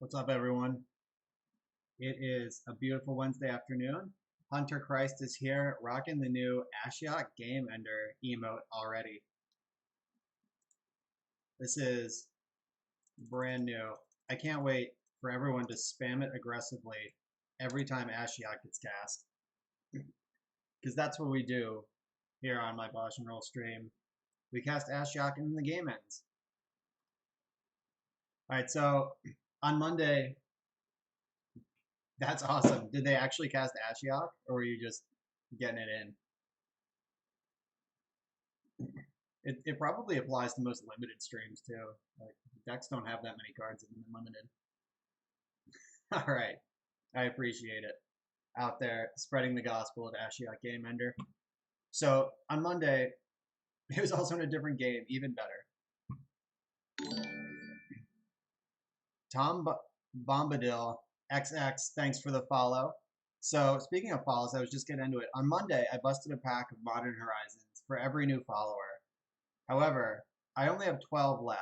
What's up, everyone? It is a beautiful Wednesday afternoon. Hunter Christ is here, rocking the new Ashiok Game Ender emote already. This is brand new. I can't wait for everyone to spam it aggressively every time Ashiok gets cast. Because that's what we do here on my Bosch and Roll stream. We cast Ashiok and then the game ends. Alright, so on Monday, that's awesome. Did they actually cast Ashiok, or were you just getting it in? It probably applies to most limited streams too. Like decks don't have that many cards in them in limited. All right, I appreciate it. Out there spreading the gospel of Ashiok Game Ender. So on Monday, it was also in a different game, even better. Tom Bombadil XX, thanks for the follow. So speaking of follows, I was just getting into it. On Monday, I busted a pack of Modern Horizons for every new follower. However, I only have 12 left,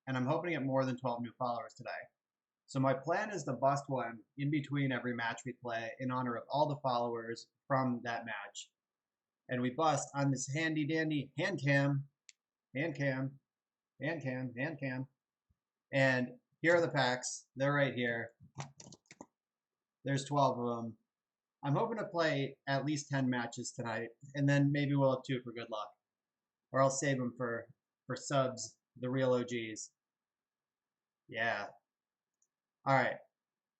and I'm hoping to get more than 12 new followers today. So my plan is to bust one in between every match we play in honor of all the followers from that match. And we bust on this handy dandy hand cam. And here are the packs. They're right here. There's 12 of them. I'm hoping to play at least 10 matches tonight, and then maybe we'll have 2 for good luck. Or I'll save them for subs, the real OGs. Yeah. All right.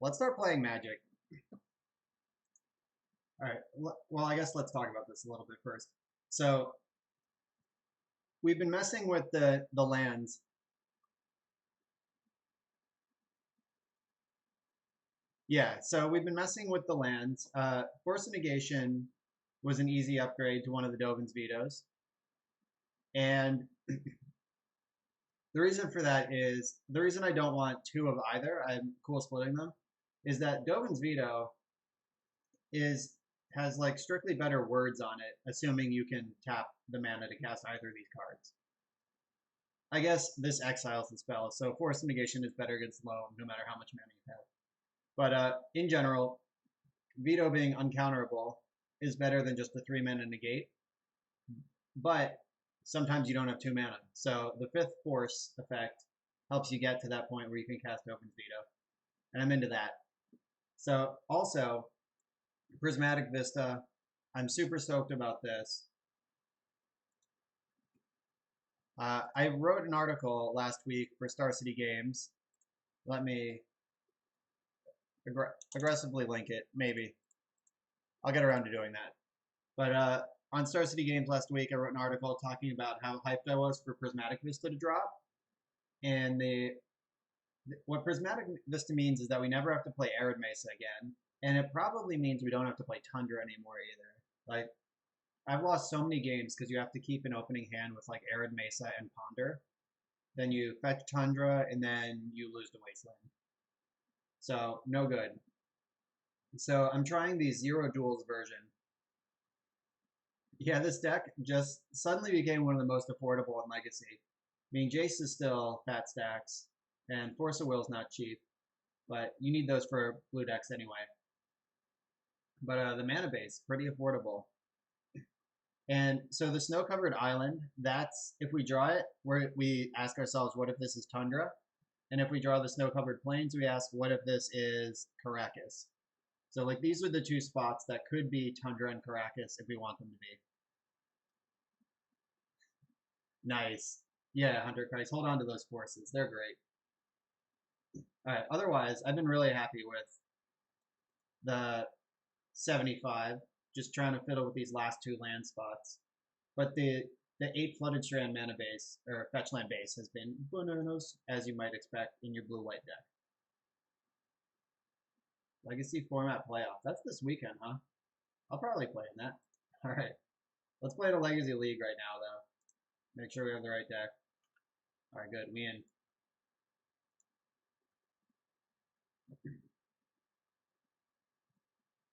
Let's start playing Magic. All right. Well, I guess let's talk about this a little bit first. So we've been messing with the lands. Yeah. So we've been messing with the lands. Force of Negation was an easy upgrade to one of the Dovin's vetoes, and the reason for that is the reason I don't want 2 of either. I'm cool splitting them. Is that Dovin's veto has like strictly better words on it, assuming you can tap the mana to cast either of these cards. I guess this exiles the spell, so Force of Negation is better against low, no matter how much mana you have. But in general, veto being uncounterable is better than just the 3 mana negate. But sometimes you don't have 2 mana, so the 5th Force effect helps you get to that point where you can cast Dovin's veto, and I'm into that. So also, Prismatic Vista, I'm super stoked about this. I wrote an article last week for Star City Games. Let me aggressively link it, maybe. I'll get around to doing that. But on Star City Games last week, I wrote an article talking about how hyped I was for Prismatic Vista to drop. And what Prismatic Vista means is that we never have to play Arid Mesa again. And it probably means we don't have to play Tundra anymore either. Like, I've lost so many games because you have to keep an opening hand with like Arid Mesa and Ponder. Then you fetch Tundra, and then you lose to Wasteland. So, no good. So, I'm trying the Zero Duels version. Yeah, this deck just suddenly became one of the most affordable in Legacy. I mean, Jace is still fat stacks, and Force of Will's not cheap, but you need those for blue decks anyway. But the mana base, pretty affordable. And so the snow-covered island, that's, if we draw it, we ask ourselves, what if this is Tundra? And if we draw the snow-covered plains, we ask, what if this is Caracas? So like these are the 2 spots that could be Tundra and Caracas if we want them to be. Nice. Yeah, Hunter Christ, hold on to those forces. They're great. All right, otherwise, I've been really happy with the 75, just trying to fiddle with these last 2 land spots. But the 8 Flooded Strand mana base, or fetch land base, has been bananas, as you might expect in your blue-white deck. Legacy format playoff. That's this weekend, huh? I'll probably play in that. All right. Let's play the Legacy League right now, though. Make sure we have the right deck. All right, good. We in.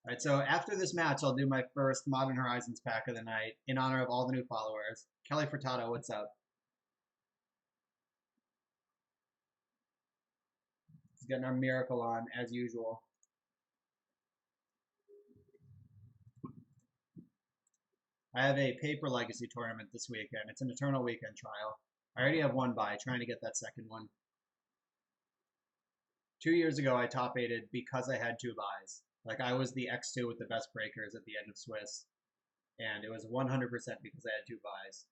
All right, so after this match, I'll do my first Modern Horizons pack of the night in honor of all the new followers. Kelly Furtado, what's up? Getting our miracle on as usual. I have a paper legacy tournament this weekend. It's an Eternal Weekend trial. I already have one buy, trying to get that second one. 2 years ago, I top aided because I had two buys. Like, I was the X2 with the best breakers at the end of Swiss, and it was 100% because I had two buys.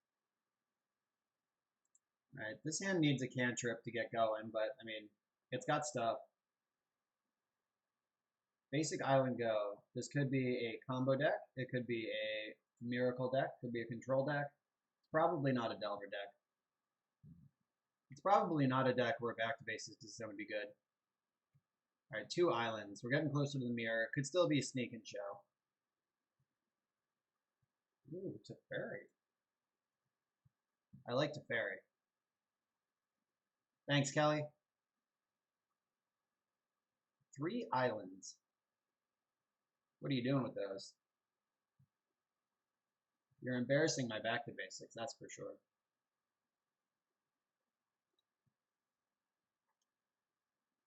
Alright, this hand needs a cantrip to get going, but, I mean, it's got stuff. Basic Island Go. This could be a combo deck. It could be a miracle deck. Could be a control deck. It's probably not a Delver deck. It's probably not a deck where back to basics is going to be good. Alright, two islands. We're getting closer to the mirror. Could still be a sneak and show. Ooh, Teferi. I like Teferi. Thanks, Kelly. Three islands. What are you doing with those? You're embarrassing my back to basics, that's for sure.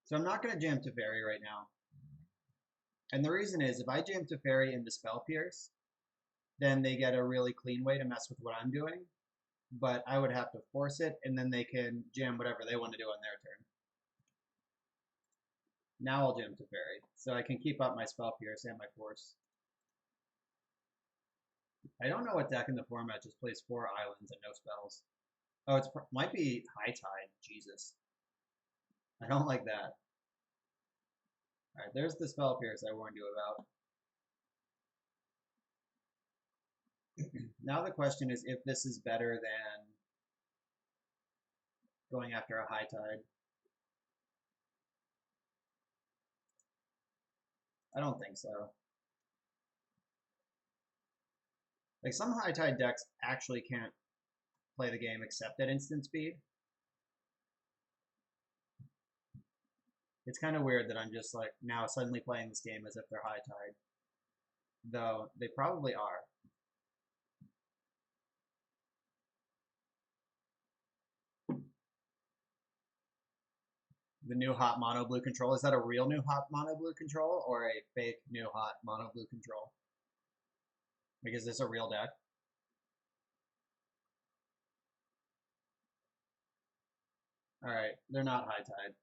So I'm not going to jam Teferi right now. And the reason is, if I jam Teferi into Spell Pierce, then they get a really clean way to mess with what I'm doing. But I would have to force it, and then they can jam whatever they want to do on their turn. Now I'll jam Teferi, so I can keep up my Spell Pierce and my Force. I don't know what deck in the format just plays 4 islands and no spells. Oh, it might be High Tide. Jesus. I don't like that. Alright, there's the Spell Pierce I warned you about. Now the question is if this is better than going after a High Tide. I don't think so. Like, some High Tide decks actually can't play the game except at instant speed. It's kind of weird that I'm just like now suddenly playing this game as if they're High Tide. Though they probably are. The new hot mono blue control. Is that a real new hot mono blue control or a fake new hot mono blue control? Like, is this a real deck? Alright, they're not High Tide.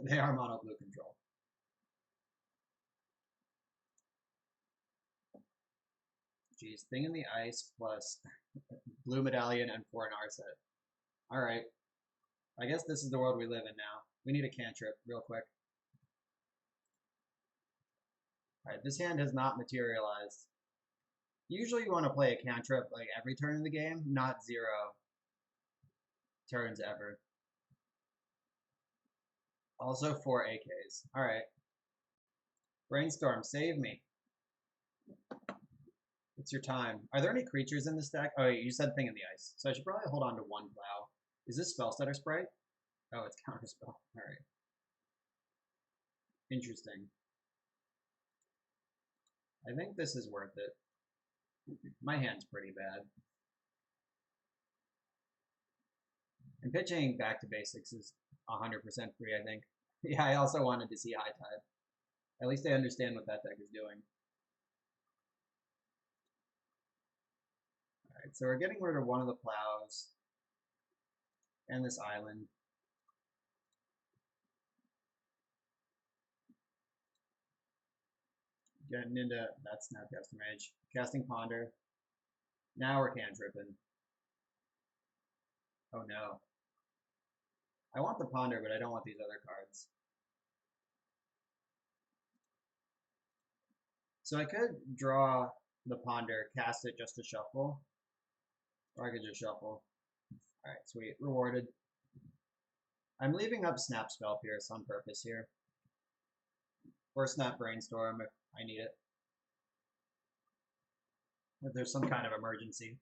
They are mono blue control. Geez, Thing in the Ice plus Blue Medallion and 4 Narset. Alright. I guess this is the world we live in now. We need a cantrip real quick. Alright, this hand has not materialized. Usually you want to play a cantrip like every turn in the game, not 0 turns ever. Also 4 AKs. Alright. Brainstorm, save me. It's your time. Are there any creatures in this deck? Oh, you said Thing in the Ice. So I should probably hold on to 1 plow. Is this Spellstutter Sprite? Oh, it's Counterspell. Alright. Interesting. I think this is worth it. My hand's pretty bad. And pitching back to basics is 100% free, I think. Yeah, I also wanted to see High Tide. At least I understand what that deck is doing. Alright, so we're getting rid of one of the plows. And this island. Getting into that Snapcaster Mage. Casting Ponder. Now we're cantripping. Oh no. I want the Ponder, but I don't want these other cards. So I could draw the Ponder, cast it just to shuffle. Or I could just shuffle. Alright, sweet. Rewarded. I'm leaving up Snap Spell Pierce on purpose here. Or Snap Brainstorm if I need it. If there's some kind of emergency.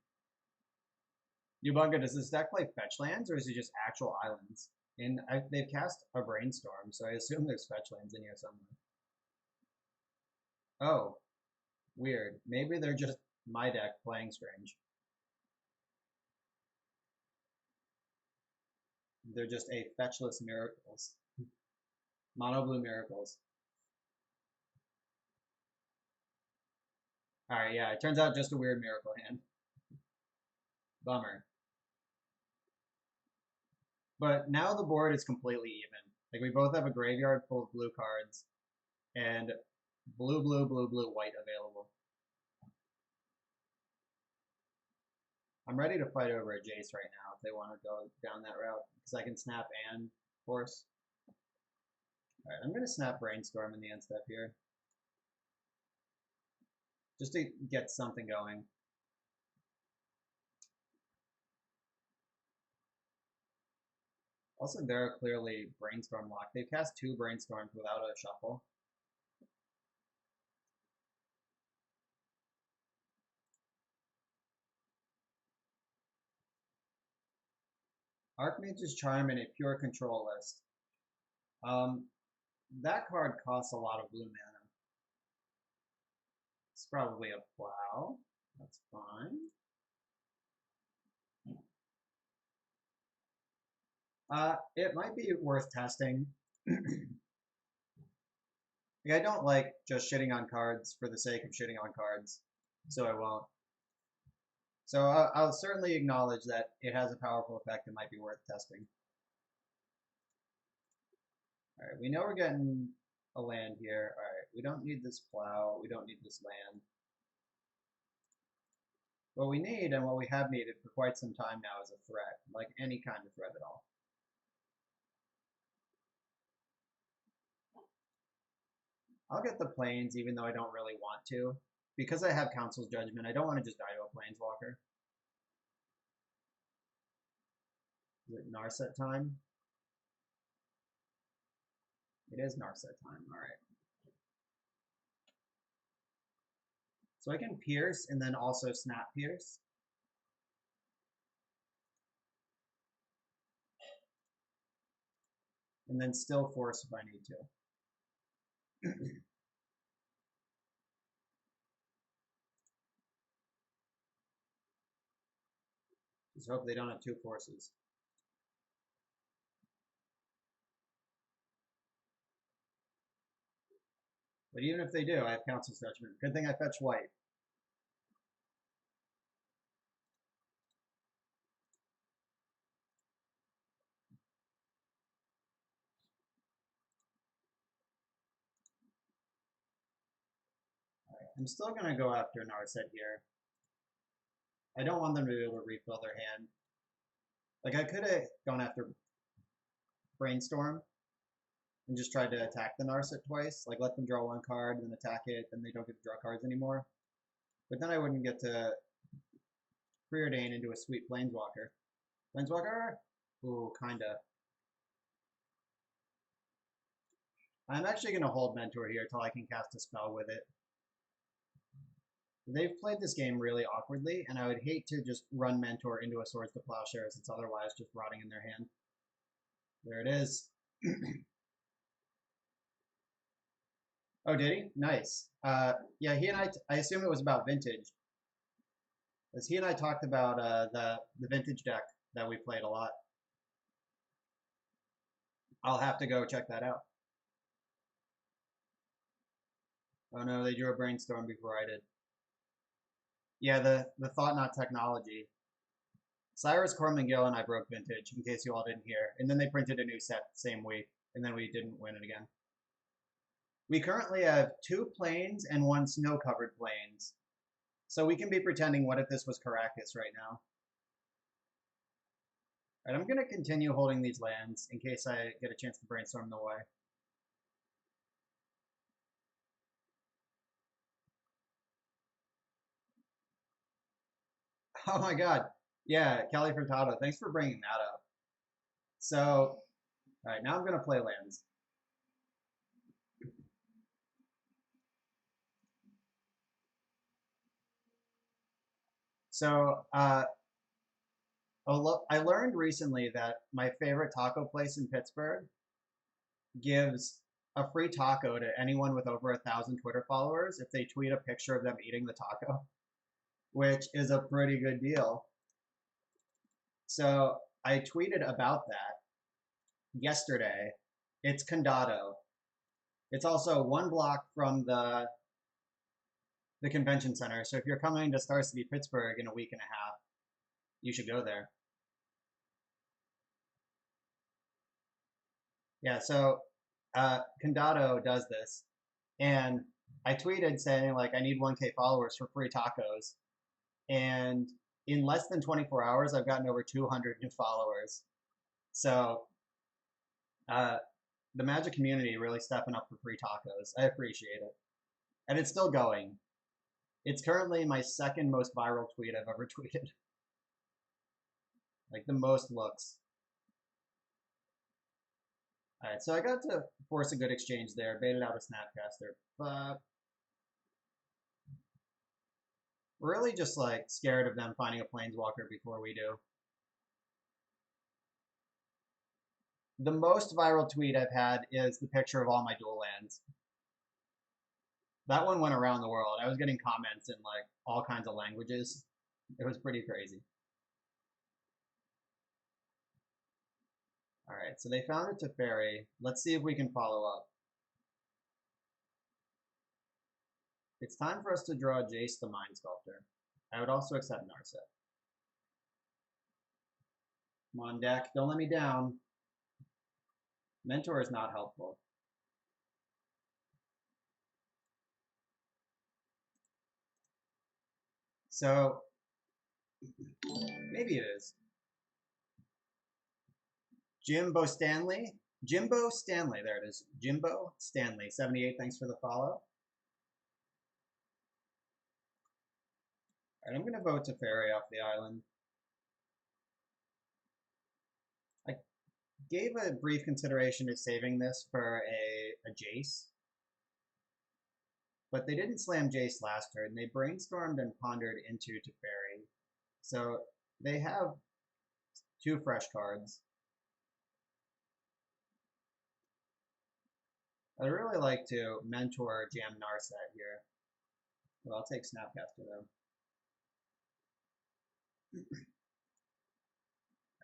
Ubunga, does this deck play fetch lands, or is it just actual islands? And they've cast a Brainstorm, so I assume there's fetch lands in here somewhere. Oh, weird. Maybe they're just my deck playing strange. They're just a fetchless miracles. Mono blue miracles. Alright, yeah, it turns out just a weird miracle hand. Bummer. But now the board is completely even. Like, we both have a graveyard full of blue cards, and blue, blue, blue, blue, white available. I'm ready to fight over a Jace right now if they want to go down that route, because I can snap and force. Alright, I'm going to snap Brainstorm in the end step here. Just to get something going. Also, they're clearly Brainstorm locked. They've cast 2 Brainstorms without a shuffle. Archmage's Charm in a pure control list. That card costs a lot of blue mana. It's probably a plow. That's fine. It might be worth testing. I don't like just shitting on cards for the sake of shitting on cards, so I won't. So I'll certainly acknowledge that it has a powerful effect that might be worth testing. Alright, we know we're getting a land here. Alright, we don't need this plow. We don't need this land. What we need, and what we have needed for quite some time now, is a threat. Like any kind of threat at all. I'll get the plains even though I don't really want to. Because I have Council's Judgment, I don't want to just die to a Planeswalker. Is it Narset time? It is Narset time, alright. So I can Pierce and then also Snap Pierce. And then still Force if I need to. Just hope they don't have 2 forces. But even if they do, I have Council's Judgment. Good thing I fetch white. Right. I'm still going to go after Narset here. I don't want them to be able to refill their hand. Like, I could have gone after Brainstorm and just tried to attack the Narset twice. Like, let them draw 1 card, then attack it, then they don't get to draw cards anymore. But then I wouldn't get to Preordain into a sweet Planeswalker. Planeswalker? Ooh, kinda. I'm actually going to hold Mentor here until I can cast a spell with it. They've played this game really awkwardly, and I would hate to just run Mentor into a Swords to Plowshares that's otherwise just rotting in their hand. There it is. Oh, did he? Nice. Yeah, he and I assume it was about Vintage. As he and I talked about the Vintage deck that we played a lot. I'll have to go check that out. Oh no, they drew a Brainstorm before I did. Yeah, the Thought Not Technology. Cyrus Cormangill and I broke Vintage, in case you all didn't hear. And then they printed a new set the same week, and then we didn't win it again. We currently have 2 plains and 1 snow-covered plains. So we can be pretending what if this was Caracas right now. Alright, I'm going to continue holding these lands in case I get a chance to brainstorm the way. Oh my god. Yeah, Kelly Furtado, thanks for bringing that up. So, alright, now I'm going to play lands. So, I learned recently that my favorite taco place in Pittsburgh gives a free taco to anyone with over 1,000 Twitter followers if they tweet a picture of them eating the taco, which is a pretty good deal. So I tweeted about that yesterday. It's Condado. It's also 1 block from the convention center. So if you're coming to Star City, Pittsburgh in a week and a half, you should go there. Yeah, so Condado does this, and I tweeted saying like I need 1K followers for free tacos, and in less than 24 hours, I've gotten over 200 new followers. So uh, the Magic community really stepping up for free tacos. I appreciate it, and it's still going. It's currently my second most viral tweet I've ever tweeted, like the most looks. All right, so I got to force a good exchange there, baited out a Snapcaster, but we're really just like scared of them finding a Planeswalker before we do. The most viral tweet I've had is the picture of all my dual lands. That one went around the world. I was getting comments in like all kinds of languages. It was pretty crazy. All right, so they found a Teferi. Let's see if we can follow up. It's time for us to draw Jace the Mind Sculptor. I would also accept Narset. Come on, deck. Don't let me down. Mentor is not helpful. So, maybe it is. Jimbo Stanley. Jimbo Stanley. There it is. Jimbo Stanley. 78. Thanks for the follow. All right, I'm going to vote to ferry off the island. I gave a brief consideration to saving this for a Jace, but they didn't slam Jace last turn. They brainstormed and pondered into Teferi. So they have 2 fresh cards. I'd really like to mentor Jam Narset here. Well, I'll take Snapcaster though.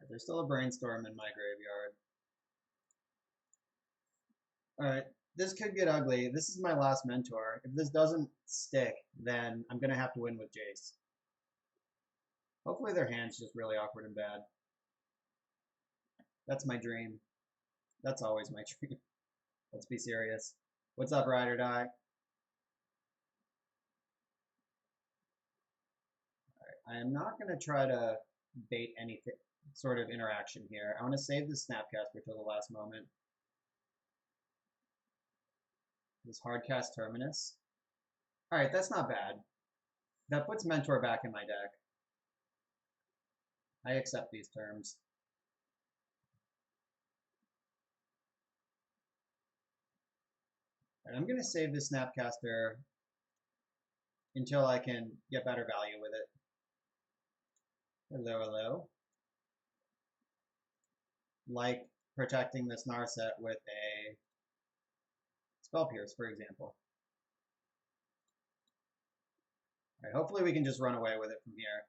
There's still a Brainstorm in my graveyard. Alright, this could get ugly. This is my last mentor. If this doesn't stick, then I'm going to have to win with Jace. Hopefully their hand's just really awkward and bad. That's my dream. That's always my dream. Let's be serious. What's up, Ride or Die? Alright, I am not going to try to bait anything sort of interaction here. I want to save this Snapcaster till the last moment. This Hardcast Terminus. Alright, that's not bad. That puts Mentor back in my deck. I accept these terms. And I'm going to save this Snapcaster until I can get better value with it. Hello, hello. Like protecting this Narset with a Spell Pierce, for example. All right, hopefully we can just run away with it from here.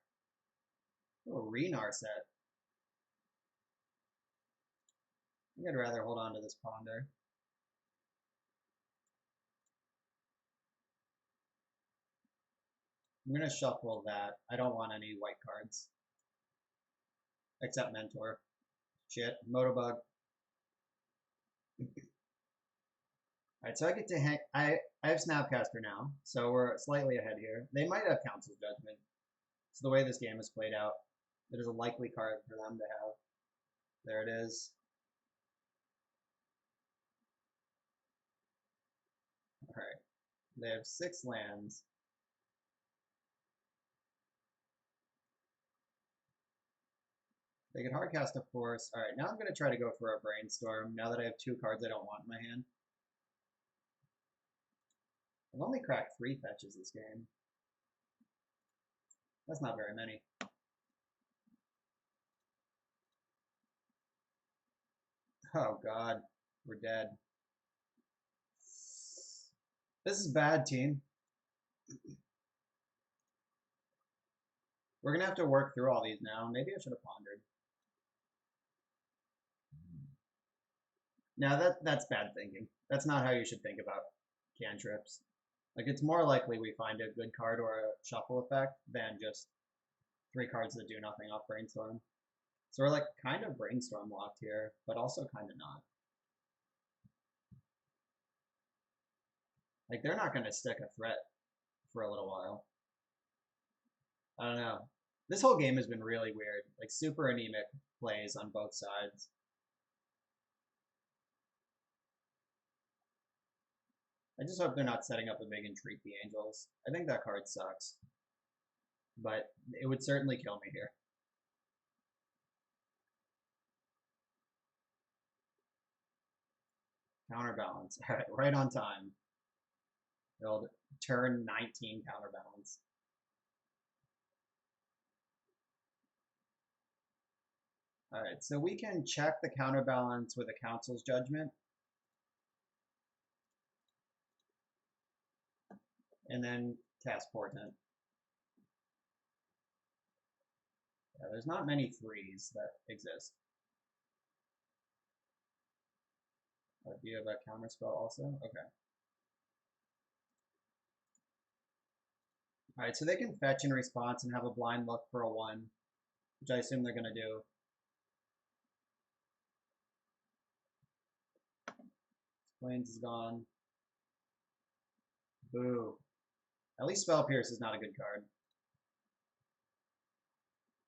Oh, re-Narset. I think I'd rather hold on to this Ponder. I'm going to shuffle that. I don't want any white cards. Except Mentor. Shit. Motobug. Alright, so I get to hang. I have Snapcaster now, so we're slightly ahead here. They might have Council's Judgment. It's the way this game is played out. It is a likely card for them to have. There it is. Alright. They have 6 lands. They can hardcast a Force. Alright, now I'm going to try to go for a Brainstorm, now that I have 2 cards I don't want in my hand. I've only cracked 3 fetches this game. That's not very many. Oh god, we're dead. This is bad, team. We're going to have to work through all these now. Maybe I should have pondered. Now that's bad thinking. That's not how you should think about cantrips. Like it's more likely we find a good card or a shuffle effect than just three cards that do nothing off brainstorm. So we're like kind of brainstorm locked here, but also kind of not. Like they're not going to stick a threat for a little while. I don't know. This whole game has been really weird. Like super anemic plays on both sides. I just hope they're not setting up a big Entreat the Angels. I think that card sucks. But it would certainly kill me here. Counterbalance. All right, right on time. Build turn 19 counterbalance. All right, so we can check the counterbalance with a council's judgment. And then cast Portent. Yeah, there's not many threes that exist. Oh, do you have a counter spell also? Okay. All right, so they can fetch in response and have a blind look for a 1, which I assume they're going to do. Plains is gone. Boo. At least Spell Pierce is not a good card.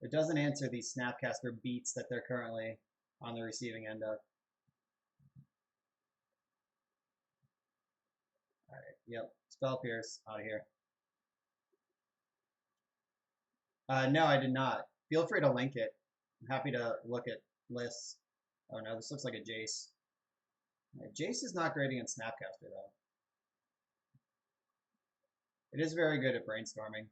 It doesn't answer these Snapcaster beats that they're currently on the receiving end of. Alright, yep. Spell Pierce out of here. No, I did not. Feel free to link it. I'm happy to look at lists. Oh no, this looks like a Jace. Right, Jace is not great against Snapcaster though. It is very good at brainstorming.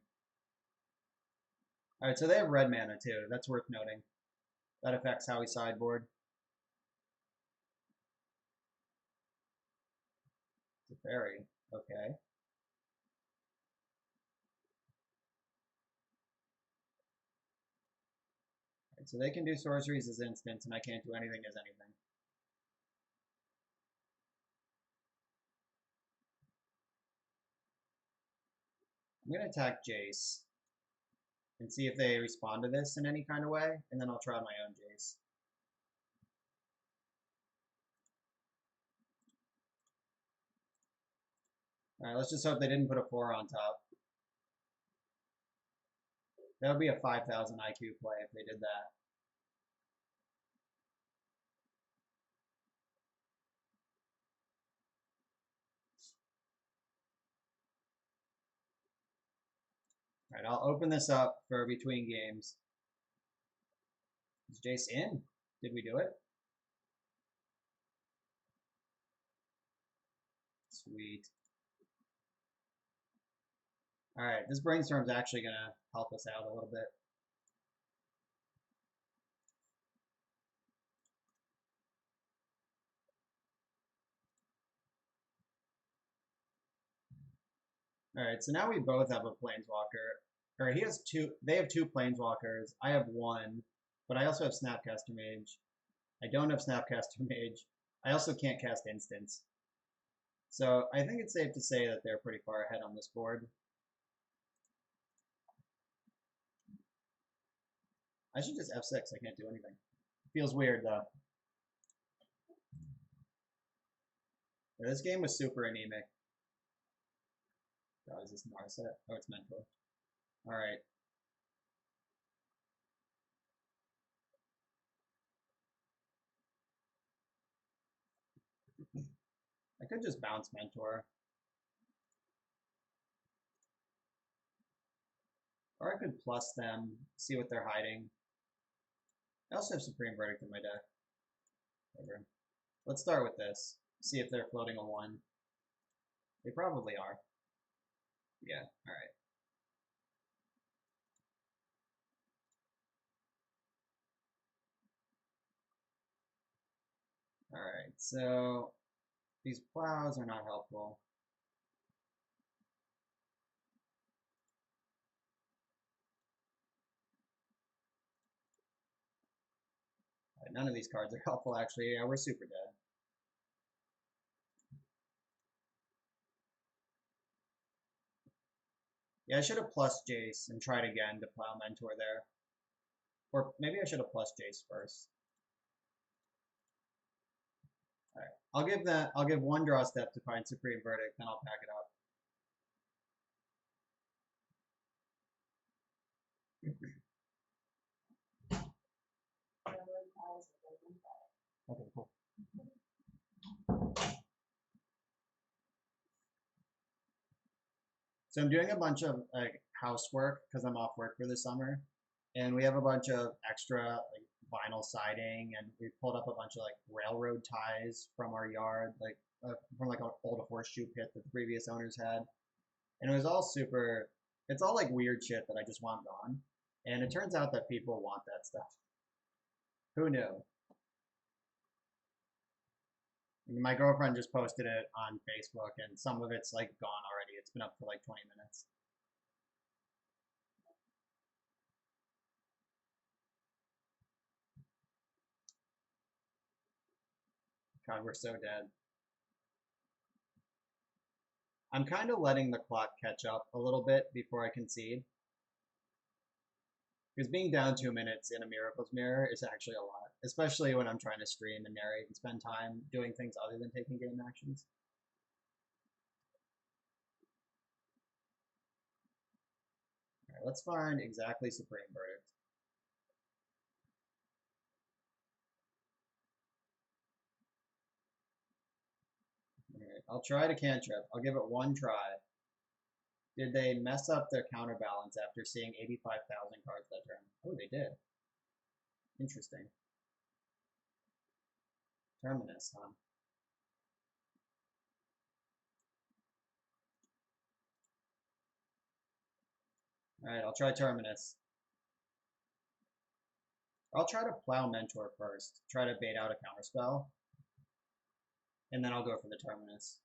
Alright, so they have red mana too. That's worth noting. That affects how we sideboard. It's a fairy. Okay. Right, so they can do sorceries as instants, and I can't do anything as anything. I'm going to attack Jace and see if they respond to this in any kind of way, and then I'll try my own Jace. Alright, let's just hope they didn't put a 4 on top. That would be a 5,000 IQ play if they did that. Alright, I'll open this up for between games. Is Jace in? Did we do it? Sweet. Alright, this brainstorm's actually going to help us out a little bit. Alright, so now we both have a Planeswalker. Or he has two, they have 2 Planeswalkers. I have 1, but I also have Snapcaster Mage. I don't have Snapcaster Mage. I also can't cast instants. So I think it's safe to say that they're pretty far ahead on this board. I should just F6. I can't do anything. Feels weird though. Yeah, this game was super anemic. Oh, is this Narset? Oh, it's Mentor. Alright. I could just bounce Mentor. Or I could plus them, see what they're hiding. I also have Supreme Verdict in my deck. Whatever. Let's start with this. See if they're floating a 1. They probably are. Yeah, alright. Alright, so these plows are not helpful. Right, none of these cards are helpful actually. Yeah, we're super dead. Yeah, I should have plus Jace and tried again to plow Mentor there. Or maybe I should have plus Jace first. Alright. I'll give one draw step to find Supreme Verdict, then I'll pack it up. Okay, cool. So I'm doing a bunch of like housework because I'm off work for the summer, and we have a bunch of extra like vinyl siding, and we pulled up a bunch of like railroad ties from our yard, like from like an old horseshoe pit that the previous owners had, and it was all super. It's all like weird shit that I just want gone, and it turns out that people want that stuff. Who knew? My girlfriend just posted it on Facebook, and some of it's like gone already. It's been up for like 20 minutes. God, we're so dead. I'm kind of letting the clock catch up a little bit before I concede. Because being down 2 minutes in a Miracles Mirror is actually a lot, especially when I'm trying to stream and narrate and spend time doing things other than taking game actions. All right, let's find exactly Supreme Verdict. All right, I'll try to cantrip. I'll give it one try. Did they mess up their counterbalance after seeing 85,000 cards that turn? Oh, they did. Interesting. Terminus, huh? Alright, I'll try Terminus. I'll try to Plow Mentor first. Try to bait out a counterspell. And then I'll go for the Terminus.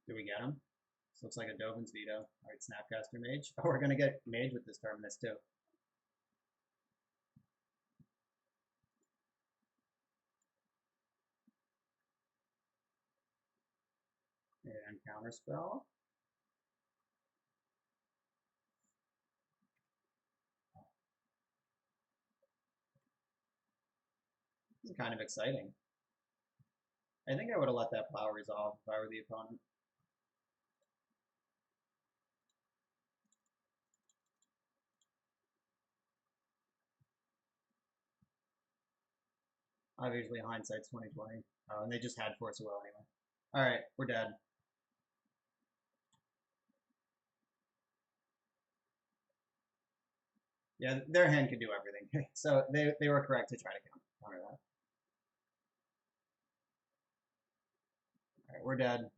Do we get him? This looks like a Dovin's Veto. Alright, Snapcaster Mage. Oh, we're gonna get Mage with this Terminus too. And Counterspell. This is kind of exciting. I think I would have let that Plow resolve if I were the opponent. Obviously, hindsight's 2020. Oh, and they just had Force of Will anyway. Alright, we're dead. Yeah, their hand could do everything. So they were correct to try to counter that. Alright, we're dead.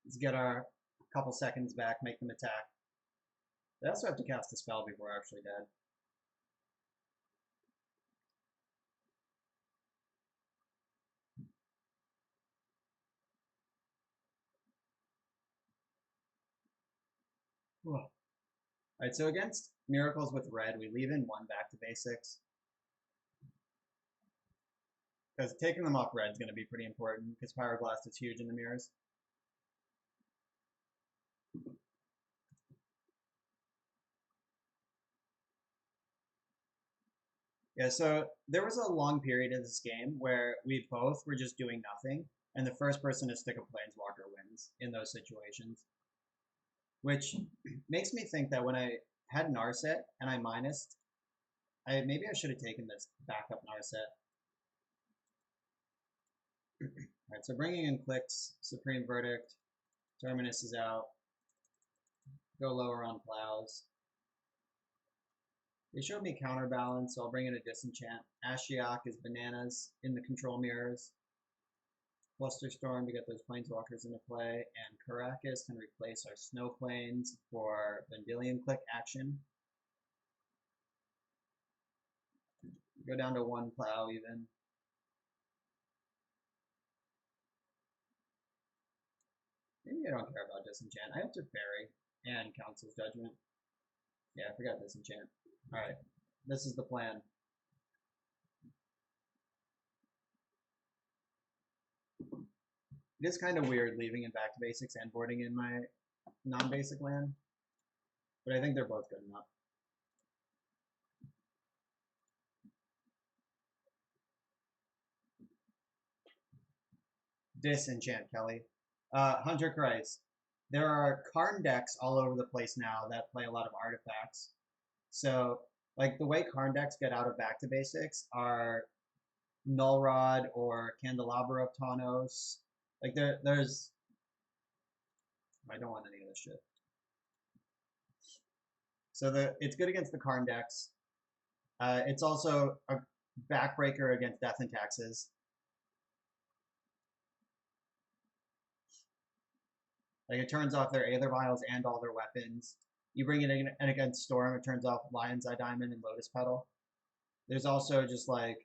Let's get our couple seconds back, make them attack. They also have to cast a spell before we're actually dead. Alright, so against Miracles with red, we leave in one back to basics. Because taking them off red is going to be pretty important, because Pyroblast is huge in the mirrors. Yeah, so there was a long period in this game where we both were just doing nothing, and the first person to stick a Planeswalker wins in those situations. Which makes me think that when I had Narset and I minused, maybe I should have taken this backup Narset. Alright, so bringing in clicks, Supreme Verdict, Terminus is out, go lower on plows. They showed me counterbalance, so I'll bring in a disenchant. Ashiok is bananas in the control mirrors. Flusterstorm to get those planeswalkers into play, and Karakas can replace our snow plains for Vendilion click action. Go down to one plow even. Maybe I don't care about disenchant. I have to bury and Council's Judgment. Yeah, I forgot disenchant. Alright. This is the plan. It is kind of weird leaving in back to basics and boarding in my non-basic land, but I think they're both good enough. Disenchant, Kelly. Hunter Christ. There are Karn decks all over the place now that play a lot of artifacts. So, like, the way Karn decks get out of back to basics are Null Rod or Candelabra of Tawnos. Like, there's. I don't want any of this shit. So it's good against the Karn decks. It's also a backbreaker against Death and Taxes. Like, it turns off their Aether Vials and all their weapons. You bring it in against Storm, it turns off Lion's Eye Diamond and Lotus Petal. There's also just like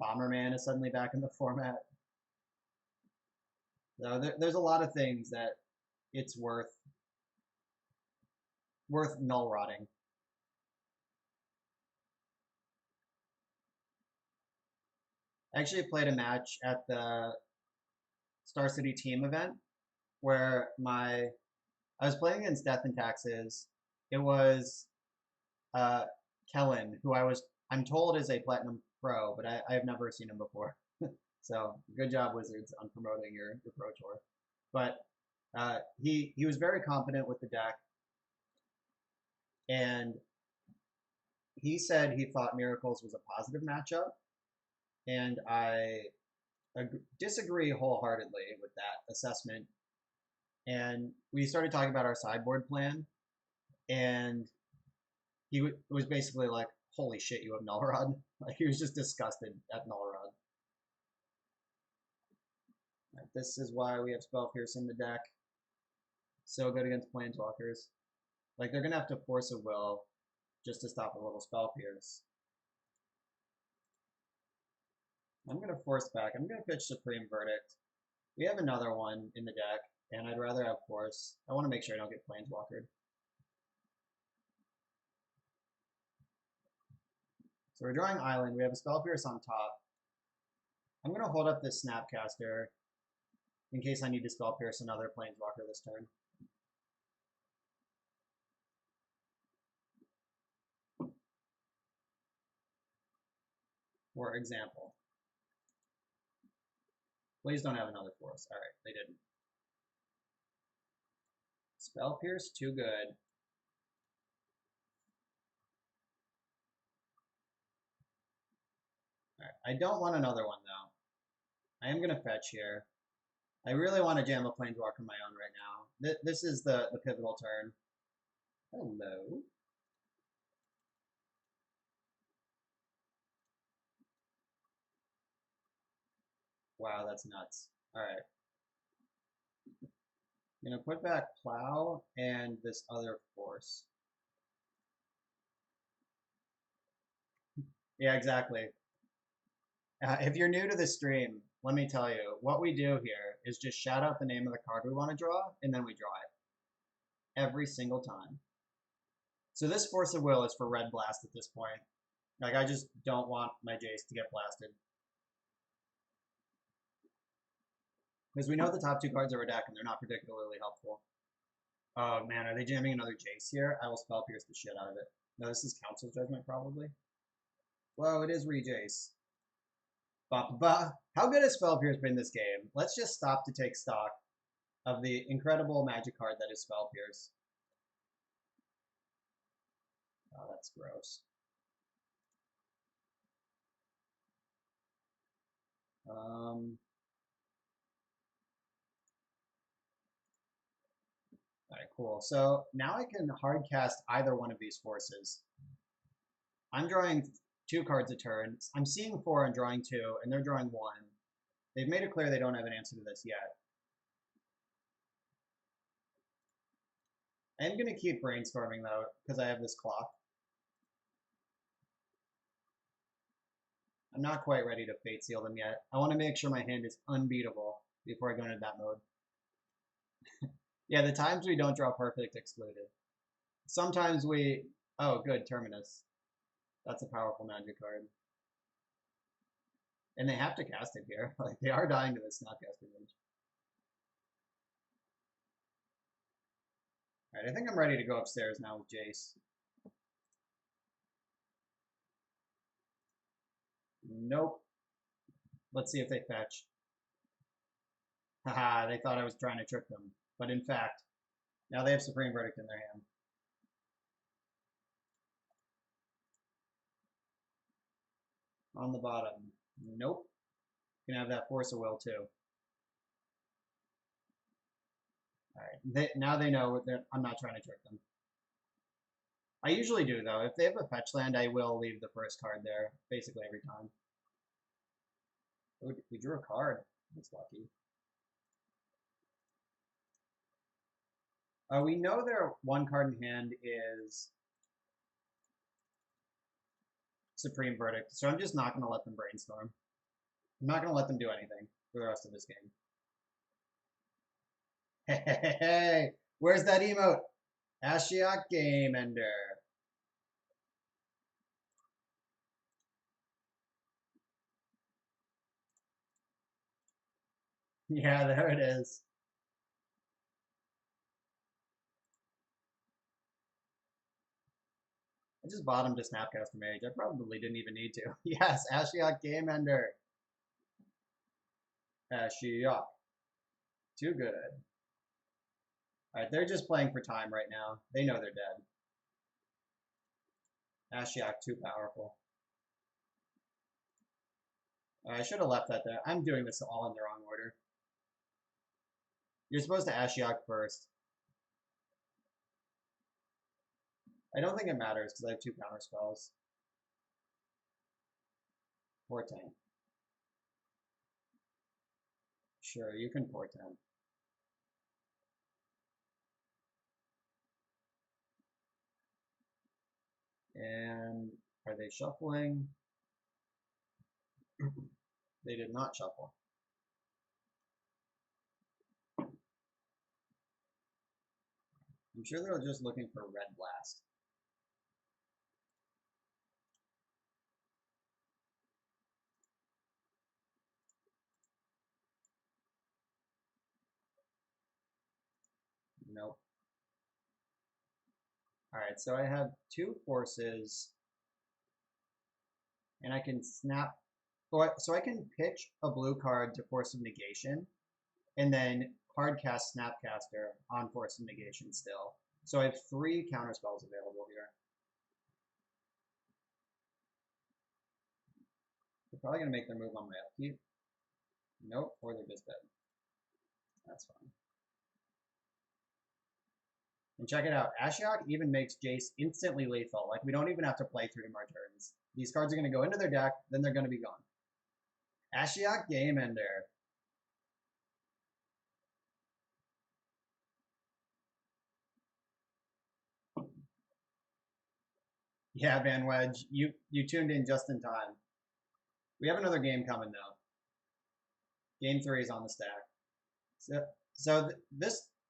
Bomberman is suddenly back in the format. So there's a lot of things that it's worth null rotting. I actually played a match at the Star City team event where I was playing against Death and Taxes. It was Kellen, who I'm told is a Platinum Pro, but I have never seen him before. So good job, Wizards, on promoting your Pro Tour. But he was very confident with the deck, and he said he thought Miracles was a positive matchup, and I disagree wholeheartedly with that assessment. And we started talking about our sideboard plan, and he was basically like, "Holy shit, you have Null Rod!" Like, he was just disgusted at Null Rod. Right, this is why we have Spell Pierce in the deck. So good against Planeswalkers. Like, they're gonna have to force a will just to stop a little Spell Pierce. I'm gonna force back. I'm gonna pitch Supreme Verdict. We have another one in the deck, and I'd rather have Force. I want to make sure I don't get Planeswalkered. So we're drawing Island. We have a Spell Pierce on top. I'm gonna hold up this Snapcaster in case I need to Spell Pierce another Planeswalker this turn. For example. Please don't have another Force. Alright, they didn't. Spell Pierce, too good. Alright, I don't want another one, though. I am going to fetch here. I really want to jam a Planeswalker of my own right now. This is the pivotal turn. Hello. Wow, that's nuts. Alright. I'm going to put back Plow and this other Force. Yeah, exactly. If you're new to the stream, let me tell you, what we do here is just shout out the name of the card we want to draw, and then we draw it. Every single time. So this Force of Will is for Red Blast at this point. Like, I just don't want my Jace to get blasted. Because we know the top two cards of our deck, and they're not particularly helpful. Oh, man, are they jamming another Jace here? I will Spell Pierce the shit out of it. No, this is Council's Judgment, probably. Whoa, it is Re-Jace. Ba-ba-ba. How good has Spell Pierce been this game? Let's just stop to take stock of the incredible magic card that is Spell Pierce. Oh, that's gross. Alright, cool. So now I can hard cast either one of these forces. I'm drawing 2 cards a turn. I'm seeing 4 and drawing 2, and they're drawing 1. They've made it clear they don't have an answer to this yet. I am going to keep brainstorming, though, because I have this clock. I'm not quite ready to Fate Seal them yet. I want to make sure my hand is unbeatable before I go into that mode. Yeah, the times we don't draw perfect excluded. Sometimes we... Oh, good, Terminus. That's a powerful magic card. And they have to cast it here. Like, they are dying to this Snapcaster Mage. Alright, I think I'm ready to go upstairs now with Jace. Nope. Let's see if they fetch. Haha, they thought I was trying to trick them. But in fact, now they have Supreme Verdict in their hand. On the bottom. Nope. Can have that Force of Will too. Alright, now they know that I'm not trying to trick them. I usually do though. If they have a fetch land, I will leave the first card there, basically every time. Ooh, we drew a card. That's lucky. We know their one card in hand is Supreme Verdict, so I'm just not going to let them brainstorm. I'm not going to let them do anything for the rest of this game. Hey, where's that emote? Ashiok Game Ender. Yeah, there it is. I just bottomed a Snapcaster Mage. I probably didn't even need to. Yes, Ashiok Game Ender. Ashiok. Too good. Alright, they're just playing for time right now. They know they're dead. Ashiok, too powerful. I should have left that there. I'm doing this all in the wrong order. You're supposed to Ashiok first. I don't think it matters because I have 2 counter spells. Portent. Sure, you can Portent. And are they shuffling? They did not shuffle. I'm sure they're just looking for Red Blast. Nope. Alright, so I have 2 forces, and I can snap. So I can pitch a blue card to Force of Negation, and then hard cast Snapcaster on Force of Negation still. So I have 3 counter spells available here. They're probably going to make their move on my upkeep. Nope, or they're just dead. That's fine. And check it out. Ashiok even makes Jace instantly lethal. Like, we don't even have to play 3 more turns. These cards are going to go into their deck, then they're going to be gone. Ashiok Game Ender. Yeah, Van Wedge, you tuned in just in time. We have another game coming though. Game 3 is on the stack. So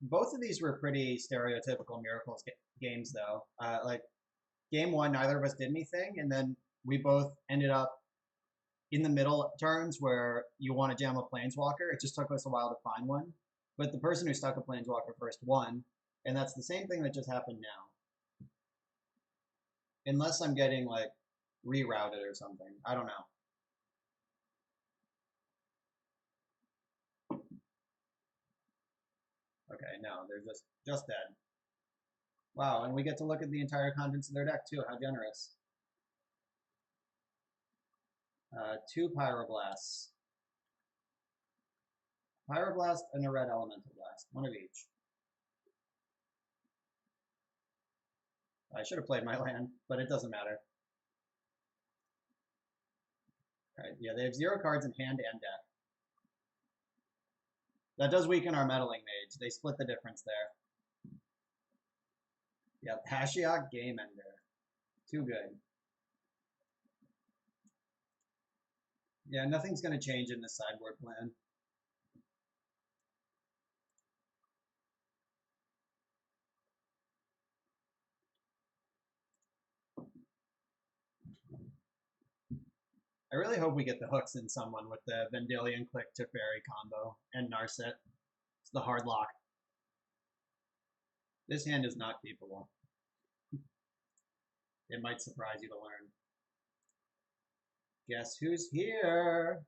both of these were pretty stereotypical Miracles games though. Like game 1, neither of us did anything, and then we both ended up in the middle turns where you want to jam a Planeswalker. It just took us a while to find one, but the person who stuck a Planeswalker first won, and that's the same thing that just happened now. Unless I'm getting like rerouted or something. I don't know. Okay, no, they're just dead. Wow, and we get to look at the entire contents of their deck too. How generous. 2 Pyroblasts. Pyroblast and a red Elemental Blast. One of each. I should have played my land, but it doesn't matter. Alright, yeah, they have 0 cards in hand and deck. That does weaken our Meddling Mage. They split the difference there. Yep, Ashiok Game Ender. Too good. Yeah, nothing's going to change in this sideboard plan. I really hope we get the hooks in someone with the Vendilion Click to Fairy combo and Narset. It's the hard lock. This hand is not capable. It might surprise you to learn. Guess who's here?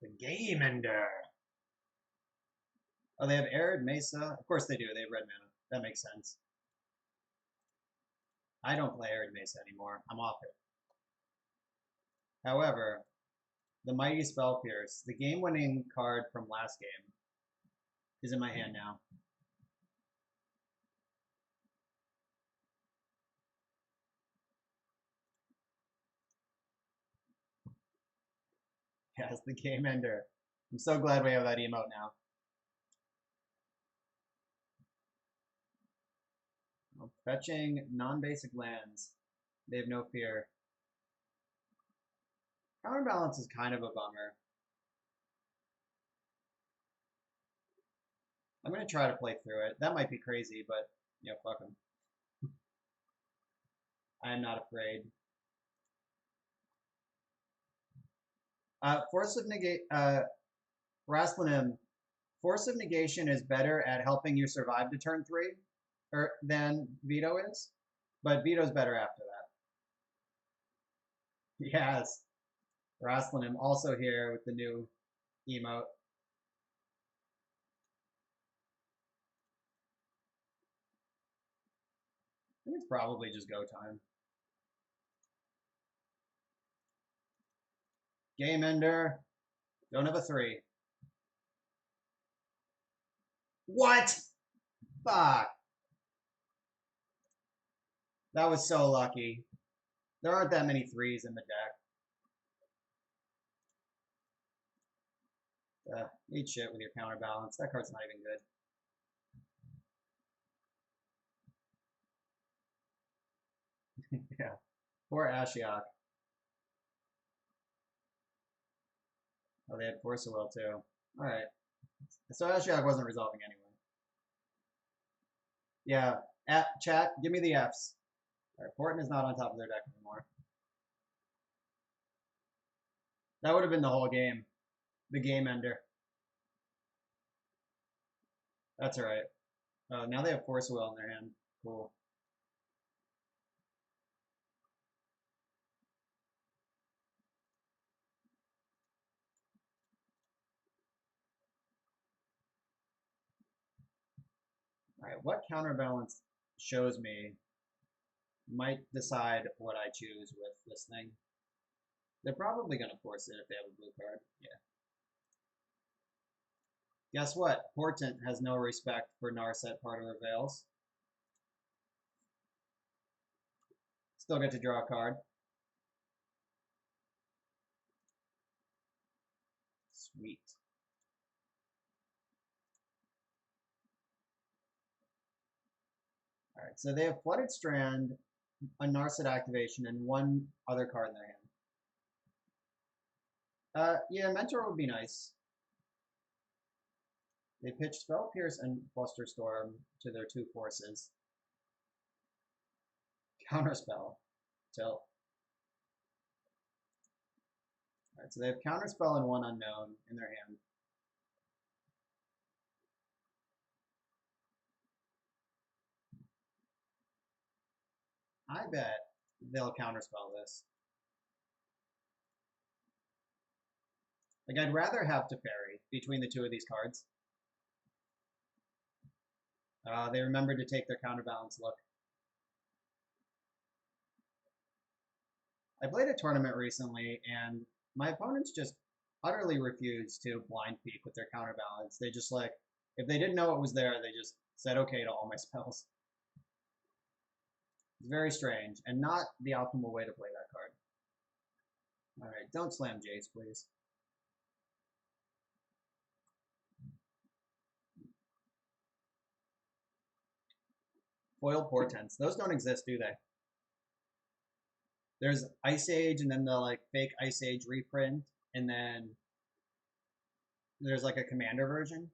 The Game Ender. Oh, they have Arid Mesa. Of course they do. They have red mana. That makes sense. I don't play Arid Mesa anymore. I'm off it. However, the Mighty Spell Pierce, the game-winning card from last game, is in my hand now. Yes, the Game Ender. I'm so glad we have that emote now. Fetching non-basic lands. They have no fear. Counterbalance is kind of a bummer. I'm going to try to play through it. That might be crazy, but, you know, fuck them. I am not afraid. Force of Negation, Rasplanim, Force of Negation is better at helping you survive to turn 3 than Veto is, but Veto's better after that. Yes. Rasplanim also here with the new emote. I think it's probably just go time. Game Ender. Don't have a 3. What? Fuck. That was so lucky. There aren't that many 3s in the deck. Eat shit with your counterbalance. That card's not even good. Yeah. Poor Ashiok. Oh, they had Force of Will too. Alright. So Ashiok wasn't resolving anyway. Yeah. Chat, give me the Fs. Alright, Porton is not on top of their deck anymore. That would have been the whole game. The Game Ender. That's alright. Oh, now they have Force of Will in their hand. Cool. Alright, what counterbalance shows me might decide what I choose with this thing. They're probably going to force it if they have a blue card. Yeah. Guess what? Portent has no respect for Narset Part of Veils. Still get to draw a card. Sweet. Alright, so they have Flooded Strand, a Narset activation, and one other card in their hand. Yeah, Mentor would be nice. They pitch Spell Pierce and Flusterstorm to their 2 forces. Counterspell. Tilt. Alright, so they have Counterspell and 1 unknown in their hand. I bet they'll counterspell this. Like, I'd rather have Teferi between the 2 of these cards. They remembered to take their counterbalance look. I played a tournament recently, and my opponents just utterly refused to blind peek with their counterbalance. They just, like, if they didn't know it was there, they just said okay to all my spells. It's very strange, and not the optimal way to play that card. Alright, don't slam Jace, please. Foil Portents. Those don't exist, do they? There's Ice Age, and then the, like, fake Ice Age reprint, and then there's, like, a Commander version.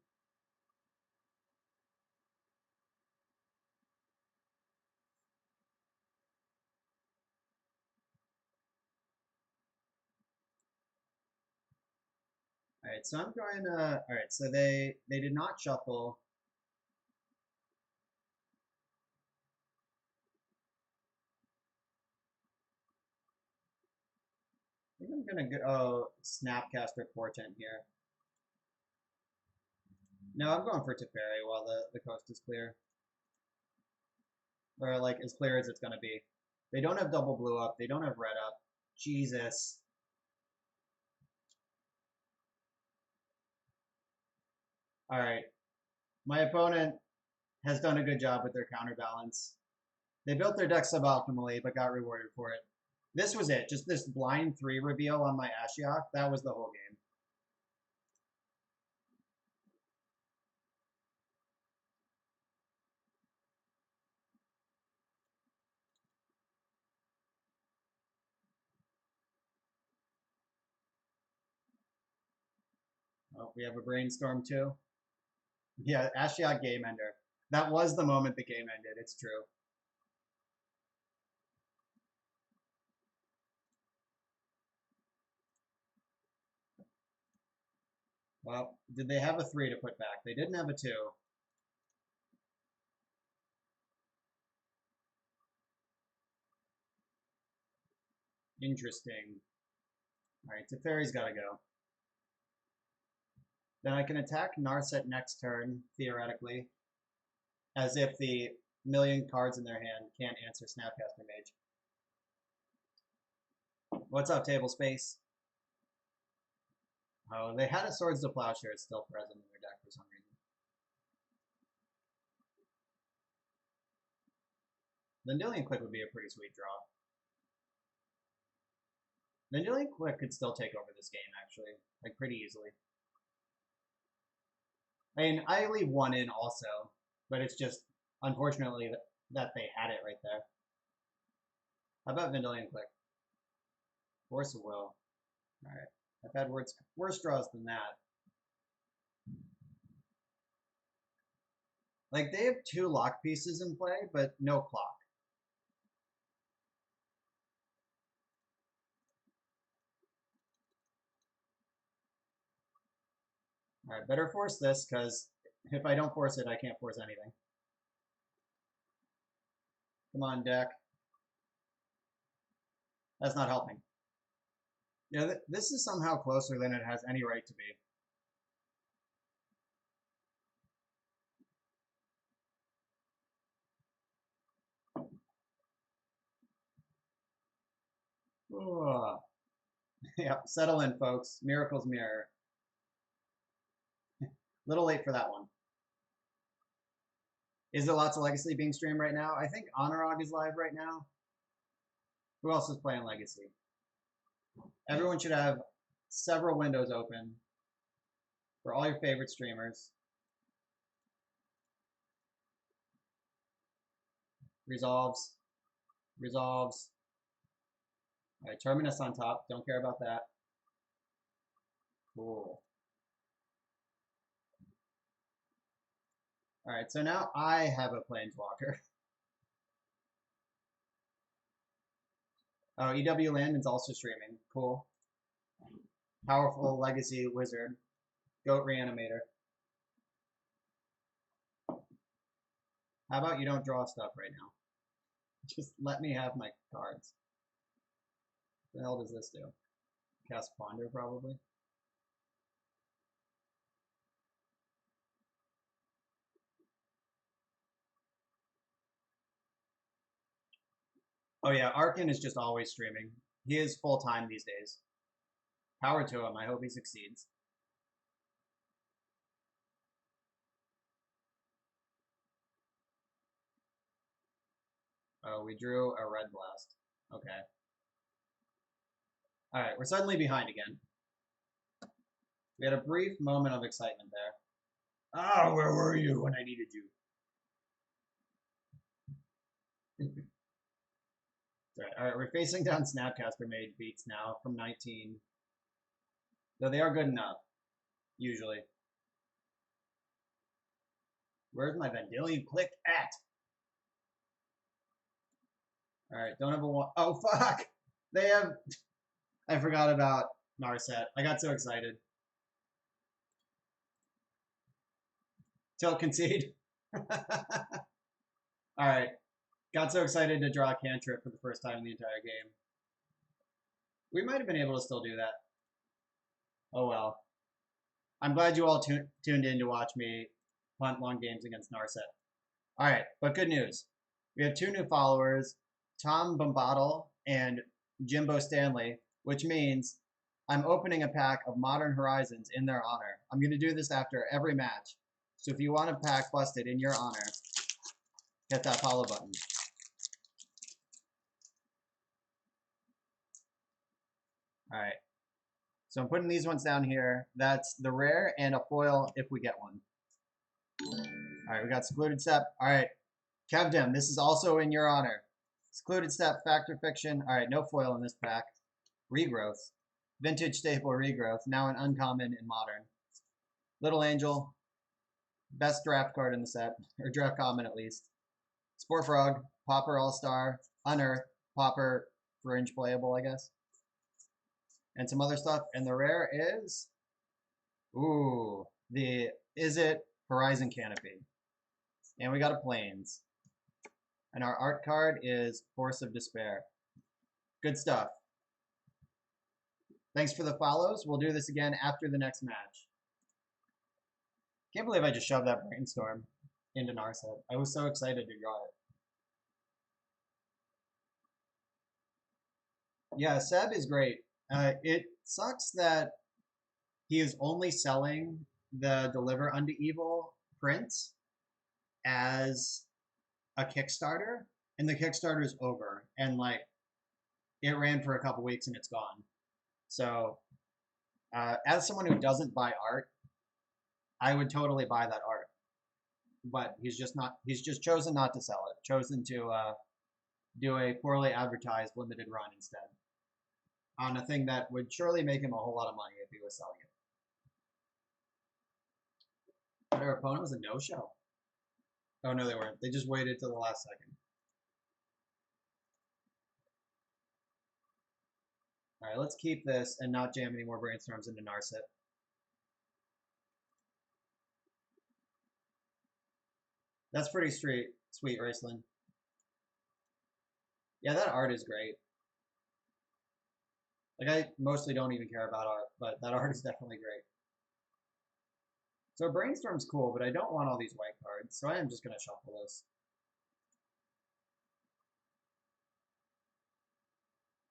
Alright, so I'm going to... Alright, so they did not shuffle. I think I'm going to go... Oh, Snapcaster Portent here. No, I'm going for Teferi while the coast is clear. Or, like, as clear as it's going to be. They don't have double blue up. They don't have red up. Jesus. Alright. My opponent has done a good job with their counterbalance. They built their deck suboptimally, but got rewarded for it. This was it. Just this blind 3 reveal on my Ashiok. That was the whole game. Oh, we have a brainstorm too. Yeah, Ashiok game ender. That was the moment the game ended. It's true. Well, did they have a 3 to put back? They didn't have a 2. Interesting. All right, Teferi's got to go. Then I can attack Narset next turn, theoretically, as if the million cards in their hand can't answer Snapcaster Mage. What's up, table space? Oh, they had a Swords to Plowshare. It's still present in their deck for some reason. Vendilion Click would be a pretty sweet draw. Vendilion Click could still take over this game, actually, like pretty easily. I mean, I leave one in also, but it's just, unfortunately, that they had it right there. How about Vendilion Click? Force of Will. Alright. I've had worse draws than that. Like, they have 2 lock pieces in play, but no clock. Alright, better force this, because if I don't force it, I can't force anything. Come on, deck. That's not helping. Yeah, this is somehow closer than it has any right to be. Ugh. Yeah, settle in, folks. Miracle's Mirror. Little late for that one. Is there lots of Legacy being streamed right now? I think Honorog is live right now. Who else is playing Legacy? Everyone should have several windows open for all your favorite streamers. Resolves. Resolves. All right, Terminus on top. Don't care about that. Cool. All right, so now I have a Planeswalker. Oh, EW Landon's also streaming. Cool. Powerful Legacy Wizard. Goat Reanimator. How about you don't draw stuff right now? Just let me have my cards. What the hell does this do? Cast Ponder, probably. Oh yeah, Arkin is just always streaming. He is full-time these days. Power to him. I hope he succeeds. Oh, we drew a red blast. Okay. Alright, we're suddenly behind again. We had a brief moment of excitement there. Ah, where were you when I needed you? Alright, we're facing down Snapcaster Mage beats now from 19. Though they are good enough, usually. Where's my Vendilion Click at? Alright, don't have a one. Oh, fuck! They have... I forgot about Narset. I got so excited. Tilt concede. All right. Got so excited to draw a cantrip for the first time in the entire game. We might have been able to still do that. Oh well. I'm glad you all tuned in to watch me punt long games against Narset. All right, but good news. We have 2 new followers, Tom Bombadil and Jimbo Stanley, which means I'm opening a pack of Modern Horizons in their honor. I'm going to do this after every match. So if you want a pack busted in your honor, hit that follow button. All right. So I'm putting these ones down here. That's the rare and a foil if we get one. All right, we got Secluded Step. All right, Kevdim, this is also in your honor. Secluded Step, Factor Fiction. All right, no foil in this pack. Regrowth. Vintage Staple Regrowth, now an uncommon in Modern. Little Angel, best draft card in the set, or draft common at least. Spore Frog, Pauper All-Star, Unearth, Pauper Fringe Playable, I guess. And some other stuff. And the rare is, ooh, the Is It Horizon Canopy. And we got a Plains. And our art card is Force of Despair. Good stuff. Thanks for the follows. We'll do this again after the next match. Can't believe I just shoved that Brainstorm into Narset. I was so excited to draw it. Yeah, Seb is great. It sucks that he is only selling the Deliver Unto Evil prints as a Kickstarter, and the Kickstarter is over, and like it ran for a couple weeks and it's gone. So, as someone who doesn't buy art, I would totally buy that art, but he's just not. He's just chosen not to sell it. Chosen to do a poorly advertised limited run instead on a thing that would surely make him a whole lot of money if he was selling it. But our opponent was a no-show. Oh no, they weren't. They just waited till the last second. All right, let's keep this and not jam any more Brainstorms into Narset. That's pretty sweet, Raceland. Yeah, that art is great. Like, I mostly don't even care about art, but that art is definitely great. So Brainstorm's cool, but I don't want all these white cards, so I am just going to shuffle this.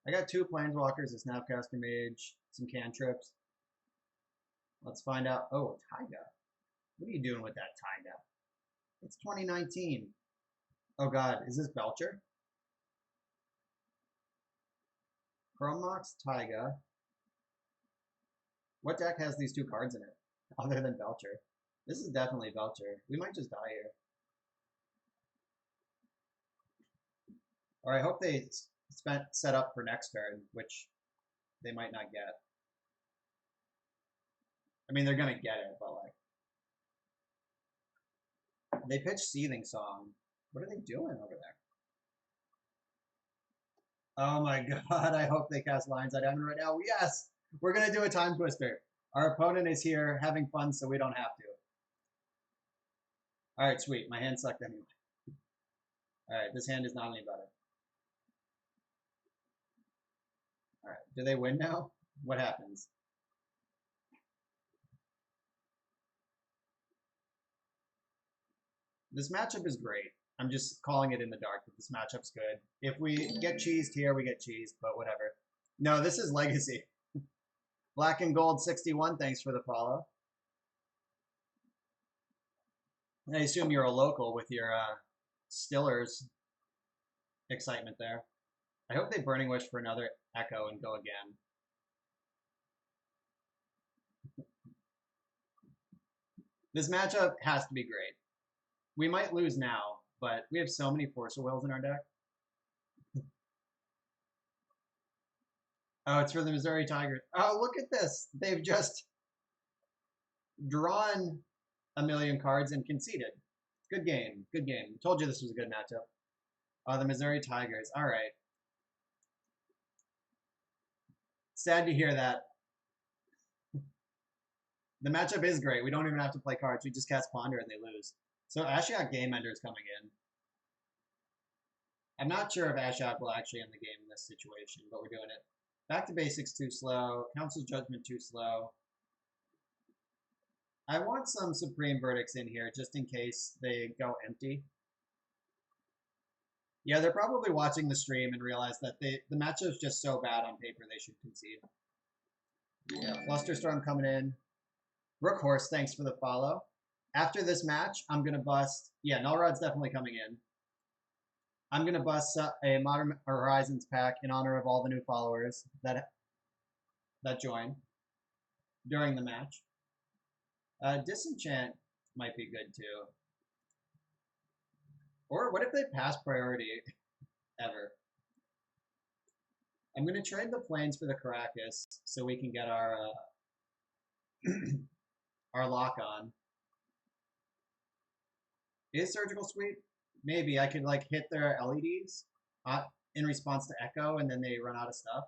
I got 2 Planeswalkers, a Snapcaster Mage, some cantrips. Let's find out. Oh, Taiga. What are you doing with that Taiga? It's 2019. Oh god, is this Belcher? Chrome Mox, Taiga. What deck has these 2 cards in it, other than Belcher? This is definitely Belcher. We might just die here. Or I hope they set up for next turn, which they might not get. I mean, they're going to get it, but like... They pitched Seething Song. What are they doing over there? Oh my god, I hope they cast Lion's Eye Diamond right now. Yes! We're going to do a Time Twister. Our opponent is here having fun, so we don't have to. Alright, sweet. My hand sucked anyway. Alright, this hand is not any better. Alright, do they win now? What happens? This matchup is great. I'm just calling it in the dark, but this matchup's good. If we get cheesed here, we get cheesed, but whatever. No, this is Legacy. Black and Gold 61, thanks for the follow. I assume you're a local with your Stillers excitement there. I hope they Burning Wish for another Echo and go again. This matchup has to be great. We might lose now, but we have so many Force of Wills in our deck. Oh, it's for the Missouri Tigers. Oh, look at this. They've just drawn a million cards and conceded. Good game. Good game. Told you this was a good matchup. The Missouri Tigers. All right. Sad to hear that. The matchup is great. We don't even have to play cards. We just cast Ponder and they lose. So Ashiok Game Ender is coming in. I'm not sure if Ashiok will actually end the game in this situation, but we're doing it. Back to basics too slow. Council's Judgment too slow. I want some Supreme Verdicts in here just in case they go empty. Yeah, they're probably watching the stream and realize that the matchup's just so bad on paper they should concede. Yeah, Flusterstorm coming in. Rook Horse, thanks for the follow. After this match, I'm going to bust... Yeah, Nullrod's definitely coming in. I'm going to bust a Modern Horizons pack in honor of all the new followers that join during the match. Disenchant might be good too. Or what if they pass priority ever? I'm going to trade the Plains for the Caracas so we can get our our lock on. Is Surgical Sweep? Maybe I could like hit their LEDs in response to Echo and then they run out of stuff.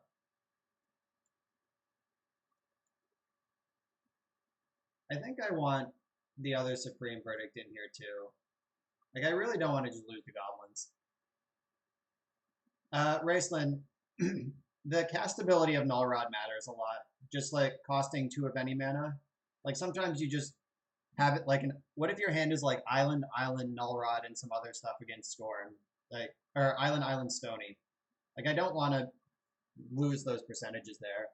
I think I want the other Supreme Verdict in here too. Like, I really don't want to just lose to Goblins. Raceland, the castability of Nullrod matters a lot. Just like costing 2 of any mana. Like, sometimes you just have it like what if your hand is like Island, Island, Nullrod, and some other stuff against Storm? Like, or Island, Island, Stony. Like, I don't want to lose those percentages there.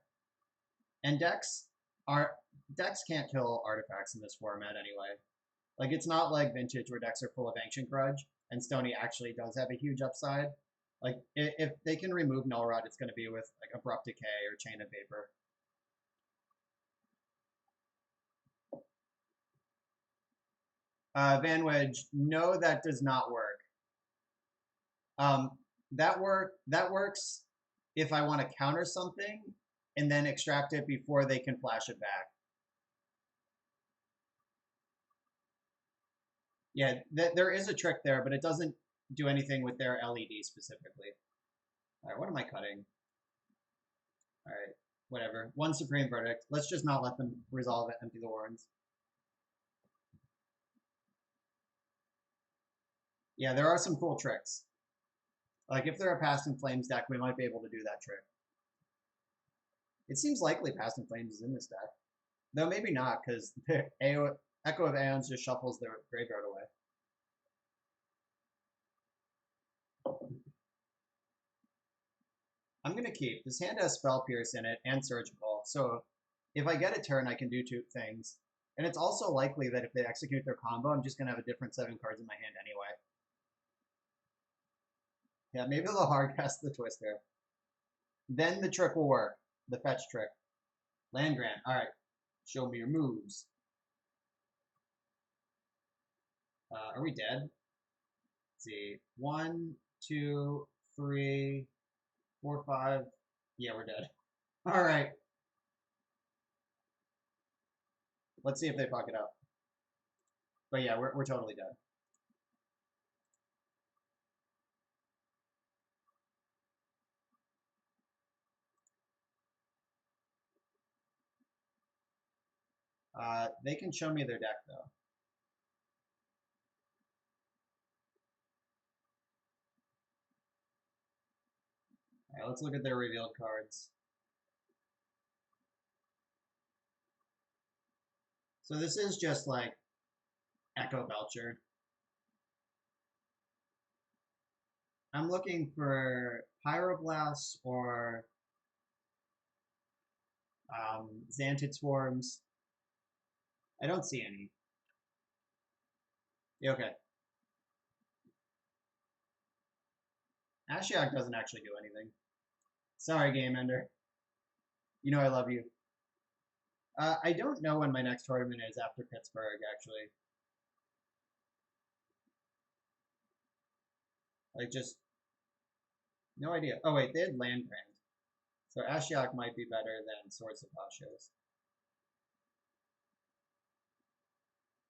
And decks can't kill artifacts in this format anyway. Like, it's not like Vintage where decks are full of Ancient Grudge, and Stony actually does have a huge upside. Like, if they can remove Nullrod, it's going to be with, like, Abrupt Decay or Chain of Vapor. Van Wedge, no, that does not work. That works if I want to counter something and then extract it before they can flash it back. Yeah, there is a trick there, but it doesn't do anything with their LED specifically. All right, what am I cutting? All right, whatever. 1 Supreme Verdict. Let's just not let them resolve it, empty the warrens. Yeah, there are some cool tricks. Like, if they're a Past in Flames deck, we might be able to do that trick. It seems likely Past in Flames is in this deck. Though maybe not, because Echo of Aeons just shuffles their graveyard away. I'm going to keep. This hand has Spell Pierce in it and Surgical, so if I get a turn, I can do 2 things. And it's also likely that if they execute their combo, I'm just going to have a different 7 cards in my hand anyway. Yeah, maybe they'll hard cast the Twister. Then the trick will work. The fetch trick. Land Grant. All right. Show me your moves. Are we dead? Let's see. 1, 2, 3, 4, 5. Yeah, we're dead. All right. Let's see if they fuck it up. But yeah, we're totally dead. They can show me their deck, though. All right, let's look at their revealed cards. So this is just like Echo Belcher. I'm looking for Pyroblast or Xantid Swarms. I don't see any. Yeah, okay. Ashiok doesn't actually do anything. Sorry, Game Ender. You know I love you. I don't know when my next tournament is after Pittsburgh, actually. Like, just... No idea. Oh, wait, they had Land Grant. So Ashiok might be better than Swords of Pashos.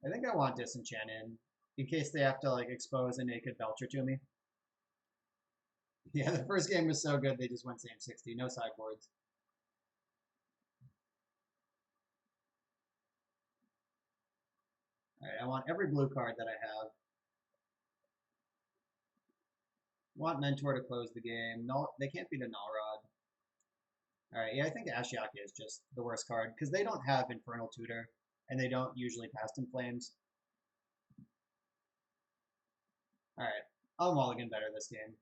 I think I want Disenchant in case they have to, like, expose a naked Belcher to me. Yeah, the first game was so good, they just went same 60. No sideboards. Alright, I want every blue card that I have. I want Mentor to close the game. No, they can't beat a Null Rod. Alright, yeah, I think Ashiaki is just the worst card, because they don't have Infernal Tutor, and they don't usually Past in Flames. Alright, I'll mulligan better this game.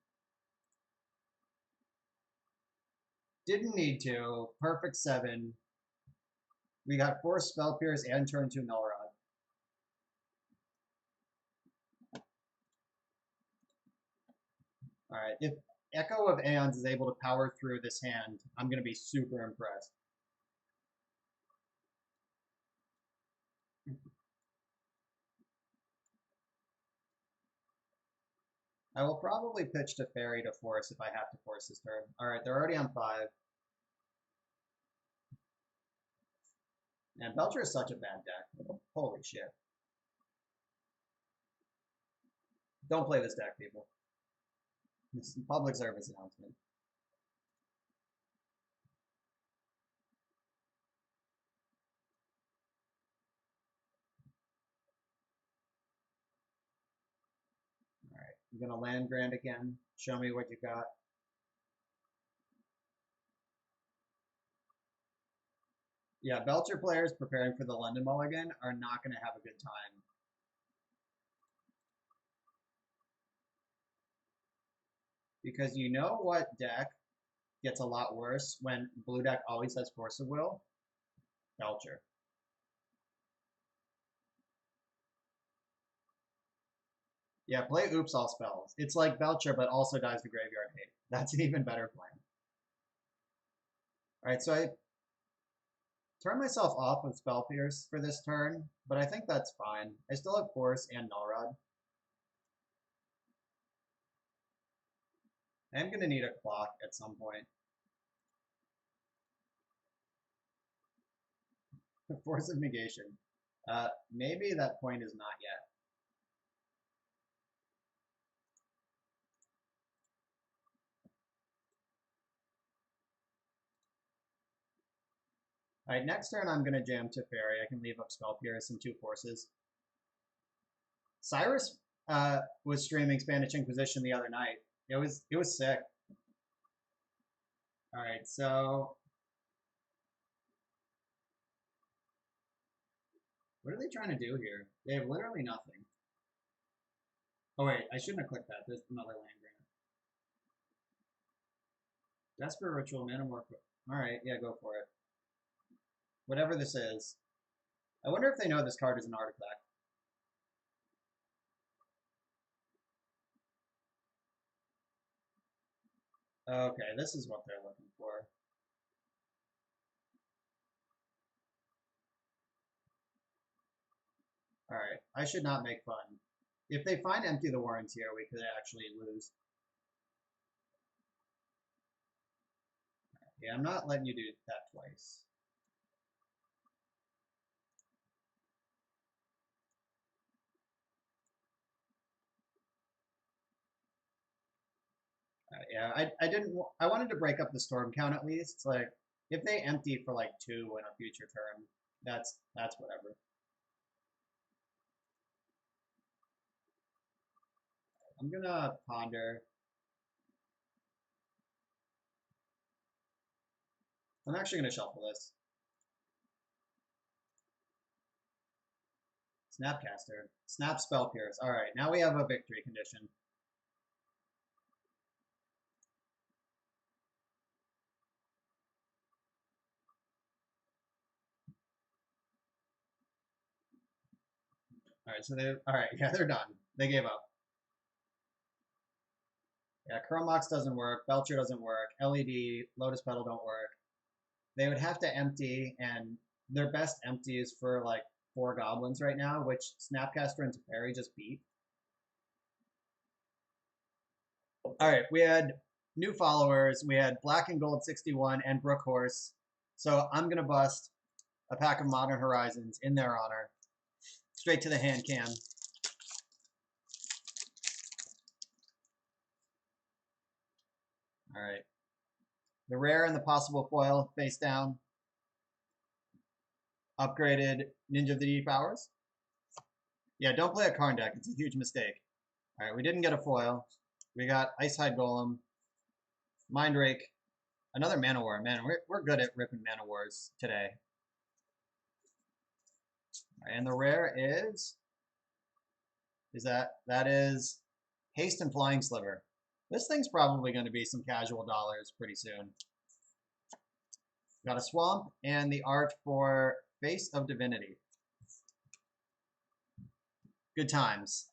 Didn't need to. Perfect 7. We got 4 Spell Pierce and turn 2 Null Rod. Alright, if Echo of Aeons is able to power through this hand, I'm going to be super impressed. I will probably pitch to Fairy to force if I have to force this turn. Alright, they're already on 5. And Belcher is such a bad deck. Holy shit. Don't play this deck, people. This is a public service announcement. Alright, I'm going to land Grand again. Show me what you got. Yeah, Belcher players preparing for the London Mulligan are not going to have a good time. Because you know what deck gets a lot worse when blue deck always has Force of Will? Belcher. Yeah, play Oops All Spells. It's like Belcher, but also dies to Graveyard Hate. That's an even better plan. Alright, so I turn myself off with Spell Pierce for this turn, but I think that's fine. I still have Force and Null Rod. I'm going to need a clock at some point. Force of Negation. Maybe that point is not yet. Alright, next turn I'm going to jam to Fairy. I can leave up Spell Pierce and 2 Forces. Cyrus was streaming Spanish Inquisition the other night. It was sick. Alright, so what are they trying to do here? They have literally nothing. Oh wait, I shouldn't have clicked that. There's another land grant. Desperate Ritual, Manamorph. Alright, yeah, go for it. Whatever this is. I wonder if they know this card is an artifact. Okay, this is what they're looking for. Alright, I should not make fun. If they find Empty the Warrens here, we could actually lose. Yeah, I'm not letting you do that twice. Yeah, I wanted to break up the storm count at least. Like, if they empty for like 2 in a future turn, that's whatever. I'm gonna ponder. I'm actually gonna shuffle this. Snapcaster. Snap Spell Pierce. Alright, now we have a victory condition. Alright, so alright, yeah, they're done. They gave up. Yeah, Chrome Mox doesn't work, Belcher doesn't work, LED, Lotus Petal don't work. They would have to empty, and their best empty is for like 4 goblins right now, which Snapcaster and Teferi just beat. Alright, we had new followers. We had Black and Gold 61 and Brookhorse. So I'm going to bust a pack of Modern Horizons in their honor. Straight to the hand cam. Alright. The rare and the possible foil face down. Upgraded Ninja of the Deep Hours. Yeah, don't play a Karn deck. It's a huge mistake. All right, we didn't get a foil. We got Ice Hide Golem, Mind Rake, another Mana War. Man, we're good at ripping Mana Wars today. All right, and the rare is that is Haste and Flying Sliver. This thing's probably going to be some casual dollars pretty soon. Got a Swamp and the art for Face of Divinity. Good times.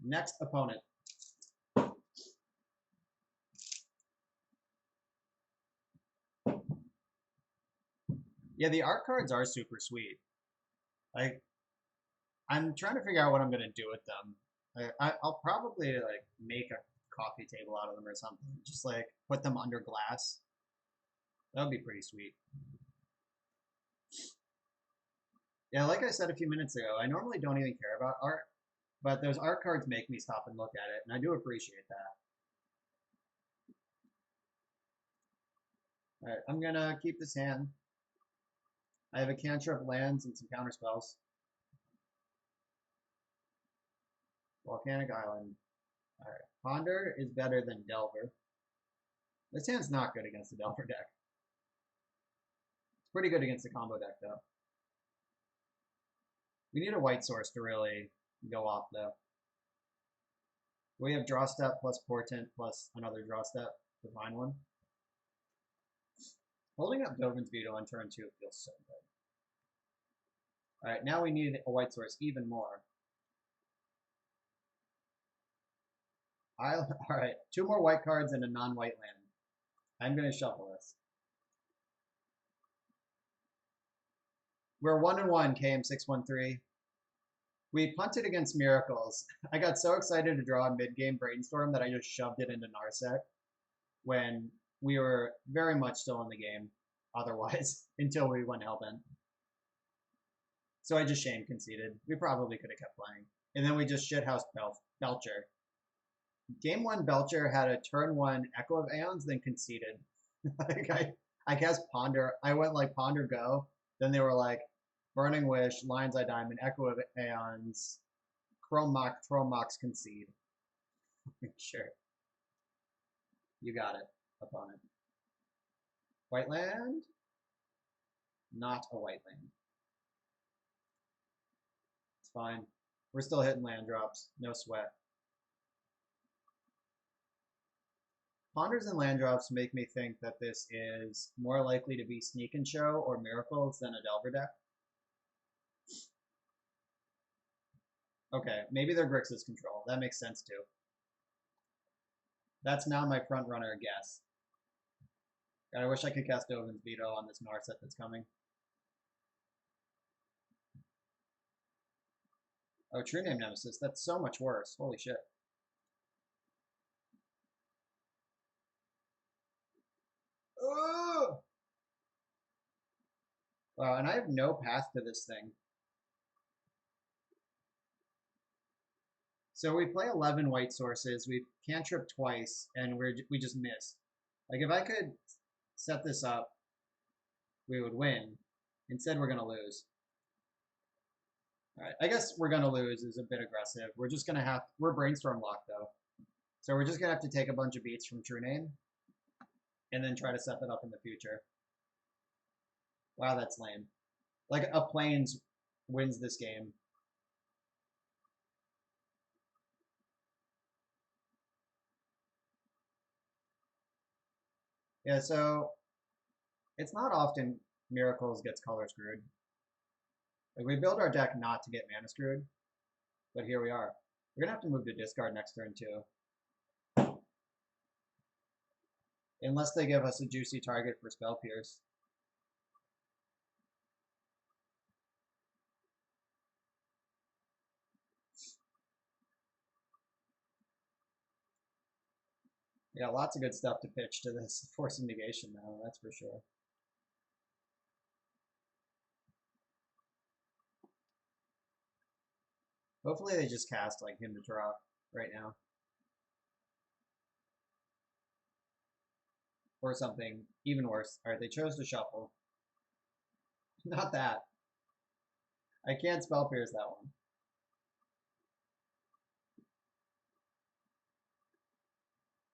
Next opponent. Yeah, the art cards are super sweet. Like, I'm trying to figure out what I'm gonna do with them. I'll probably like make a coffee table out of them or something. Just like put them under glass. That would be pretty sweet. Yeah, like I said a few minutes ago, I normally don't even care about art, but those art cards make me stop and look at it, and I do appreciate that. All right, I'm gonna keep this hand. I have a cantrip, lands, and some counter spells. Volcanic Island. All right, Ponder is better than Delver. This hand's not good against the Delver deck. It's pretty good against the combo deck, though. We need a white source to really go off, though. We have draw step plus portent plus another draw step to find one. Holding up Dovin's Veto on turn 2 feels so good. Alright, now we need a white source even more. Alright, 2 more white cards and a non-white land. I'm going to shuffle this. We're 1-1, KM613. We punted against Miracles. I got so excited to draw a mid-game Brainstorm that I just shoved it into Narset when we were very much still in the game otherwise until we went Hellbent. So I just shame conceded. We probably could have kept playing. And then we just shithoused Belcher. Game 1, Belcher had a turn 1 Echo of Aeons, then conceded. Like I guess Ponder. I went like Ponder go. Then they were like Burning Wish, Lion's Eye Diamond, Echo of Aeons, Chrome Mox concede. Sure. You got it, opponent. White land? Not a white land. It's fine. We're still hitting land drops. No sweat. Ponders and land drops make me think that this is more likely to be Sneak and Show or Miracles than a Delver deck. Okay, maybe they're Grixis control. That makes sense too. That's now my front runner guess. God, I wish I could cast Dovin's Veto on this Narset that's coming. Oh, True Name Nemesis. That's so much worse. Holy shit. Oh! Wow, and I have no path to this thing. So we play 11 white sources. We cantrip twice, and we just missed. Like, if I could set this up, we would win. Instead, we're going to lose. All right, I guess we're going to lose is a bit aggressive. We're just going to have, we're brainstorm locked, though. So we're just going to have to take a bunch of beats from True Name and then try to set that up in the future. Wow, that's lame. Like, a Plains wins this game. Yeah, so it's not often Miracles gets color screwed. Like, we build our deck not to get mana screwed, but here we are. We're gonna have to move to discard next turn too. Unless they give us a juicy target for Spell Pierce. We got lots of good stuff to pitch to this Force of Negation now, that's for sure. Hopefully they just cast like Hymn to Draw right now. Or something even worse. Alright, they chose to shuffle. Not that. I can't spell pierce that one.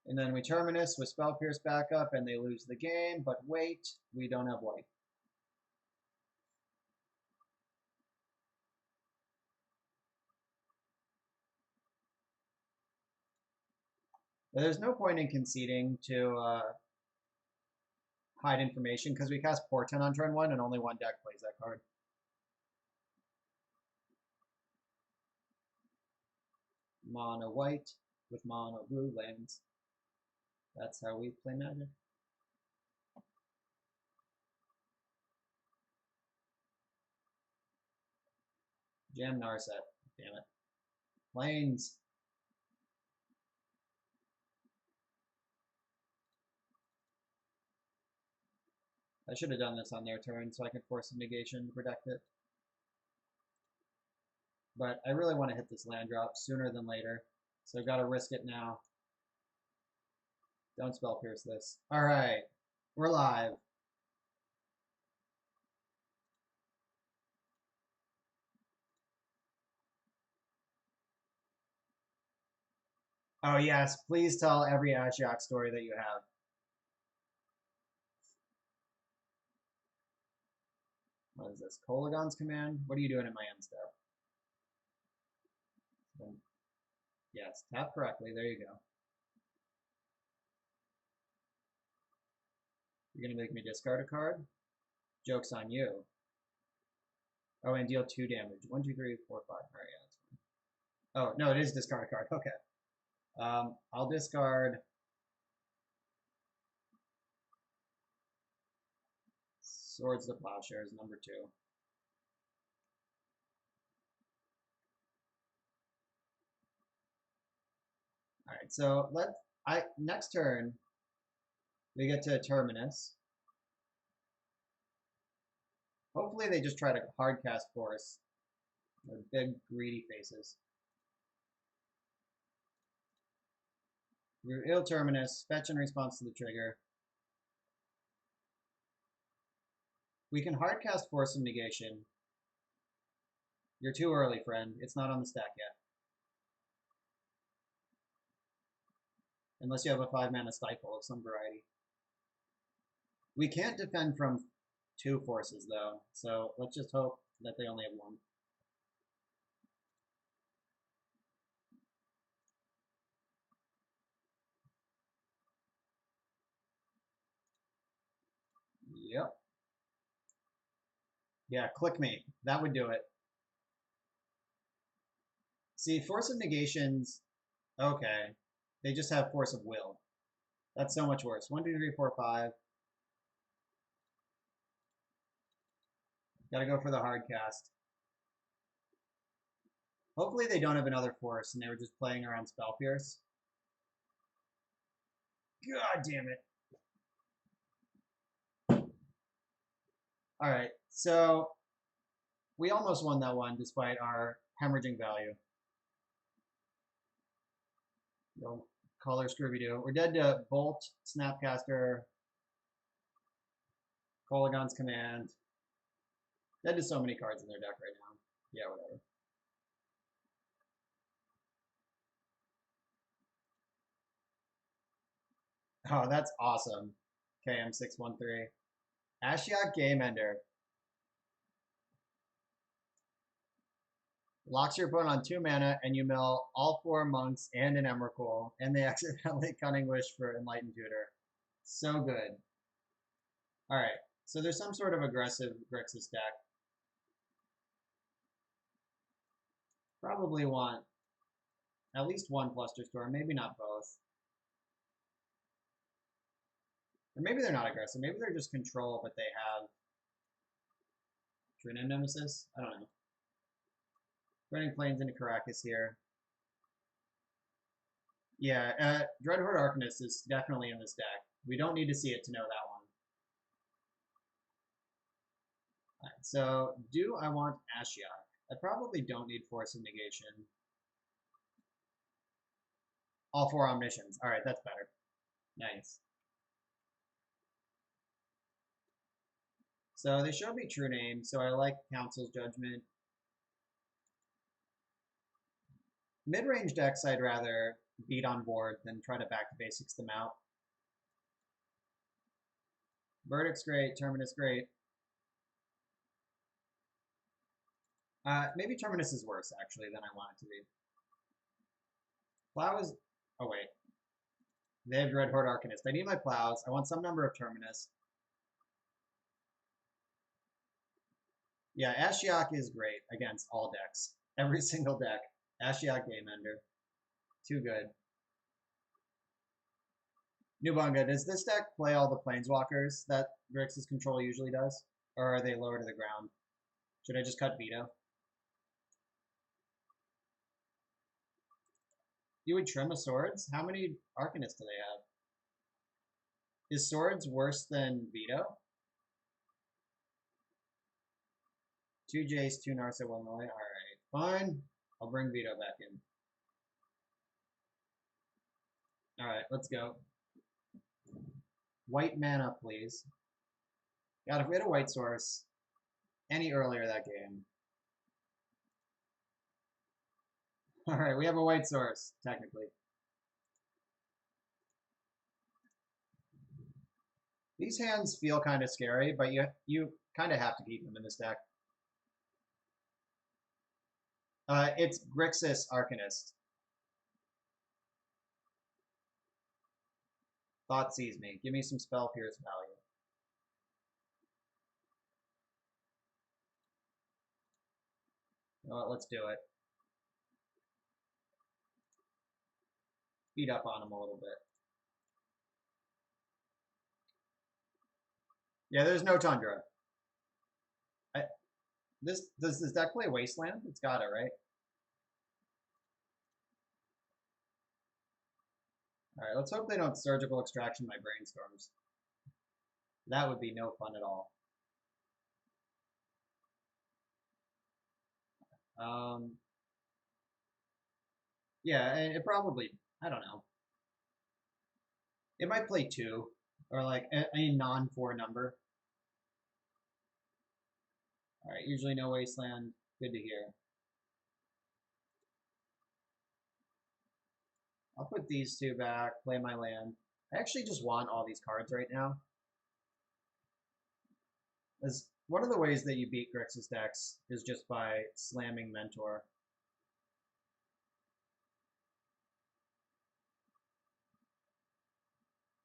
And then we terminus with spell pierce backup, and they lose the game. But wait, we don't have white. But there's no point in conceding to hide information because we cast Portent on turn 1, and only one deck plays that card. Mono white with mono blue lands. That's how we play Magic. Jam Narset. Damn it. Plains. I should have done this on their turn so I could force a negation to protect it. But I really want to hit this land drop sooner than later. So I've got to risk it now. Don't spell pierce this. All right. We're live. Oh, yes. Please tell every Ashiok story that you have. What is this? Kolagon's command? What are you doing in my end step? Yes, tap correctly. There you go. You're going to make me discard a card? Joke's on you. Oh, and deal 2 damage. 1, 2, 3, 4, 5. All right, yeah, that's fine. Oh, no, it is discard a card. Okay. I'll discard Swords to Plowshares, number 2. All right, so next turn we get to Terminus. Hopefully they just try to hard cast Force. They're big greedy faces. We're ill Terminus, fetch in response to the trigger. We can hard cast Force of Negation. You're too early, friend. It's not on the stack yet. Unless you have a 5-mana Stifle of some variety. We can't defend from 2 forces, though, so let's just hope that they only have 1. Yep. Yeah, click me. That would do it. See, Force of Negations, okay. They just have Force of Will. That's so much worse. 1, 2, 3, 4, 5. Gotta go for the hard cast. Hopefully they don't have another Force and they were just playing around Spell Pierce. God damn it. Alright, so we almost won that one despite our hemorrhaging value. No color Scooby-Doo. We're dead to Bolt, Snapcaster, Kolagon's Command. Dead to so many cards in their deck right now. Yeah, whatever. Oh, that's awesome. KM613. Ashiok Game Ender. Locks your opponent on 2 mana, and you mill all 4 monks and an Emrakul, and they accidentally Cunning Wish for Enlightened Tutor. So good. Alright, so there's some sort of aggressive Grixis deck. Probably want at least 1 Flusterstorm, maybe not both. Or maybe they're not aggressive. Maybe they're just control, but they have Trina Nemesis? I don't know. Running Plains into Caracas here. Yeah, Dreadhorde Arcanist is definitely in this deck. We don't need to see it to know that one. Alright, so do I want Ashiok? I probably don't need Force of Negation. All 4 Omniscience. Alright, that's better. Nice. So they showed me True Name, so I like Council's Judgment. Mid-range decks I'd rather beat on board than try to back to basics them out. Verdict's great, Terminus great. Maybe Terminus is worse, actually, than I want it to be. Plow is... Oh, wait. They have Red Horde Arcanist. I need my Plows. I want some number of Terminus. Yeah, Ashiok is great against all decks. Every single deck. Ashiok Game Ender. Too good. Nubunga, does this deck play all the Planeswalkers that Grixis control usually does? Or are they lower to the ground? Should I just cut Veto? You would trim a Swords? How many Arcanists do they have? Is Swords worse than Veto? 2 Jace, 2 Narset, 1 Lily. Alright, fine. I'll bring Veto back in. Alright, let's go. White mana, please. God, if we had a white source any earlier that game. Alright, we have a white source, technically. These hands feel kind of scary, but you kind of have to keep them in this deck. It's Grixis Arcanist. Thought sees me. Give me some spell pierce value. You know what, let's do it. Beat up on him a little bit. Yeah, there's no Tundra. Does this deck play Wasteland? It's got it, right? Alright, let's hope they don't Surgical Extraction my Brainstorms. That would be no fun at all. Yeah, it probably, I don't know. It might play 2, or like a non-4 number. Alright, usually no Wasteland. Good to hear. I'll put these 2 back, play my land. I actually just want all these cards right now. As one of the ways that you beat Grixis decks is just by slamming Mentor.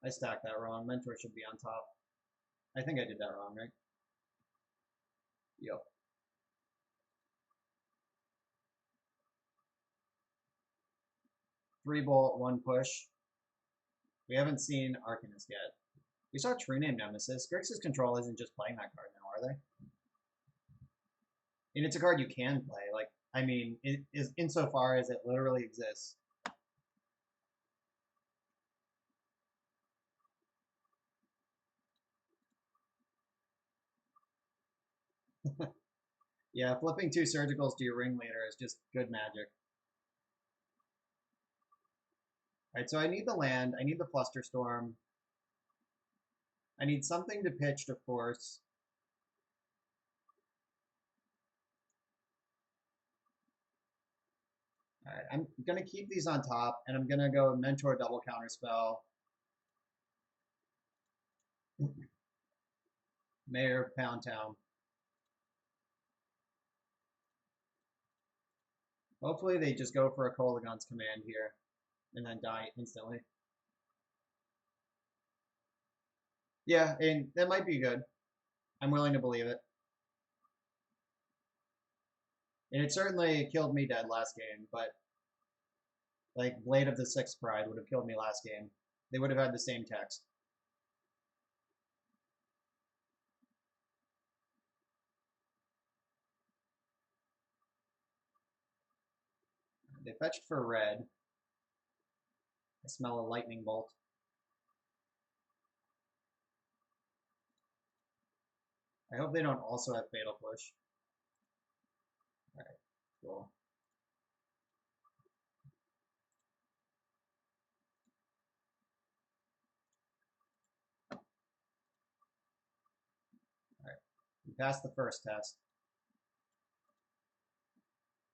I stacked that wrong. Mentor should be on top. I think I did that wrong, right? Yep. Three bolt, 1 push. We haven't seen Arcanist yet. We saw True Name Nemesis. Grixis Control isn't just playing that card now, are they? And it's a card you can play. Like, I mean, it is insofar as it literally exists. Yeah, flipping 2 Surgicals to your Ringleader is just good magic. Alright, so I need the land. I need the Flusterstorm. I need something to pitch to force. Alright, I'm going to keep these on top, and I'm going to go Mentor double counterspell. Mayor of Pound Town. Hopefully they just go for a Kolaghan's command here, and then die instantly. Yeah, and that might be good. I'm willing to believe it. And it certainly killed me dead last game, but like Blade of the Sixth Pride would have killed me last game. They would have had the same text. They fetched for red. I smell a lightning bolt. I hope they don't also have Fatal Push. Alright, cool. Alright, we passed the first test.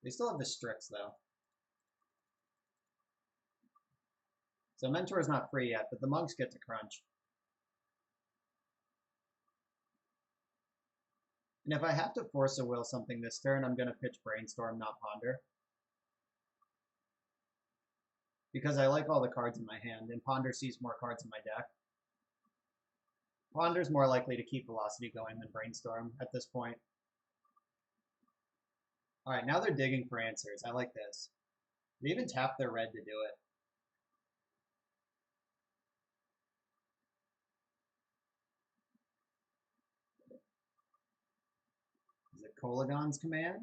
They still have the Strix, though. So Mentor is not free yet, but the monks get to crunch. And if I have to force a will something this turn, I'm going to pitch Brainstorm, not Ponder. Because I like all the cards in my hand, and Ponder sees more cards in my deck. Ponder's more likely to keep Velocity going than Brainstorm at this point. Alright, now they're digging for answers. I like this. They even tap their red to do it. Is it Kolagon's command?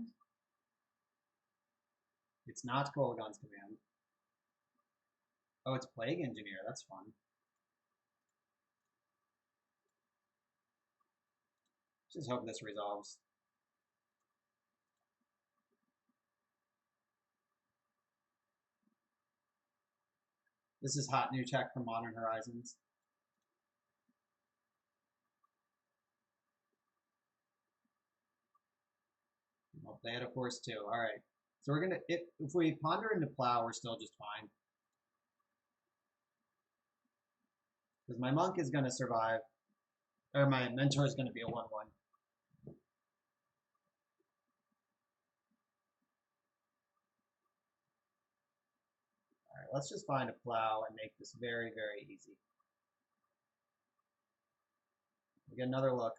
It's not Kolagon's command. Oh, it's Plague Engineer. That's fun. Just hope this resolves. This is hot new tech from Modern Horizons. Well, they had a force too. All right. So we're gonna if we ponder into plow, we're still just fine. Because my monk is gonna survive, or my mentor is gonna be a 1/1. All right, let's just find a plow and make this very, very easy. We get another look.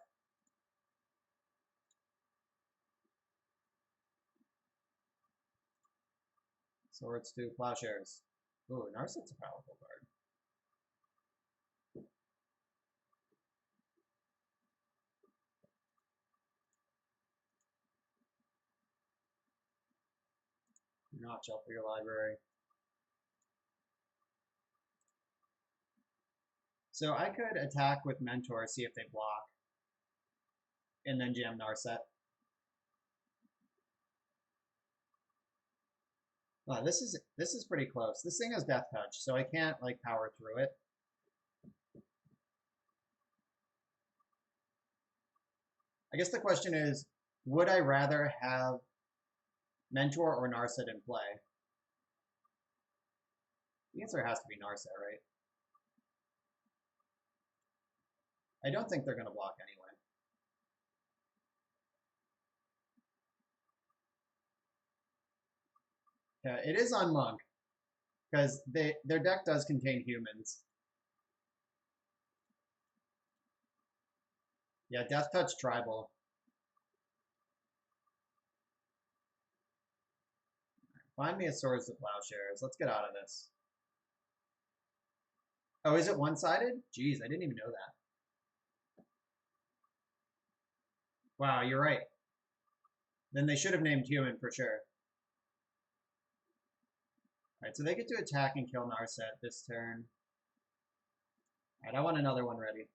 Swords to plowshares. Ooh, Narset's a powerful card. Do not shuffle your library. So I could attack with Mentor, see if they block, and then jam Narset. Oh, this is pretty close. This thing has Death Touch, so I can't like power through it. I guess the question is, would I rather have Mentor or Narset in play? The answer has to be Narset, right? I don't think they're going to block anyway. Yeah, it is on Monk, because their deck does contain humans. Yeah, Death Touch Tribal. Find me a Swords to Plowshares. Let's get out of this. Oh, is it one-sided? Jeez, I didn't even know that. Wow, you're right. Then they should have named human for sure. Alright, so they get to attack and kill Narset this turn. Alright, I want another one ready.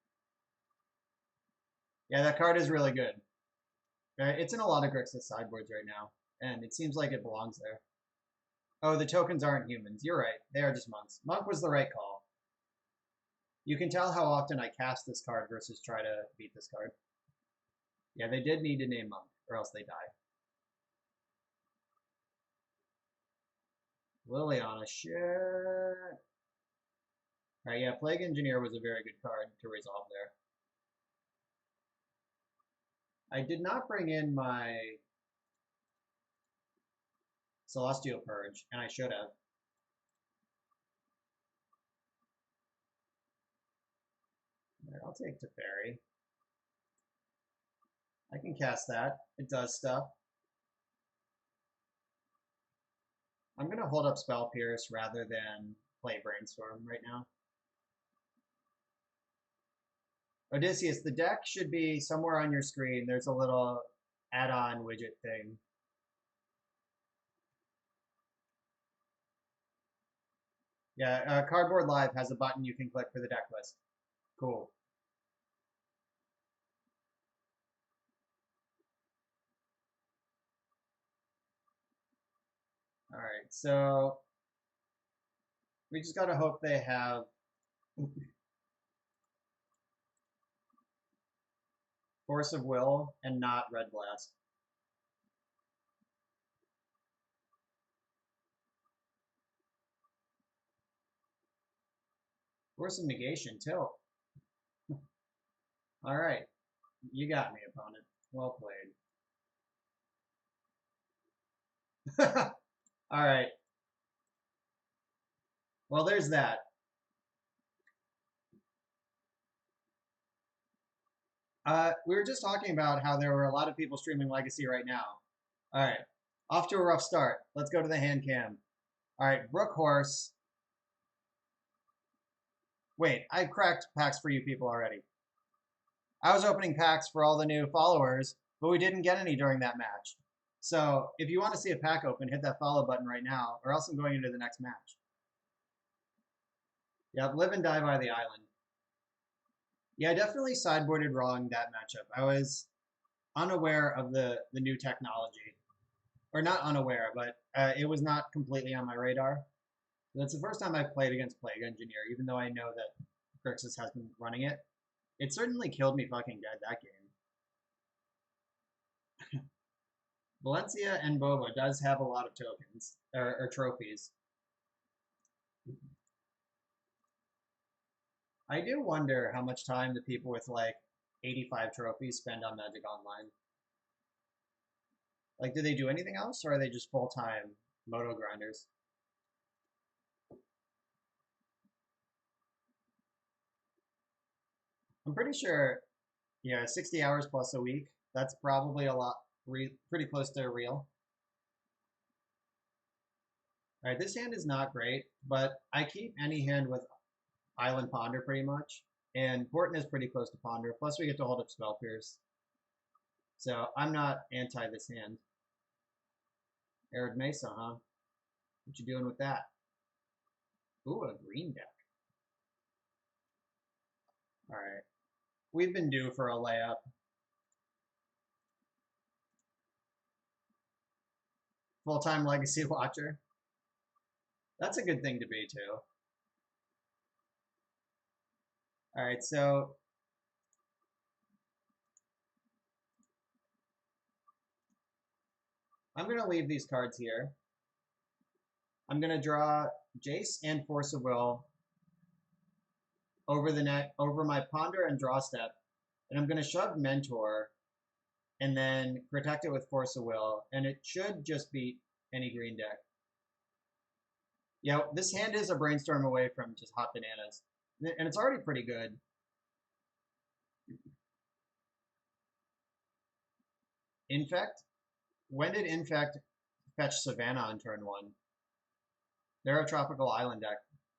Yeah, that card is really good. It's in a lot of Grixis sideboards right now, and it seems like it belongs there. Oh, the tokens aren't humans. You're right. They are just monks. Monk was the right call. You can tell how often I cast this card versus try to beat this card. Yeah, they did need to name Monk, or else they die. Liliana, shit. Alright, yeah, Plague Engineer was a very good card to resolve there. I did not bring in my Celestial Purge, and I should have. There, I'll take Teferi. I can cast that. It does stuff. I'm going to hold up Spell Pierce rather than play Brainstorm right now. Odysseus, the deck should be somewhere on your screen. There's a little add-on widget thing. Yeah, Cardboard Live has a button you can click for the deck list. Cool. All right, so we just got to hope they have Force of Will and not Red Blast. Or some negation, tilt. All right. You got me, opponent. Well played. All right. Well, there's that. We were just talking about how there were a lot of people streaming Legacy right now. All right. Off to a rough start. Let's go to the hand cam. All right. Brook Horse. Wait, I cracked packs for you people already. I was opening packs for all the new followers, but we didn't get any during that match. So if you want to see a pack open, hit that follow button right now, or else I'm going into the next match. Yep, live and die by the island. Yeah, I definitely sideboarded wrong that matchup. I was unaware of the new technology. Or not unaware, but it was not completely on my radar. That's the first time I've played against Plague Engineer, even though I know that Grixis has been running it. It certainly killed me fucking dead that game. Valencia and Boba does have a lot of tokens, or trophies. I do wonder how much time the people with like 85 trophies spend on Magic Online. Like, do they do anything else, or are they just full-time moto grinders? I'm pretty sure, 60 hours plus a week. That's probably a lot, pretty close to real. All right, this hand is not great, but I keep any hand with Island Ponder pretty much, and Porton is pretty close to Ponder. Plus, we get to hold up Spell Pierce, so I'm not anti this hand. Arid Mesa, huh? What you doing with that? Ooh, a green deck. All right, we've been due for a layup. Full-time Legacy watcher. That's a good thing to be too. All right, so I'm going to leave these cards here. I'm going to draw Jace and Force of Will over my Ponder and Draw Step, and I'm going to shove Mentor and then protect it with Force of Will, and it should just beat any green deck. Yeah, this hand is a brainstorm away from just hot bananas, and it's already pretty good. Infect? When did Infect fetch Savannah on turn 1? They're a tropical island deck,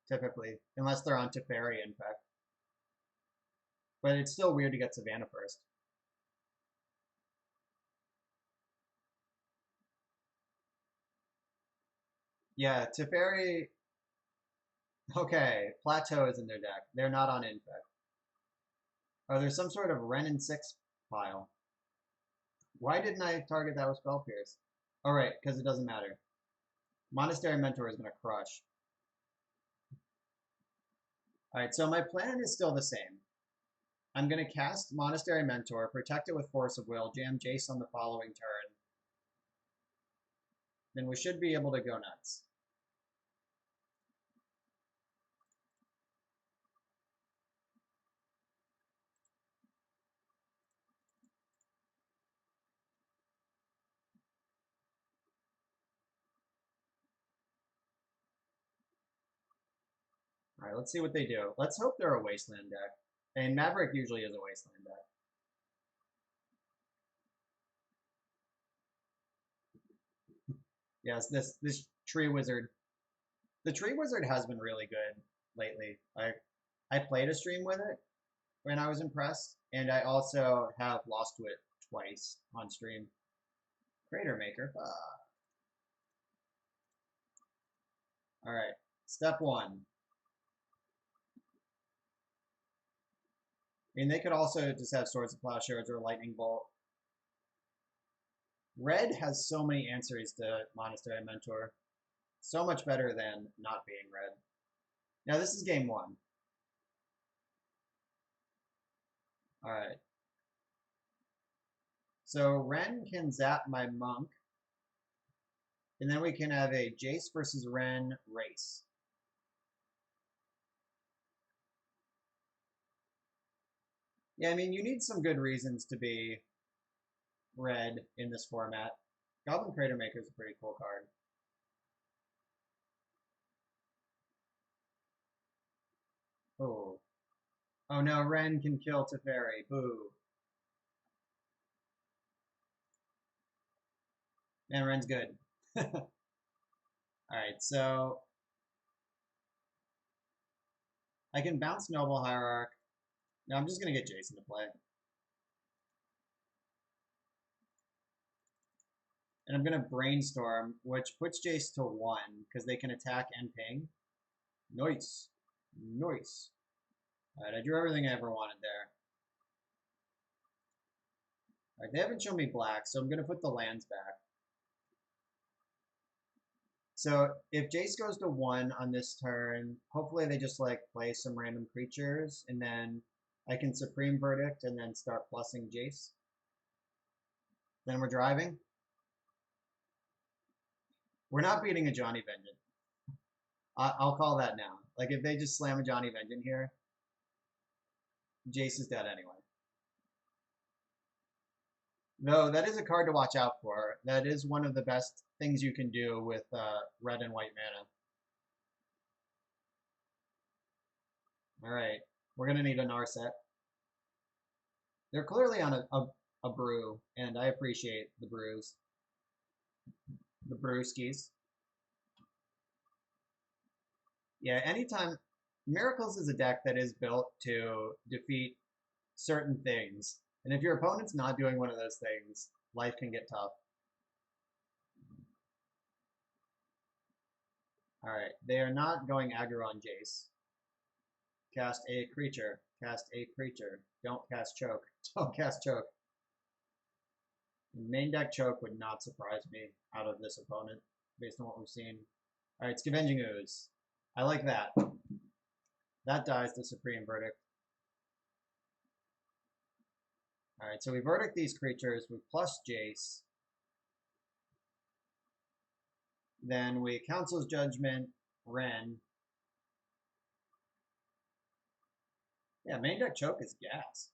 typically, unless they're on Teferi Infect. But it's still weird to get Savannah first. Yeah, Teferi. Okay, Plateau is in their deck. They're not on Infect. Oh, there's some sort of Ren and 6 pile. Why didn't I target that with Spell Pierce? Oh, right, because it doesn't matter. Monastery Mentor is going to crush. Alright, so my plan is still the same. I'm going to cast Monastery Mentor, protect it with Force of Will, jam Jace on the following turn. Then we should be able to go nuts. Alright, let's see what they do. Let's hope they're a Wasteland deck. And Maverick usually is a Wasteland deck. Yes, this Tree Wizard. The Tree Wizard has been really good lately. I played a stream with it when I was impressed, and I also have lost to it twice on stream. Crater Maker. All right, step 1. I mean, they could also just have Swords of Plowshares or Lightning Bolt. Red has so many answers to Monastery Mentor. So much better than not being red. Now, this is game 1. All right. So Ren can zap my Monk. And then we can have a Jace versus Ren race. Yeah, I mean, you need some good reasons to be red in this format. Goblin Crater Maker is a pretty cool card. Oh. Oh no, Ren can kill Teferi. Boo. Man, Ren's good. Alright, so I can bounce Noble Hierarch. No, I'm just gonna get Jason to play. And I'm gonna Brainstorm, which puts Jace to 1, because they can attack and ping. Nice. Nice. Alright, I drew everything I ever wanted there. Alright, they haven't shown me black, so I'm gonna put the lands back. So if Jace goes to 1 on this turn, hopefully they just like play some random creatures, and then I can Supreme Verdict and then start plussing Jace. Then we're driving. We're not beating a Johnny Vengeance. I'll call that now. Like if they just slam a Johnny Vengeance here, Jace is dead anyway. No, that is a card to watch out for. That is one of the best things you can do with red and white mana. Alright, we're going to need an Narset. They're clearly on a brew, and I appreciate the brews. The brewskis. Yeah, anytime... Miracles is a deck that is built to defeat certain things. And if your opponent's not doing one of those things, life can get tough. Alright, they are not going aggro on Jace. Cast a creature. Cast a creature. Don't cast choke. Don't cast choke. Main deck choke would not surprise me out of this opponent, based on what we've seen. Alright, Scavenging Ooze. I like that. That dies the Supreme Verdict. Alright, so we verdict these creatures, we plus Jace. Then we Council's Judgment, Ren. Yeah, main deck choke is gas.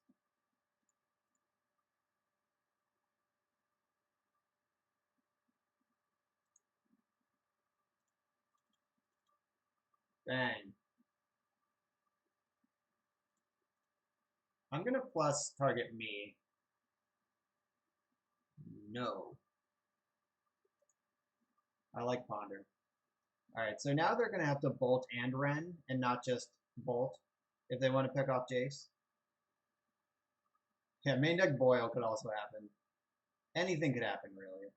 Bang. I'm gonna plus target me. No. I like Ponder. Alright, so now they're gonna have to bolt and Ren, and not just bolt, if they want to pick off Jace. Yeah, main deck Boil could also happen. Anything could happen, really.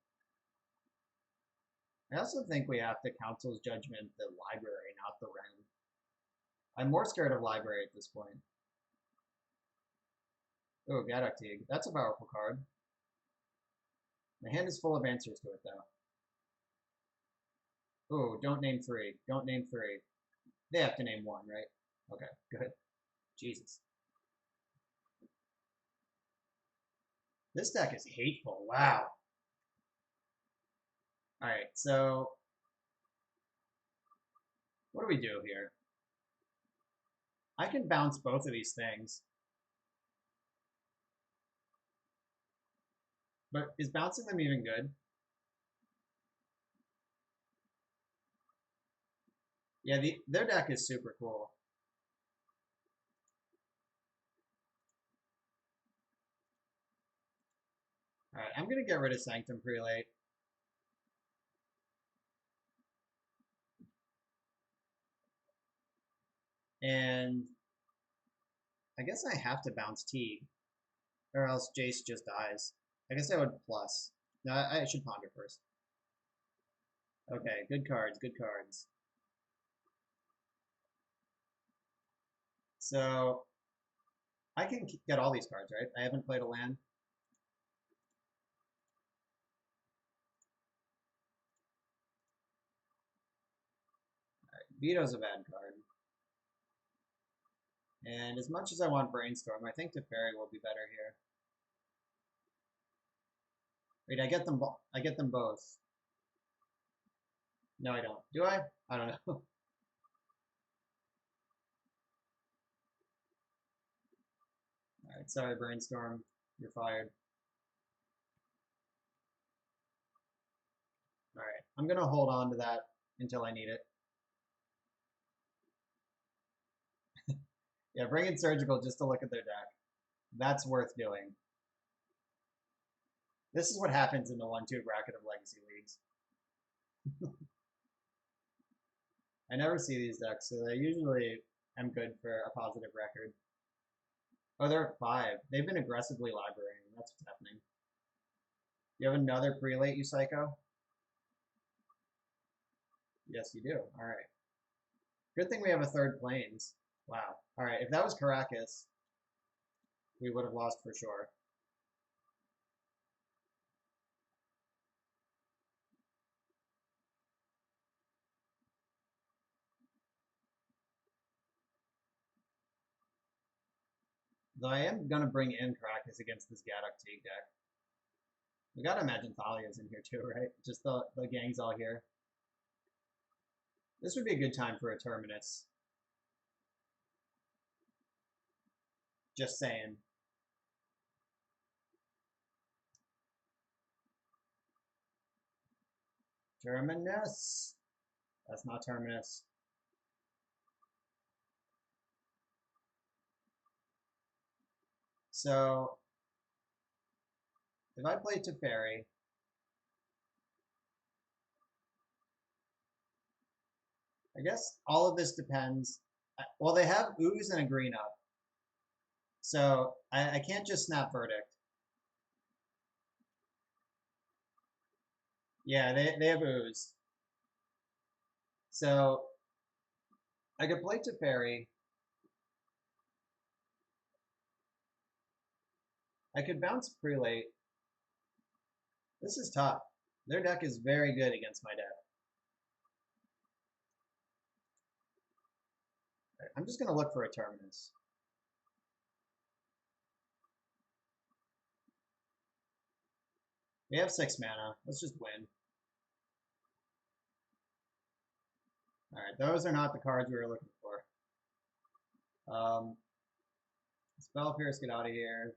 I also think we have to Council's Judgment the Library, not the Ren. I'm more scared of Library at this point. Oh, Gadoktig. That's a powerful card. My hand is full of answers to it, though. Oh, don't name 3. Don't name 3. They have to name 1, right? Okay, good. Jesus. This deck is hateful. Wow. Alright, so... what do we do here? I can bounce both of these things. But is bouncing them even good? Yeah, their deck is super cool. Alright, I'm going to get rid of Sanctum Prelate. And I guess I have to bounce Teague, or else Jace just dies. I guess I would plus. No, I should ponder first. Okay, good cards, good cards. So, I can get all these cards, right? I haven't played a land. Veto's a bad card. And as much as I want Brainstorm, I think Teferi will be better here. Wait, I get them. I get them both. No, I don't. Do I? I don't know. Alright, Alright, sorry, Brainstorm. You're fired. Alright, I'm gonna hold on to that until I need it. Yeah, bring in Surgical just to look at their deck. That's worth doing. This is what happens in the 1-2 bracket of Legacy Leagues. I never see these decks, so they usually am good for a positive record. Oh, they're at 5. They've been aggressively librarying. That's what's happening. You have another prelate, you psycho? Yes, you do. All right. Good thing we have a third planes. Wow. All right. If that was Caracas, we would have lost for sure. Though I am going to bring in Caracas against this Gaddock Teague deck. We got to imagine Thalia's in here too, right? Just the gang's all here. This would be a good time for a Terminus. Just saying. Terminus. That's not Terminus. So, if I play Teferi, I guess all of this depends. Well, they have Ooze and a green up. So, I can't just snap Verdict. Yeah, they have Ooze. So, I could play Teferi. I could bounce Prelate. This is tough. Their deck is very good against my deck. Right, I'm just going to look for a Terminus. We have 6 mana. Let's just win. Alright, those are not the cards we were looking for. Spell Pierce, get out of here.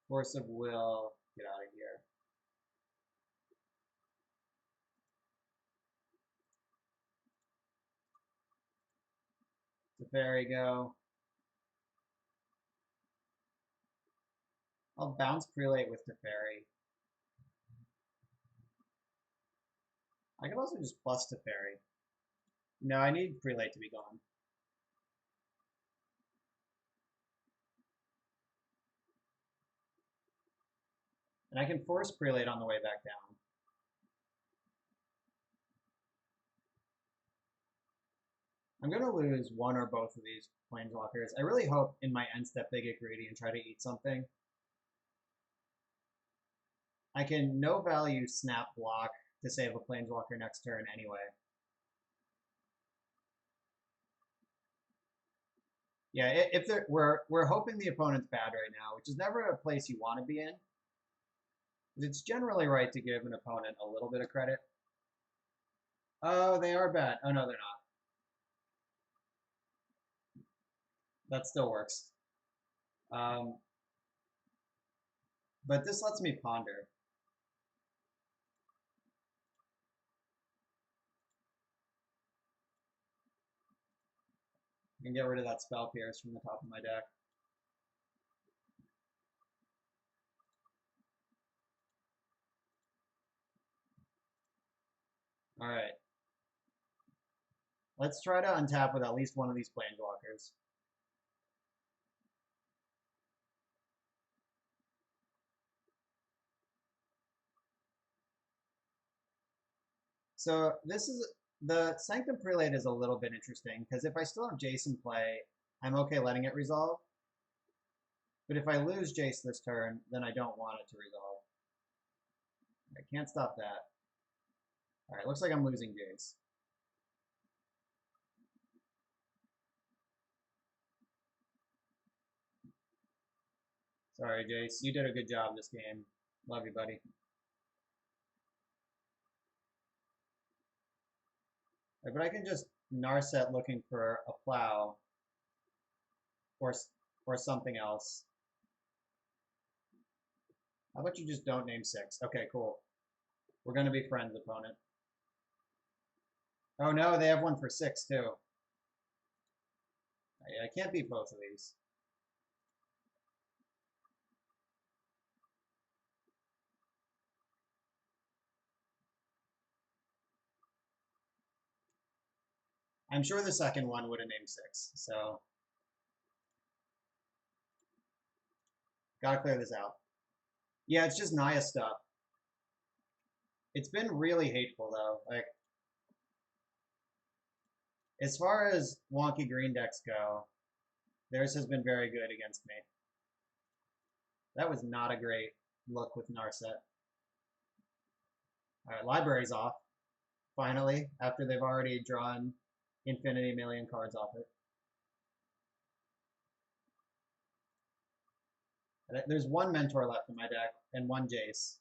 Force of Will, get out of here. Teferi, go. I'll bounce Prelate with Teferi. I could also just plus Teferi. No, I need Prelate to be gone. And I can force Prelate on the way back down. I'm going to lose one or both of these Planeswalkers. I really hope in my end step they get greedy and try to eat something. I can no value snap block to save a Planeswalker next turn anyway. Yeah, if we're hoping the opponent's bad right now, which is never a place you want to be in. It's generally right to give an opponent a little bit of credit. Oh, they are bad. Oh, no, they're not. That still works. But this lets me ponder. I can get rid of that Spell Pierce from the top of my deck. All right. Let's try to untap with at least one of these Planeswalkers. So this is the Sanctum Prelate is a little bit interesting because if I still have Jace in play, I'm okay letting it resolve. But if I lose Jace this turn, then I don't want it to resolve. I can't stop that. All right, looks like I'm losing Jace. Sorry, Jace. You did a good job this game. Love you, buddy. Right, but I can just Narset looking for a plow or or something else. How about you just don't name 6? Okay, cool. We're gonna be friends, opponent. Oh no, they have one for 6 too. I can't beat both of these. I'm sure the second one would have named 6, so gotta clear this out. Yeah, it's just Naya stuff. It's been really hateful though. Like, as far as wonky green decks go, theirs has been very good against me. That was not a great look with Narset. All right, library's off. Finally, after they've already drawn infinity million cards off it. There's one Mentor left in my deck and one Jace.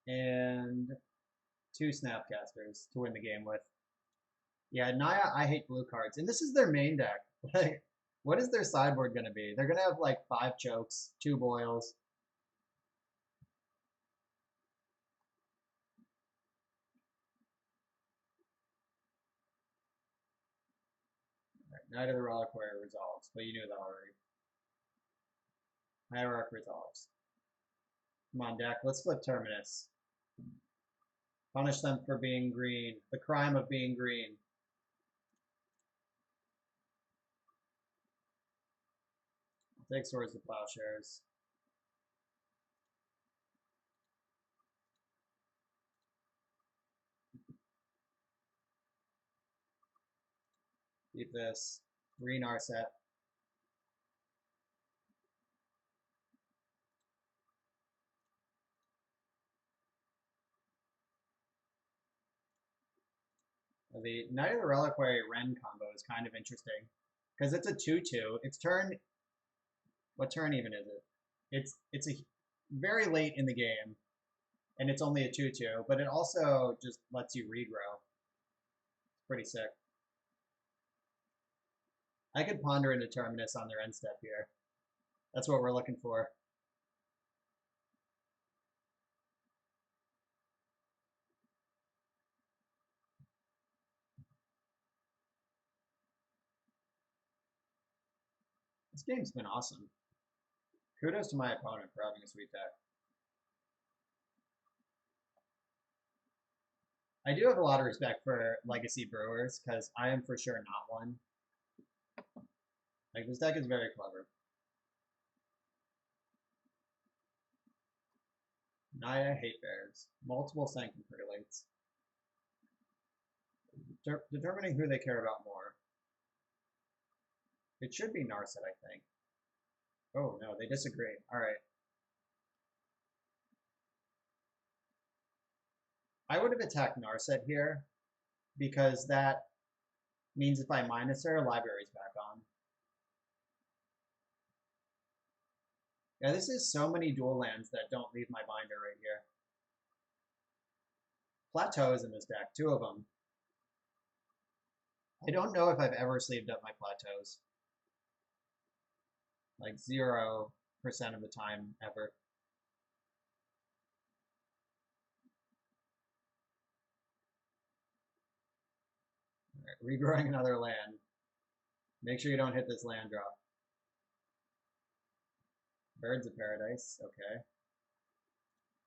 And 2 Snapcasters to win the game with. Yeah, Naya, I hate blue cards. And this is their main deck. Like, what is their sideboard going to be? They're going to have like 5 chokes, 2 boils. Right, Knight of the Reliquary resolves, but you knew that already. Hierarch resolves. Come on, deck. Let's flip Terminus. Punish them for being green. The crime of being green. I'll take Swords to Plowshares. Keep this. Green Arset. The Knight of the Reliquary Ren combo is kind of interesting. Because it's a 2-2. It's turn... What turn even is it? It's a very late in the game. And it's only a 2-2. But it also just lets you regrow. It's pretty sick. I could ponder into Terminus on their end step here. That's what we're looking for. This game's been awesome. Kudos to my opponent for having a sweet deck. I do have a lot of respect for Legacy Brewers, because I am for sure not one. Like, this deck is very clever. Naya Hate Bears. Multiple Sanctum Prelates. Determining who they care about more. It should be Narset, I think. Oh, no, they disagree. Alright. I would have attacked Narset here, because that means if I minus her, Library's back on. Yeah, this is so many dual lands that don't leave my binder right here. Plateaus in this deck, 2 of them. I don't know if I've ever sleeved up my plateaus. Like 0% of the time ever. Alright, regrowing another land. Make sure you don't hit this land drop. Birds of Paradise, okay.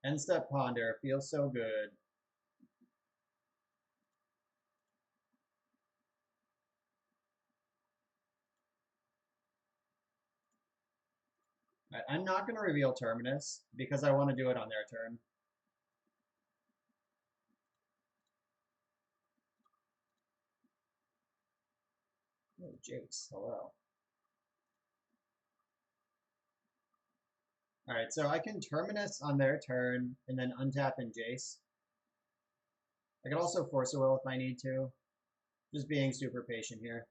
End step Ponder, feels so good. Right, I'm not going to reveal Terminus, because I want to do it on their turn. Oh, Jace, hello. Alright, so I can Terminus on their turn, and then untap in Jace. I could also Force a Will if I need to. Just being super patient here.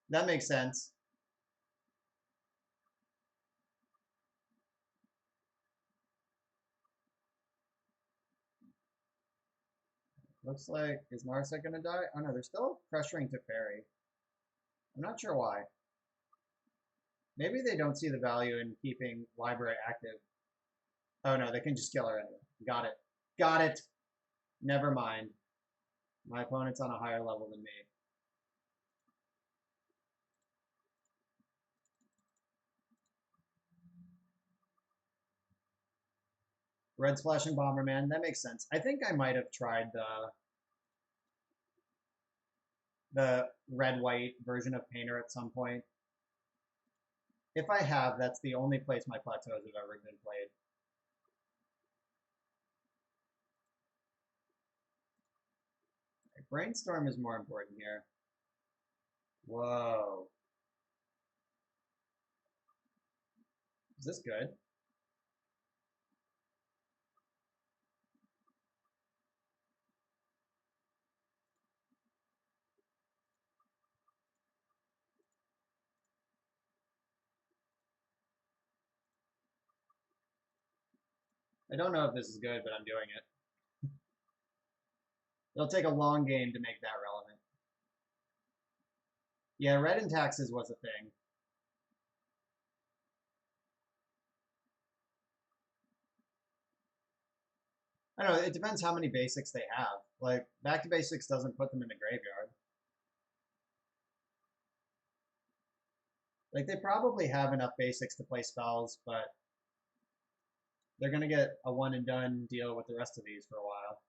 That makes sense. Looks like, is Narset gonna die? Oh no, they're still pressuring to Fairy. I'm not sure why. Maybe they don't see the value in keeping Library active. Oh no, they can just kill her anyway. Got it. Got it! Never mind. My opponent's on a higher level than me. Red Splash and Bomberman, that makes sense. I think I might have tried the red-white version of Painter at some point. If I have, that's the only place my plateaus have ever been played. Brainstorm is more important here. Whoa. Is this good? I don't know if this is good, but I'm doing it. It'll take a long game to make that relevant. Yeah, red in taxes was a thing. I don't know, it depends how many basics they have. Like, back to basics doesn't put them in the graveyard. Like, they probably have enough basics to play spells, but they're going to get a one and done deal with the rest of these for a while.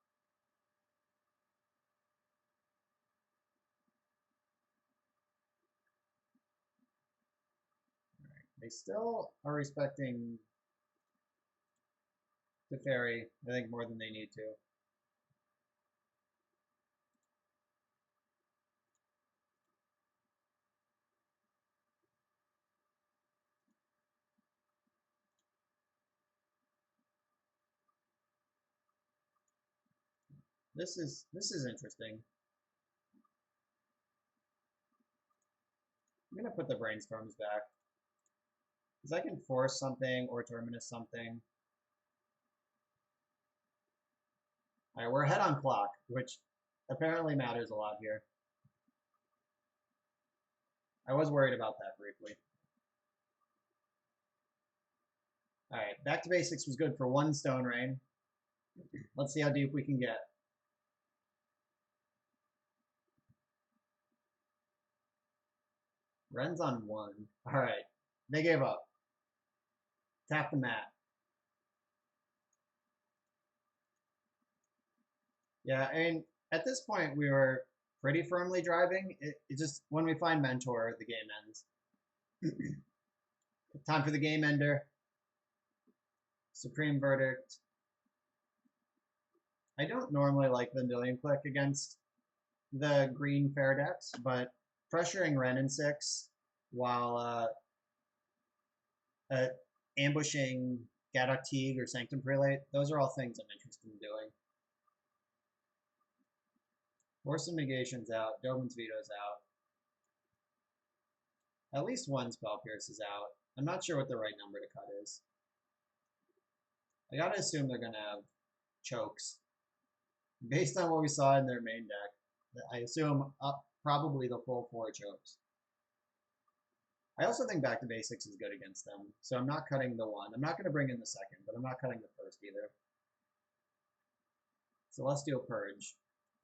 They still are respecting the fairy, I think, more than they need to. This is interesting. I'm gonna put the brainstorms back. Because I can force something or terminus something. Alright, we're ahead on clock, which apparently matters a lot here. I was worried about that briefly. Alright, back to basics was good for one Stone Rain. Let's see how deep we can get. Ren's on one. Alright, they gave up. Tap the mat. Yeah, I mean, at this point, we were pretty firmly driving. It just, when we find Mentor, the game ends. Time for the game ender. Supreme Verdict. I don't normally like Vendilion Click against the green fair decks, but pressuring Ren in 6 while ambushing Gaddock Teague or Sanctum Prelate, those are all things I'm interested in doing. Force of Negation's out, Dovin's Veto's out. At least one Spell Pierce is out. I'm not sure what the right number to cut is. I gotta assume they're gonna have chokes. Based on what we saw in their main deck, I assume probably the full 4 chokes. I also think Back to Basics is good against them, so I'm not cutting the 1. I'm not going to bring in the 2nd, but I'm not cutting the 1st either. Celestial Purge.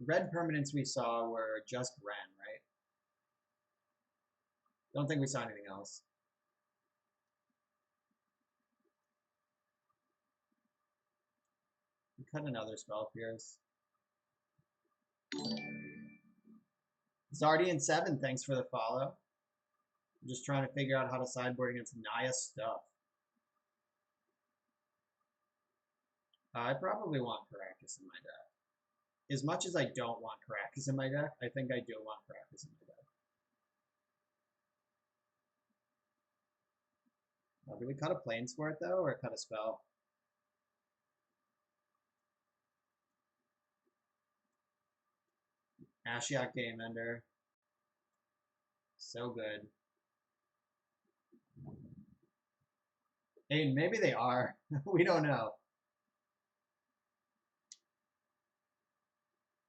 Red permanents we saw were just Ren, right? Don't think we saw anything else. We cut another Spell Pierce. Zardian 7, thanks for the follow. I'm just trying to figure out how to sideboard against Naya stuff. I probably want Caracas in my deck. As much as I don't want Caracas in my deck, I think I do want Caracas in my deck. Do we cut a Plains for it, though, or cut a spell? Ashiok Game Ender. So good. Hey, maybe they are. We don't know.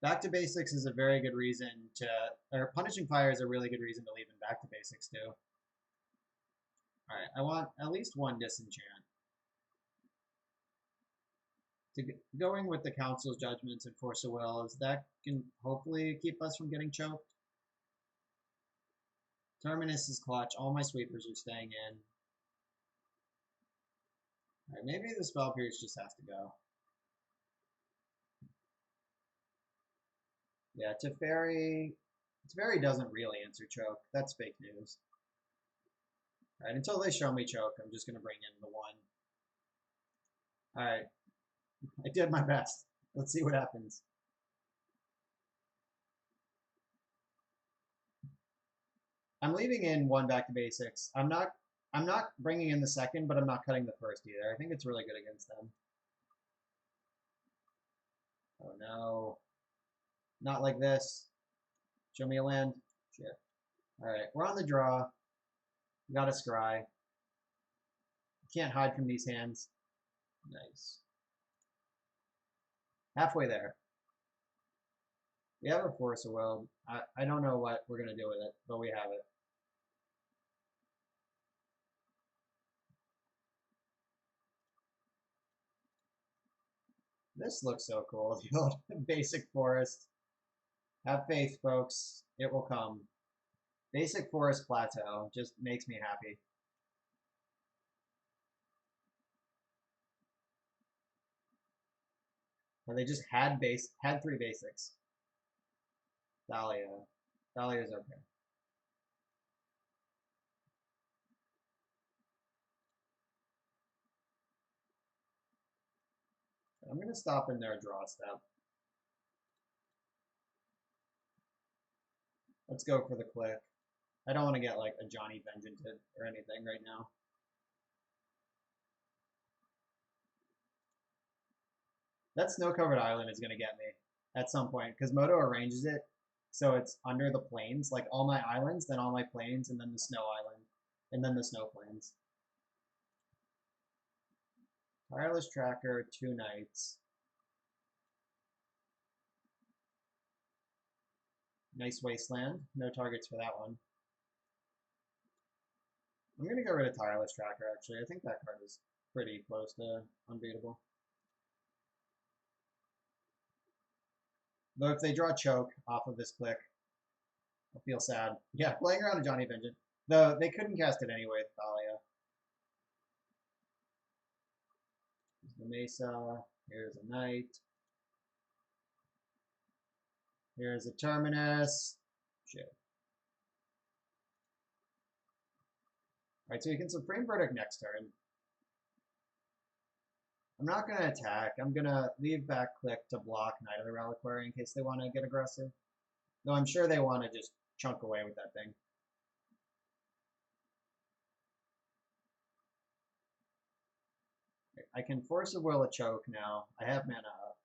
Back to basics is a very good reason to, or punishing fire is a really good reason to leave in back to basics too. All right, I want at least one disenchant. Going with the council's judgments and force of will is that can hopefully keep us from getting choked. Terminus is clutch. All my sweepers are staying in. All right, maybe the spell pierce just has to go. Yeah, Teferi doesn't really answer choke. That's fake news. All right, until they show me choke, I'm just gonna bring in the one. All right, I did my best. Let's see what happens. I'm leaving in one back to basics. I'm not bringing in the second, but I'm not cutting the first either. I think it's really good against them. Oh no. Not like this. Show me a land. Shit. Alright, we're on the draw. We got a scry. Can't hide from these hands. Nice. Halfway there. We have a Force of Will. I don't know what we're going to do with it, but we have it. This looks so cool. The old basic forest. Have faith, folks. It will come. Basic forest plateau just makes me happy. And they just had three basics. Dahlia. Dahlia's okay. I'm gonna stop in their draw step. Let's go for the click. I don't want to get like a Johnny Vengeanted or anything right now. That snow-covered island is gonna get me at some point because Moto arranges it so it's under the plains, like all my islands, then all my plains, and then the snow island, and then the snow plains. Tireless Tracker, 2 nights. Nice Wasteland. No targets for that one. I'm going to get rid of Tireless Tracker, actually. I think that card is pretty close to unbeatable. Though if they draw Choke off of this click, I'll feel sad. Yeah, playing around a Johnny Vengeance. Though they couldn't cast it anyway with Thalia. Here's the Mesa. Here's a Knight. Here's a Terminus. Shit. Alright, so we can Supreme Verdict next turn. I'm not going to attack. I'm going to leave back click to block Knight of the Reliquary in case they want to get aggressive. Though I'm sure they want to just chunk away with that thing. I can Force of Will a choke now. I have mana up.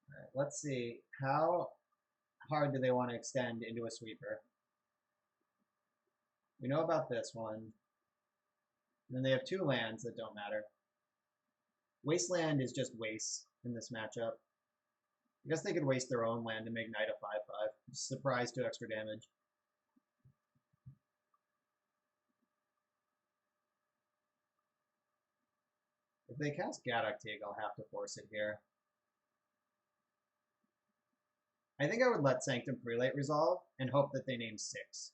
Alright, let's see. How hard do they want to extend into a sweeper? We know about this one. And then they have 2 lands that don't matter. Wasteland is just waste in this matchup. I guess they could waste their own land to make Knight a 5/5. Surprise to extra damage. If they cast Gaddock Teeg, I'll have to force it here. I think I would let Sanctum Prelate resolve and hope that they name 6.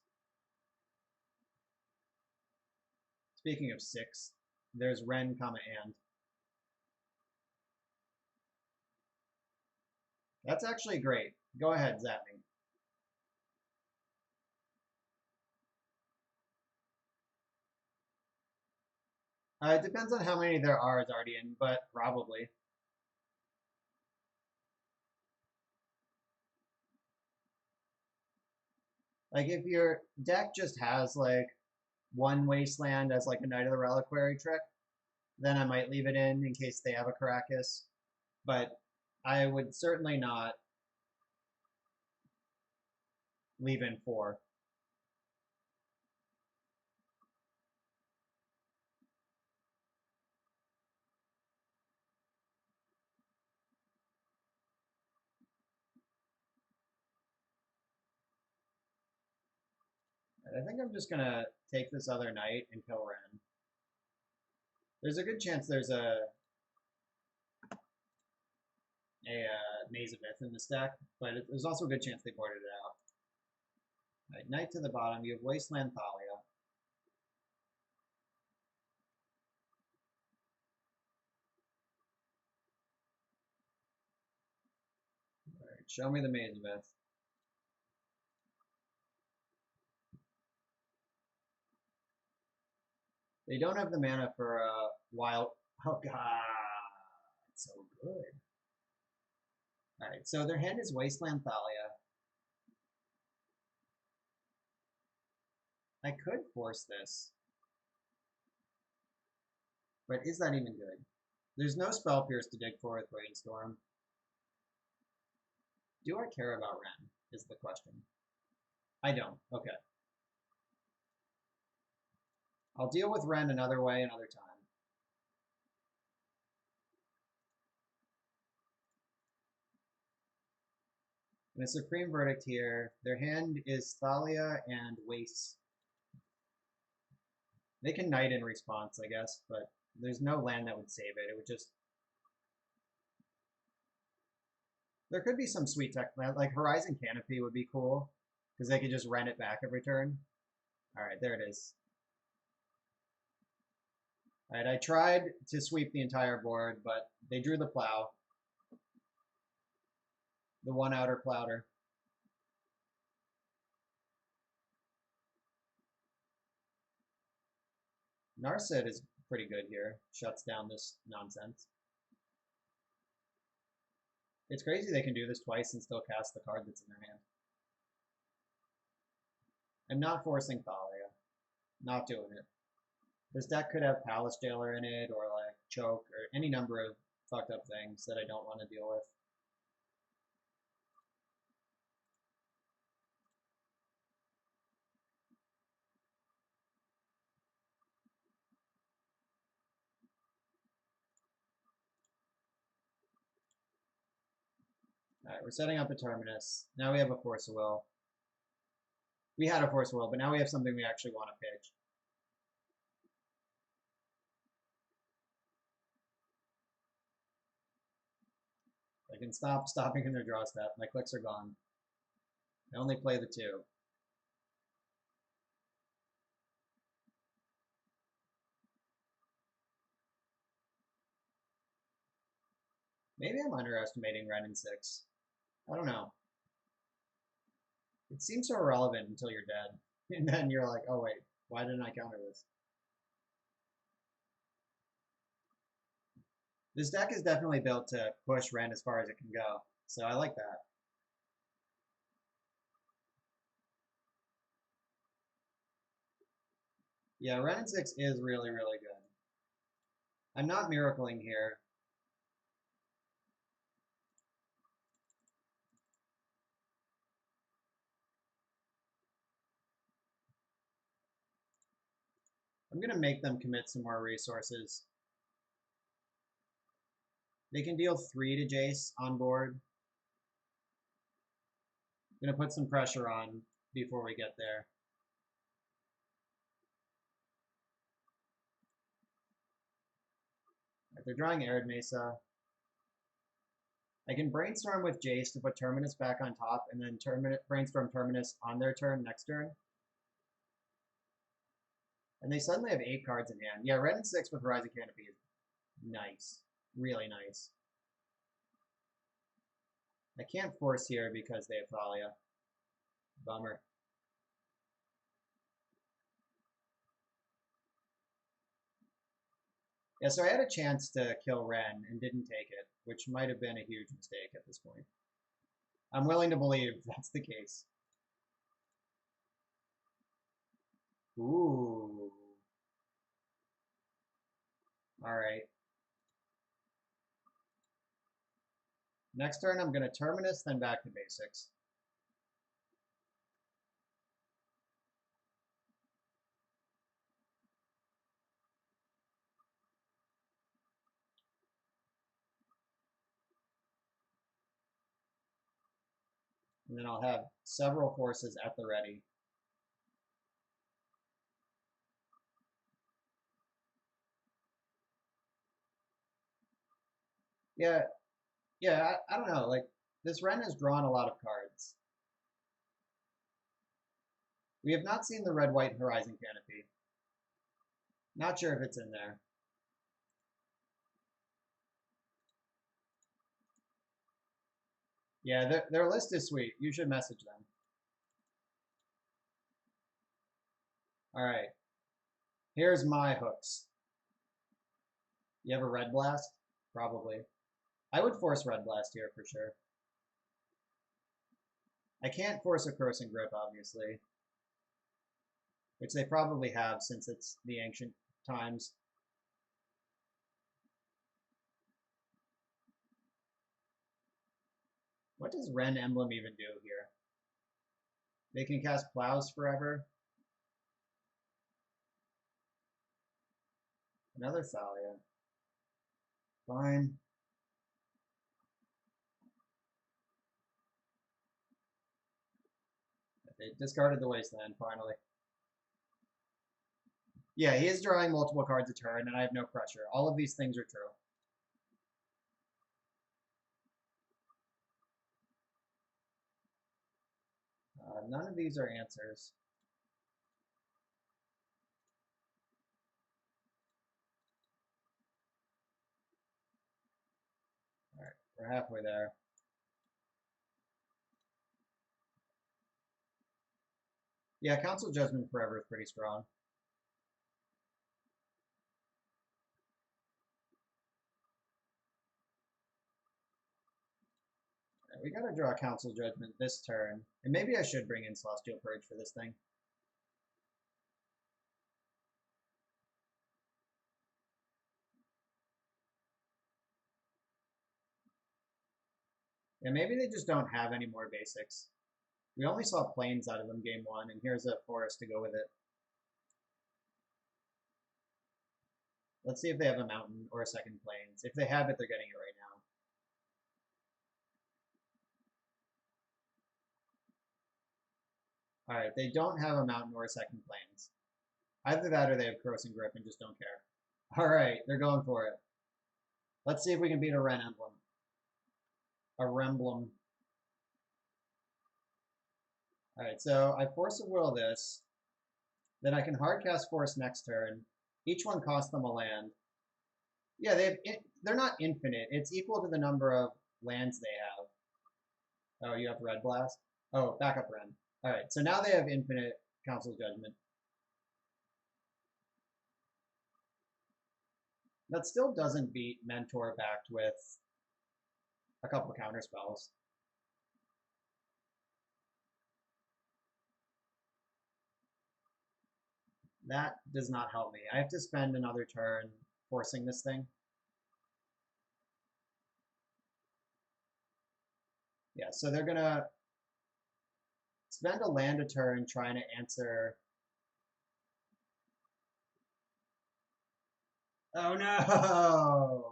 Speaking of 6, there's Ren, and. That's actually great. Go ahead, zap me. It depends on how many there are already in, but probably. Like, if your deck just has, like, 1 Wasteland as, like, a Knight of the Reliquary trick, then I might leave it in case they have a Caracas. But I would certainly not leave in 4. I think I'm just gonna take this other knight and kill Ren. There's a good chance there's a Nazavith in this deck, but there's also a good chance they boarded it out. All right, knight to the bottom. You have Wasteland Thalia. All right, show me the Mazavith. They don't have the mana for wild. Oh god, it's so good. All right, so their hand is Wasteland Thalia. I could force this, but is that even good? There's no Spell Pierce to dig for with Brainstorm. Do I care about Ren, is the question. I don't. Okay. I'll deal with Ren another way another time. And a Supreme Verdict here. Their hand is Thalia and Waste. They can Knight in response, I guess, but there's no land that would save it. It would just... There could be some sweet tech, like Horizon Canopy would be cool, because they could just rent it back every turn. All right, there it is. All right, I tried to sweep the entire board, but they drew the plow. The one outer plowder. Narset is pretty good here. Shuts down this nonsense. It's crazy they can do this twice and still cast the card that's in their hand. I'm not forcing Thalia. Not doing it. This deck could have Palace Jailer in it, or like Choke, or any number of fucked up things that I don't want to deal with. Alright, we're setting up a Terminus. Now we have a Force of Will. We had a Force of Will, but now we have something we actually want to pitch. I can stop stopping in their draw step. My clicks are gone. I only play the two. Maybe I'm underestimating Ren in 6. I don't know. It seems so irrelevant until you're dead. And then you're like, oh wait, why didn't I counter this? This deck is definitely built to push Ren as far as it can go. So I like that. Yeah, Ren in 6 is really, really good. I'm not miracling here. I'm going to make them commit some more resources. They can deal 3 to Jace on board. I'm going to put some pressure on before we get there. Right, they're drawing Arid Mesa. I can brainstorm with Jace to put Terminus back on top, and then brainstorm Terminus on their turn next turn. And they suddenly have 8 cards in hand. Yeah, Red and 6 with Horizon Canopy is nice. Really nice. I can't force here because they have Thalia. Bummer. Yeah, so I had a chance to kill Ren and didn't take it, which might have been a huge mistake at this point. I'm willing to believe that's the case. Ooh. All right. Next turn, I'm going to Terminus, then back to basics. And then I'll have several forces at the ready. Yeah, yeah, I don't know. Like, this Ren has drawn a lot of cards. We have not seen the red-white Horizon Canopy. Not sure if it's in there. Yeah, their list is sweet. You should message them. All right, here's my hooks. You have a Red Blast? Probably. I would force Red Blast here for sure. I can't force a Crossing Grip, obviously, which they probably have since it's the ancient times. What does Ren Emblem even do here? They can cast Plows forever. Another Thalia. Fine. They discarded the Wasteland, finally. Yeah, he is drawing multiple cards a turn, and I have no pressure. All of these things are true. None of these are answers. All right, we're halfway there. Yeah, Council Judgment Forever is pretty strong. All right, we gotta draw Council Judgment this turn. And maybe I should bring in Celestial Purge for this thing. Yeah, maybe they just don't have any more basics. We only saw planes out of them game one, and here's a forest to go with it. Let's see if they have a mountain or a second plains. If they have it, they're getting it right now. All right, they don't have a mountain or a second plains. Either that or they have Crossing Grip and just don't care. All right, they're going for it. Let's see if we can beat a Ren Emblem. A Remblem. All right, so I Force of Will this. Then I can hardcast Force next turn. Each one costs them a land. Yeah, they're not infinite. It's equal to the number of lands they have. Oh, you have Red Blast? Oh, backup Ren. All right, so now they have infinite Council Judgment. That still doesn't beat Mentor backed with a couple counter spells. That does not help me. I have to spend another turn forcing this thing. Yeah, so they're gonna spend a land a turn trying to answer. Oh no!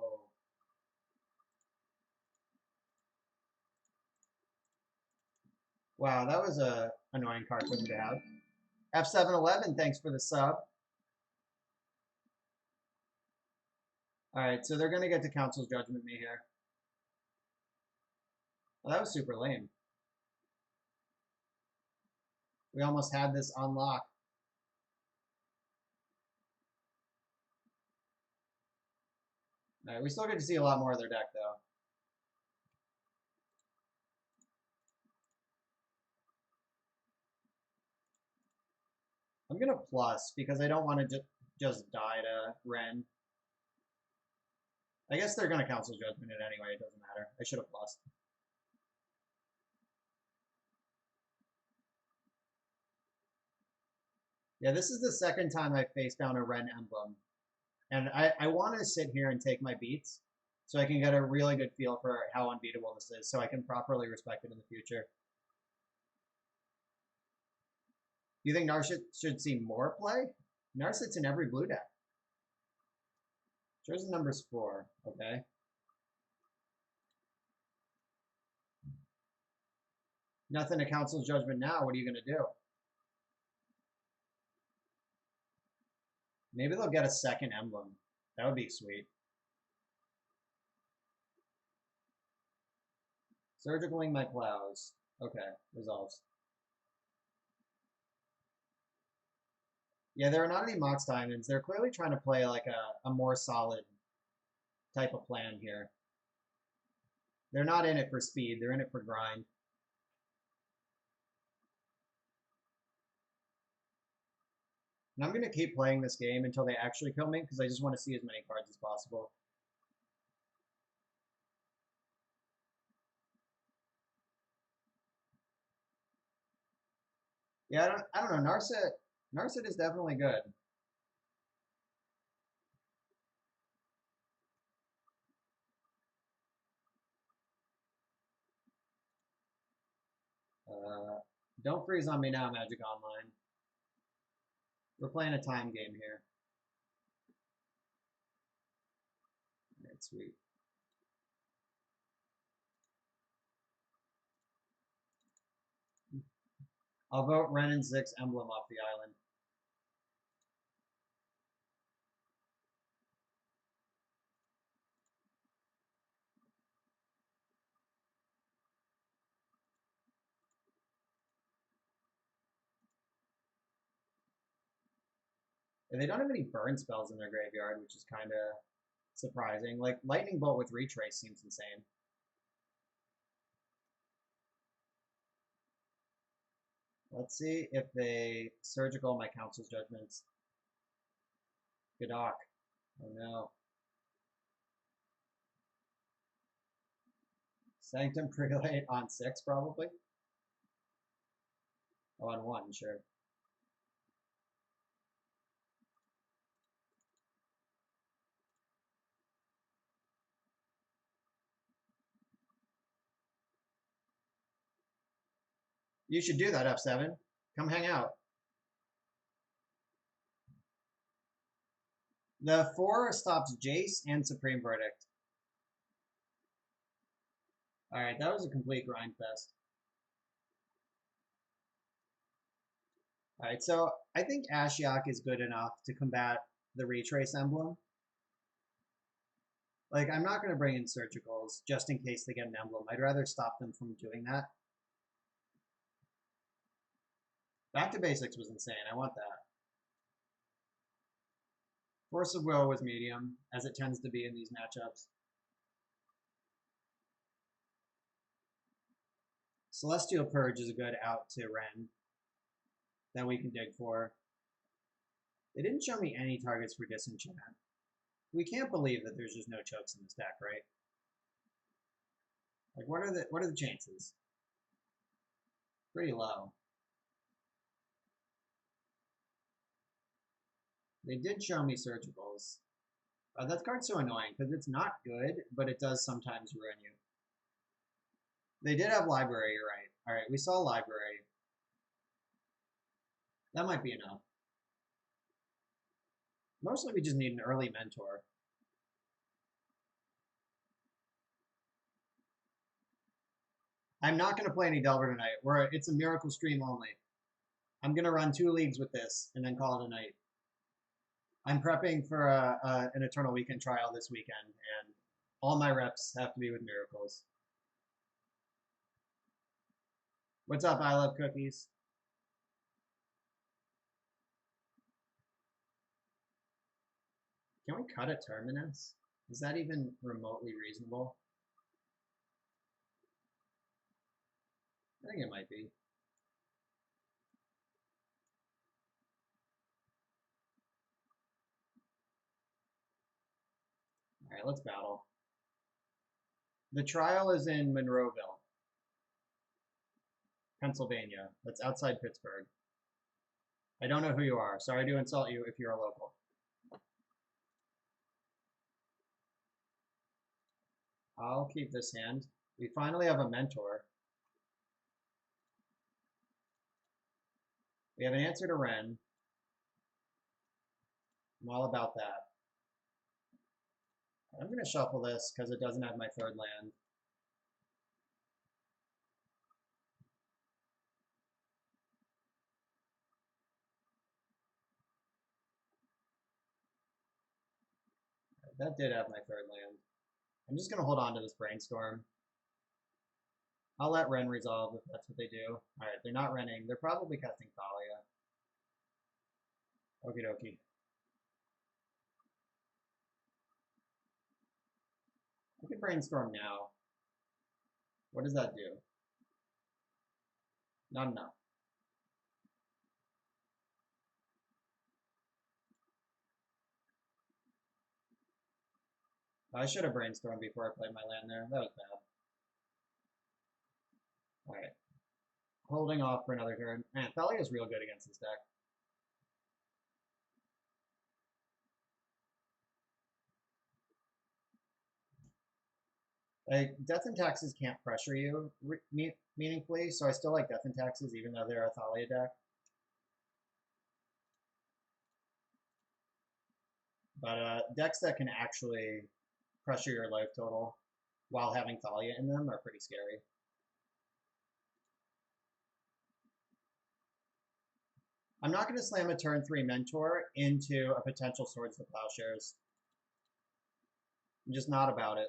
Wow, that was a annoying card for them to have. F711, thanks for the sub. All right, so they're gonna get to Council's Judgment me here. Well, that was super lame. We almost had this unlock. All right, we still get to see a lot more of their deck though. I'm gonna plus because I don't want to just die to Ren. I guess they're gonna Council Judgment it anyway. It doesn't matter. I should have plus. Yeah, this is the second time I faced down a Ren Emblem. And I want to sit here and take my beats so I can get a really good feel for how unbeatable this is so I can properly respect it in the future. You think Nar should see more play? Nar sits in every blue deck. Chosen number's 4. Okay. Nothing to Council's Judgment now. What are you going to do? Maybe they'll get a second emblem. That would be sweet. Surgicaling my plows. Okay, resolves. Yeah, there are not any Mox Diamonds. They're clearly trying to play like a more solid type of plan here. They're not in it for speed. They're in it for grind. And I'm going to keep playing this game until they actually kill me because I just want to see as many cards as possible. Yeah, I don't know. Narset is definitely good. Don't freeze on me now, Magic Online. We're playing a time game here. Alright, sweet. I'll vote Ren and Zix Emblem off the island. And they don't have any burn spells in their graveyard, which is kind of surprising. Like, Lightning Bolt with Retrace seems insane. Let's see if they surgical my council's judgments. Godok. Oh no. Sanctum Prelate on 6, probably. Oh, on 1, sure. You should do that, F7. Come hang out. The 4 stops Jace and Supreme Verdict. Alright, that was a complete grind fest. Alright, so I think Ashiok is good enough to combat the Retrace Emblem. Like, I'm not going to bring in Surgicals just in case they get an Emblem. I'd rather stop them from doing that. Back to Basics was insane. I want that. Force of Will was medium, as it tends to be in these matchups. Celestial Purge is a good out to Ren that we can dig for. They didn't show me any targets for Disenchant. We can't believe that there's just no chokes in this deck, right? Like, what are the chances? Pretty low. They did show me Surgicals. That card's so annoying because it's not good, but it does sometimes ruin you. They did have Library, you're right. Alright, we saw Library. That might be enough. Mostly we just need an early mentor. I'm not going to play any Delver tonight. It's a Miracle stream only. I'm going to run 2 leagues with this and then call it a night. I'm prepping for an Eternal Weekend trial this weekend, and all my reps have to be with Miracles. What's up, I Love Cookies? Can we cut a Terminus? Is that even remotely reasonable? I think it might be. Alright, let's battle. The trial is in Monroeville, Pennsylvania. That's outside Pittsburgh. I don't know who you are. Sorry to insult you if you're a local. I'll keep this hand. We finally have a mentor. We have an answer to Ren. I'm all about that. I'm going to shuffle this because it doesn't have my 3rd land. That did have my 3rd land. I'm just going to hold on to this Brainstorm. I'll let Ren resolve if that's what they do. Alright, they're not Renning. They're probably casting Thalia. Okie dokie. I can brainstorm now. What does that do? Not enough. I should have brainstormed before I played my land there. That was bad. Alright. Holding off for another turn. Man, Thalia is real good against this deck. Like, Death and Taxes can't pressure you meaningfully, so I still like Death and Taxes even though they're a Thalia deck. But decks that can actually pressure your life total while having Thalia in them are pretty scary. I'm not going to slam a turn 3 Mentor into a potential Swords to Plowshares. I'm just not about it.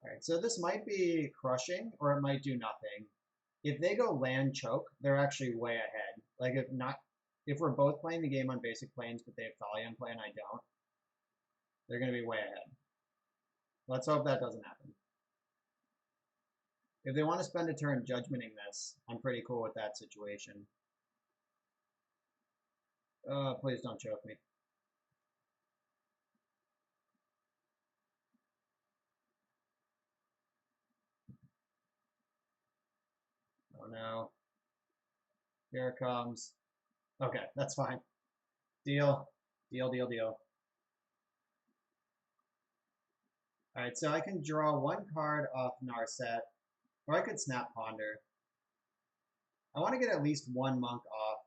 Alright, so this might be crushing, or it might do nothing. If they go land choke, they're actually way ahead. Like, if we're both playing the game on basic planes, but they have Thalia in play and I don't, they're going to be way ahead. Let's hope that doesn't happen. If they want to spend a turn judgmenting this, I'm pretty cool with that situation. Please don't choke me. Oh no. Here it comes. Okay, that's fine. Deal. Deal, deal, deal. Alright, so I can draw one card off Narset, or I could snap Ponder. I want to get at least one monk off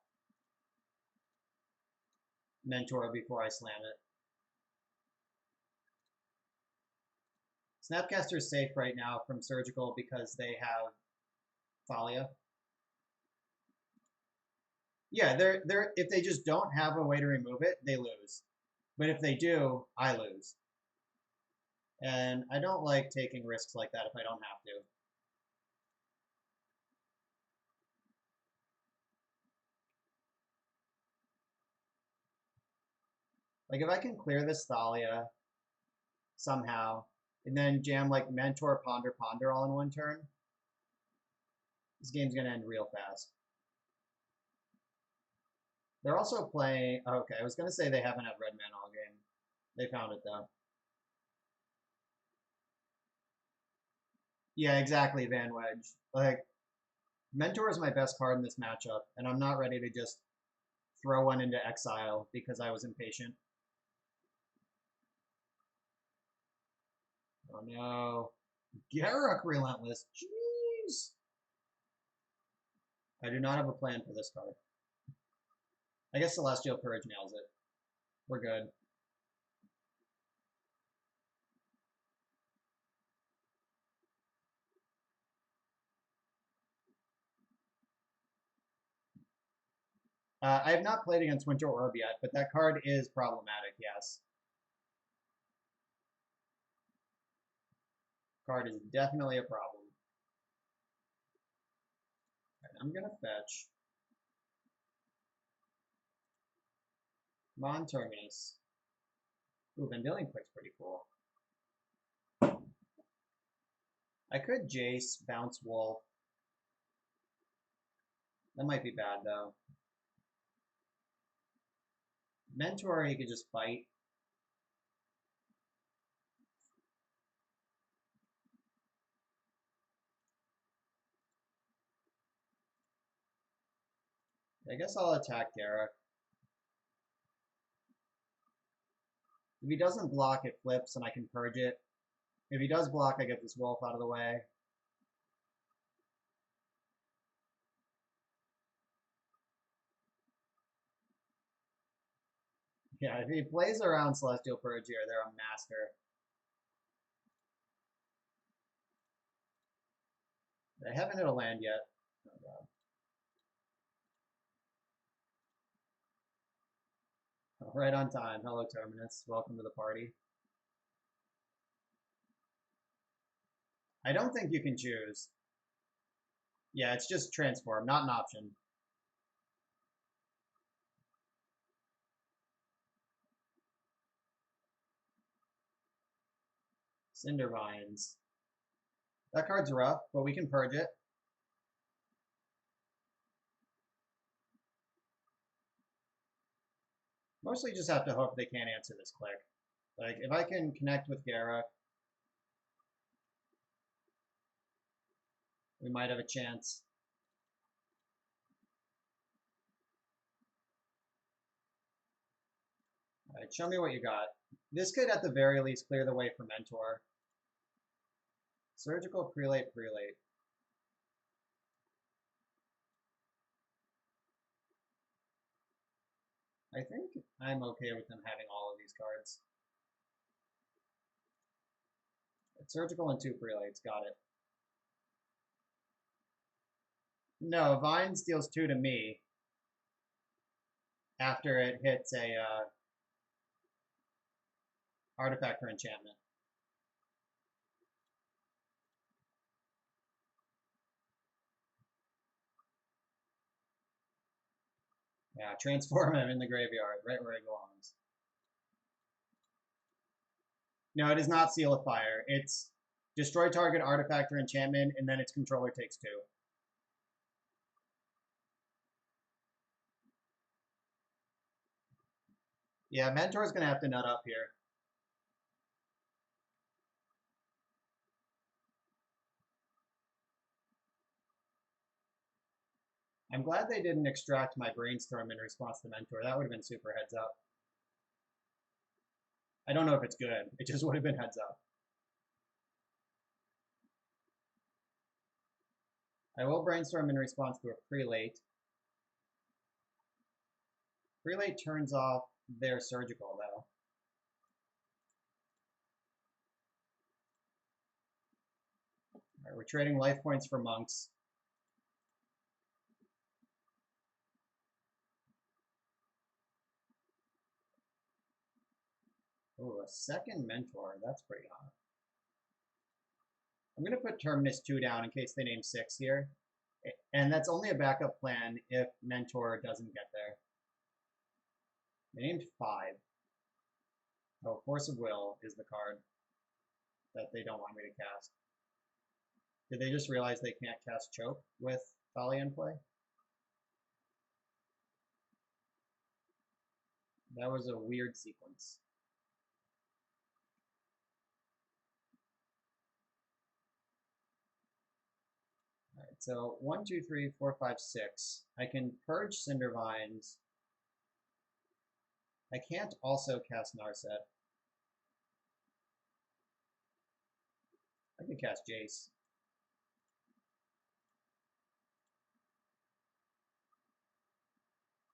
Mentor before I slam it. Snapcaster is safe right now from Surgical because they have Thalia. Yeah, if they just don't have a way to remove it, they lose. But if they do, I lose. And I don't like taking risks like that if I don't have to. Like if I can clear this Thalia somehow, and then jam like Mentor, Ponder, Ponder all in one turn, this game's gonna end real fast. They're also playing. Okay, I was gonna say they haven't had red mana all game. They found it though. Yeah, exactly, Van Wedge. Like Mentor is my best card in this matchup, and I'm not ready to just throw one into exile because I was impatient. Oh no. Garruk Relentless. Jeez. I do not have a plan for this card. I guess Celestial Purge nails it. We're good. I have not played against Winter Orb yet, but that card is problematic, yes. Card is definitely a problem. Right, I'm going to fetch Mon Terminus. Ooh, Vendilion Quick's pretty cool. I could Jace, bounce Wolf. That might be bad, though. Mentor, you could just fight. I guess I'll attack Garruk. If he doesn't block, it flips and I can purge it. If he does block, I get this Wolf out of the way. Yeah, if he plays around Celestial Purge here, they're a master. They haven't hit a land yet. Oh god. Oh, right on time. Hello, Terminus. Welcome to the party. I don't think you can choose. Yeah, it's just transform, not an option. Cinder Vines. That card's rough, but we can purge it. Mostly just have to hope they can't answer this click. Like, if I can connect with Gara, we might have a chance. All right, show me what you got. This could, at the very least, clear the way for Mentor. Surgical, prelate, prelate. I think I'm okay with them having all of these cards. It's surgical and 2 prelates, got it. No, Vines deals 2 to me after it hits a artifact or enchantment. Yeah, transform him in the graveyard, right where he belongs. No, it is not Seal of Fire. It's destroy target artifact or enchantment, and then its controller takes 2. Yeah, Mentor's going to have to nut up here. I'm glad they didn't extract my Brainstorm in response to Mentor. That would have been super heads up. I don't know if it's good. It just would have been heads up. I will Brainstorm in response to a Prelate. Prelate turns off their Surgical, though. All right, we're trading life points for monks. Oh, a second Mentor. That's pretty hot. I'm going to put Terminus 2 down in case they name 6 here. And that's only a backup plan if Mentor doesn't get there. They named 5. Oh, Force of Will is the card that they don't want me to cast. Did they just realize they can't cast Choke with Thalia in play? That was a weird sequence. Alright, so 1, 2, 3, 4, 5, 6. I can purge Cindervines. I can't also cast Narset. I could cast Jace.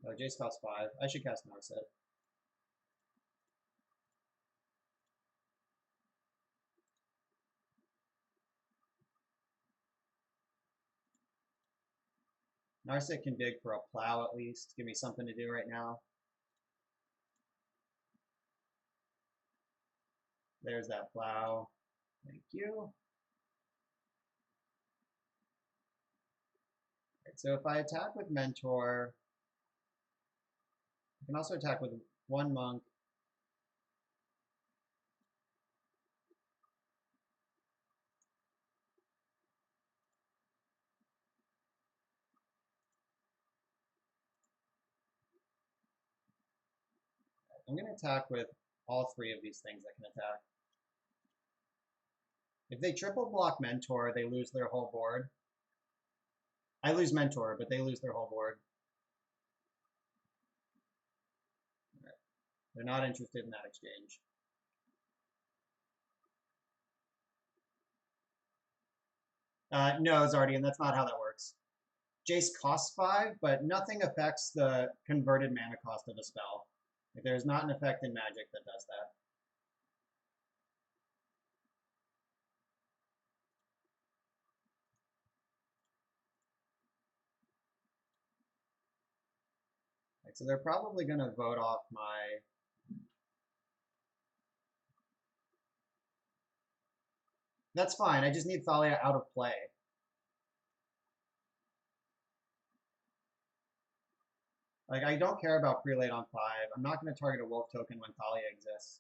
Oh, Jace costs 5. I should cast Narset. Narset can dig for a plow at least. Give me something to do right now. There's that plow. Thank you. Right, so if I attack with Mentor, I can also attack with 1 monk. I'm going to attack with all 3 of these things that can attack. If they triple block Mentor, they lose their whole board. I lose Mentor, but they lose their whole board. Right. They're not interested in that exchange. No, Zardian, that's not how that works. Jace costs 5, but nothing affects the converted mana cost of a spell. Like, there's not an effect in Magic that does that. Right, so they're probably going to vote off my... That's fine. I just need Thalia out of play. Like, I don't care about prelate on 5. I'm not going to target a wolf token when Thalia exists.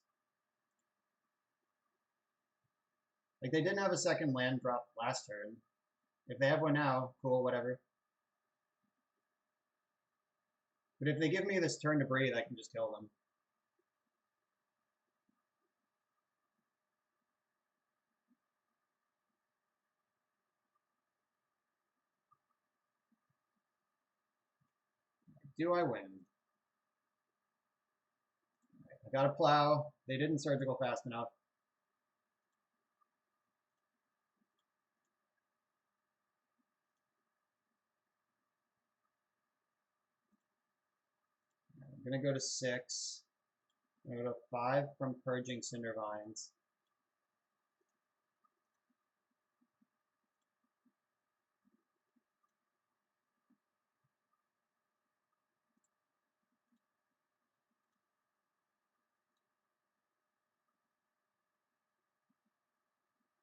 Like, they didn't have a second land drop last turn. If they have one now, cool, whatever. But if they give me this turn to breathe, I can just kill them. Do I win? I got a plow. They didn't surgical fast enough. I'm going to go to 6. I'm going to go to 5 from Purging Cinder Vines.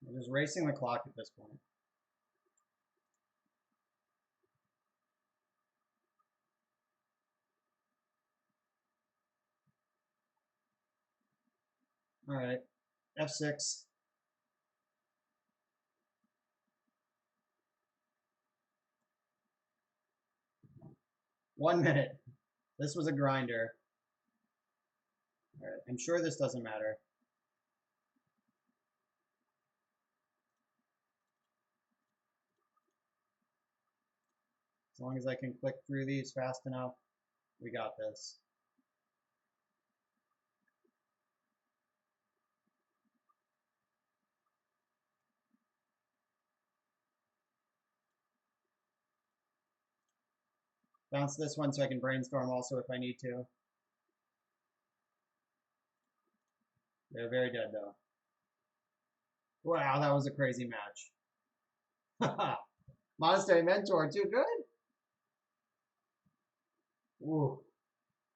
I'm just racing the clock at this point. All right, F6. One minute. This was a grinder. All right, I'm sure this doesn't matter. As long as I can click through these fast enough, we got this. Bounce this one so I can brainstorm also if I need to. They're very dead though. Wow, that was a crazy match. Monastery Mentor, too good? Ooh.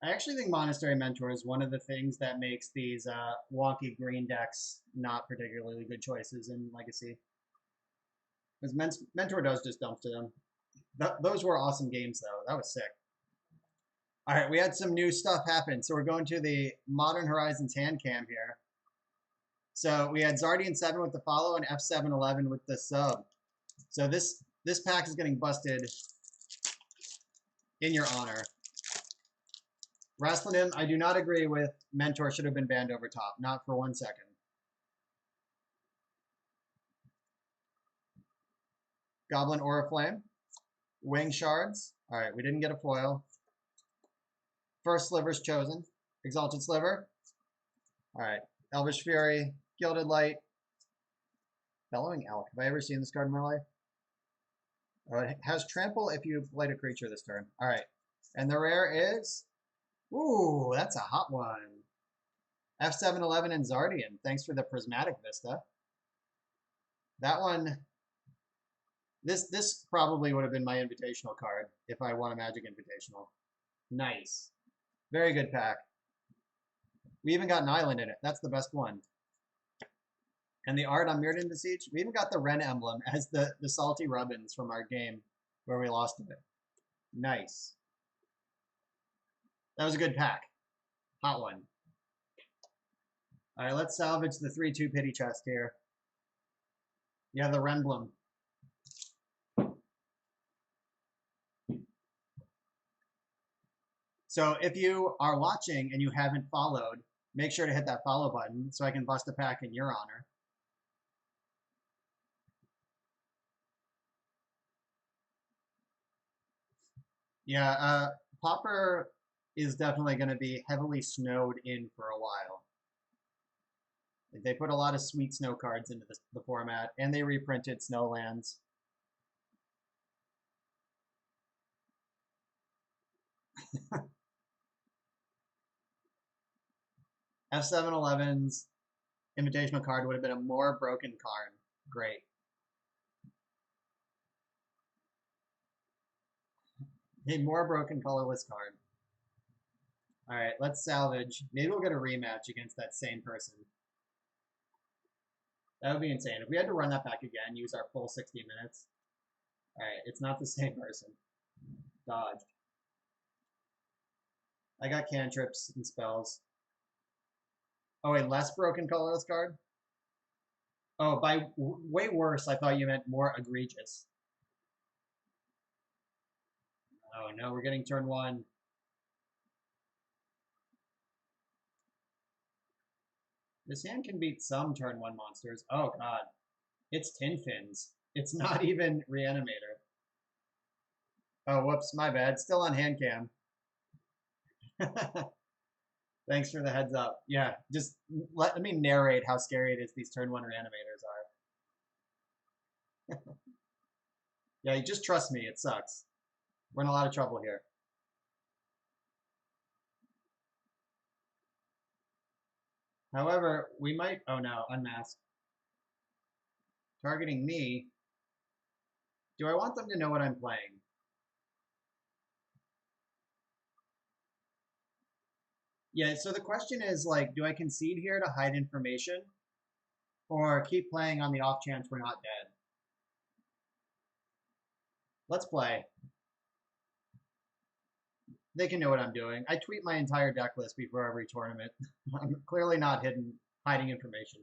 I actually think Monastery Mentor is one of the things that makes these wonky green decks not particularly good choices in Legacy. Because Mentor does just dump to them. Those were awesome games, though. That was sick. All right, we had some new stuff happen. So we're going to the Modern Horizons hand cam here. So we had Zardian 7 with the follow and F711 with the sub. So this pack is getting busted in your honor. Wrestling him, I do not agree with Mentor should have been banned over top. Not for 1 second. Goblin Aura Flame. Wing Shards. All right, we didn't get a foil. First Sliver's chosen. Exalted Sliver. All right. Elvish Fury. Gilded Light. Bellowing Elk. Have I ever seen this card in my life? Oh, it has Trample if you light a creature this turn. All right. And the rare is... Ooh, that's a hot one. F711 and Zardian. Thanks for the Prismatic Vista. That one... This probably would have been my invitational card if I won a Magic Invitational. Nice. Very good pack. We even got an island in it. That's the best one. And the art on Mirrodin Besiege, we even got the Ren emblem as the salty rubbins from our game where we lost it. Nice. That was a good pack. Hot one. All right, let's salvage the 3/2 pity chest here. Yeah, the Renblem. So if you are watching and you haven't followed, make sure to hit that follow button so I can bust a pack in your honor. Yeah, Pauper is definitely going to be heavily snowed in for a while. They put a lot of sweet snow cards into the format, and they reprinted Snowlands. F711's invitational card would have been a more broken card. Great. A more broken colorless card. All right, let's salvage. Maybe we'll get a rematch against that same person. That would be insane. If we had to run that back again, use our full 60 minutes. All right, it's not the same person. Dodged. I got cantrips and spells. Oh, a less broken colorless card? Oh, by way worse, I thought you meant more egregious. Oh no, we're getting turn one. This hand can beat some turn one monsters. Oh god. It's Tin Fins. It's not even Reanimator. Oh, whoops, my bad. Still on hand cam. Thanks for the heads up. Yeah, just let me narrate how scary it is these turn one Reanimators are. Yeah, you just trust me, it sucks. We're in a lot of trouble here. However, we might... Oh no, unmasked. Targeting me. Do I want them to know what I'm playing? Yeah, so the question is, like, do I concede here to hide information? Or keep playing on the off chance we're not dead? Let's play. They can know what I'm doing. I tweet my entire deck list before every tournament. I'm clearly not hiding information.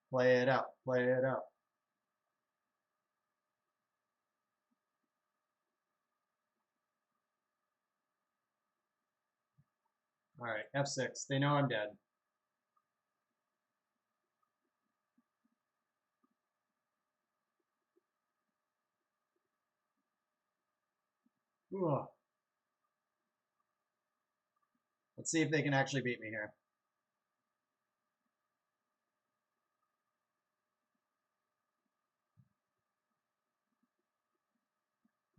Play it out. Play it out. All right, F6. They know I'm dead. Ugh. Let's see if they can actually beat me here.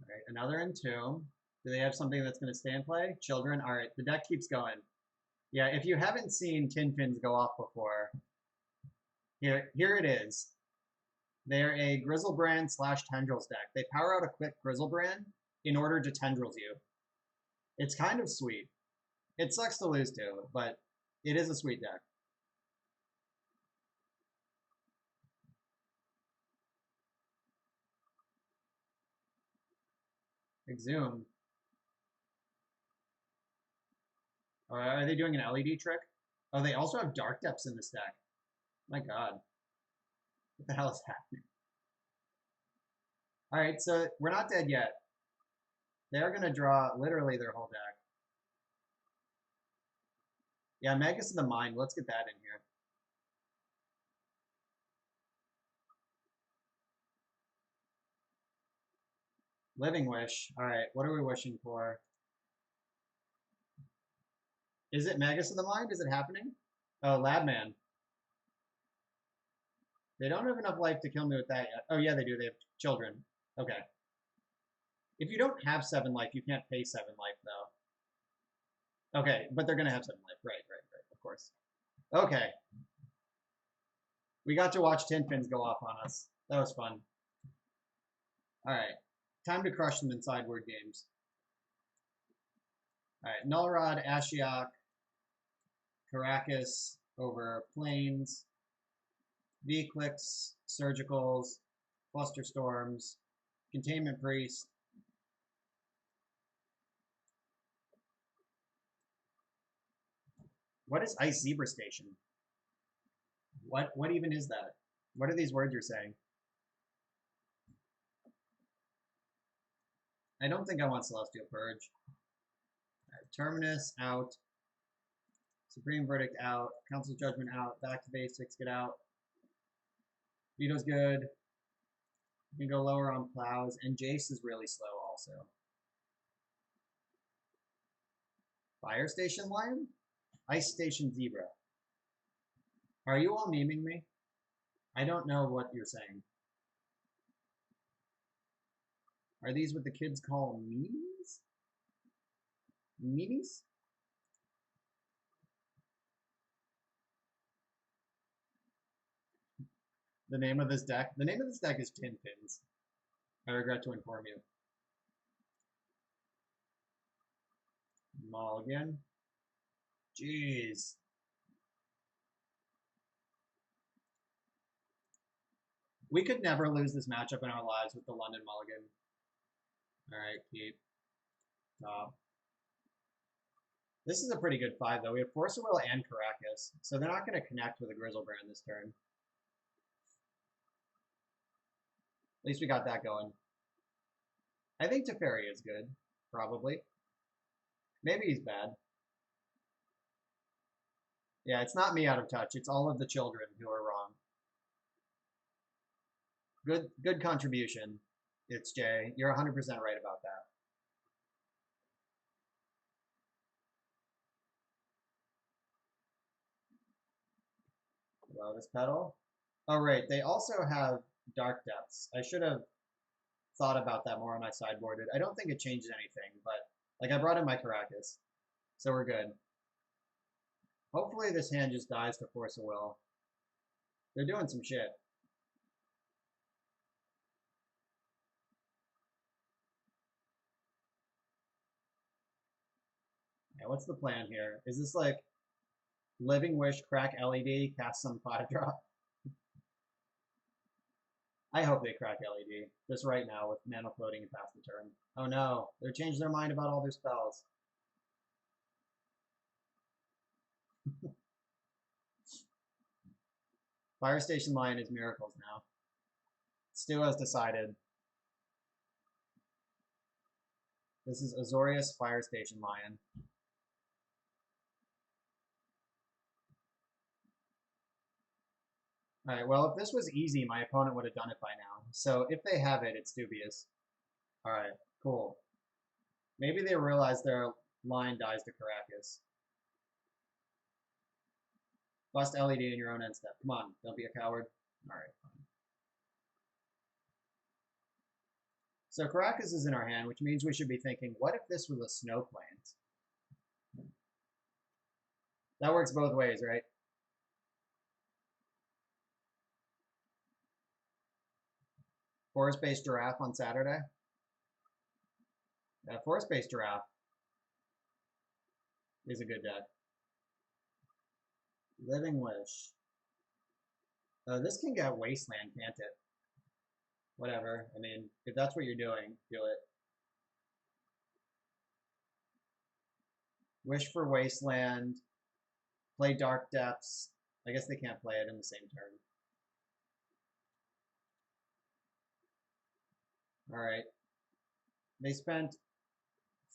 All right, another Entomb. Do they have something that's going to stay in play? Children. All right, the deck keeps going. Yeah, if you haven't seen Tin Fins go off before, here it is. They're a Grizzlebrand / Tendrils deck. They power out a quick Grizzlebrand in order to Tendrils you. It's kind of sweet. It sucks to lose to, but it is a sweet deck. Exhume. Are they doing an LED trick? Oh, they also have Dark Depths in this deck. My god. What the hell is happening? Alright, so we're not dead yet. They're going to draw literally their whole deck. Yeah, Magus of the Mind. Let's get that in here. Living Wish. Alright, what are we wishing for? Is it Magus of the Mind? Is it happening? Oh, Labman. They don't have enough life to kill me with that yet. Oh, yeah, they do. They have children. Okay. If you don't have 7 life, you can't pay 7 life, though. Okay, but they're going to have 7 life. Right, of course. Okay. We got to watch Tin Fins go off on us. That was fun. All right. Time to crush them in sideboard games. All right. Nullrod, Ashiok, Caracas over Plains, V-Clicks, Surgicals, Cluster Storms, Containment Priest. What is Ice Zebra Station? What even is that? What are these words you're saying? I don't think I want Celestial Purge. Right, Terminus out. Supreme Verdict out. Council Judgment out. Back to basics. Get out. Veto's good. You can go lower on plows. And Jace is really slow also. Fire Station Lion? Ice Station Zebra. Are you all memeing me? I don't know what you're saying. Are these what the kids call memes? Memes? The name of this deck? The name of this deck is Tin Fins. I regret to inform you. Mulligan. Jeez. We could never lose this matchup in our lives with the London Mulligan. All right, keep. Top. This is a pretty good 5, though. We have Force of Will and Caracas, so they're not going to connect with a Grizzlebrand this turn. At least we got that going. I think Teferi is good, probably. Maybe he's bad. Yeah, it's not me out of touch. It's all of the children who are wrong. Good contribution. It's Jay. You're 100% right about that. Lotus Petal. Oh, right. They also have Dark Depths. I should have thought about that more when I sideboarded. I don't think it changes anything, but like I brought in my Caracas, so we're good. Hopefully this hand just dies to Force of Will. They're doing some shit. Yeah, what's the plan here? Is this like Living Wish, crack LED, cast some 5-drop? I hope they crack LED just right now with mana floating and pass the turn. Oh no, they're changed their mind about all their spells. Fire Station Lion is miracles now. Stu has decided. This is Azorius Fire Station Lion. Alright, well, if this was easy, my opponent would have done it by now. So if they have it, it's dubious. Alright, cool. Maybe they realize their line dies to Caracas. Bust LED in your own end step. Come on, don't be a coward. Alright, fine. So Caracas is in our hand, which means we should be thinking, what if this was a Snow Plains? That works both ways, right? Forest-based Giraffe on Saturday. Forest-based Giraffe is a good deck. Living Wish. This can get Wasteland, can't it? Whatever. I mean, if that's what you're doing, do it. Wish for Wasteland. Play Dark Depths. I guess they can't play it in the same turn. Alright. They spent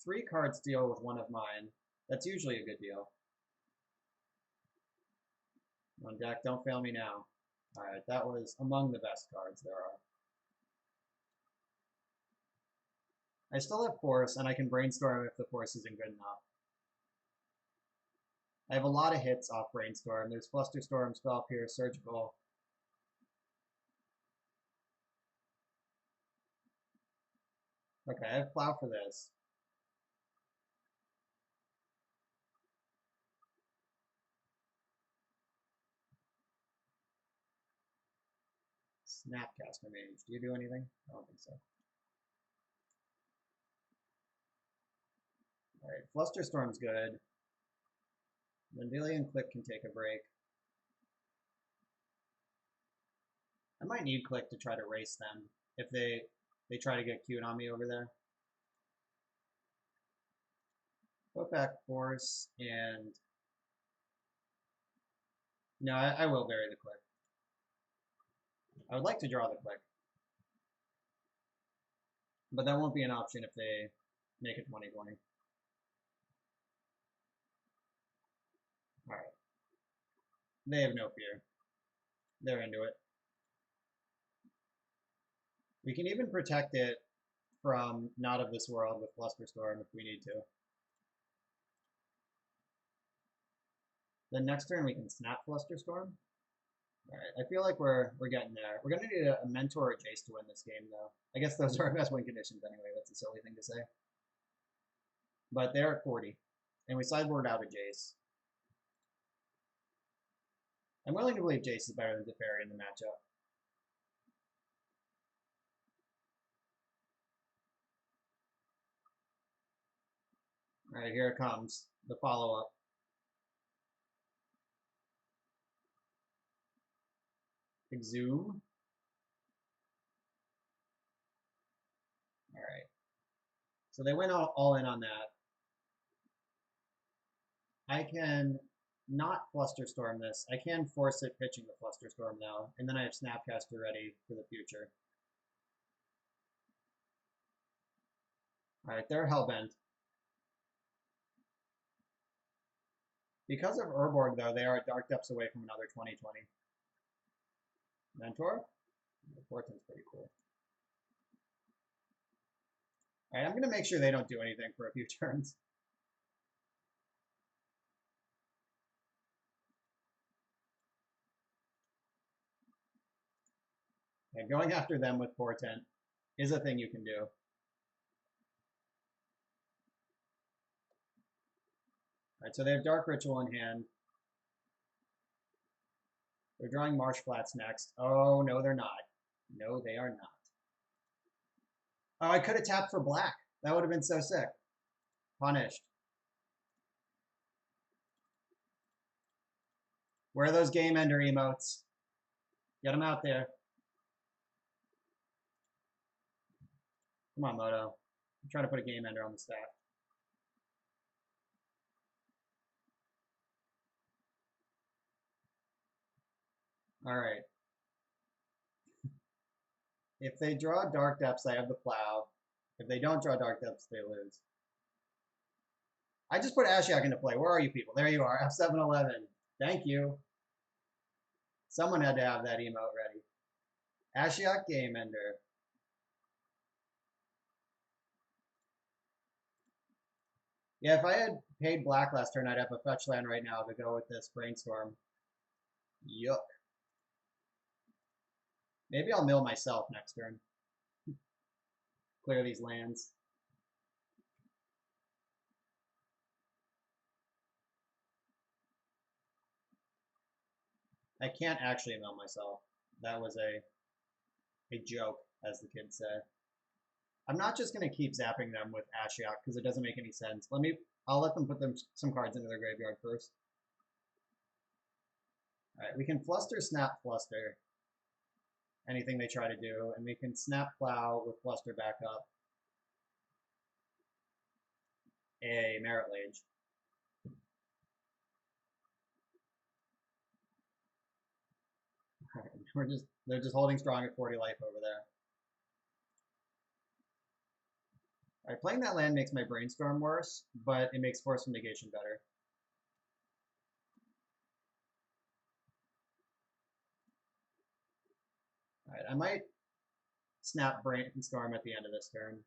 3 cards to deal with one of mine. That's usually a good deal. On deck, don't fail me now. Alright, that was among the best cards there are. I still have Force, and I can Brainstorm if the Force isn't good enough. I have a lot of hits off Brainstorm. There's Flusterstorm, Spell Pierce, Surgical. Okay, I have Plow for this. Snapcaster Mage. Do you do anything? I don't think so. Alright, Flusterstorm's good. Vendilion Click can take a break. I might need Click to try to race them if they try to get queued on me over there. Put back Force and... No, I will bury the Click. I would like to draw the Click. But that won't be an option if they make it 2020. Alright. They have no fear. They're into it. We can even protect it from Not of This World with Flusterstorm if we need to. Then next turn we can snap Flusterstorm. Alright, I feel like we're getting there. We're gonna need a Mentor or Jace to win this game though. I guess those are our best win conditions anyway, that's a silly thing to say. But they're at 40. And we sideboard out a Jace. I'm willing to believe Jace is better than Teferi in the matchup. Alright, here it comes. The follow-up. Exhume. So they went all in on that. I can not Flusterstorm this. I can force it pitching the Flusterstorm now, and then I have Snapcaster ready for the future. All right, they're hellbent. Because of Urborg, though, they are Dark Depths away from another 2020. Mentor? The Portent's pretty cool. All right, I'm going to make sure they don't do anything for a few turns. And going after them with Portent is a thing you can do. All right, so they have Dark Ritual in hand. They're drawing Marsh Flats next. Oh, no, they're not. No, they are not. Oh, I could have tapped for black. That would have been so sick. Punished. Where are those game ender emotes? Get them out there. Come on, Moto. I'm trying to put a game ender on the stack. All right. If they draw Dark Depths, I have the plow. If they don't draw Dark Depths, they lose. I just put Ashiok into play. Where are you people? There you are. F711. Thank you. Someone had to have that emote ready. Ashiok Game Ender. Yeah, if I had paid black last turn, I'd have a fetch land right now to go with this Brainstorm. Yuck. Maybe I'll mill myself next turn. Clear these lands. I can't actually mill myself. That was a joke, as the kids say. I'm not just going to keep zapping them with Ashiok because it doesn't make any sense. I'll let them put some cards into their graveyard first. All right, we can Fluster, Snap, Fluster. Anything they try to do, and we can Snap Plow with Fluster back up. A Merit Lage. All right, they're just holding strong at 40 life over there. All right, playing that land makes my Brainstorm worse, but it makes Force of Negation better. All right, I might snap Brainstorm at the end of this turn.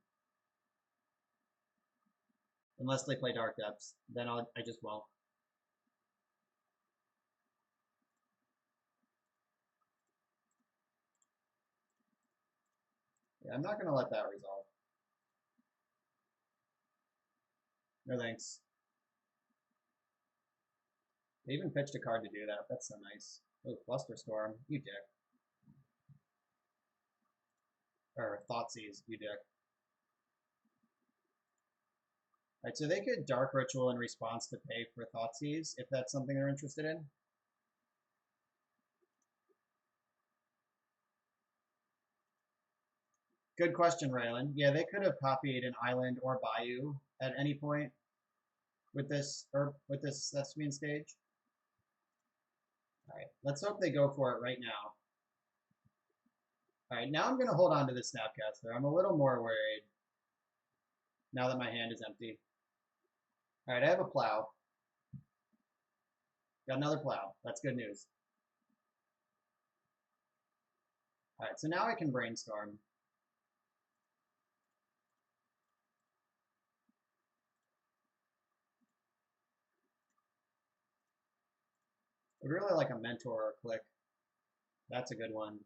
Unless they play Dark Depths, then I just won't. Yeah, I'm not going to let that resolve. No thanks. They even pitched a card to do that. That's so nice. Oh, Flusterstorm, you dick. Or Thoughtseize, you dick. Alright, so they could Dark Ritual in response to pay for Thoughtseize, if that's something they're interested in. Good question, Raylan. Yeah, they could have copied an island or bayou at any point with this Sesame stage. Alright, let's hope they go for it right now. Alright, now I'm going to hold on to this Snapcaster. I'm a little more worried now that my hand is empty. Alright, I have a plow. Got another plow. That's good news. Alright, so now I can Brainstorm. I'd really like a Mentor or a Click. That's a good one.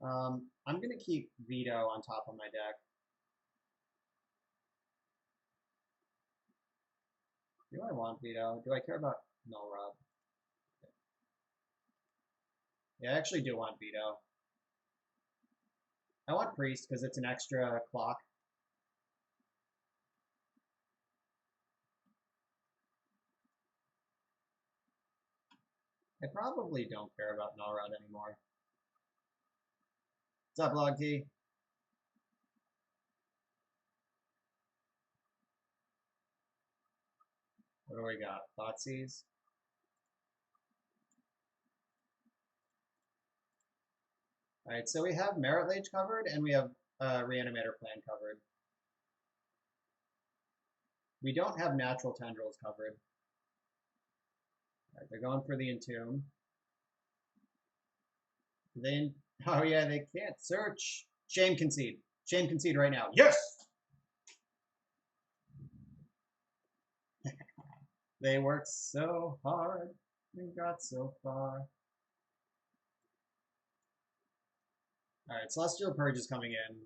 I'm going to keep Veto on top of my deck. Do I want Veto? Do I care about Null Rod? Yeah, I actually do want Veto. I want Priest because it's an extra clock. I probably don't care about Null Rod anymore. What's up, Log T? What do we got? Thoughtseize. Alright, so we have Merit Lage covered, and we have Reanimator Plan covered. We don't have Natural Tendrils covered. Alright, they're going for the Entomb. Oh yeah, they can't search. Shame concede. Shame concede right now. Yes! They worked so hard and got so far. Alright, Celestial Purge is coming in.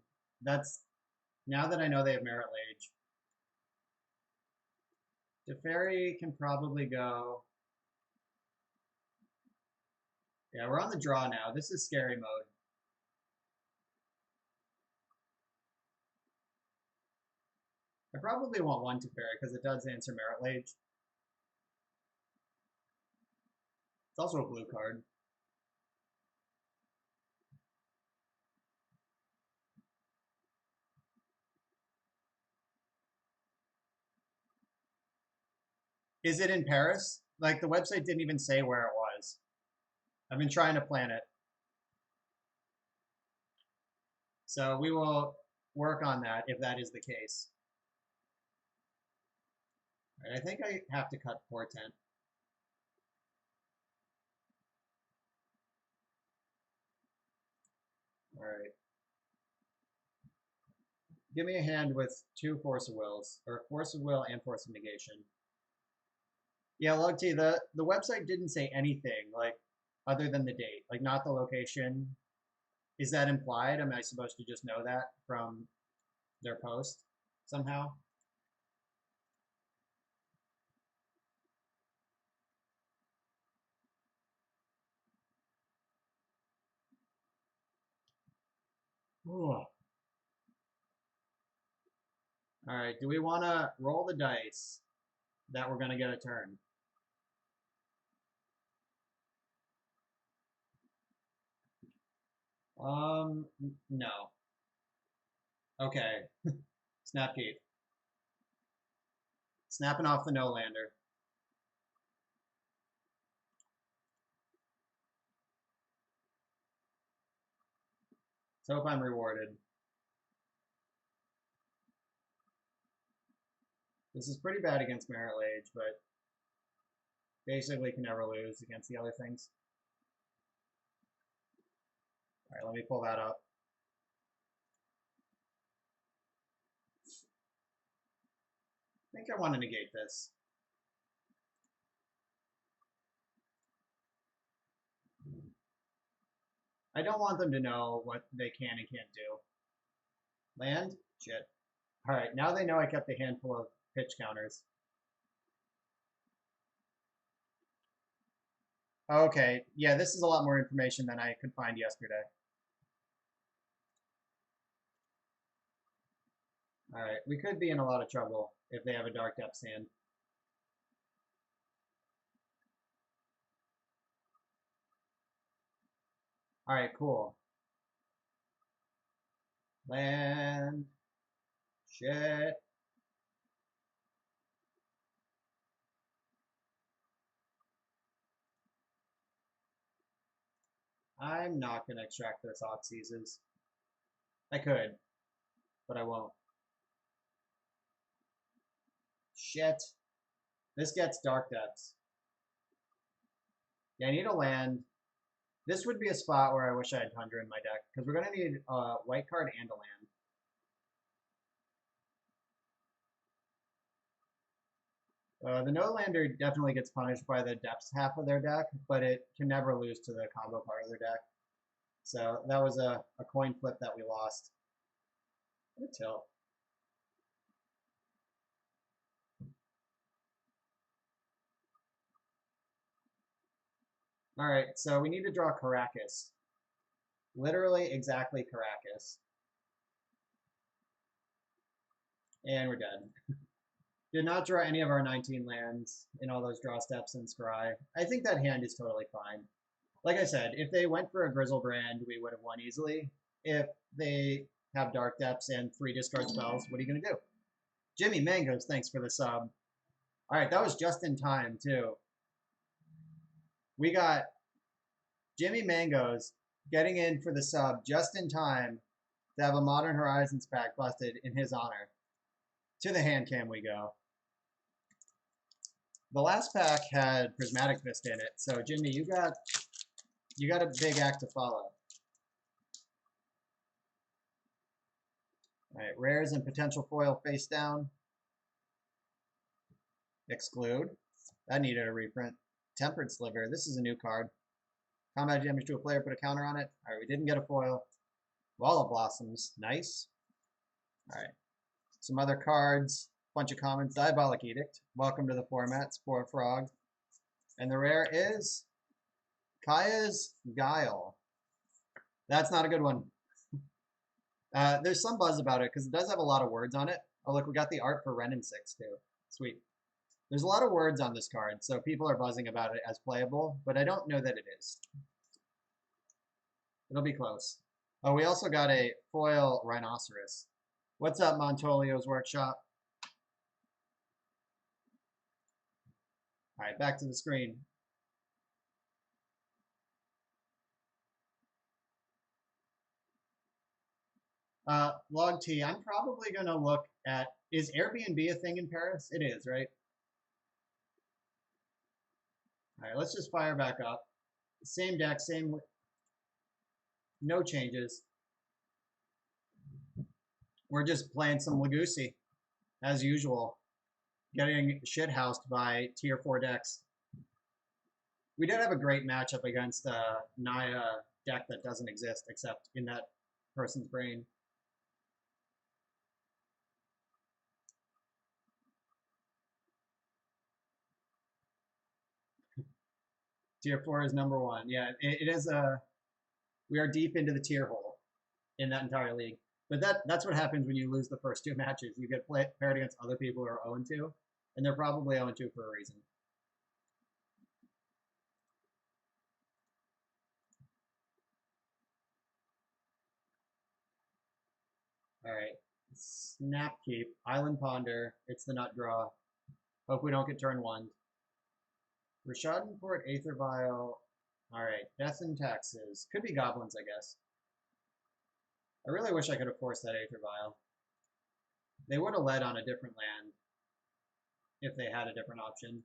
That's, now that I know they have Merit Lage. Teferi can probably go. Yeah, we're on the draw now. This is scary mode. I probably want one Teferi because it does answer Merit Lage. It's also a blue card. Is it in Paris? Like, the website didn't even say where it was. I've been trying to plan it. So we will work on that if that is the case. All right, I think I have to cut Portent. All right. Give me a hand with 2 Force of Wills, or Force of Will and Force of Negation. Yeah, Lugty, the website didn't say anything, like, other than the date, like, not the location. Is that implied? Am I supposed to just know that from their post somehow? Ooh. All right, do we want to roll the dice that we're going to get a turn? No. Okay. Snap Keep. Snapping off the no-lander. Let's hope I'm rewarded. This is pretty bad against Merit Lage, but basically can never lose against the other things. All right, let me pull that up. I think I want to negate this. I don't want them to know what they can and can't do. Land? Shit. All right, now they know I kept a handful of pitch counters. Okay, yeah, this is a lot more information than I could find yesterday. All right, we could be in a lot of trouble if they have a Dark Depths hand. All right, cool. Land. Shit. I'm not going to extract those Thoughtseizes. I could, but I won't. Shit. This gets Dark Depths. Yeah, I need a land. This would be a spot where I wish I had Tundra in my deck, because we're going to need a white card and a land. The no-lander definitely gets punished by the depths half of their deck, but it can never lose to the combo part of their deck. So that was a coin flip that we lost. What a tilt. All right, so we need to draw Caracas. Literally exactly Caracas. And we're dead. Did not draw any of our 19 lands in all those draw steps in Scry. I think that hand is totally fine. Like I said, if they went for a Grizzlebrand, we would have won easily. If they have Dark Depths and 3 discard spells, what are you going to do? Jimmy Mangoes, thanks for the sub. All right, that was just in time too. We got Jimmy Mangoes getting in for the sub just in time to have a Modern Horizons pack busted in his honor. To the hand cam we go. The last pack had Prismatic Fist in it, so Jimmy, you got a big act to follow. All right, rares and potential foil face down. Exclude. That needed a reprint. Tempered Sliver. This is a new card. Combat damage to a player, put a counter on it. All right, we didn't get a foil. Wall of Blossoms. Nice. All right. Some other cards. Bunch of comments. Diabolic Edict. Welcome to the format. Spore Frog. And the rare is Kaya's Guile. That's not a good one. There's some buzz about it because it does have a lot of words on it. Oh, look, we got the art for Ren and 6 too. Sweet. There's a lot of words on this card, so people are buzzing about it as playable, but I don't know that it is. It'll be close. Oh, we also got a foil Rhinoceros. What's up, Montolio's Workshop? All right, back to the screen. Log T, I'm probably going to look at, is Airbnb a thing in Paris? It is, right? All right, let's just fire back up. Same deck, no changes. We're just playing some Legacy, as usual. Getting shithoused by tier 4 decks. We did have a great matchup against a Naya deck that doesn't exist except in that person's brain. Tier 4 is number 1. Yeah, it is a... We are deep into the tier hole in that entire league. But that's what happens when you lose the first 2 matches. You get paired against other people who are 0-2, and they're probably 0-2 for a reason. All right. Snapkeep, Island Ponder, it's the nut draw. Hope we don't get turn 1. Rishadenport, Aether Vial. All right, Death and Taxes. Could be Goblins, I guess. I really wish I could have forced that Aether Vial. They would have led on a different land if they had a different option.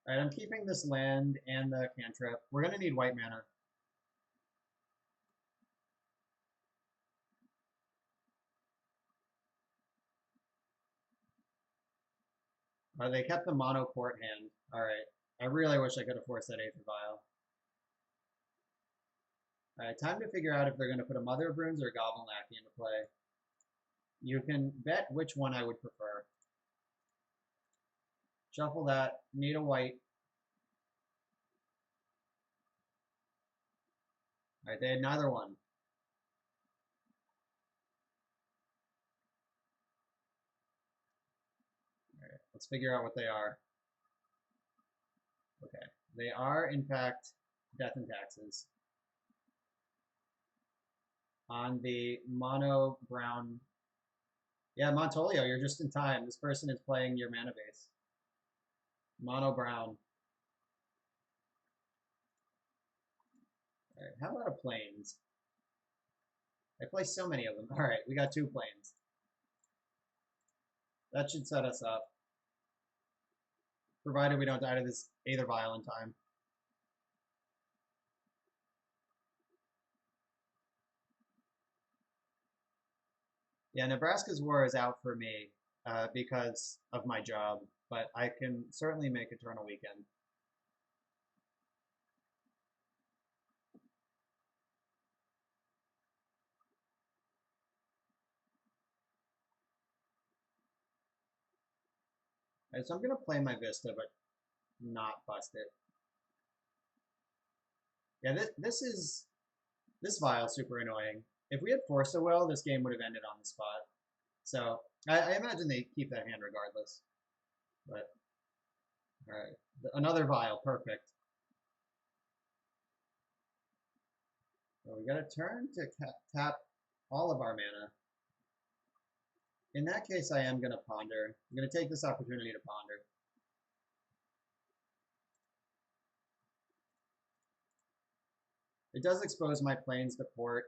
All right, I'm keeping this land and the cantrip. We're going to need white mana. They kept the mono port hand. All right. I really wish I could have forced that Aether Vial. All right, time to figure out if they're going to put a Mother of Runes or a Goblin Lackey into play. You can bet which one I would prefer. Shuffle that. Need a white. All right, they had neither one. All right, let's figure out what they are. Okay, they are, in fact, Death and Taxes. On the mono brown. Yeah, Montolio, you're just in time. This person is playing your mana base. Mono brown. All right, how about a plains? I play so many of them. All right, we got 2 plains. That should set us up. Provided we don't die to this Aether Vial in time. Yeah, Nebraska's War is out for me because of my job, but I can certainly make Eternal Weekend. All right, so I'm going to play my Vista, but not bust it. Yeah, this Vial super annoying. If we had Force of Will, this game would have ended on the spot. So I imagine they keep that hand regardless. But all right, another Vial, perfect. So we got a turn to tap all of our mana. In that case, I am going to ponder. I'm going to take this opportunity to ponder. It does expose my planes to port,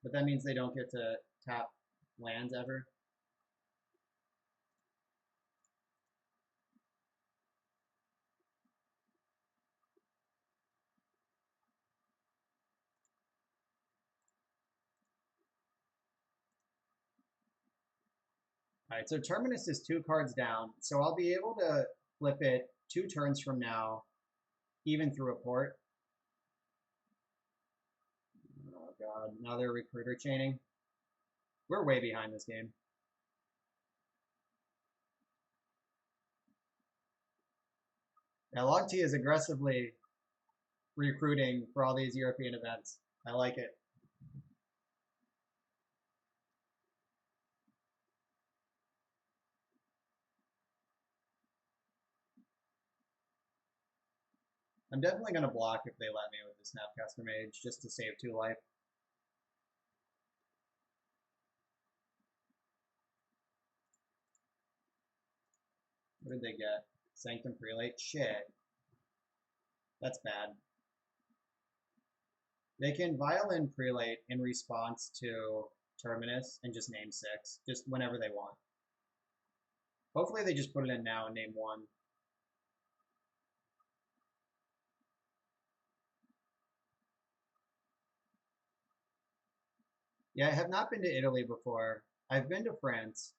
but that means they don't get to tap lands ever. All right, so Terminus is 2 cards down, so I'll be able to flip it 2 turns from now, even through a port. Oh god, now they're recruiter chaining. We're way behind this game. Yeah, Log T is aggressively recruiting for all these European events. I like it. I'm definitely going to block if they let me with the Snapcaster Mage, just to save 2 life. What did they get? Sanctum Prelate? Shit. That's bad. They can Violin Prelate in response to Terminus and just name 6, just whenever they want. Hopefully they just put it in now and name 1. Yeah, I have not been to Italy before. I've been to France.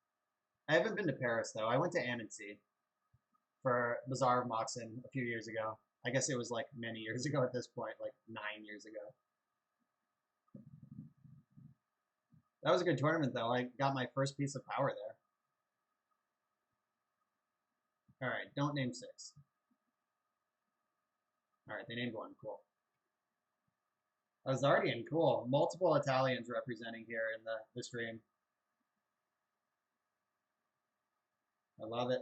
I haven't been to Paris, though. I went to Annecy for Bazaar of Moxon a few years ago. I guess it was like many years ago at this point, like 9 years ago. That was a good tournament, though. I got my first piece of power there. All right, don't name 6. All right, they named 1. Cool. Azardian, cool. Multiple Italians representing here in the stream. I love it.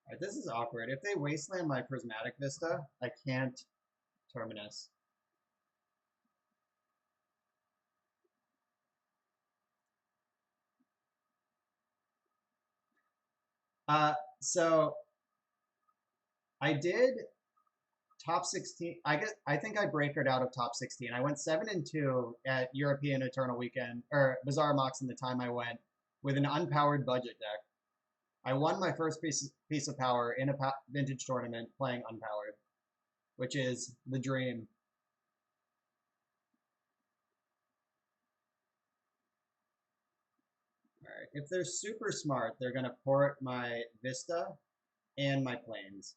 All right, this is awkward. If they wasteland my Prismatic Vista, I can't Terminus. So I did top 16. I think I breakered out of top 16. I went 7-2 at European Eternal Weekend or Bazaar Mox in the time I went with an unpowered budget deck. I won my first piece of power in a vintage tournament playing unpowered, which is the dream. All right, if they're super smart, they're gonna port my Vista and my planes.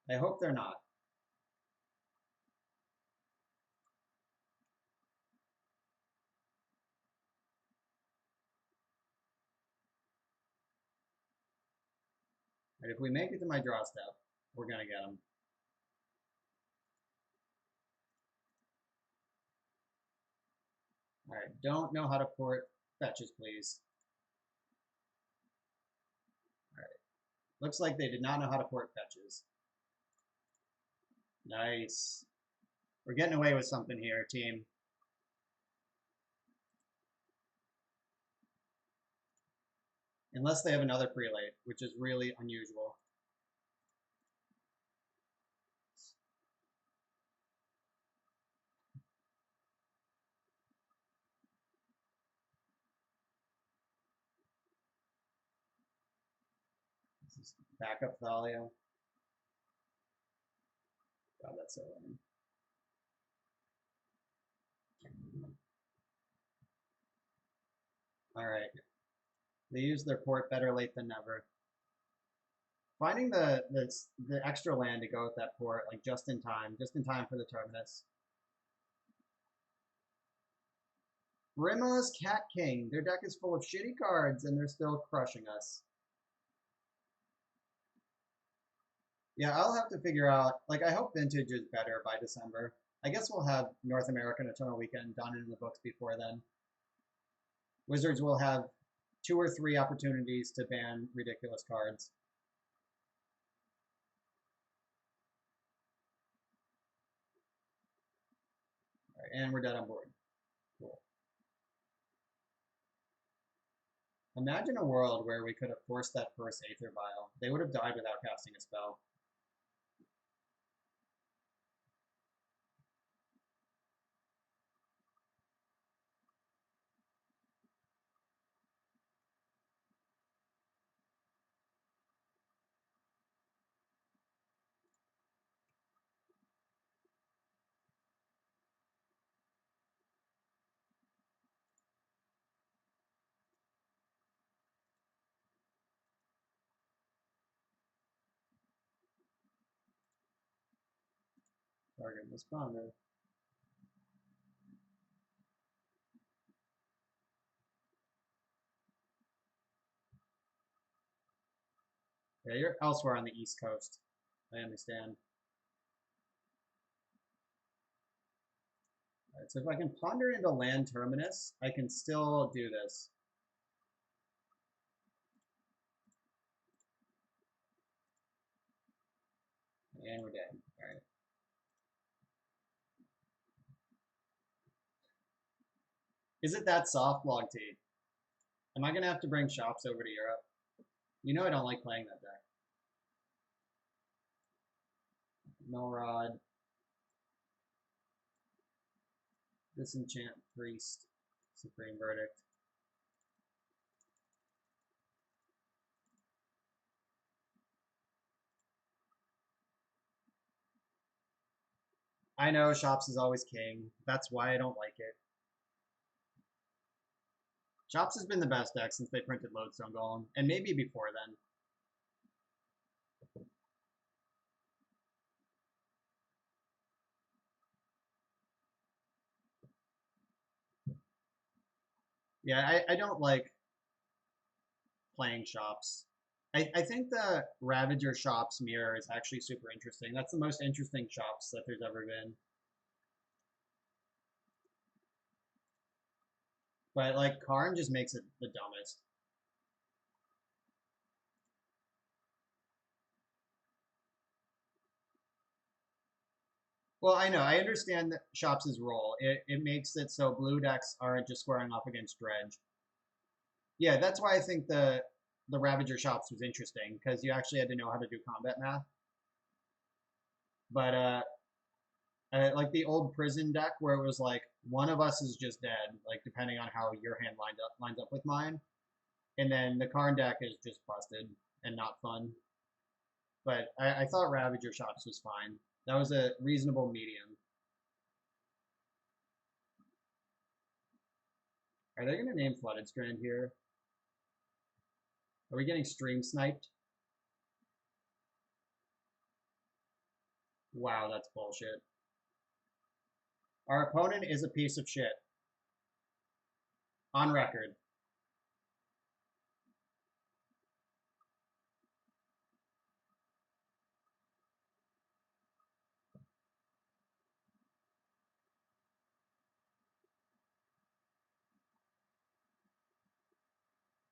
I hope they're not. Right, if we make it to my draw step, we're gonna get them. All right, don't know how to port fetches, please. All right, looks like they did not know how to port fetches. Nice. We're getting away with something here, team. Unless they have another prelate, which is really unusual. This is backup Thalia. God, that's so lame. All right. They use their port better late than never. Finding the extra land to go with that port, like just in time for the Terminus. Rima's Cat King. Their deck is full of shitty cards, and they're still crushing us. Yeah, I'll have to figure out. Like, I hope Vintage is better by December. I guess we'll have North American Eternal Weekend done in the books before then. Wizards will have 2 or 3 opportunities to ban ridiculous cards. All And we're dead on board. Cool. Imagine a world where we could have forced that first Aether Vial. They would have died without casting a spell. Target responder. Yeah, you're elsewhere on the East Coast. I understand. All right, so if I can ponder into land terminus, I can still do this. And we're dead. All right. Is it that soft, Log T? Am I going to have to bring shops over to Europe? You know I don't like playing that deck. Melrod. Disenchant Priest. Supreme Verdict. I know Shops is always king. That's why I don't like it. Shops has been the best deck since they printed Lodestone Golem, and maybe before then. Yeah, I don't like playing Shops. I think the Ravager Shops mirror is actually super interesting. That's the most interesting Shops that there's ever been. But like Karn just makes it the dumbest. Well, I know. I understand that Shops' role. It makes it so blue decks aren't just squaring off against Dredge. Yeah, that's why I think the Ravager Shops was interesting, because you actually had to know how to do combat math. But like the old prison deck where it was like one of us is just dead, like depending on how your hand lines up with mine. And then the Karn deck is just busted and not fun. But I thought Ravager Shops was fine. That was a reasonable medium. Are they going to name Flooded Strand here? Are we getting stream sniped? Wow, that's bullshit. Our opponent is a piece of shit. On record.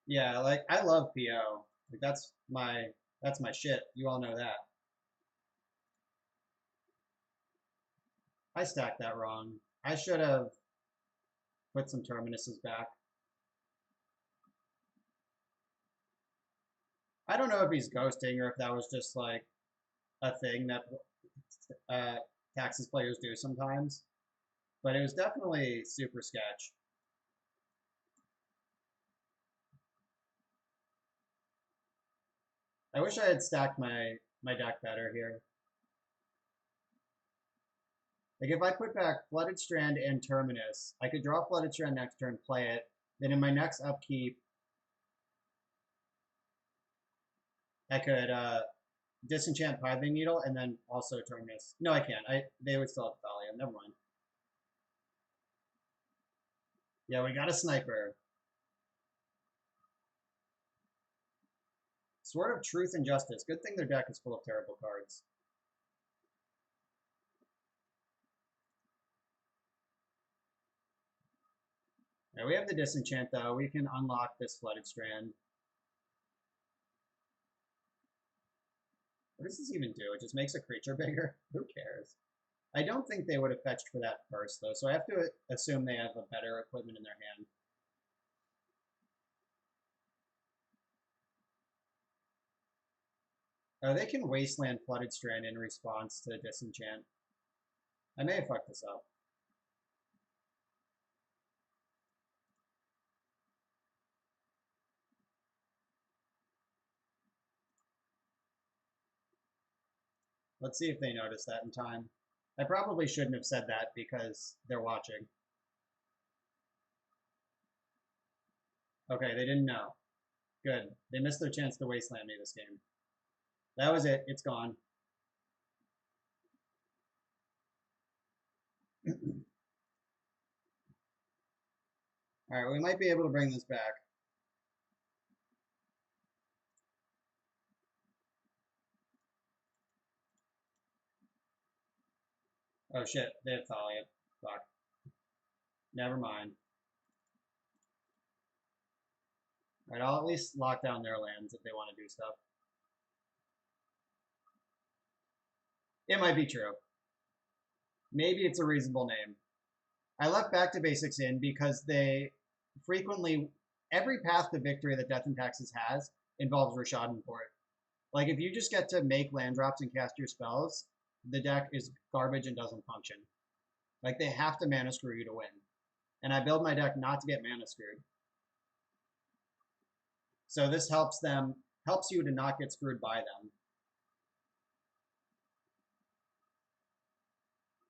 Yeah, like I love PO. Like that's my shit. You all know that. I stacked that wrong. I should have put some terminuses back. I don't know if he's ghosting or if that was just like a thing that uh, Taxes players do sometimes, but it was definitely super sketch. I wish I had stacked my deck better here. Like if I put back Flooded Strand and Terminus, I could draw Flooded Strand next turn, play it. Then in my next upkeep, I could disenchant Pithing Needle and then also Terminus. No, I can't. They would still have Thalia. Never mind. Yeah, we got a sniper. Sword of Truth and Justice. Good thing their deck is full of terrible cards. Yeah, we have the disenchant though. We can unlock this Flooded Strand. What does this even do? It just makes a creature bigger? Who cares? I don't think they would have fetched for that first, though, so I have to assume they have a better equipment in their hand. Oh, they can Wasteland Flooded Strand in response to Disenchant. I may have fucked this up. Let's see if they notice that in time. I probably shouldn't have said that because they're watching. Okay, they didn't know. Good. They missed their chance to Wasteland me this game. That was it. It's gone. Alright, we might be able to bring this back. Oh shit, they have Thalia. Fuck. Never mind. Alright, I'll at least lock down their lands if they want to do stuff. It might be true. Maybe it's a reasonable name. I left Back to Basics in because they frequently, every path to victory that Death and Taxes has involves Rashad Port. Like, if you just get to make land drops and cast your spells, the deck is garbage and doesn't function. Like, they have to mana screw you to win. And I build my deck not to get mana screwed. So this helps you to not get screwed by them.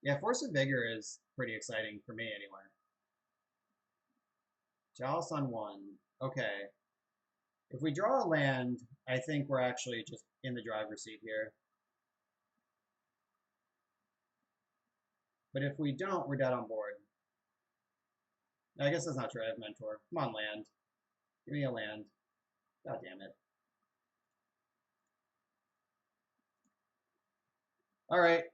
Yeah, Force of Vigor is pretty exciting for me anyway. Chalice on 1. Okay. If we draw a land, I think we're actually just in the driver's seat here. But if we don't, we're dead on board. I guess that's not true. I have Mentor. Come on, land. Give me a land. God damn it. All right.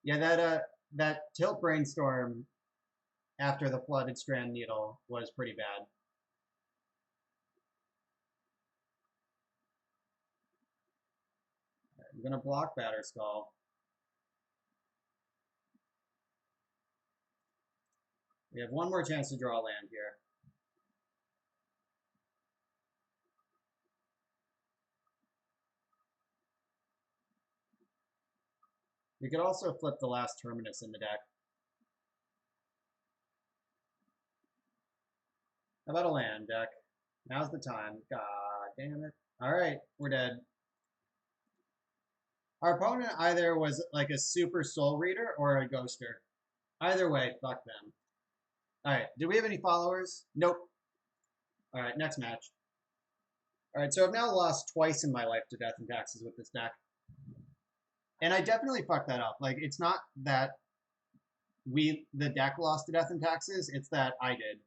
Yeah, that Tilt Brainstorm after the Flooded Strand Needle was pretty bad. I'm gonna block Batterskull. We have one more chance to draw land here. We could also flip the last Terminus in the deck. How about a land deck? Now's the time. God damn it. Alright, we're dead. Our opponent either was like a super soul reader or a ghoster. Either way, fuck them. Alright, do we have any followers? Nope. Alright, next match. Alright, so I've now lost twice in my life to Death and Taxes with this deck. And I definitely fucked that up. Like, it's not that the deck lost to Death and Taxes, it's that I did.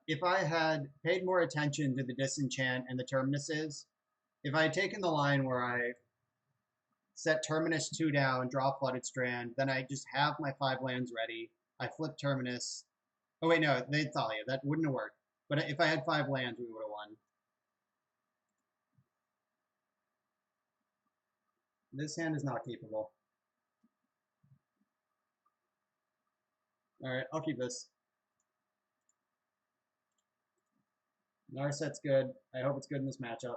If I had paid more attention to the Disenchant and the Terminuses, if I had taken the line where I set Terminus 2 down, draw Flooded Strand, then I just have my 5 lands ready, I flip Terminus. Oh wait, no, they'd Thalia. That wouldn't have worked. But if I had 5 lands, we would have won. This hand is not keepable. Alright, I'll keep this. Narset's good. I hope it's good in this matchup.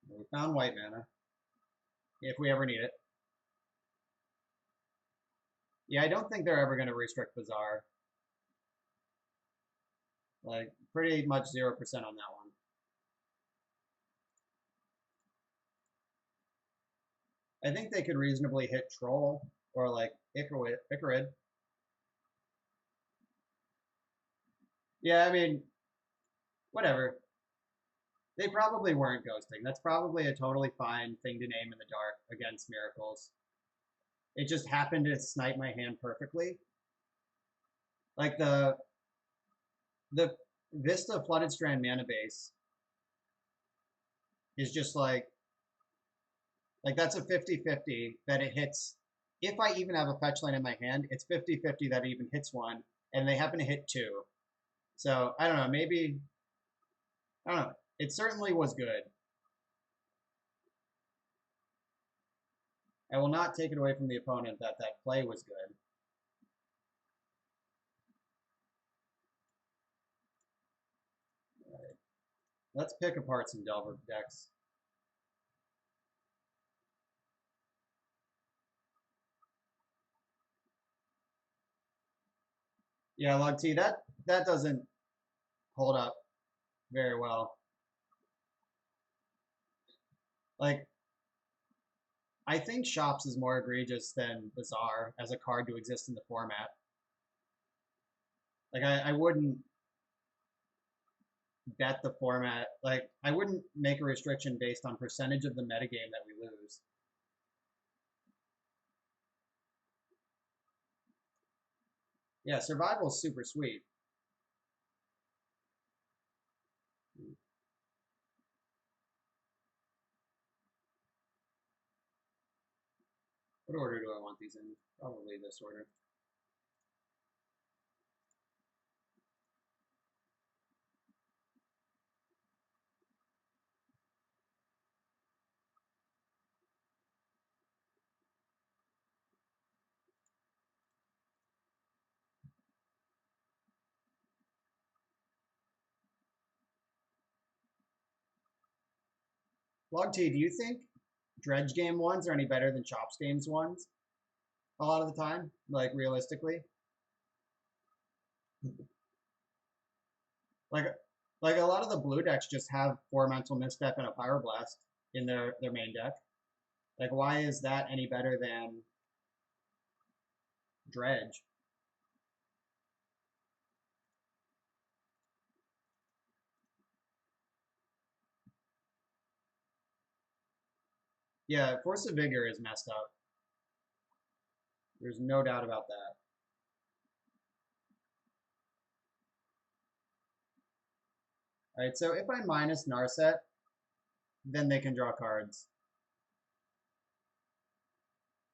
We found white mana. If we ever need it. Yeah, I don't think they're ever going to restrict Bazaar. Like, pretty much 0% on that one. I think they could reasonably hit Troll or, like, Icarid. Yeah, I mean, whatever. They probably weren't ghosting. That's probably a totally fine thing to name in the dark against Miracles. It just happened to snipe my hand perfectly. Like the Vista Flooded Strand mana base is just like that's a 50-50 that it hits if I even have a fetch land in my hand, it's 50-50 that it even hits one, and they happen to hit two. So I don't know, maybe I don't know. It certainly was good. I will not take it away from the opponent that that play was good. All right. Let's pick apart some Delver decks. Yeah, Log T, that doesn't hold up very well. Like, I think Shops is more egregious than Bazaar as a card to exist in the format. Like, I wouldn't bet the format. Like, I wouldn't make a restriction based on percentage of the metagame that we lose. Yeah, survival is super sweet. What order do I want these in? Probably this order. Log T, do you think Dredge game ones are any better than Chops games ones? A lot of the time, like realistically, like like a lot of the blue decks just have four mental misstep and a pyroblast in their main deck. Like, why is that any better than Dredge? Yeah, Force of Vigor is messed up. There's no doubt about that. All right, so if I minus Narset, then they can draw cards.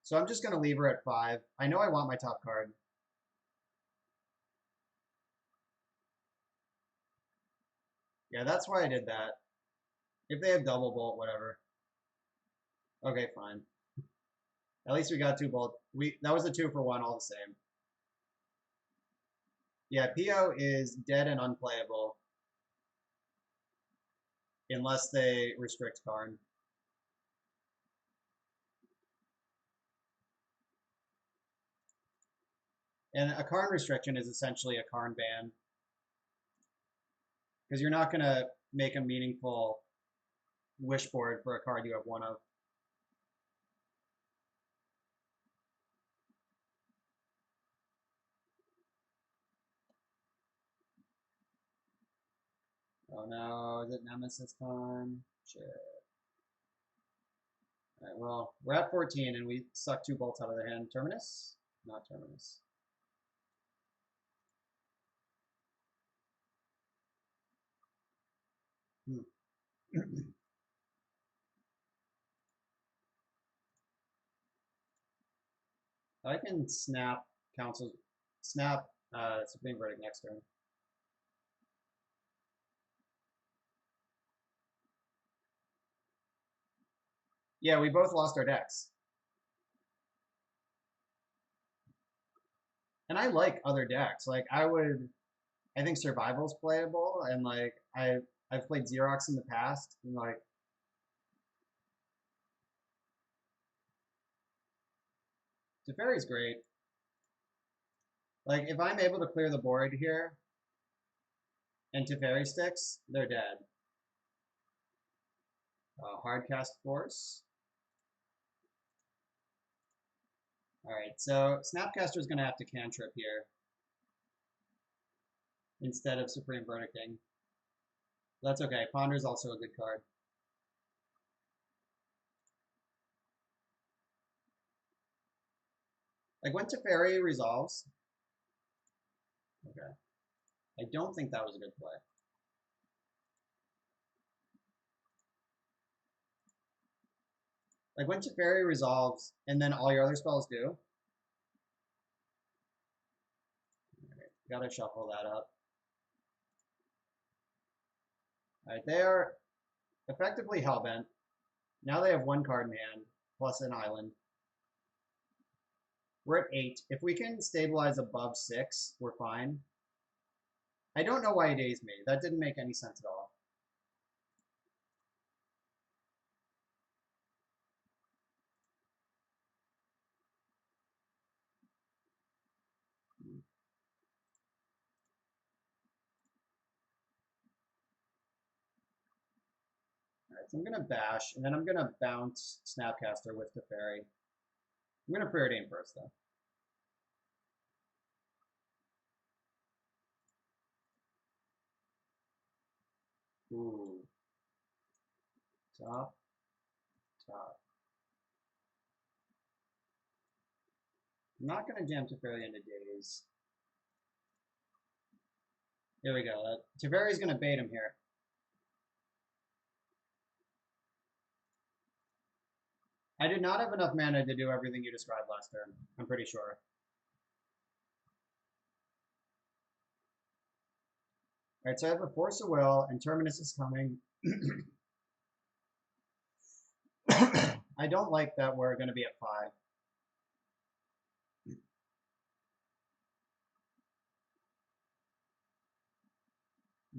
So I'm just going to leave her at 5. I know I want my top card. Yeah, that's why I did that. If they have double bolt, whatever. Okay, fine. At least we got 2 bolt. That was a 2 for 1, all the same. Yeah, PO is dead and unplayable unless they restrict Karn. And a Karn restriction is essentially a Karn ban because you're not going to make a meaningful wish board for a card you have one of. Oh no, is it Nemesis time? Shit. All right, well, we're at 14 and we suck 2 bolts out of their hand. Terminus? Not Terminus. I can snap snap Supreme Verdict next turn. Yeah, we both lost our decks. And I like other decks. Like I think Survival's playable, and like I've played Xerox in the past, and like Teferi's great. Like if I'm able to clear the board here and Teferi sticks, they're dead. Hardcast Force. All right, so Snapcaster's gonna have to cantrip here instead of Supreme Verdicting. That's okay. Ponder's also a good card. Like when Teferi resolves. Okay. I don't think that was a good play. Like when Teferi resolves and then all your other spells do. Right, gotta shuffle that up. Alright, they are effectively hellbent. Now they have one card in hand, plus an island. We're at 8. If we can stabilize above 6, we're fine. I don't know why he dazed me. That didn't make any sense at all. Alright, so I'm going to bash, and then I'm going to bounce Snapcaster with Teferi. I'm going to preordain first, though. Ooh. Top. Top. I'm not going to jam Teferi into days. Here we go. Teferi's going to bait him here. I did not have enough mana to do everything you described last turn. I'm pretty sure. Alright, so I have a Force of Will, and Terminus is coming. I don't like that we're going to be at 5.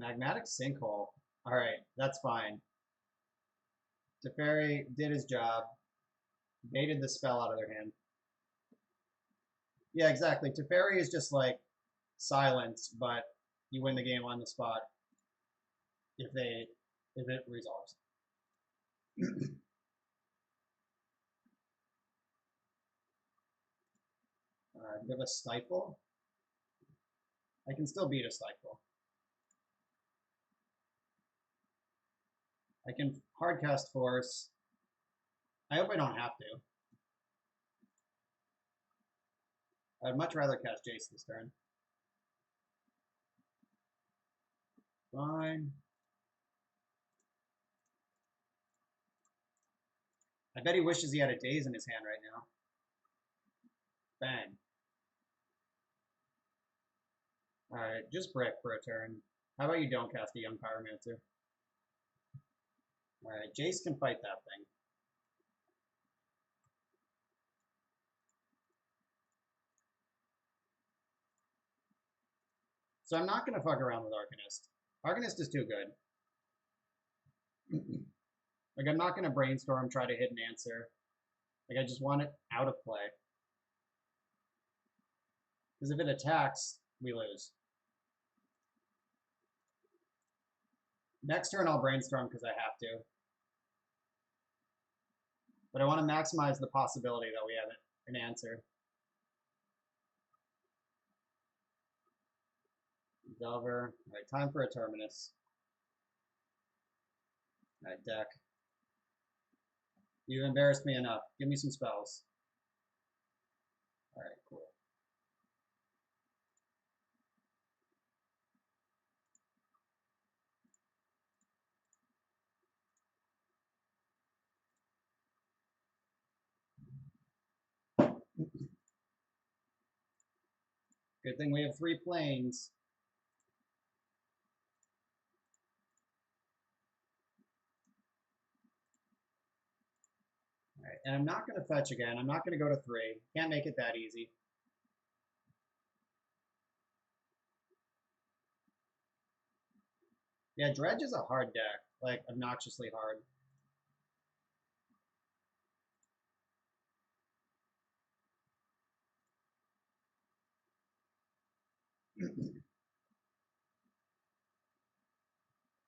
Magmatic Sinkhole. Alright, that's fine. Teferi did his job. Baited the spell out of their hand. Yeah, exactly. Teferi is just like silence, but you win the game on the spot if it resolves. Give a Stifle. I can still beat a Stifle. I can hardcast Force. I hope I don't have to. I'd much rather cast Jace this turn. Fine. I bet he wishes he had a Daze in his hand right now. Bang. Alright, just brick for a turn. How about you don't cast a Young Pyromancer? Alright, Jace can fight that thing. So I'm not going to fuck around with Arcanist. Arcanist is too good. Like, I'm not going to brainstorm, try to hit an answer. Like, I just want it out of play. Because if it attacks, we lose. Next turn, I'll brainstorm because I have to. But I want to maximize the possibility that we have an answer. Delver. Alright, time for a Terminus. Alright, deck. You've embarrassed me enough. Give me some spells. Alright, cool. Good thing we have 3 planes. Alright, and I'm not going to fetch again. I'm not going to go to 3. Can't make it that easy. Yeah, Dredge is a hard deck. Like, obnoxiously hard.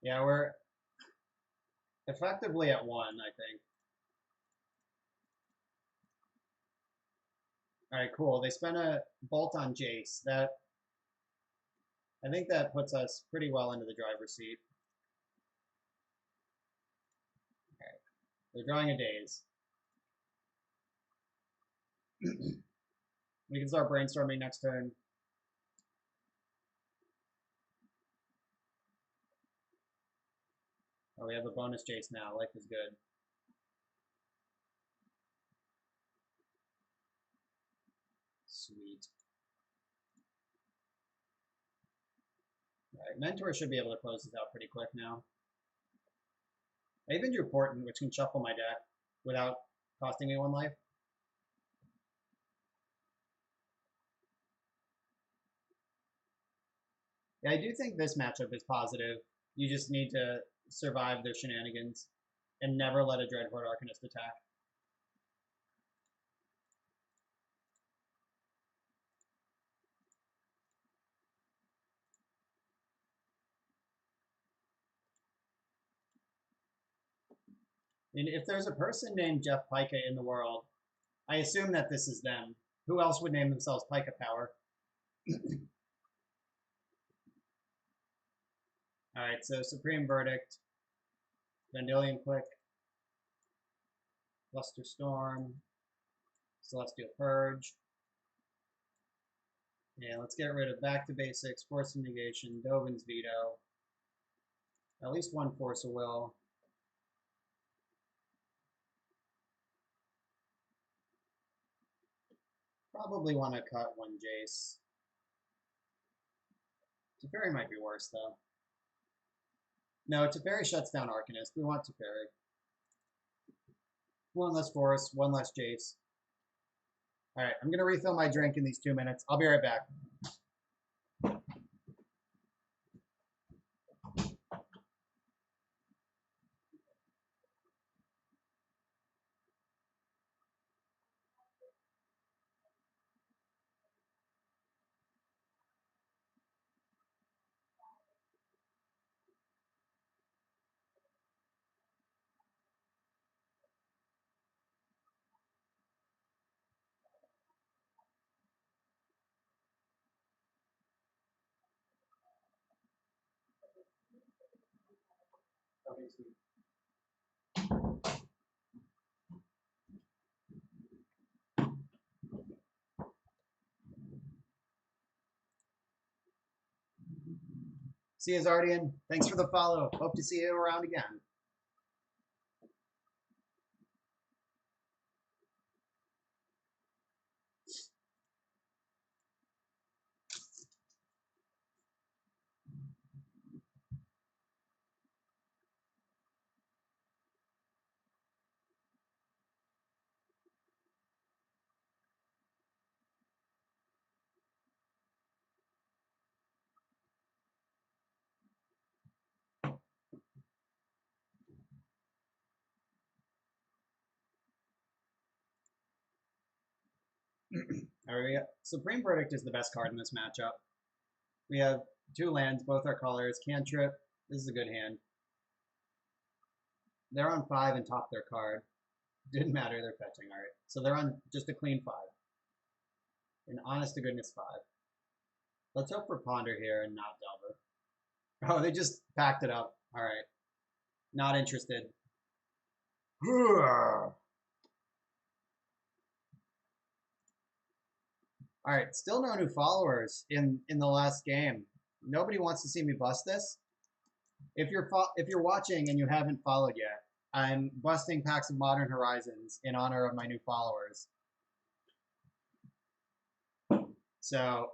Yeah, we're effectively at 1, I think. Alright, cool. They spent a bolt on Jace. I think that puts us pretty well into the driver's seat. Alright. They're drawing a Daze. We can start brainstorming next turn. Oh, we have a bonus Jace now. Life is good. Sweet. Alright, Mentor should be able to close this out pretty quick now. I even drew Portent, which can shuffle my deck without costing me 1 life. Yeah, I do think this matchup is positive. You just need to survive their shenanigans and never let a Dreadhorde Arcanist attack. And if there's a person named Jeff Pika in the world, I assume that this is them. Who else would name themselves Pika Power? Alright, so Supreme Verdict, Vendilion Click, Luster Storm, Celestial Purge. And let's get rid of Back to Basics, Force of Negation, Dovin's Veto, at least 1 Force of Will. Probably want to cut 1 Jace. Teferi might be worse, though. No, Teferi shuts down Arcanist. We want Teferi. 1 less Force, 1 less Jace. Alright, I'm going to refill my drink in these 2 minutes. I'll be right back. Okay, sweet. See you, Zardian. Thanks for the follow. Hope to see you around again. Alright, Supreme Verdict is the best card in this matchup. We have 2 lands, both are colors. Cantrip. This is a good hand. They're on 5 and top their card. Didn't matter, they're fetching. Alright, so they're on just a clean 5. An honest to goodness 5. Let's hope for Ponder here and not Delver. Oh, they just packed it up. Alright. Not interested. Alright, still no new followers in the last game. Nobody wants to see me bust this. If you're watching and you haven't followed yet, I'm busting packs of Modern Horizons in honor of my new followers. So,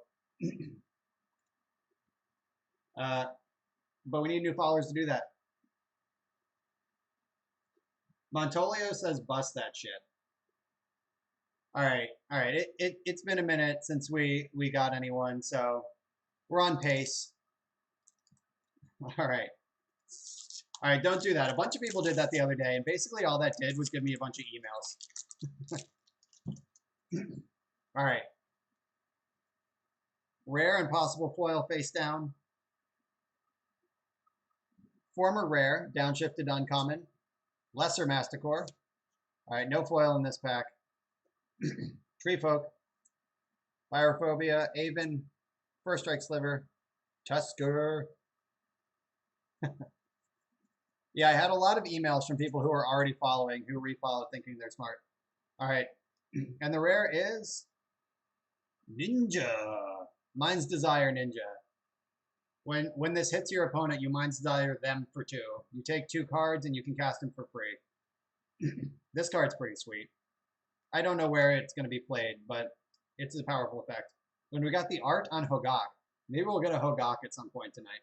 but we need new followers to do that. Montolio says bust that shit. All right. It's been a minute since we got anyone, so we're on pace. All right. Don't do that. A bunch of people did that the other day, and basically all that did was give me a bunch of emails. All right. Rare and possible foil face down. Former rare, downshifted uncommon. Lesser Masticore. All right, no foil in this pack. Tree Folk. Pyrophobia, Avon, First Strike Sliver, Tusker. Yeah, I had a lot of emails from people who are already following, who refollowed thinking they're smart. All right, and the rare is Ninja. Mind's Desire Ninja. When this hits your opponent, you Mind's Desire them for 2. You take 2 cards and you can cast them for free. This card's pretty sweet. I don't know where it's going to be played, but It's a powerful effect. When we got the art on Hogak, maybe we'll get a Hogak at some point tonight.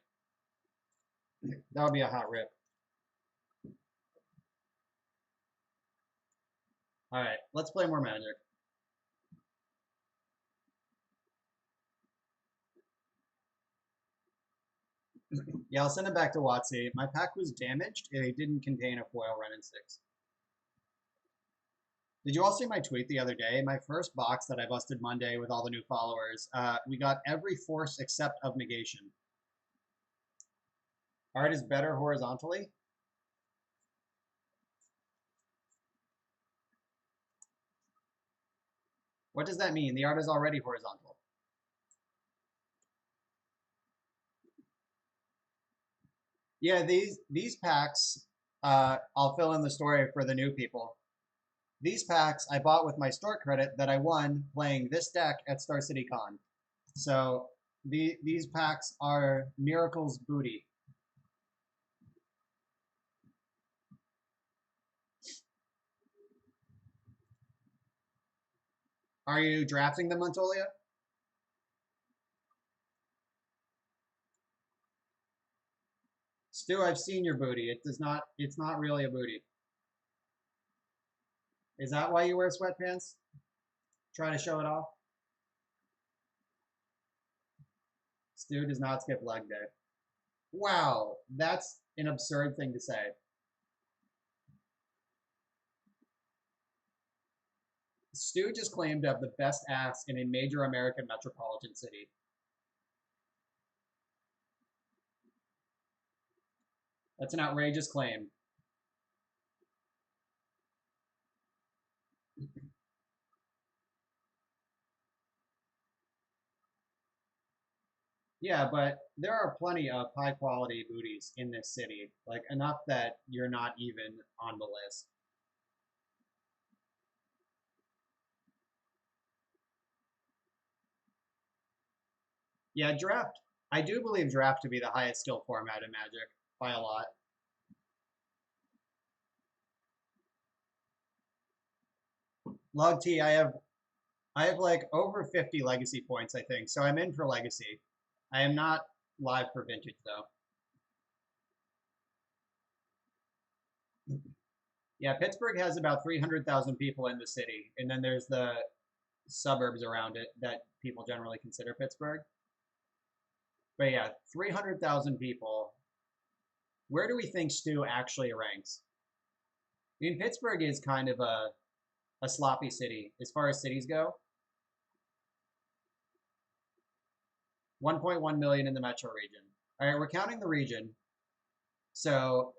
That would be a hot rip. All right, let's play more Magic. Yeah, I'll send it back to Watsy. My pack was damaged and it didn't contain a foil Ren and 6. Did you all see my tweet the other day? My first box that I busted Monday with all the new followers, we got every force except of negation. Art is better horizontally. What does that mean? The art is already horizontal. Yeah, these packs, I'll fill in the story for the new people. These packs I bought with my store credit that I won playing this deck at Star City Con. So these packs are Miracle's booty. Are you drafting them, Montolia? Stu, I've seen your booty. It's not really a booty. Is that why you wear sweatpants? Try to show it off? Stu does not skip leg day. Wow, that's an absurd thing to say. Stu just claimed to have the best ass in a major American metropolitan city. That's an outrageous claim. Yeah, but there are plenty of high quality booties in this city, like enough that you're not even on the list. Yeah, draft. I do believe draft to be the highest skill format in Magic by a lot. Log T, I have like over 50 legacy points, I think, so I'm in for legacy. I am not live for vintage though. Yeah, Pittsburgh has about 300,000 people in the city, and then there's the suburbs around it that people generally consider Pittsburgh. But yeah, 300,000 people. Where do we think Stu actually ranks? I mean, Pittsburgh is kind of a sloppy city as far as cities go. 1.1 million in the metro region. All right, we're counting the region. So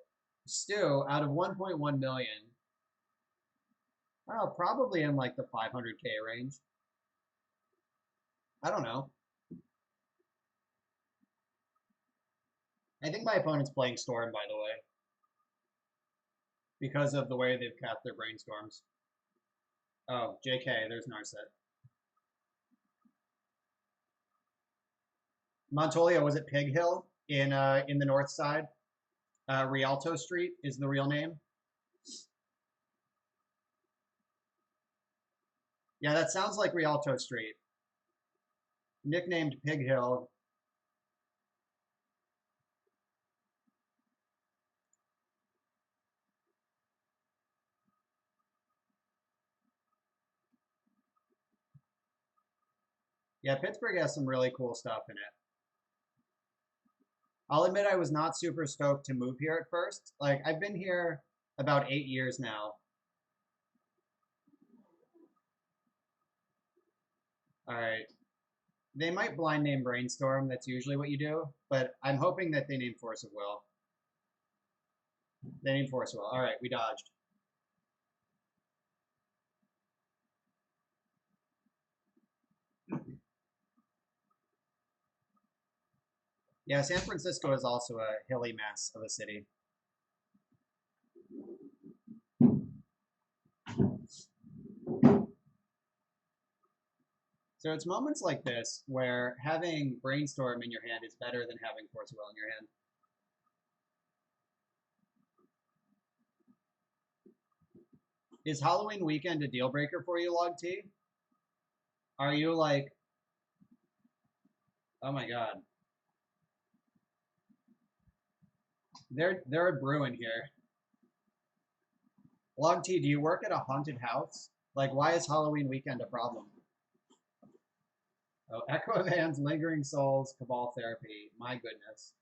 Stu, out of 1.1 million, I don't know, probably in like the 500K range. I don't know. I think my opponent's playing Storm, by the way, because of the way they've capped their brainstorms. Oh, JK, there's Narset. Montolia, was it Pig Hill in the north side? Rialto Street is the real name. Yeah, that sounds like Rialto Street. Nicknamed Pig Hill. Yeah, Pittsburgh has some really cool stuff in it. I'll admit I was not super stoked to move here at first. Like, I've been here about 8 years now. All right. They might blind name Brainstorm. That's usually what you do. But I'm hoping that they name Force of Will. They name Force of Will. All right, we dodged. Yeah, San Francisco is also a hilly mess of a city. So it's moments like this where having Brainstorm in your hand is better than having Force of Will in your hand. Is Halloween weekend a deal breaker for you, Log T? Are you like, oh my God. They're brewing here. Log T, do you work at a haunted house? Like, why is Halloween weekend a problem? Oh, Echo Vans, Lingering Souls, Cabal Therapy. My goodness.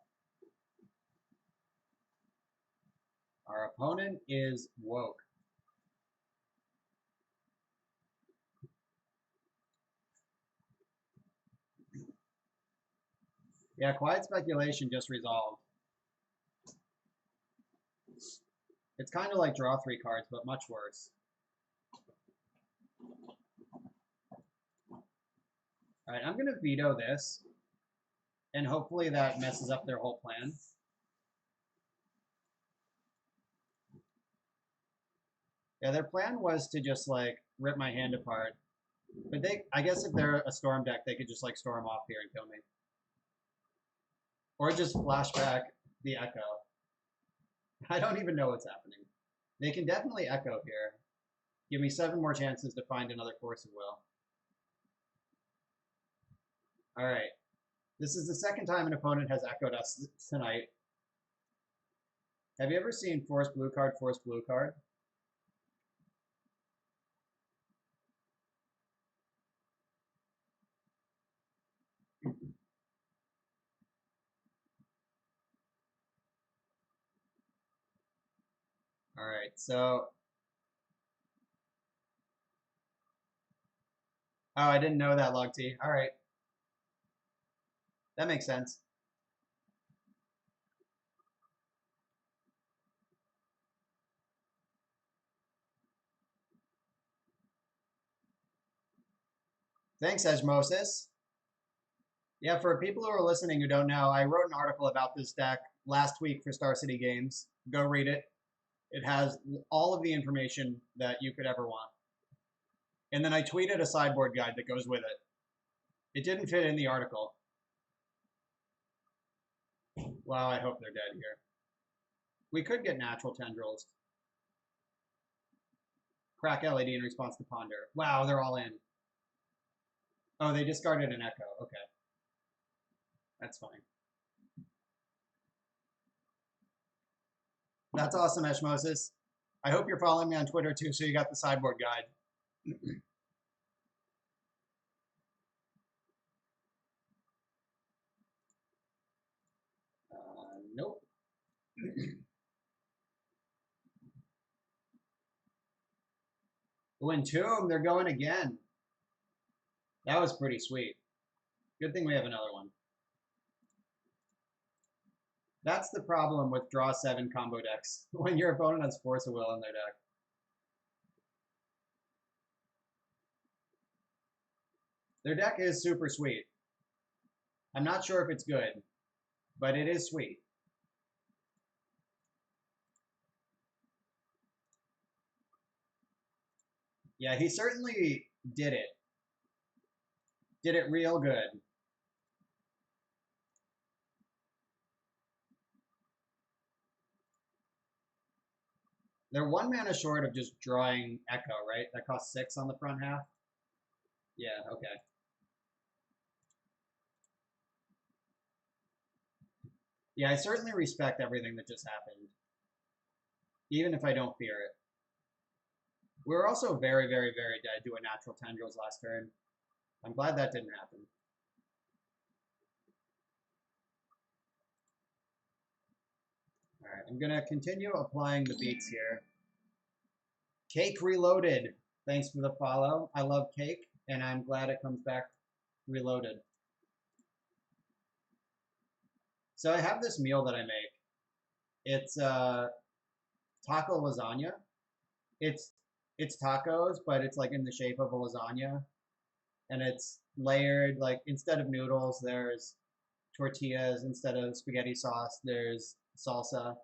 Our opponent is woke. Yeah, Quiet Speculation just resolved. It's kind of like draw 3 cards, but much worse. Alright, I'm going to veto this, and hopefully that messes up their whole plan. Yeah, their plan was to just, like, rip my hand apart. But I guess if they're a Storm deck, they could just, like, storm off here and kill me. Or just flashback the Echo. I don't even know what's happening. They can definitely Echo here. Give me 7 more chances to find another Force of Will. Alright. This is the second time an opponent has echoed us tonight. Have you ever seen Force Blue card, Force Blue card? Alright, so... Oh, I didn't know that, Log T. Alright. That makes sense. Thanks, Edgemosis. Yeah, for people who are listening who don't know, I wrote an article about this deck last week for Star City Games. Go read it. It has all of the information that you could ever want. And then I tweeted a sideboard guide that goes with it. It didn't fit in the article. Wow, I hope they're dead here. We could get natural tendrils. Crack LED in response to Ponder. Wow, they're all in. Oh, they discarded an Echo. Okay. That's fine. That's awesome, Eshmosis. I hope you're following me on Twitter too, so you got the sideboard guide. Nope. Oh, Entomb, they're going again. That was pretty sweet. Good thing we have another one. That's the problem with draw 7 combo decks, when your opponent has Force of Will in their deck. Their deck is super sweet. I'm not sure if it's good, but it is sweet. Yeah, he certainly did it. Did it real good. They're 1 mana short of just drawing Echo, right? That costs 6 on the front half. Yeah, okay. Yeah, I certainly respect everything that just happened, even if I don't fear it. We were also very, very, very dead to a natural tendrils last turn. I'm glad that didn't happen. Alright, I'm going to continue applying the beats here. Cake Reloaded. Thanks for the follow. I love cake, and I'm glad it comes back reloaded. So I have this meal that I make. It's taco lasagna. It's tacos, but it's like in the shape of a lasagna. And it's layered, like instead of noodles, there's tortillas. Instead of spaghetti sauce, there's salsa.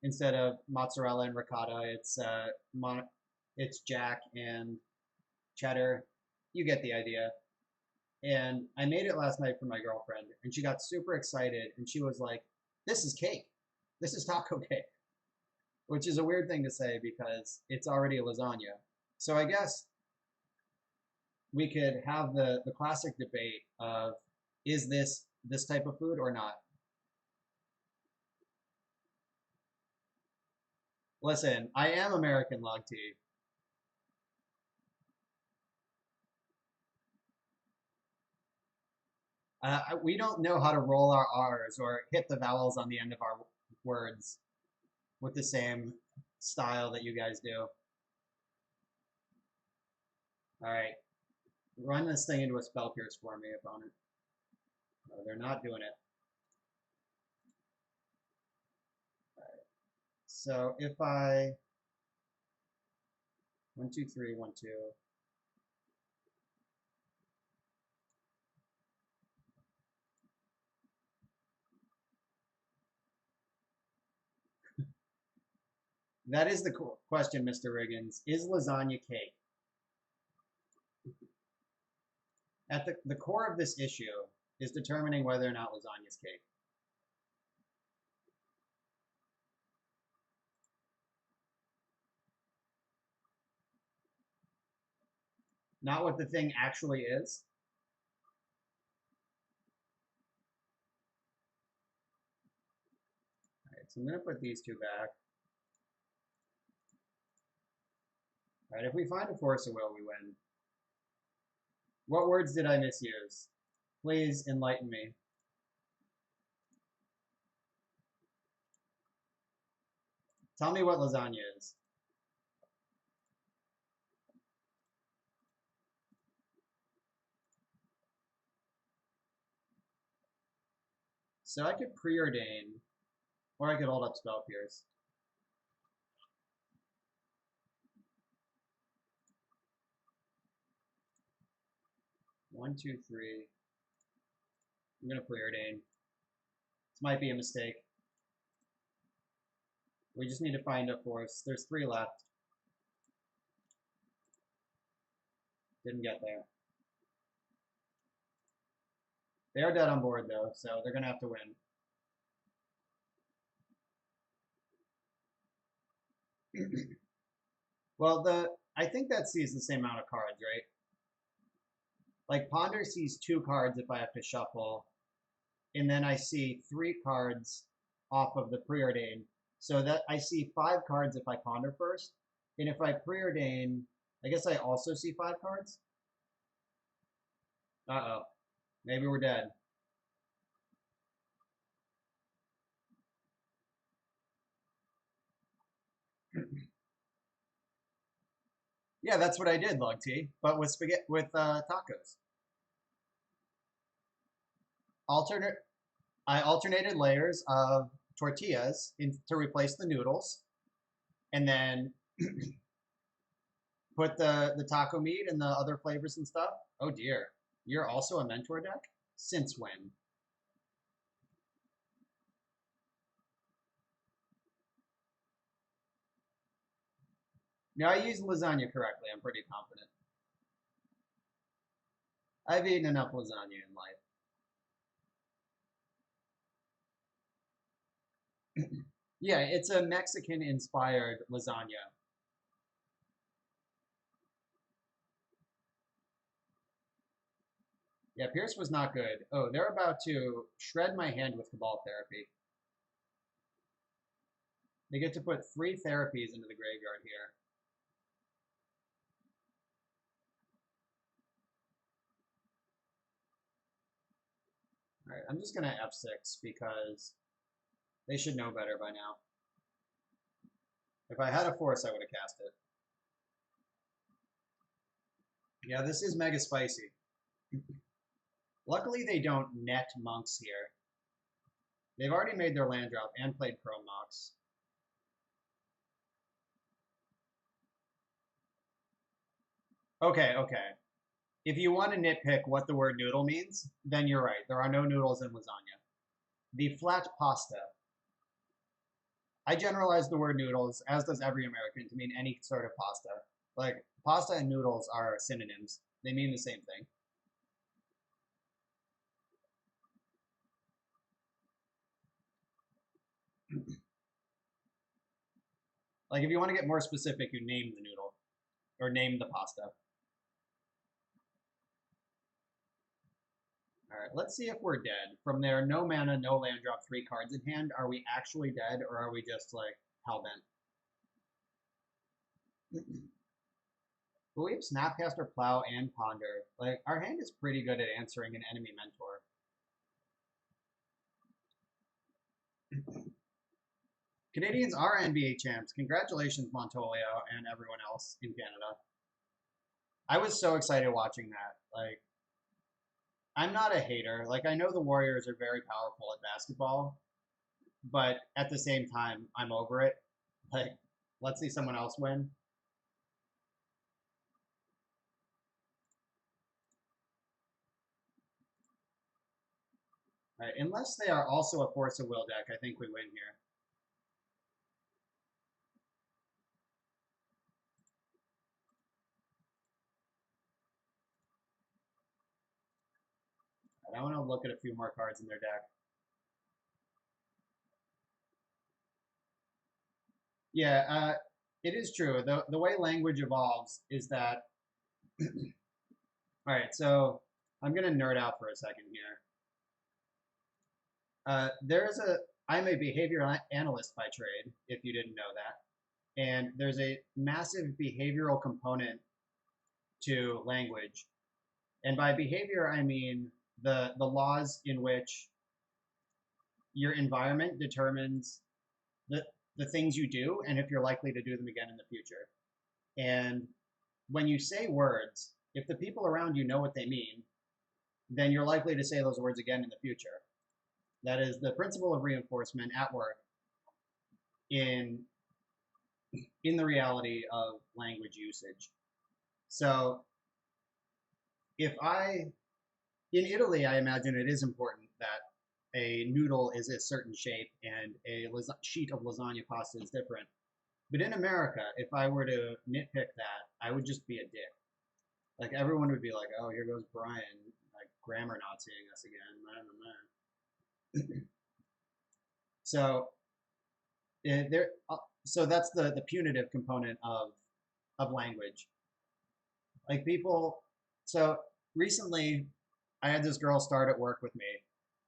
Instead of mozzarella and ricotta, it's jack and cheddar. You get the idea. And I made it last night for my girlfriend, and she got super excited, and she was like, "This is cake. This is taco cake," which is a weird thing to say because it's already a lasagna. So I guess we could have the classic debate of, is this type of food or not? Listen, I am American log tea. We don't know how to roll our R's or hit the vowels on the end of our words with the same style that you guys do. All right, run this thing into a spell pierce for me, opponent. No, they're not doing it. So if I 1, 2, 3, 1, 2. That is the question, Mr. Riggins. Is lasagna cake? At the core of this issue is determining whether or not lasagna is cake. Not what the thing actually is. All right, so I'm going to put these two back. All right, if we find a force of will, we win. What words did I misuse? Please enlighten me. Tell me what lasagna is. So I could preordain, or I could hold up spell pierce. One, two, three. I'm gonna preordain. This might be a mistake. We just need to find a force. There's 3 left. Didn't get there. They are dead on board though, so they're gonna have to win. Well, I think that sees the same amount of cards, right? Like Ponder sees 2 cards if I have to shuffle, and then I see 3 cards off of the preordain. So that I see 5 cards if I ponder first, and if I preordain, I guess I also see 5 cards. Uh-oh, maybe we're dead. Yeah, that's what I did, Log T, but with spaghetti with tacos. Alternate, I alternated layers of tortillas to replace the noodles, and then put the taco meat and the other flavors and stuff. Oh dear, you're also a mentor deck? Since when? No, I used lasagna correctly. I'm pretty confident. I've eaten enough lasagna in life. Yeah, it's a Mexican-inspired lasagna. Yeah, Pierce was not good. Oh, they're about to shred my hand with Cabal Therapy. They get to put 3 therapies into the graveyard here. All right, I'm just going to F6 because they should know better by now. If I had a force, I would have cast it. Yeah, this is mega spicy. Luckily, they don't net monks here. They've already made their land drop and played Chrome Mox. Okay, okay. If you want to nitpick what the word noodle means, then you're right. There are no noodles in lasagna. The flat pasta. I generalize the word noodles, as does every American, to mean any sort of pasta. Like, pasta and noodles are synonyms. They mean the same thing. Like, if you want to get more specific, you name the noodle or name the pasta. All right, let's see if we're dead. From there, no mana, no land, drop 3 cards in hand. Are we actually dead, or are we just, like, hellbent? But we have Snapcaster, Plow, and Ponder. Like, our hand is pretty good at answering an enemy mentor. Canadians are NBA champs. Congratulations, Montolio, and everyone else in Canada. I was so excited watching that. Like, I'm not a hater. Like, I know the Warriors are very powerful at basketball, but at the same time, I'm over it. Like, let's see someone else win. Right, unless they are also a Force of Will deck, I think we win here. Right, I want to look at a few more cards in their deck. Yeah, it is true. The way language evolves is that. All right, so I'm gonna nerd out for a second here. I'm a behavior analyst by trade, if you didn't know that, and there's a massive behavioral component to language, and by behavior I mean the laws in which your environment determines the the things you do and if you're likely to do them again in the future. And when you say words, if the people around you know what they mean, then you're likely to say those words again in the future. That is the principle of reinforcement at work in the reality of language usage. So if I in Italy, I imagine it is important that a noodle is a certain shape and a sheet of lasagna pasta is different. But in America, if I were to nitpick that, I would just be a dick. Like everyone would be like, "Oh, here goes Brian, like grammar Naziing us again." So there, so that's the punitive component of language. Like people, so recently I had this girl start at work with me,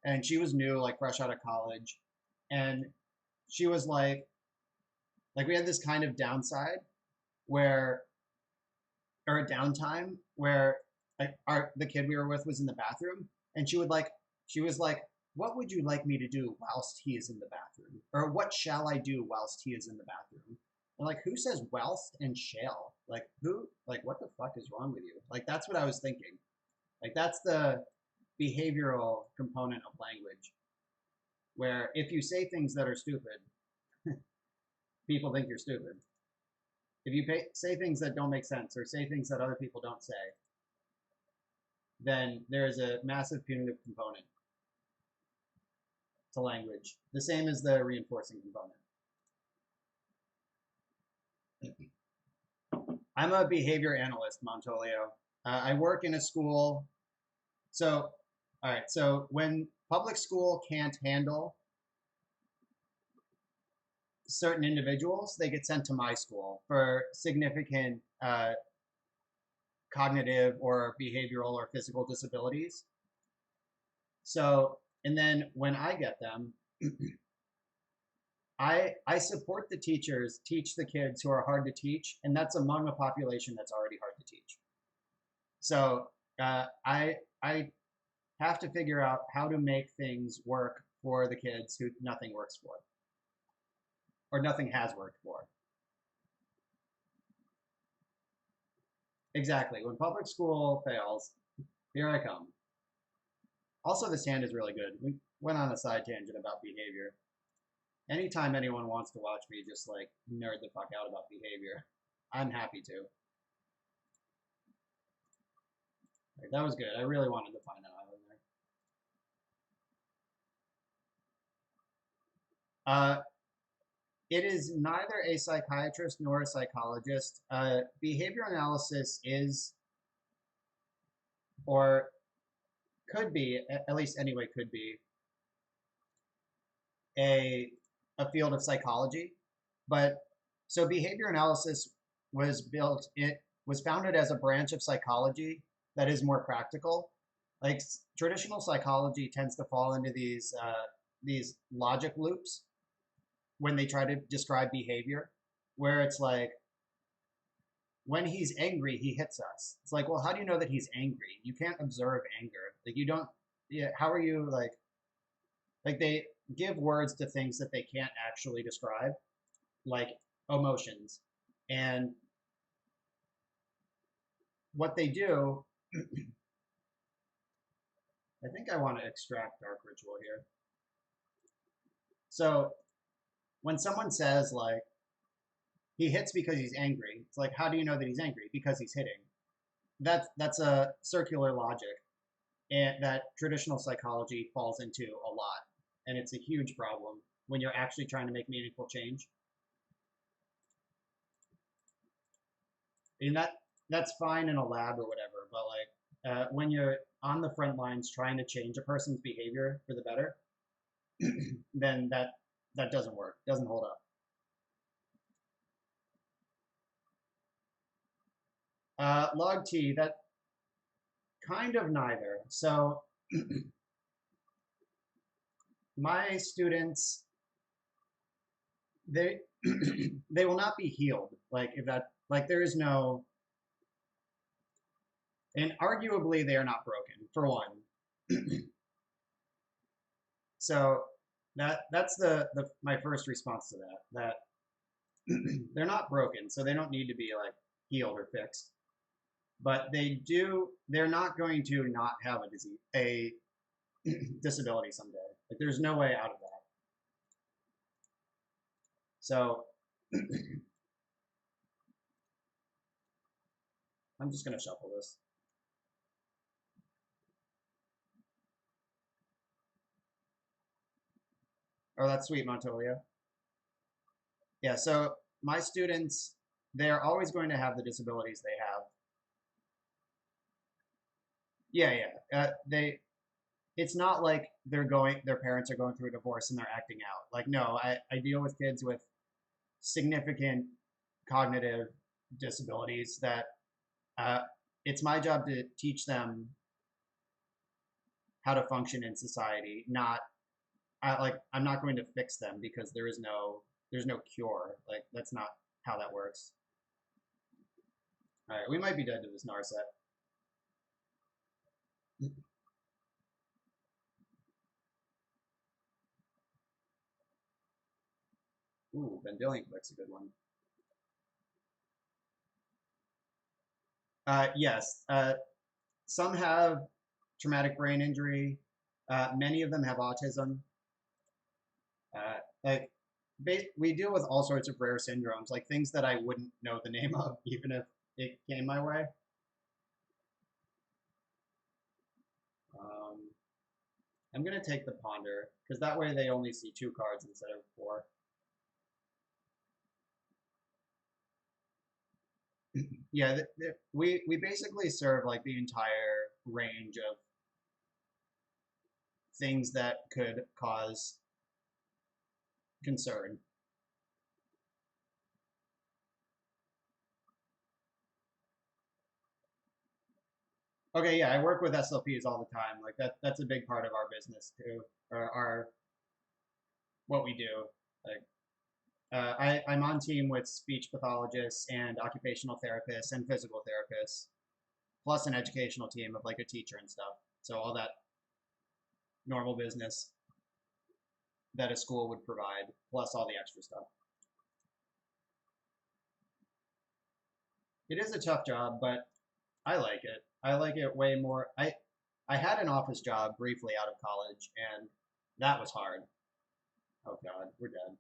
and she was new, like fresh out of college, and she was like we had this kind of downside where, or a downtime where like the kid we were with was in the bathroom, and she was like, "What would you like me to do whilst he is in the bathroom, or what shall I do whilst he is in the bathroom?" And like, who says whilst and shall? Like who? Like what the fuck is wrong with you? Like that's what I was thinking. Like that's the behavioral component of language, where if you say things that are stupid, people think you're stupid. If you say things that don't make sense or say things that other people don't say, then there's a massive punitive component to language. The same as the reinforcing component. I'm a behavior analyst, Montolio. I work in a school. So, all right. So when public school can't handle certain individuals, they get sent to my school for significant cognitive or behavioral or physical disabilities. So, and then when I get them, I support the teachers teach the kids who are hard to teach, and that's among a population that's already hard to teach. So I have to figure out how to make things work for the kids who nothing works for, or nothing has worked for. Exactly. When public school fails, here I come. Also, this hand is really good. We went on a side tangent about behavior. Anytime anyone wants to watch me just like nerd the fuck out about behavior, I'm happy to. Like, that was good. I really wanted to find that island there. It is neither a psychiatrist nor a psychologist. Behavior analysis is, or could be, at least anyway, could be a a field of psychology. But so behavior analysis was built. It was founded as a branch of psychology that is more practical. Like traditional psychology tends to fall into these logic loops when they try to describe behavior, where it's like when he's angry, he hits us. It's like, well, how do you know that he's angry? You can't observe anger. Like you don't. Yeah, how are you like they give words to things that they can't actually describe, like emotions, and what they do. I think I want to extract dark ritual here. So when someone says like he hits because he's angry, it's like how do you know that he's angry? Because he's hitting. That's a circular logic, and that traditional psychology falls into a lot, and it's a huge problem when you're actually trying to make meaningful change. And that's fine in a lab or whatever, but like when you're on the front lines trying to change a person's behavior for the better, then that doesn't work, doesn't hold up. Log T, that kind of neither. So my students, they they will not be healed. Like if that like there is no, and arguably they are not broken for one. So that's the my first response to that they're not broken, so they don't need to be like healed or fixed. But they're not going to not have a disease, a disability someday. Like there's no way out of that. So I'm just gonna shuffle this. Oh, that's sweet, Montoya. Yeah, so my students, they're always going to have the disabilities they have. Yeah, yeah. It's not like their parents are going through a divorce and they're acting out. Like, no, I deal with kids with significant cognitive disabilities that uh, it's my job to teach them how to function in society. Not I'm not going to fix them because there's no cure. Like that's not how that works. All right, we might be dead to this Narset. Ooh, Vendilion Click's a good one. Yes, some have traumatic brain injury. Many of them have autism. Like we deal with all sorts of rare syndromes, like things that I wouldn't know the name of even if it came my way. Um, I'm gonna take the Ponder because that way they only see two cards instead of four. Yeah, we basically serve like the entire range of things that could cause concern. Okay, yeah, I work with SLPs all the time. Like that's a big part of our business too, or our what we do. Like I'm on team with speech pathologists and occupational therapists and physical therapists, plus an educational team of like a teacher and stuff. So all that normal business that a school would provide, plus all the extra stuff. It is a tough job, but I like it. I like it way more. I had an office job briefly out of college, and that was hard. Oh God, we're dead.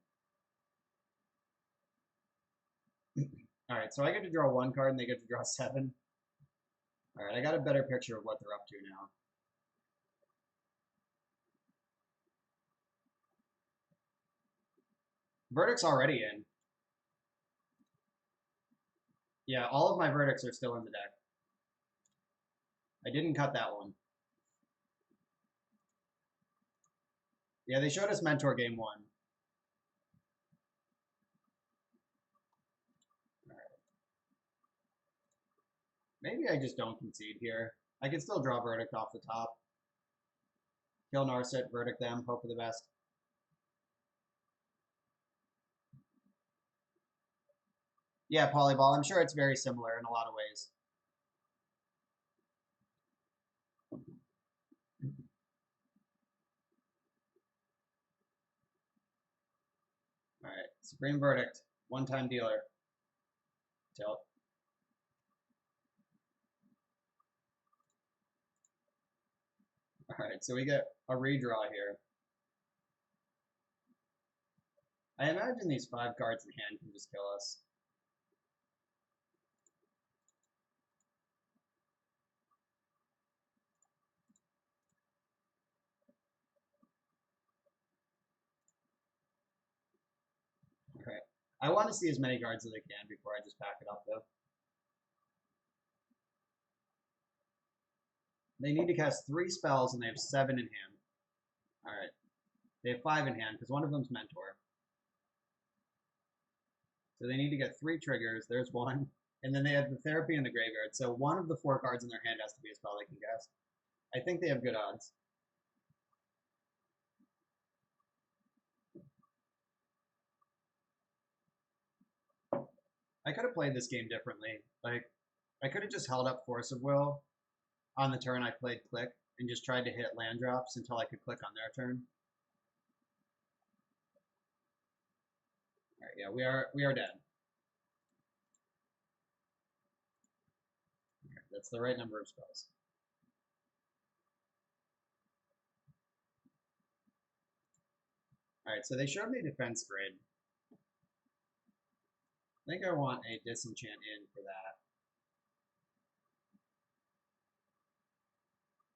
All right, so I get to draw one card, and they get to draw seven. All right, I got a better picture of what they're up to now. Verdict's already in. Yeah, all of my verdicts are still in the deck. I didn't cut that one. Yeah, they showed us Mentor game one. All right. Maybe I just don't concede here. I can still draw Verdict off the top. Kill Narset, Verdict them, hope for the best. Yeah, Polyball. I'm sure it's very similar in a lot of ways. All right, Supreme Verdict, one-time dealer. Tilt. All right, so we get a redraw here. I imagine these 5 cards in hand can just kill us. All right. I want to see as many cards as I can before I just pack it up, though. They need to cast 3 spells, and they have 7 in hand. All right. They have 5 in hand, because one of them's Mentor. So they need to get 3 triggers. There's one. And then they have the Therapy in the graveyard. So one of the 4 cards in their hand has to be a spell they can cast. I think they have good odds. I could have played this game differently. Like, I could have just held up Force of Will on the turn I played Click and just tried to hit land drops until I could click on their turn. All right, yeah, we are dead. All right, that's the right number of spells. All right, so they showed me Defense Grid. I think I want a Disenchant in for that.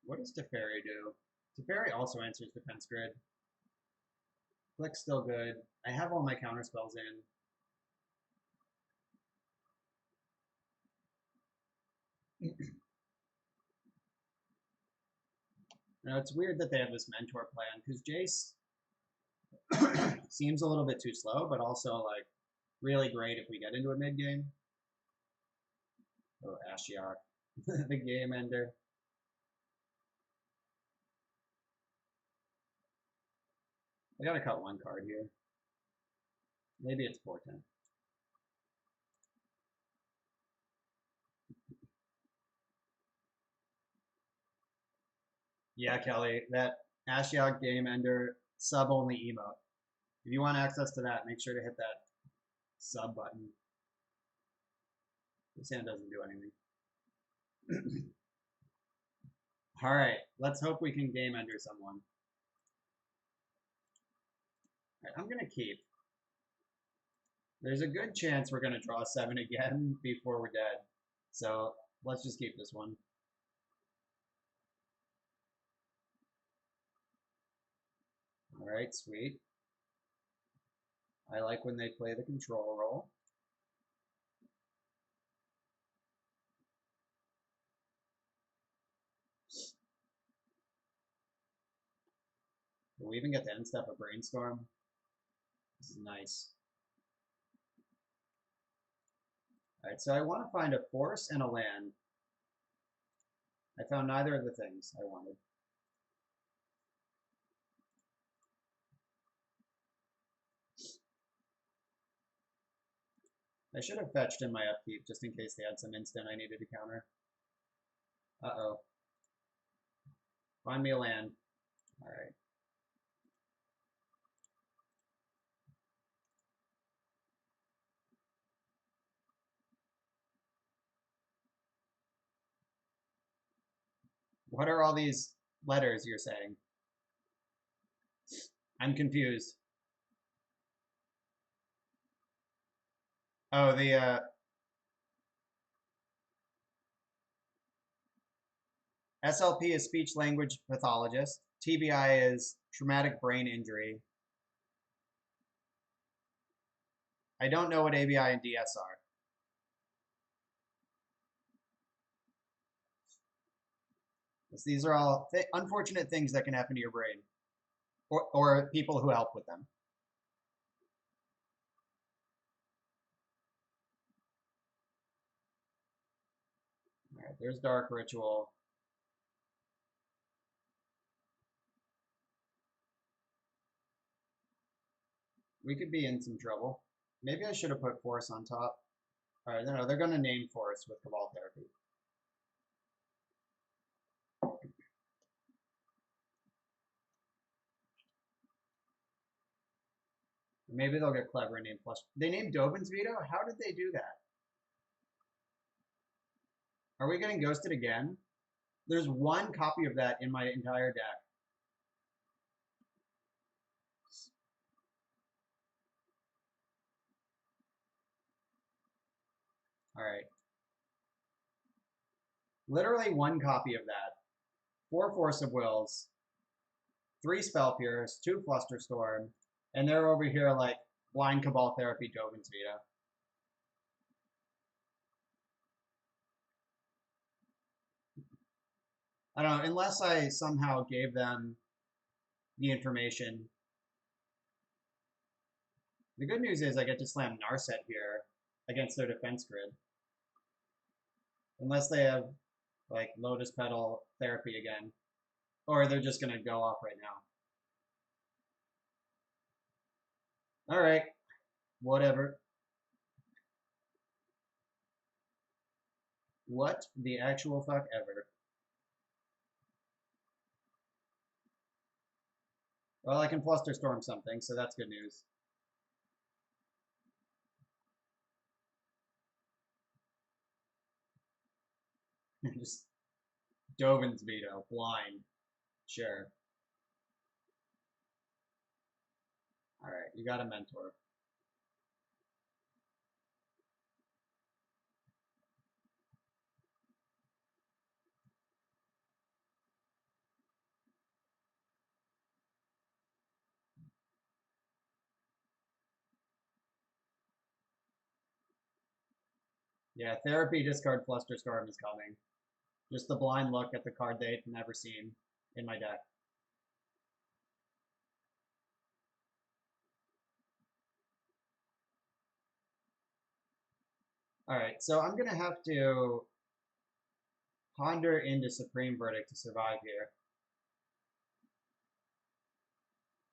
What does Teferi do? Teferi also answers Defense Grid. Click's still good. I have all my counter spells in. Now, it's weird that they have this Mentor plan, because Jace seems a little bit too slow, but also, like, really great if we get into a mid-game. Oh, Ashiok. The game ender. I gotta cut one card here. Maybe it's Portent. Yeah, Kelly, that Ashiok game ender sub-only emote. If you want access to that, make sure to hit that sub button. This hand doesn't do anything. All right, let's hope we can game ender someone. All right, I'm gonna keep. There's a good chance we're gonna draw 7 again before we're dead. So let's just keep this one. All right, sweet. I like when they play the control role. We even get to end step a Brainstorm. This is nice. All right, so I want to find a force and a land. I found neither of the things I wanted. I should have fetched in my upkeep just in case they had some instant I needed to counter. Uh-oh. Find me a land. All right. What are all these letters you're saying? I'm confused. Oh, the SLP is speech language pathologist. TBI is traumatic brain injury. I don't know what ABI and DS are. These are all unfortunate things that can happen to your brain or people who help with them. All right, there's Dark Ritual. We could be in some trouble. Maybe I should have put Force on top. Alright, no, they're going to name Force with Cabal Therapy. Maybe they'll get clever and name plus. They named Dovin's Veto? How did they do that? Are we getting ghosted again? There's one copy of that in my entire deck. Alright. Literally one copy of that. 4 Force of Wills, 3 Spell Pierce, 2 Flusterstorm, and they're over here like blind Cabal Therapy Dovin's Veto. I don't know, unless I somehow gave them the information. The good news is I get to slam Narset here against their defense grid. Unless they have like Lotus Petal Therapy again. Or they're just gonna go off right now. Alright. Whatever. What the actual fuck ever. Well, I can Flusterstorm something, so that's good news. Just Dovin's Veto, blind. Sure. Alright, you got a mentor. Yeah, Therapy discard Flusterstorm is coming. Just the blind look at the card they've never seen in my deck. Alright, so I'm gonna have to ponder into Supreme Verdict to survive here.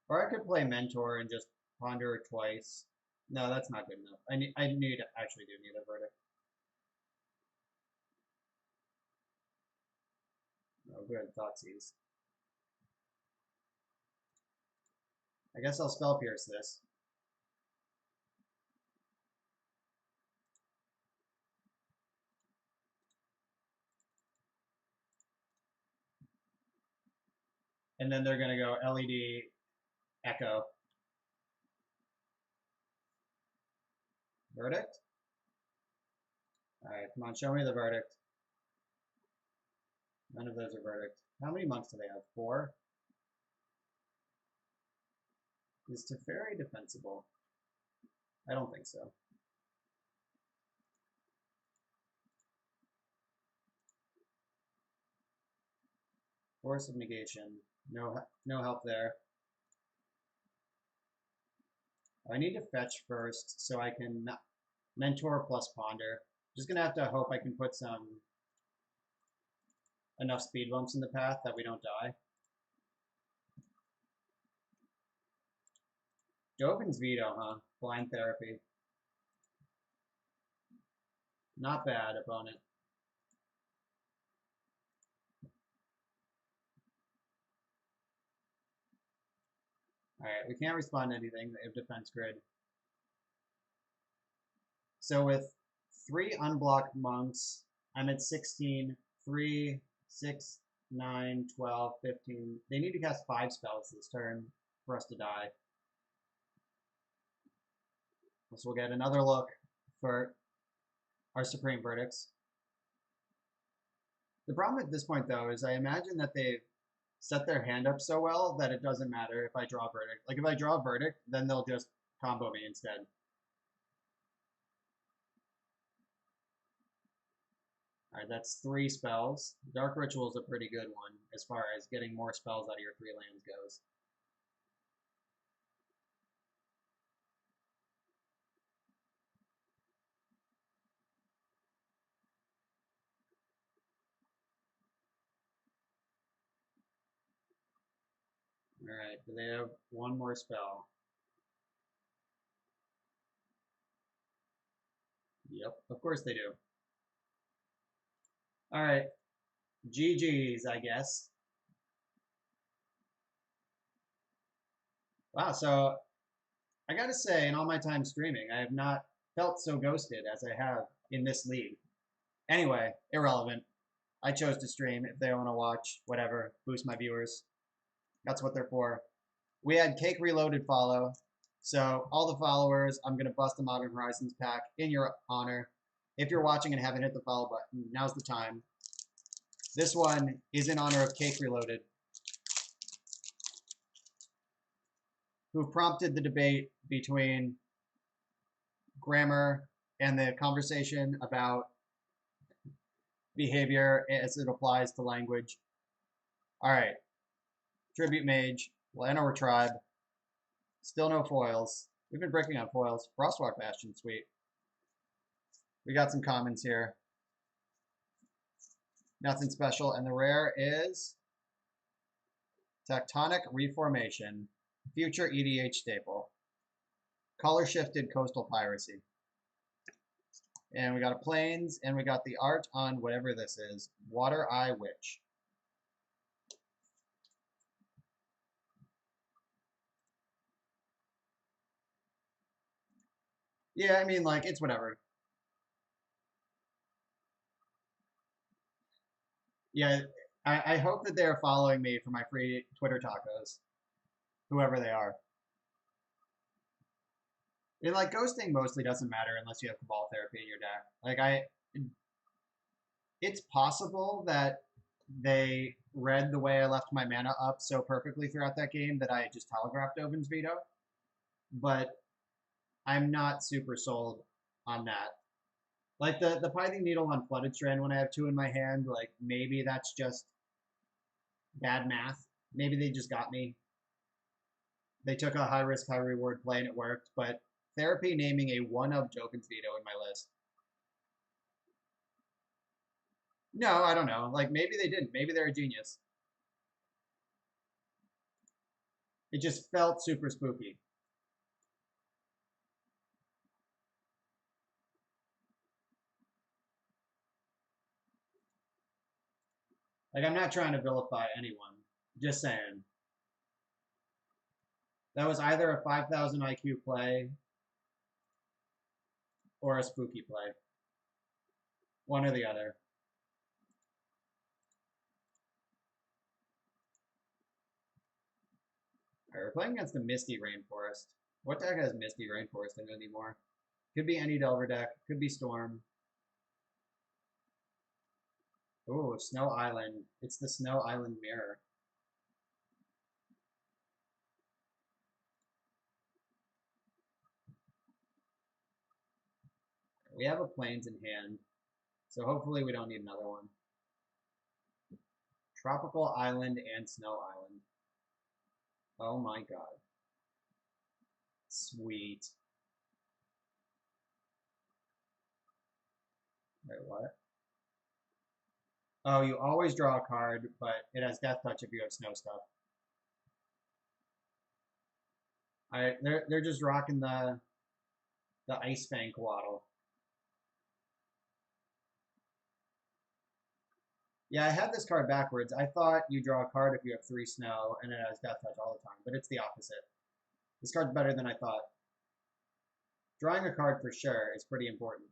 Or I could play Mentor and just ponder it twice. No, that's not good enough. I actually do need a Verdict. Oh, good, Thoughtseize. I guess I'll Spell Pierce this. And then they're gonna go LED Echo. Verdict? Alright, come on, show me the Verdict. None of those are Verdict. How many monks do they have? 4? Is Teferi defensible? I don't think so. Force of Negation. No help there. I need to fetch first so I can Mentor plus Ponder. Just gonna have to hope I can put enough speed bumps in the path that we don't die. Dovin's Veto, huh? Blind Therapy. Not bad, opponent. Alright, we can't respond to anything. They have Defense Grid. So with 3 unblocked monks, I'm at 16. 3, 6, 9, 12, 15. They need to cast 5 spells this turn for us to die. So we'll get another look for our Supreme Verdicts. The problem at this point, though, is I imagine that they've set their hand up so well that it doesn't matter if I draw Verdict. Like, if I draw Verdict, then they'll just combo me instead. Alright, that's 3 spells. Dark Ritual is a pretty good one as far as getting more spells out of your 3 lands goes. Alright, do they have one more spell? Yep, of course they do. All right, GG's, I guess. Wow, so I gotta say, in all my time streaming, I have not felt so ghosted as I have in this league. Anyway, irrelevant. I chose to stream. If they want to watch, whatever, boost my viewers. That's what they're for. We had Cake Reloaded follow. So all the followers, I'm going to bust the Modern Horizons pack in your honor. If you're watching and haven't hit the follow button, now's the time. This one is in honor of Cake Reloaded, who prompted the debate between grammar and the conversation about behavior as it applies to language. All right, Tribute Mage, Llanowar Tribe, still no foils. We've been breaking on foils. Frostwalk Bastion, sweet. We got some commons here. Nothing special. And the rare is Tectonic Reformation, future EDH staple. Color shifted coastal piracy. And we got a plains, and we got the art on whatever this is. Water Eye Witch. Yeah, I mean, like, it's whatever. Yeah, I hope that they're following me for my free Twitter tacos, whoever they are. And like ghosting mostly doesn't matter unless you have Cabal Therapy in your deck. It's possible that they read the way I left my mana up so perfectly throughout that game that I just telegraphed Ovin's Veto, but I'm not super sold on that. Like the Pithing Needle on Flooded Strand when I have two in my hand, like maybe that's just bad math. Maybe they just got me. They took a high risk, high reward play and it worked, but Therapy naming a one of Ovin's Veto in my list. No, I don't know. Like maybe they didn't. Maybe they're a genius. It just felt super spooky. Like I'm not trying to vilify anyone. Just saying. That was either a 5,000 IQ play or a spooky play. One or the other. All right, we're playing against the Misty Rainforest. What deck has Misty Rainforest in it anymore? Could be any Delver deck. Could be Storm. Oh, Snow Island. It's the Snow Island Mirror. We have a Plains in hand, so hopefully we don't need another one. Tropical Island and Snow Island. Oh my god. Sweet. Wait, what? Oh, you always draw a card, but it has Death Touch if you have snow stuff. They're just rocking the Ice Fang Coatl. Yeah, I had this card backwards. I thought you draw a card if you have 3 snow, and it has Death Touch all the time, but it's the opposite. This card's better than I thought. Drawing a card for sure is pretty important.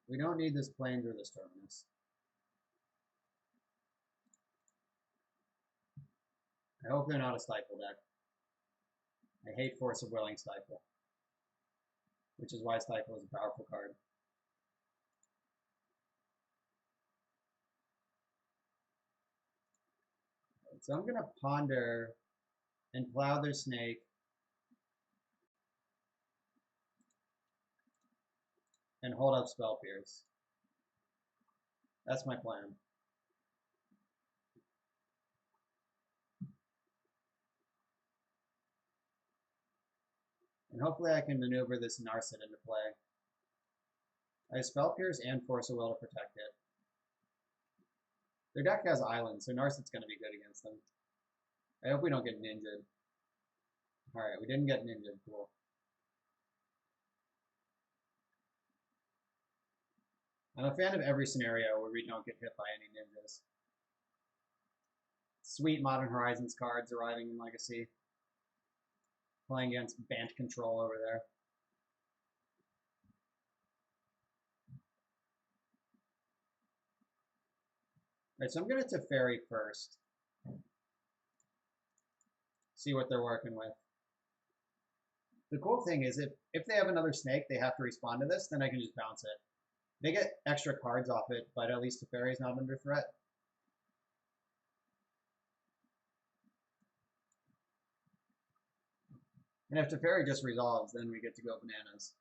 We don't need this Plains or this Terminus. I hope they're not a Stifle deck. I hate Force of Willing Stifle, which is why Stifle is a powerful card. So I'm going to Ponder and Plow their Snake. And hold up Spell Pierce. That's my plan. And hopefully I can maneuver this Narset into play. I have Spell Pierce and Force of Will to protect it. Their deck has islands, so Narset's going to be good against them. I hope we don't get ninja'd. Alright, we didn't get ninja'd. Cool. I'm a fan of every scenario where we don't get hit by any ninjas. Sweet Modern Horizons cards arriving in Legacy. Playing against Bant Control over there. Alright, so I'm going to Teferi first. See what they're working with. The cool thing is if they have another snake, they have to respond to this, then I can just bounce it. They get extra cards off it, but at least Teferi is not under threat. And if Teferi just resolves, then we get to go bananas.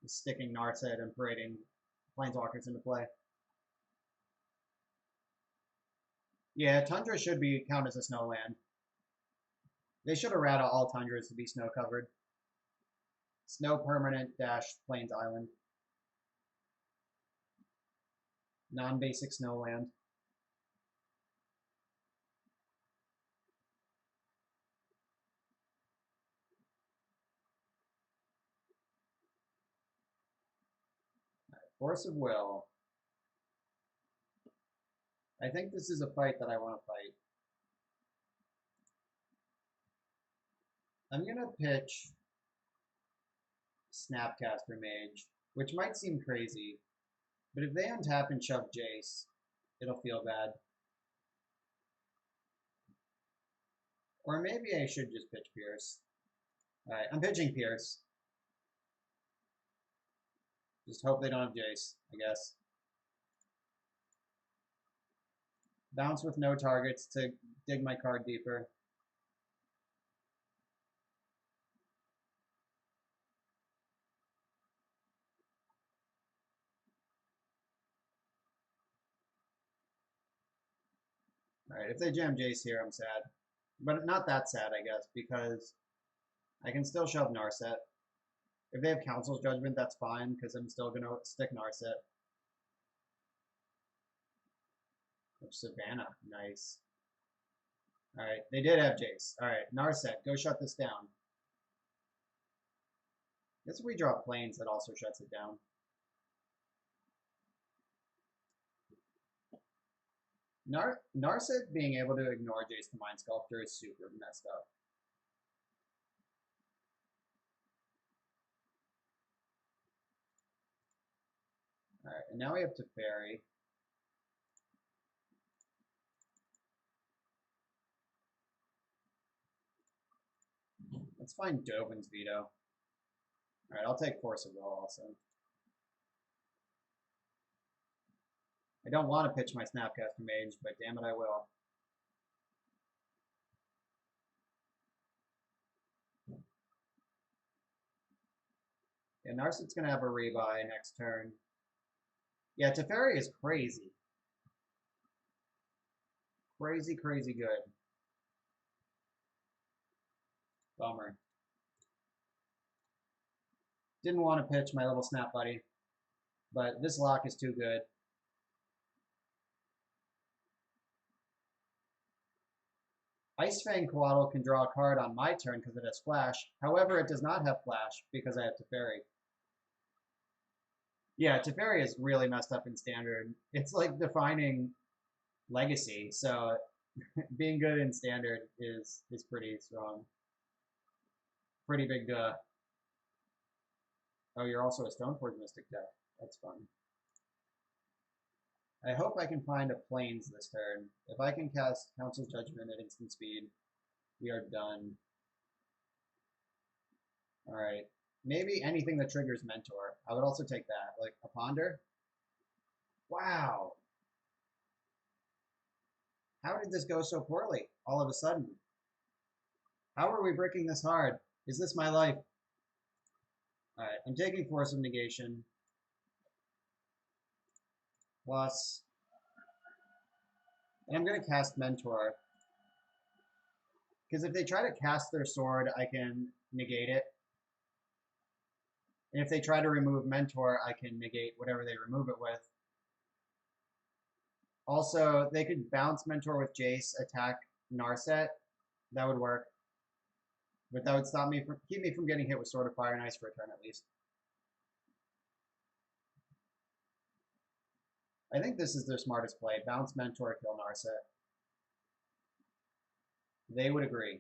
Just sticking Narset and parading Planeswalkers into play. Yeah, Tundra should be count as a snow land. They should errata all Tundras to be snow covered. Snow permanent dash Plains Island. Non-basic snow land. Force of Will. I think this is a fight that I want to fight. I'm going to pitch Snapcaster Mage, which might seem crazy, but if they untap and shove Jace, it'll feel bad. Or maybe I should just pitch Pierce. Alright, I'm pitching Pierce. Just hope they don't have Jace, I guess. Bounce with no targets to dig my card deeper. Alright, if they jam Jace here, I'm sad. But not that sad, I guess, because I can still shove Narset. If they have Council's Judgment, that's fine, because I'm still going to stick Narset. Savannah, nice. Alright, they did have Jace. Alright, Narset, go shut this down. I guess if we draw Plains, that also shuts it down. Narset being able to ignore Jace the Mind Sculptor is super messed up. Alright, and now we have Teferi. Let's find Dovin's Veto. Alright, I'll take Force of Will also. I don't want to pitch my Snapcaster Mage, but damn it, I will. Yeah, Narset's going to have a rebuy next turn. Yeah, Teferi is crazy. Crazy, crazy good. Bummer. Didn't want to pitch my little Snap Buddy, but this lock is too good. Ice Fang Coatl can draw a card on my turn because it has Flash. However, it does not have Flash because I have Teferi. Yeah, Teferi is really messed up in Standard. It's like defining Legacy, so being good in Standard is pretty strong. Pretty big duh. Oh, you're also a Stoneforge Mystic deck. That's fun. I hope I can find a Plains this turn. If I can cast Council's Judgment at instant speed, we are done. Alright. Maybe anything that triggers Mentor. I would also take that. Like a Ponder. Wow. How did this go so poorly all of a sudden? How are we breaking this hard? Is this my life? Alright, I'm taking Force of Negation. Plus. And I'm going to cast Mentor. Because if they try to cast their sword, I can negate it. And if they try to remove Mentor, I can negate whatever they remove it with. Also, they could bounce Mentor with Jace, attack Narset. That would work. But that would stop me from keep me from getting hit with Sword of Fire and Ice for a turn at least. I think this is their smartest play. Bounce Mentor, kill Narset. They would agree.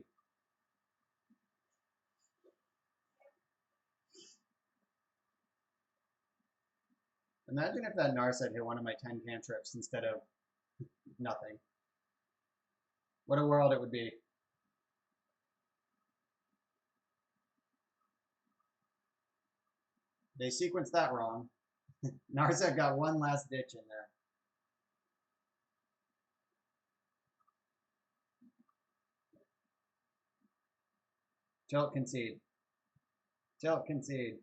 Imagine if that Narset hit one of my 10 cantrips instead of nothing. What a world it would be. They sequenced that wrong. Narset got one last ditch in there. Tilt concede. Tilt concede.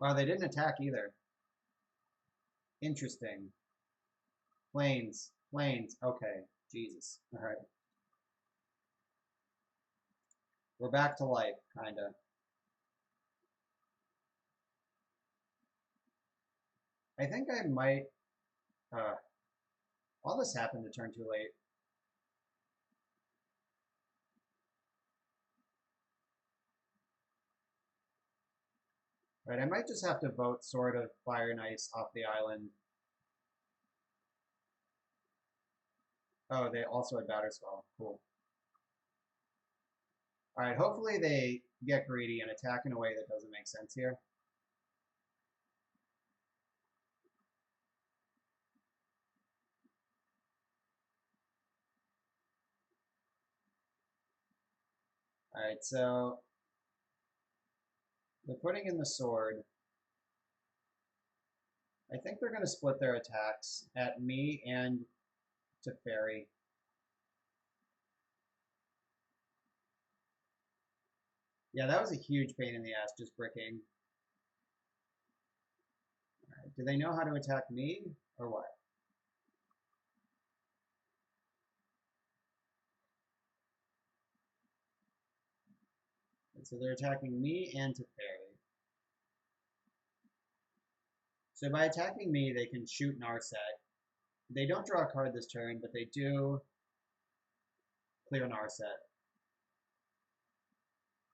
Wow, they didn't attack either. Interesting. Planes. Planes. Okay. Jesus. All right. We're back to life, kind of. I think I might... all this happened to turn too late. Right, I might just have to vote Sword of Fire and Ice off the island. Oh, they also had Batterskull. Cool. Alright, hopefully they get greedy and attack in a way that doesn't make sense here. Alright, so they're putting in the sword. I think they're going to split their attacks at me and to Fairy. Yeah, that was a huge pain in the ass, just bricking. Right, do they know how to attack me, or what? And so they're attacking me and to Fairy. So by attacking me, they can shoot Narset. They don't draw a card this turn, but they do clear Narset.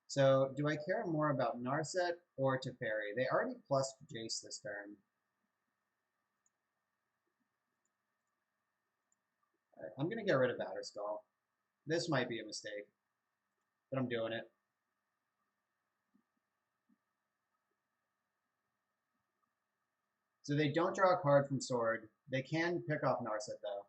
So do I care more about Narset or Teferi? They already plus Jace this turn. Right, I'm going to get rid of Batterskull. This might be a mistake, but I'm doing it. So they don't draw a card from Sword. They can pick off Narset, though.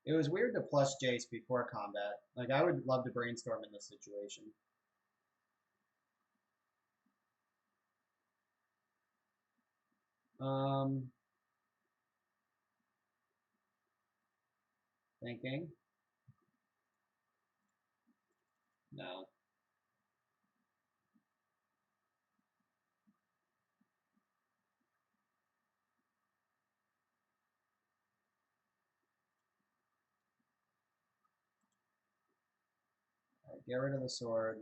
It was weird to plus Jace before combat. Like, I would love to brainstorm in this situation. Thinking. No. All right, get rid of the sword.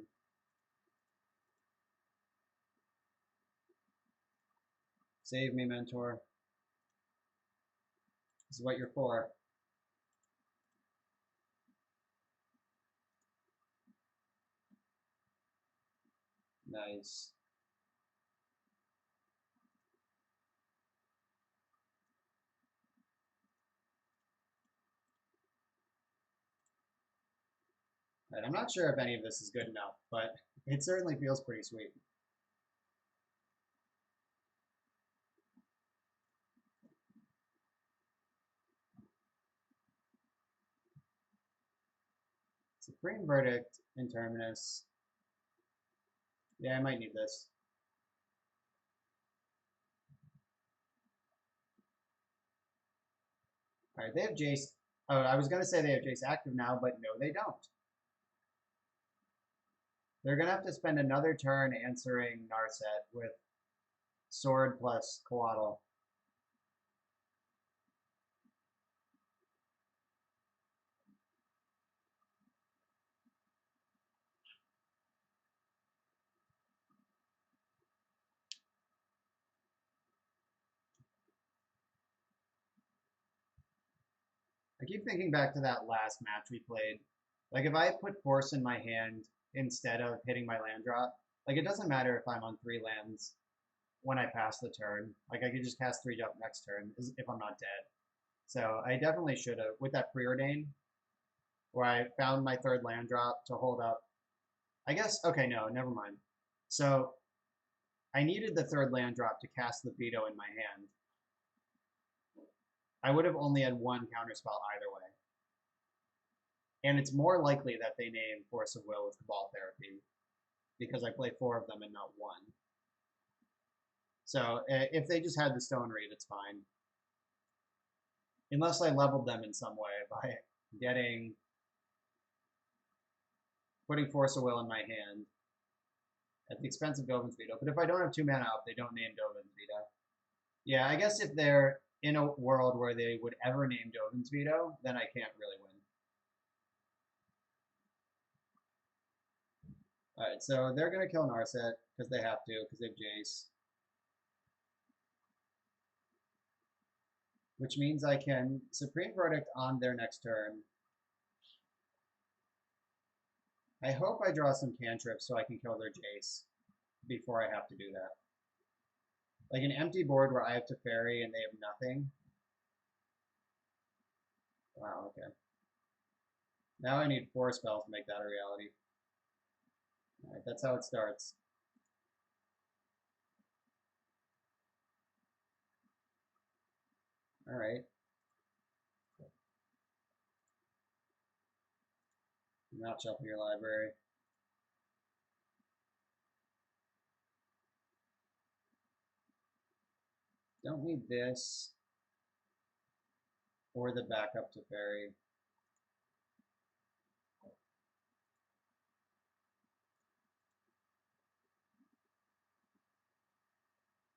Save me, mentor. This is what you're for. Nice. Right, I'm not sure if any of this is good enough, but it certainly feels pretty sweet. Supreme Verdict in Terminus. Yeah, I might need this. All right, they have Jace. Oh, I was going to say they have Jace active now, but no, they don't. They're going to have to spend another turn answering Narset with Sword plus Coatl. I keep thinking back to that last match we played. Like if I put force in my hand instead of hitting my land drop, like it doesn't matter if I'm on 3 lands when I pass the turn. Like I could just cast 3 drop next turn if I'm not dead. So I definitely should have with that preordain where I found my 3rd land drop to hold up. I guess okay, no, never mind. So I needed the 3rd land drop to cast the veto in my hand. I would have only had 1 counterspell either way. And it's more likely that they name Force of Will with Cabal Therapy because I play 4 of them and not 1. So if they just had the Stone Reed, it's fine. Unless I leveled them in some way by putting Force of Will in my hand at the expense of Dovin's Veto. But if I don't have 2 mana up, they don't name Dovin's Veto. Yeah, I guess if they're in a world where they would ever name Dovin's Veto, then I can't really win. Alright, so they're going to kill Narset because they have to, because they have Jace. Which means I can Supreme Verdict on their next turn. I hope I draw some cantrips so I can kill their Jace before I have to do that. Like an empty board where I have to fairy and they have nothing. Wow, okay. Now I need 4 spells to make that a reality. Alright, that's how it starts. Alright. Not shuffle your library. Don't need this or the backup to fairy.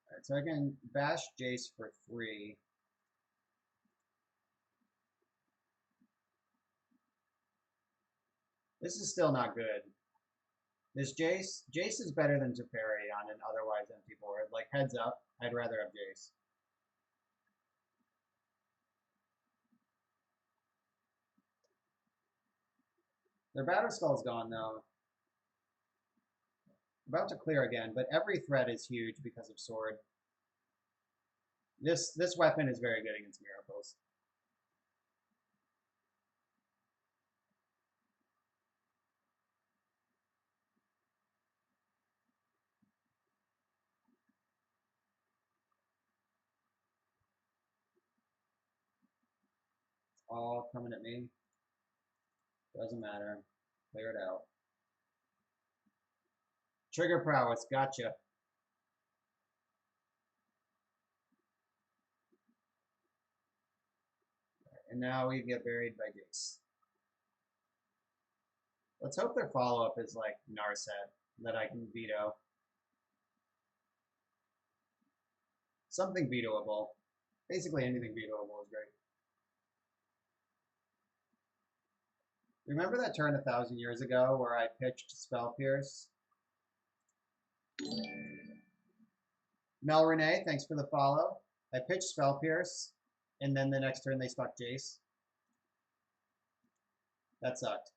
Alright, so I can bash Jace for 3. This is still not good. This Jace is better than Teferi on an otherwise empty board. Like, heads up, I'd rather have Jace. Their Batterskull's gone, though. About to clear again, but every threat is huge because of Sword. This weapon is very good against Miracles. It's all coming at me. Doesn't matter. Clear it out. Trigger prowess, gotcha. And now we get buried by Jace. Let's hope their follow-up is like Narset, that I can veto. Something vetoable. Basically anything vetoable is great. Remember that turn 1,000 years ago where I pitched Spell Pierce? Mel Renee, thanks for the follow. I pitched Spell Pierce, and then the next turn they stuck Jace. That sucked.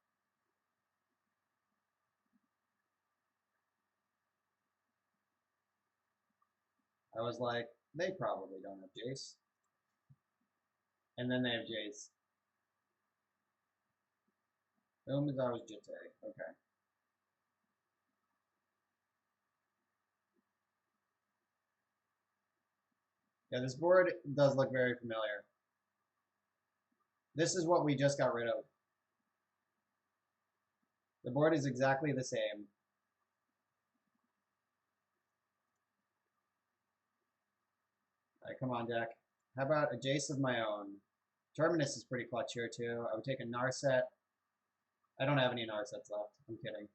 I was like, they probably don't have Jace. And then they have Jace. Boom is always Jitte. Okay. Yeah, this board does look very familiar. This is what we just got rid of. The board is exactly the same. Alright, come on, deck. How about a Jace of my own? Terminus is pretty clutch here, too. I would take a Narset. I don't have any Narsets left. I'm kidding.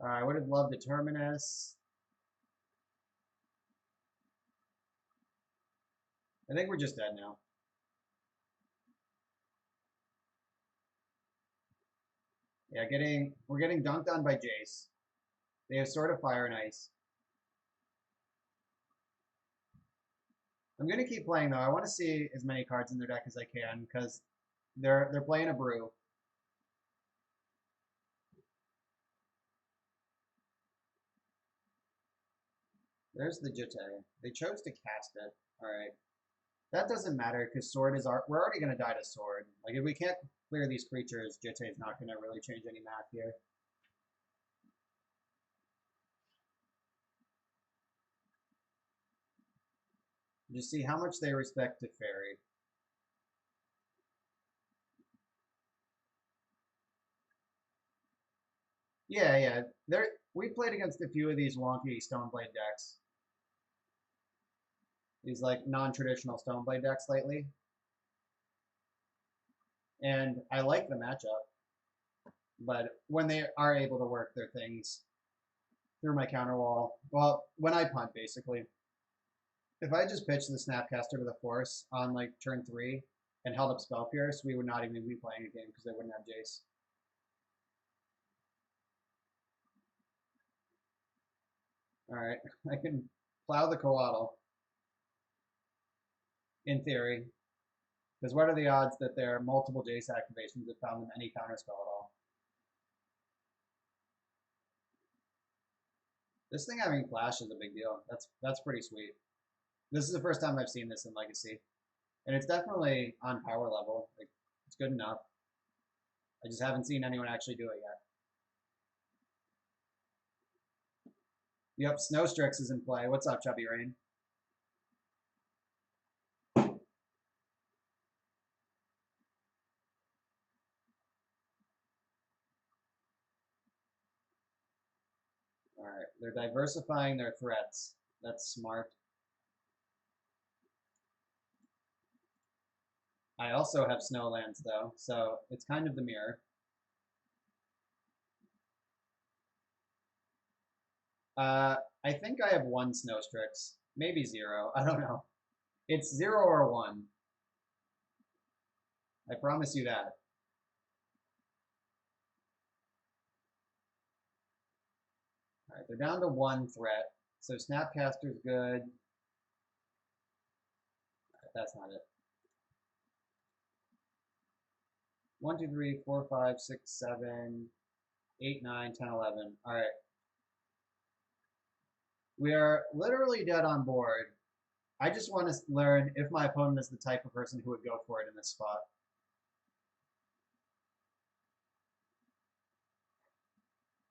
I would have loved a Terminus. I think we're just dead now. Yeah, we're getting dunked on by Jace. They have Sword of Fire and Ice. I'm gonna keep playing though. I want to see as many cards in their deck as I can because they're playing a brew. There's the Jitte. They chose to cast it. All right. That doesn't matter because Sword is our. We're already gonna die to Sword. Like if we can't clear these creatures, Jitte is not gonna really change any math here. Just see how much they respect Teferi. Yeah, yeah. We played against a few of these wonky Stoneblade decks. These like non-traditional Stoneblade decks lately. And I like the matchup. But when they are able to work their things through my counter wall, well, when I punt basically, if I just pitched the Snapcaster to the Force on like turn 3 and held up Spell Pierce, we would not even be playing a game because they wouldn't have Jace. All right, I can plow the Coatl in theory, because what are the odds that there are multiple Jace activations that found them any counterspell at all? This thing having Flash is a big deal. That's pretty sweet. This is the first time I've seen this in Legacy, and it's definitely on power level. Like, it's good enough. I just haven't seen anyone actually do it yet. Yep, Snowstrix is in play. What's up, Chubby Rain? All right, they're diversifying their threats. That's smart. I also have Snowlands though, so it's kind of the mirror. I think I have one Snowstrix, maybe zero. I don't know. It's 0 or 1. I promise you that. All right, they're down to 1 threat, so Snapcaster's good. Right, that's not it. 1, 2, 3, 4, 5, 6, 7, 8, 9, 10, 11. All right. We are literally dead on board. I just want to learn if my opponent is the type of person who would go for it in this spot.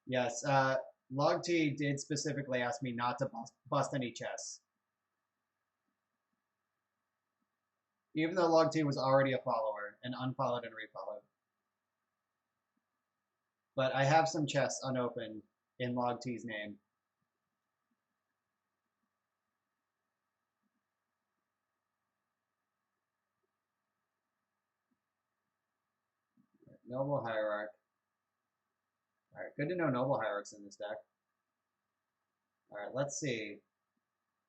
Yes, Log T did specifically ask me not to bust any chests. Even though Log T was already a follower and unfollowed and refollowed. But I have some chests unopened in Log T's name. Noble Hierarch. All right, good to know Noble Hierarch's in this deck. All right, let's see.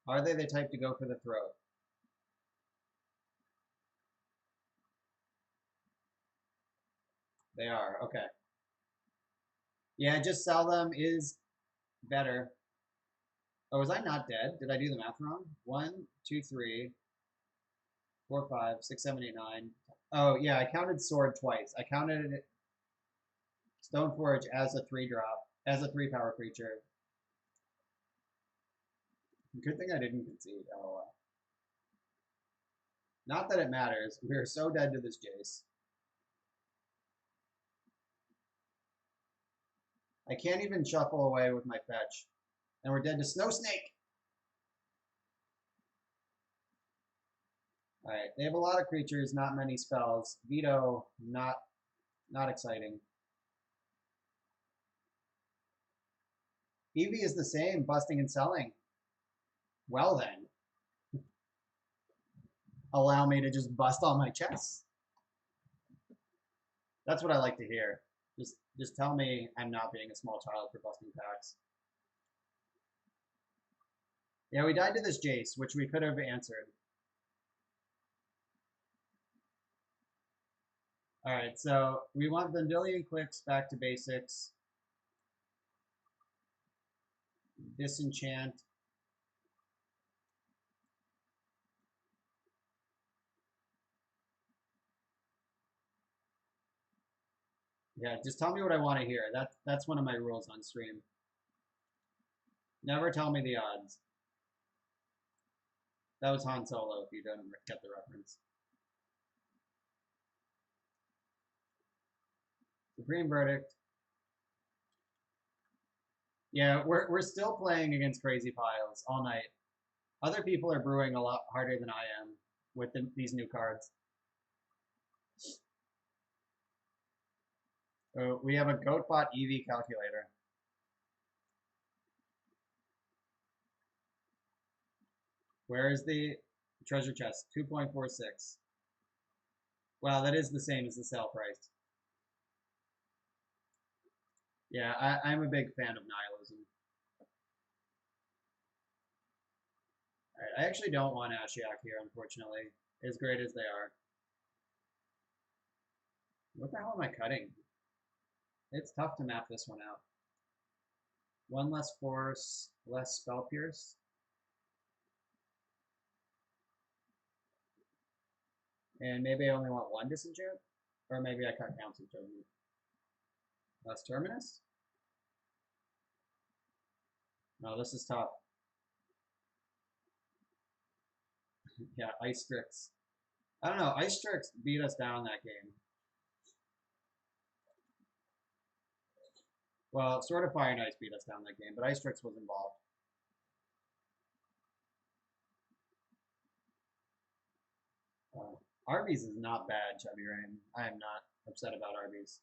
Are they the type to go for the throat? They are, okay. Yeah, just sell them is better. Oh, was I not dead? Did I do the math wrong? 1, 2, 3, 4, 5, 6, 7, 8, 9. Oh, yeah, I counted Sword twice. I counted it Stoneforge as a 3-drop, as a 3-power creature. Good thing I didn't concede. LOL. Not that it matters. We are so dead to this Jace. I can't even shuffle away with my fetch. And we're dead to Snow Snake. Alright, they have a lot of creatures, not many spells. Veto, not exciting. Eevee is the same, busting and selling. Well then. Allow me to just bust all my chests. That's what I like to hear. Just tell me I'm not being a small child for busting packs. Yeah, we died to this Jace, which we could have answered. Alright, so we want Vendilion Cliffs back to basics. Disenchant. Yeah, just tell me what I want to hear. That's one of my rules on stream. Never tell me the odds. That was Han Solo, if you didn't get the reference. Supreme Verdict. Yeah, we're still playing against crazy piles all night. Other people are brewing a lot harder than I am with these new cards. We have a GoatBot EV calculator. Where is the treasure chest? 2.46. Wow, that is the same as the sale price. Yeah, I'm a big fan of nihilism. All right, I actually don't want Ashiok here, unfortunately, as great as they are. What the hell am I cutting? It's tough to map this one out. One less force, less spell pierce. And maybe I only want one disenchant? Or maybe I cut council judgment. Less terminus? No, this is tough. Yeah, Ice Strix. I don't know, Ice Strix beat us down that game. Well, Sword of Fire and Ice beat us down that game, but Ice Strix was involved. Arby's is not bad, Chubby Rain. I am not upset about Arby's.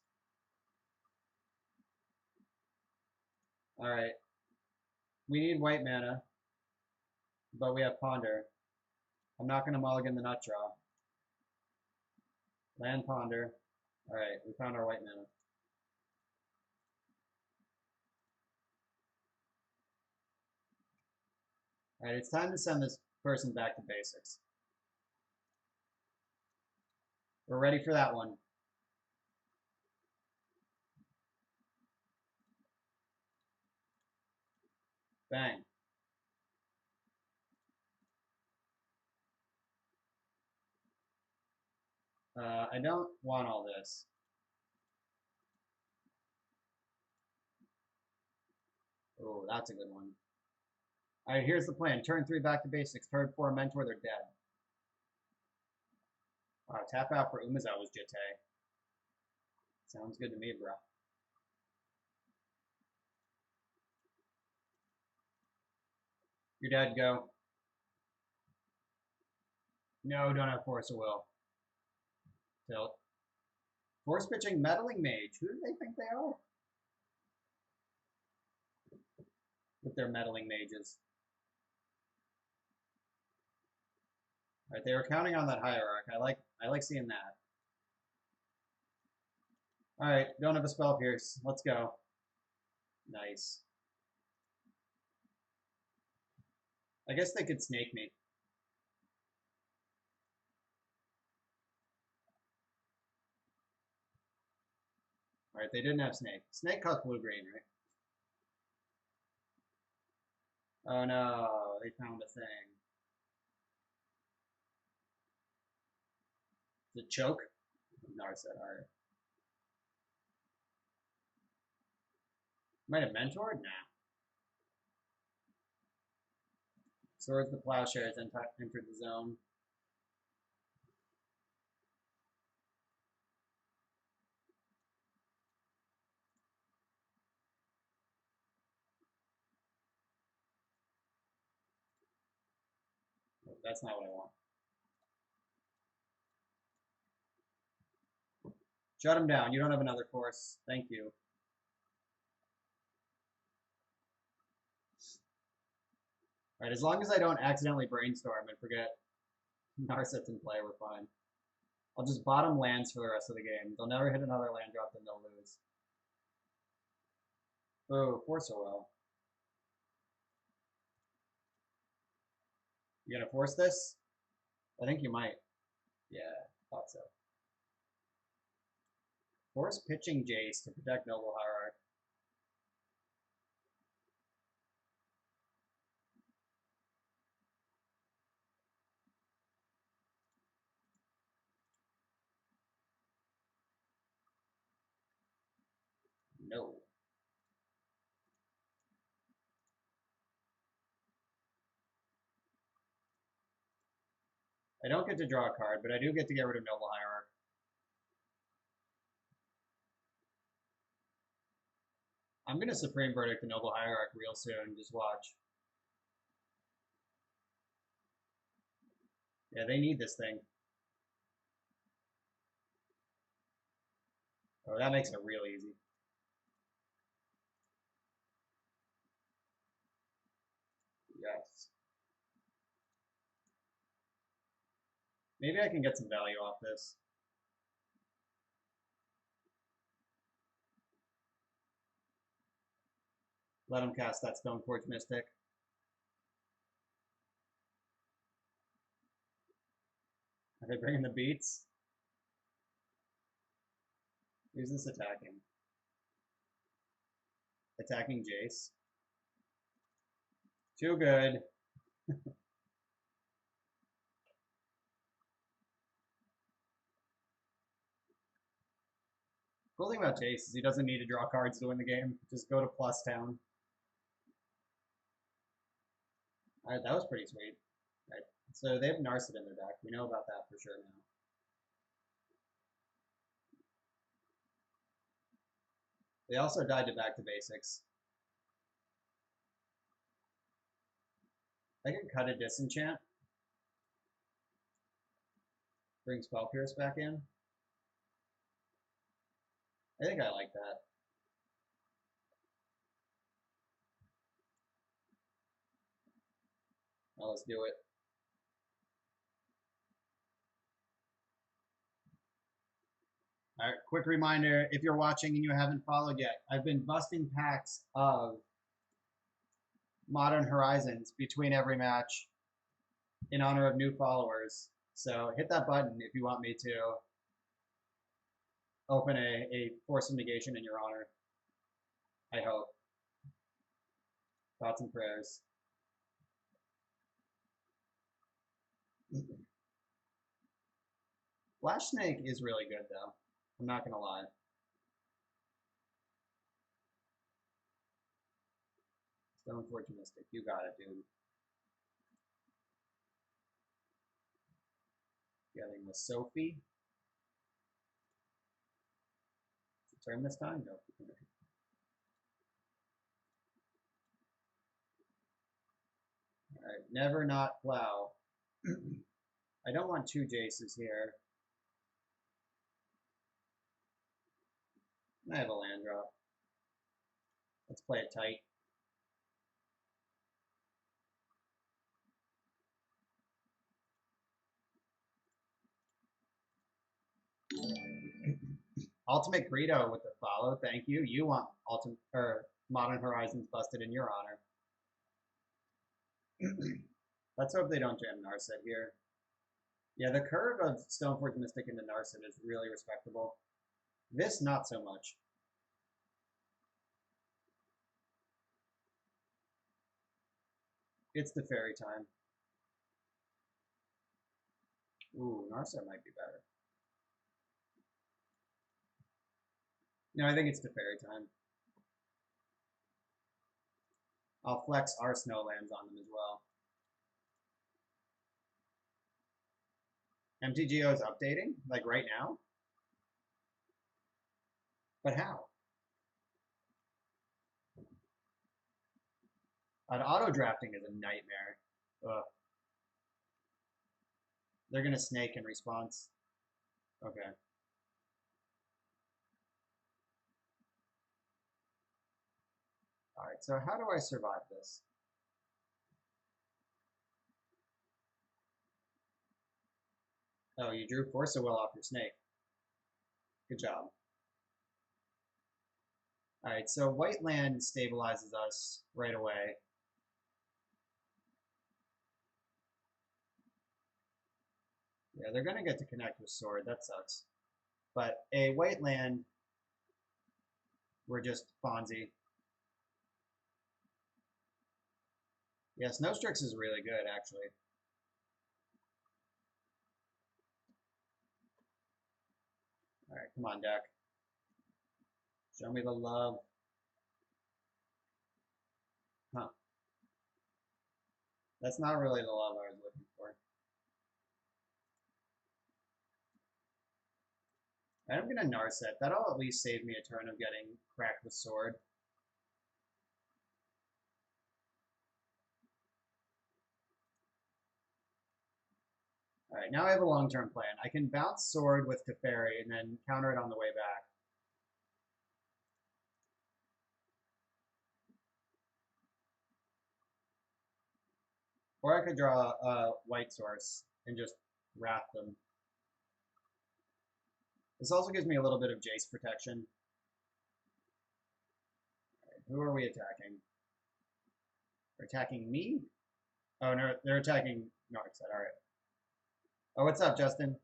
Alright. We need white mana, but we have Ponder. I'm not going to mulligan the nut draw. Land Ponder. Alright, we found our white mana. Alright, it's time to send this person back to basics. We're ready for that one. Bang. I don't want all this. Oh, that's a good one. Alright, here's the plan. Turn 3 back to basics. Turn 4 mentor, they're dead. Tap out for Umazawa's Jitte. Sounds good to me, bro. Your dad go. No, don't have Force of Will. Tilt. Force pitching Meddling Mage. Who do they think they are? With their Meddling Mages. Alright, they were counting on that Hierarch. I like seeing that. Alright, don't have a Spell Pierce. Let's go. Nice. I guess they could snake me. Alright, they didn't have Snake. Snake cost blue-green, right? Oh no, they found a thing. The choke? Narset, alright. Might have mentored? Nah. Swords the Plowshares entered the zone. Oh, that's not what I want. Shut him down. You don't have another force. Thank you. Alright, as long as I don't accidentally brainstorm and forget Narset's in play, we're fine. I'll just bottom lands for the rest of the game. They'll never hit another land drop, then they'll lose. Oh, Force of Will. You gonna force this? I think you might. Yeah, thought so. Force pitching Jace to protect Noble Hierarch. No. I don't get to draw a card, but I do get to get rid of Noble Hierarch. I'm going to Supreme Verdict the Noble Hierarch real soon. Just watch. Yeah, they need this thing. Oh, that makes it real easy. Yes. Maybe I can get some value off this. Let him cast that Stoneforge Mystic. Are they bringing the beats? Who's this attacking? Attacking Jace. Too good. Cool thing about Jace is he doesn't need to draw cards to win the game. Just go to plus town. Alright, that was pretty sweet. Alright, so they have Narset in their deck. We know about that for sure now. They also died to Back to Basics. I can cut a Disenchant. Bring Spell Pierce back in. I think I like that. Well, let's do it. All right, quick reminder, if you're watching and you haven't followed yet, I've been busting packs of Modern Horizons between every match in honor of new followers. So hit that button if you want me to open a Force of Negation in your honor. I hope. Thoughts and prayers. Flash Snake is really good, though. I'm not going to lie. Stoneforge Mystic. You got it, dude. Getting the Sophie. Turn this time? No. Alright, never not plow. I don't want two Jaces here. I have a land drop. Let's play it tight. Ultimate Greedo with the follow. Thank you. You want Ultimate or Modern Horizons busted in your honor. Let's hope they don't jam Narset here. Yeah, the curve of Stoneforge Mystic into Narset is really respectable. This, not so much. It's the fairy time. Ooh, Narset might be better. No, I think it's the fairy time. I'll flex our Snowlands on them as well. MTGO is updating? Like right now? But how? Auto drafting is a nightmare. Ugh. They're gonna snake in response. Okay. Alright, so how do I survive this? Oh, you drew Force of Will off your snake. Good job. Alright, so white land stabilizes us right away. Yeah, they're gonna get to connect with Sword. That sucks. But a white land, we're just Fonzie. Yeah, Snowstrix is really good, actually. Alright, come on, deck. Show me the love. Huh. That's not really the love I was looking for. I'm gonna Narset. That'll at least save me a turn of getting cracked with sword. Alright, now I have a long-term plan. I can bounce sword with Teferi and then counter it on the way back. Or I could draw a white source and just wrap them. This also gives me a little bit of Jace protection. Right, who are we attacking? They're attacking me? Oh, no, they're attacking Narset. All right. Oh, what's up, Justin?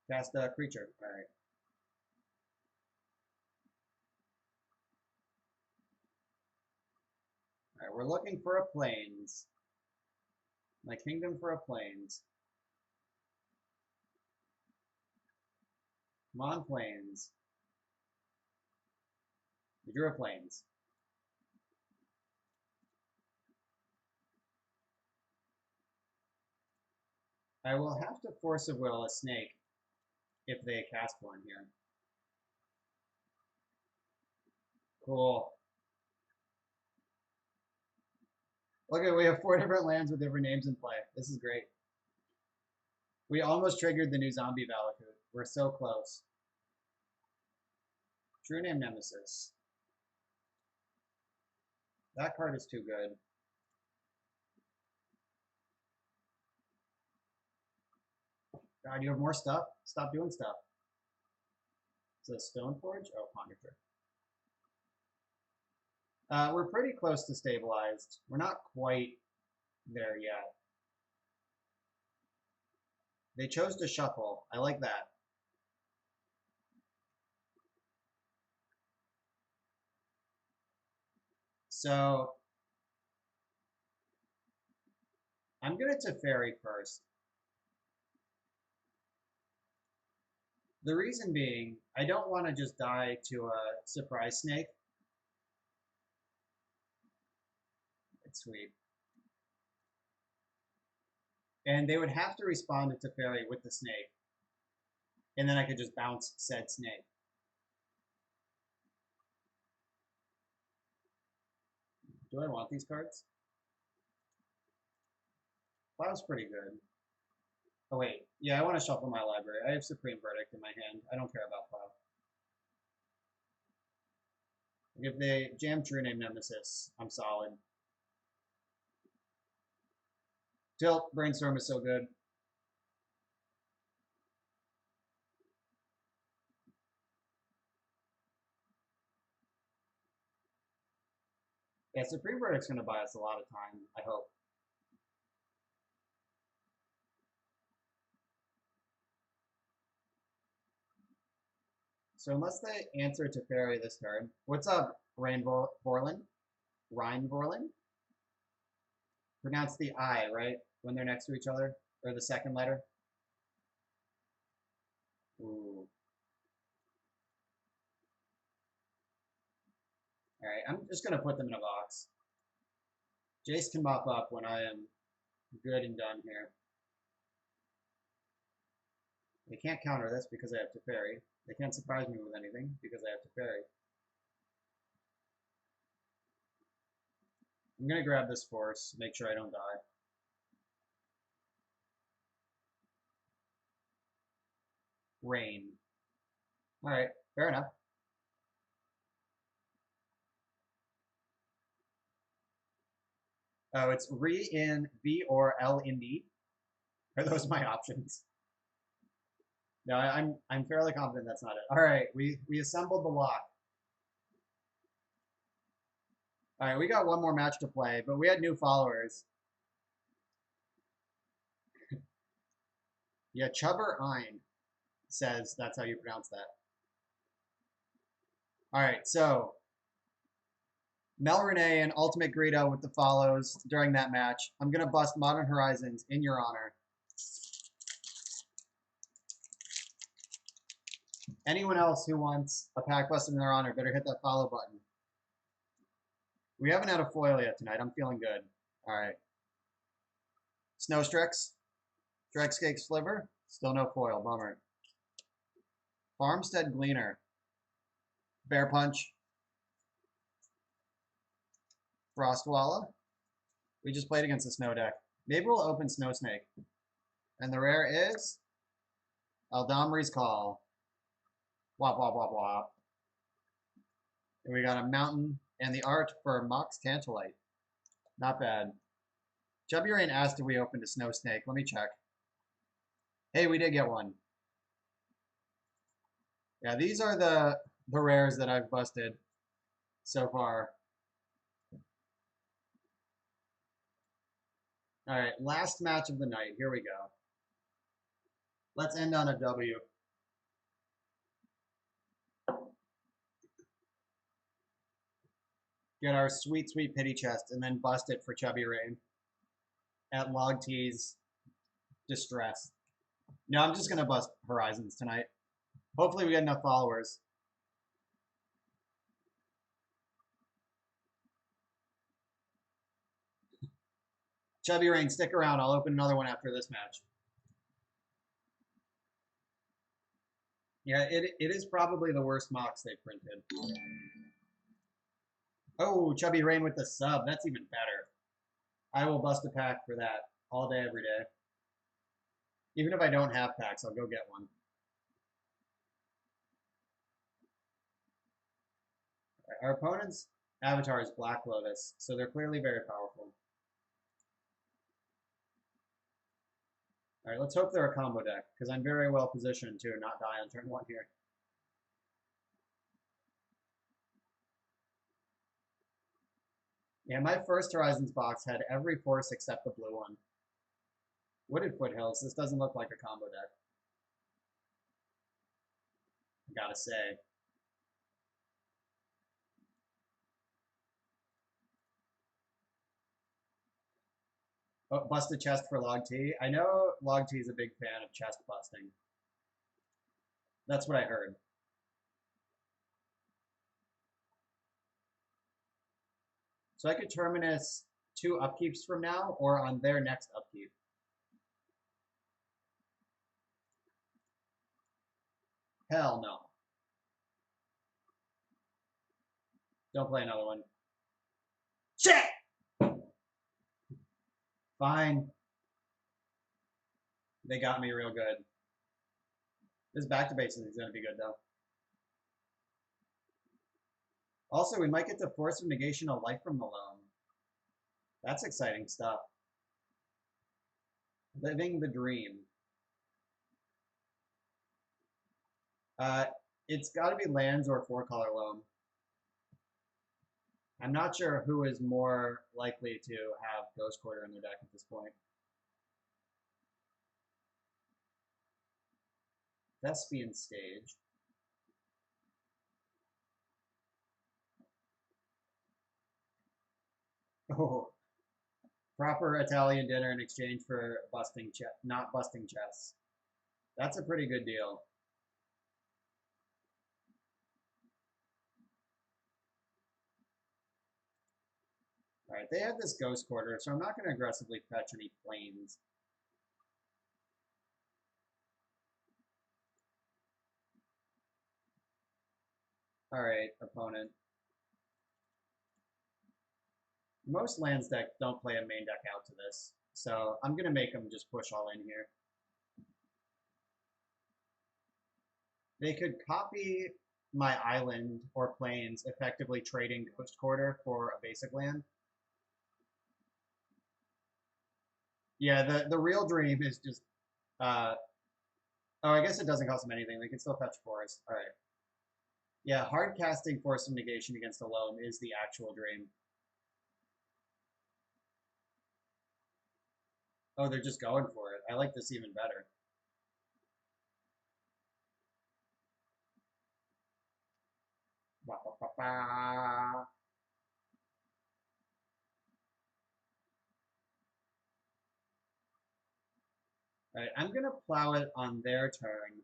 Cast a creature. All right. All right, we're looking for a plains. My kingdom for a plains. Come on, plains. We drew a plains. I will have to force of will a snake if they cast one here. Cool. Look at, we have 4 different lands with different names in play. This is great. We almost triggered the new zombie Valakut. We're so close. True name Nemesis. That card is too good. God, you have more stuff? Stop doing stuff. Is it a Stoneforge? Oh, Pondertrip. We're pretty close to stabilized. We're not quite there yet. They chose to shuffle. I like that. So I'm going to Teferi first. The reason being, I don't want to just die to a surprise snake. It's sweet. And they would have to respond to Teferi with the snake. And then I could just bounce said snake. Do I want these cards? Plow's pretty good. Oh wait, yeah, I want to shuffle my library. I have Supreme Verdict in my hand. I don't care about Plow. If they jam True Name Nemesis, I'm solid. Tilt, Brainstorm is so good. Yeah, Supreme Verdict's going to buy us a lot of time, I hope. So unless they answer Teferi this turn, what's up, Vorlin? Ryan Vorlin? Pronounce the I, right? When they're next to each other? Or the second letter? Ooh. Alright, I'm just going to put them in a box. Jace can mop up when I am good and done here. They can't counter this because I have Teferi. They can't surprise me with anything because I have Teferi. I'm going to grab this force, make sure I don't die. Rain. Alright, fair enough. Oh, it's Re in V or L in D. Are those my options? No, I'm fairly confident that's not it. All right, we assembled the lock. All right, we got one more match to play, but we had new followers. Yeah, Chubber Ein says that's how you pronounce that. All right, so Mel Renee and Ultimate Greedo with the follows during that match. I'm gonna bust Modern Horizons in your honor. Anyone else who wants a pack bust in their honor better hit that follow button. We haven't had a foil yet tonight. I'm feeling good. All right. Snow Strix. Drexcake Sliver. Still no foil. Bummer. Farmstead Gleaner. Bear Punch. Frostwalla. We just played against the Snow deck. Maybe we'll open Snow Snake. And the rare is Eldamri's Call. Wop, wop, wop, wop. And we got a mountain and the art for Mox Tantalite. Not bad. Chubby Rain asked if we opened a Snow Snake. Let me check. Hey, we did get one. Yeah, these are the rares that I've busted so far. All right, last match of the night. Here we go. Let's end on a W. Get our sweet, sweet pity chest and then bust it for Chubby Rain at Log T's distress. No, I'm just going to bust Horizons tonight. Hopefully we get enough followers. Chubby Rain, stick around. I'll open another one after this match. Yeah, it is probably the worst Mox they've printed. Oh, Chubby Rain with the sub. That's even better. I will bust a pack for that all day, every day. Even if I don't have packs, I'll go get one. Our opponent's avatar is Black Lotus, so they're clearly very powerful. All right, let's hope they're a combo deck, because I'm very well positioned to not die on turn 1 here. Yeah, my first Horizons box had every force except the blue one. Wooded Foothills, this doesn't look like a combo deck. I gotta say. Oh, bust a chest for Log T. I know Log T is a big fan of chest busting. That's what I heard. So I could Terminus 2 upkeeps from now, or on their next upkeep. Hell no. Don't play another one. Shit! Fine. They got me real good. This back to basics is going to be good, though. Also, we might get to Force of Negation a Life from the Loam. That's exciting stuff. Living the Dream. It's got to be lands or 4-color Loam. I'm not sure who is more likely to have Ghost Quarter in their deck at this point. Thespian Stage. Oh, proper Italian dinner in exchange for not busting chests. That's a pretty good deal. All right, they have this Ghost Quarter, so I'm not going to aggressively fetch any planes. All right, opponent. Most lands deck don't play a main deck out to this, so I'm going to make them just push all in here. They could copy my island or plains, effectively trading Ghost Quarter for a basic land. Yeah, the real dream is just, oh, I guess it doesn't cost them anything. They can still fetch Forest. All right. Yeah, hard casting Force of Negation against a Loam is the actual dream. Oh, they're just going for it. I like this even better. Ba, ba, ba, ba. All right, I'm going to plow it on their turn.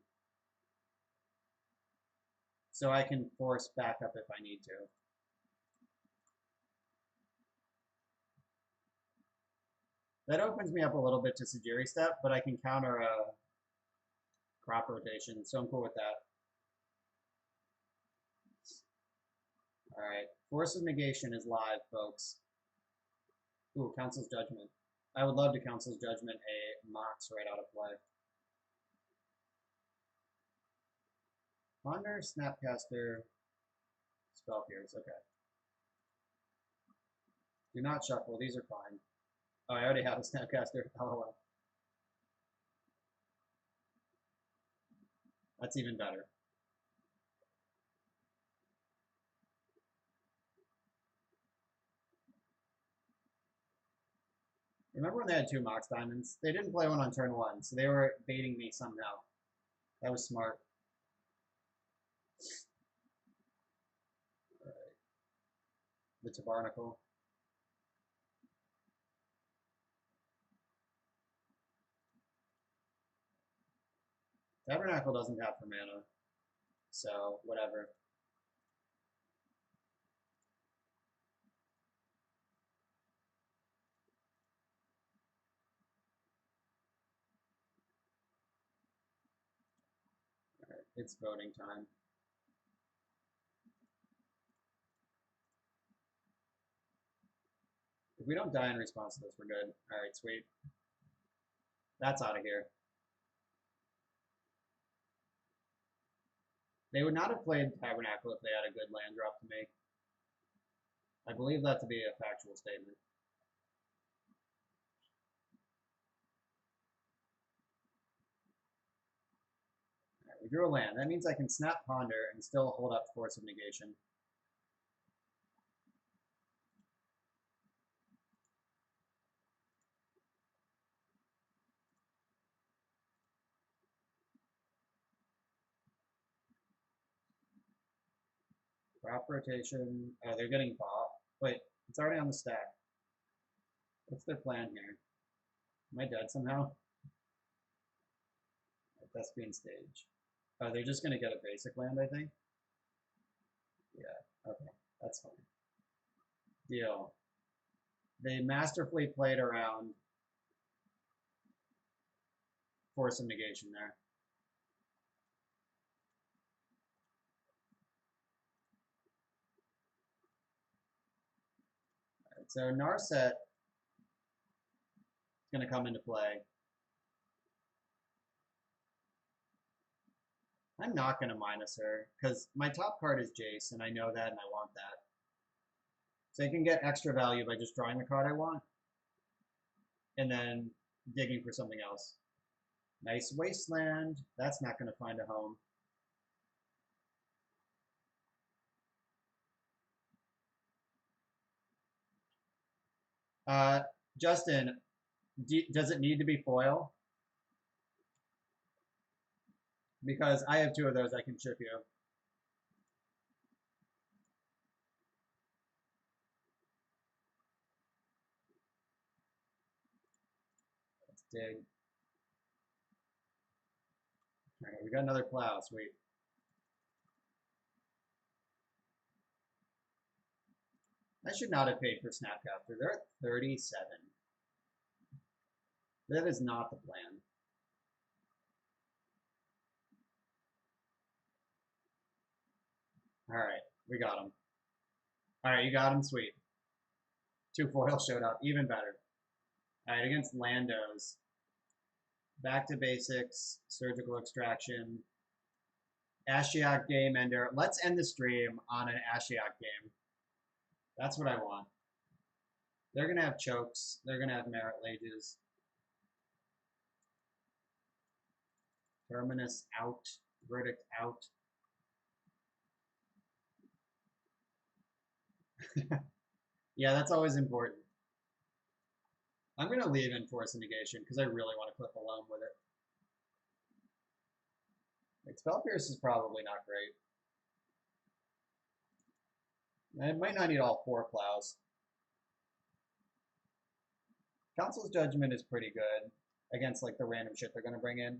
so I can force backup if I need to. That opens me up a little bit to Sajiri step, but I can counter a crop rotation, so I'm cool with that. Alright, Force of Negation is live, folks. Ooh, Council's Judgment. I would love to Council's Judgment a Mox right out of play. Ponder, Snapcaster, Spell Pierce, okay. Do not shuffle, these are fine. Oh, I already have a Snapcaster, lol. That's even better. Remember when they had 2 Mox Diamonds? They didn't play one on turn 1, so they were baiting me somehow. That was smart. Alright. The Tabarnacle. Tabernacle doesn't have for mana, so whatever. Alright, it's voting time. If we don't die in response to this, we're good. Alright, sweet. That's out of here. They would not have played Tabernacle if they had a good land drop to make. I believe that to be a factual statement. Right, we drew a land. That means I can snap Ponder and still hold up Force of Negation. Crop rotation. Oh, they're getting bought. Wait, it's already on the stack. What's their plan here? Am I dead somehow? Thespian Stage. Oh, they're just going to get a basic land, I think? Yeah, okay. That's fine. Deal. They masterfully played around Force of Negation there. Right, so Narset is going to come into play. I'm not going to minus her, because my top card is Jace, and I know that, and I want that. So I can get extra value by just drawing the card I want, and then digging for something else. Nice Wasteland. That's not going to find a home. Justin, does it need to be foil? Because I have 2 of those I can ship you. Let's dig. Alright, we got another plow, sweet. I should not have paid for Snapcaster. They're at 37. That is not the plan. Alright, we got him. Alright, you got him, sweet. 2 foils showed up, even better. Alright, against Landos. Back to basics, surgical extraction. Ashiok game ender. Let's end the stream on an Ashiok game. That's what I want. They're going to have chokes. They're going to have merit lages. Terminus out. Verdict out. Yeah, that's always important. I'm going to leave in Force of Negation because I really want to clip alone with it. Like, Spell Pierce is probably not great. I might not need all 4 plows. Council's Judgment is pretty good against like the random shit they're going to bring in.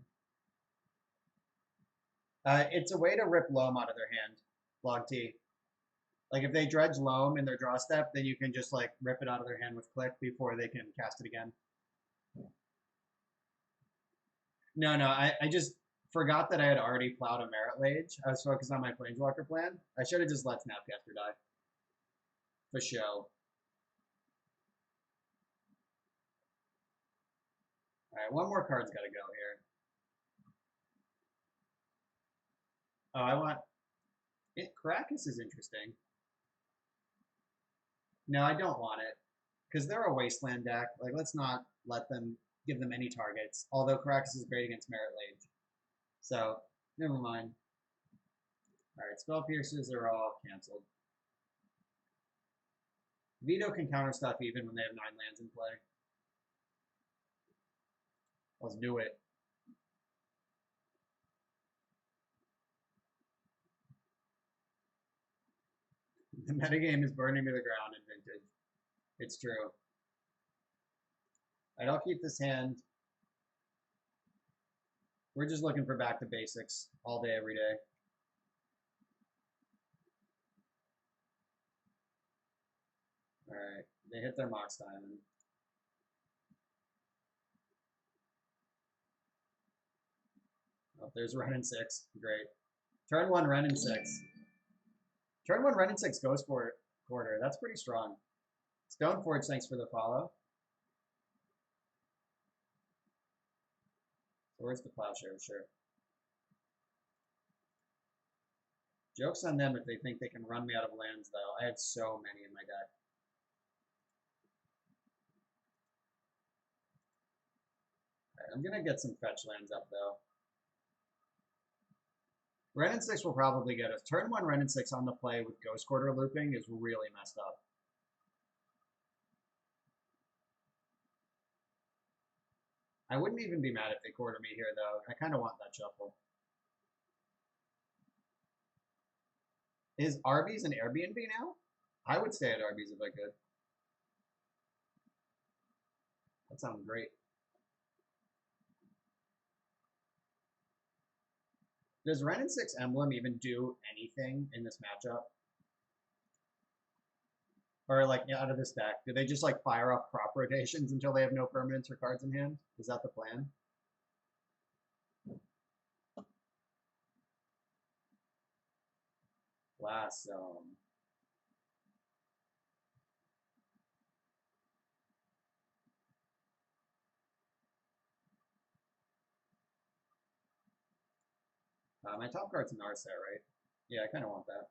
It's a way to rip loam out of their hand. Log T. Like if they dredge loam in their draw step, then you can just like rip it out of their hand with click before they can cast it again. No, no, I just forgot that I had already plowed a Merit Lage. I was focused on my Planeswalker plan. I should have just let Snapcaster die. For show. Alright, one more card's gotta go here. Oh, I want... Caracas is interesting. No, I don't want it. Because they're a Wasteland deck. Like, let's not let them give them any targets. Although Caracas is great against Merit Lage. So, never mind. Alright, Spell Pierces are all canceled. Veto can counter stuff even when they have 9 lands in play. Let's do it. The metagame is burning to the ground in Vintage. It's true. Alright, I'll keep this hand. We're just looking for back to basics all day, every day. Alright, they hit their Mox Diamond. Oh, there's Renin 6. Great. Turn 1, Renin 6. Turn 1, Renin 6, Ghost Quarter. That's pretty strong. Stoneforge, thanks for the follow. So where's the Plowshare? Sure. Joke's on them if they think they can run me out of lands, though. I have so many in my deck. Right, I'm going to get some fetch lands up, though. Renin 6 will probably get us. Turn 1 Renin 6 on the play with Ghost Quarter looping is really messed up. I wouldn't even be mad if they quarter me here, though. I kind of want that shuffle. Is Arby's an Airbnb now? I would stay at Arby's if I could. That sounds great. Does Renin 6 Emblem even do anything in this matchup? Or like out of this deck? Do they just like fire off crop rotations until they have no permanents or cards in hand? Is that the plan? Blast Zone. My top card's Narset, right? Yeah, I kind of want that.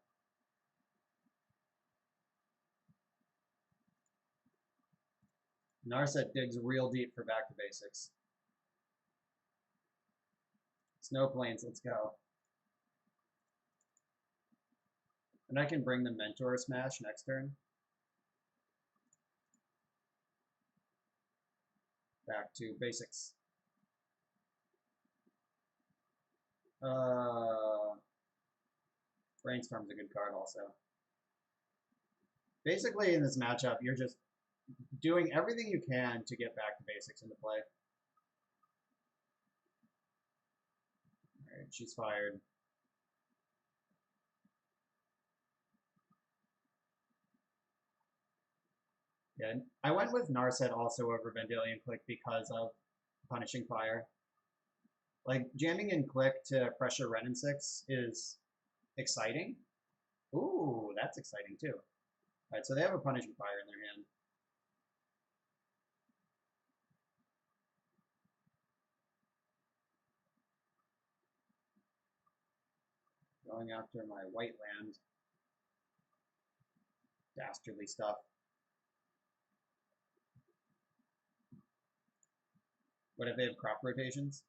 Narset digs real deep for back to basics. Snow Plains, let's go. And I can bring the Mentor Smash next turn. Back to basics. Brainstorm's a good card also. Basically, in this matchup, you're just doing everything you can to get back to basics into play. Alright, she's fired. Good. I went with Narset also over Vendilion Click because of Punishing Fire. Like, jamming in Click to pressure Renin 6 is exciting. Ooh, that's exciting too. Alright, so they have a Punishing Fire in their hand. Going after my white land. Dastardly stuff. What if they have crop rotations?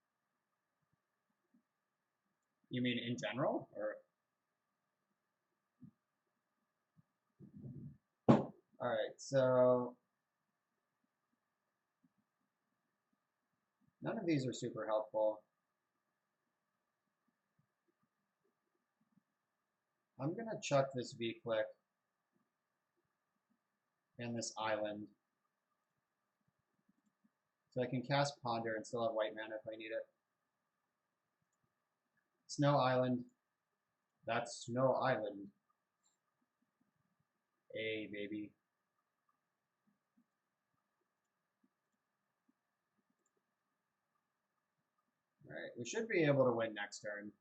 You mean in general? Or alright, so none of these are super helpful. I'm gonna chuck this V-Click and this island. So I can cast Ponder and still have white mana if I need it. Snow Island. That's Snow Island. Hey, baby. Alright, we should be able to win next turn.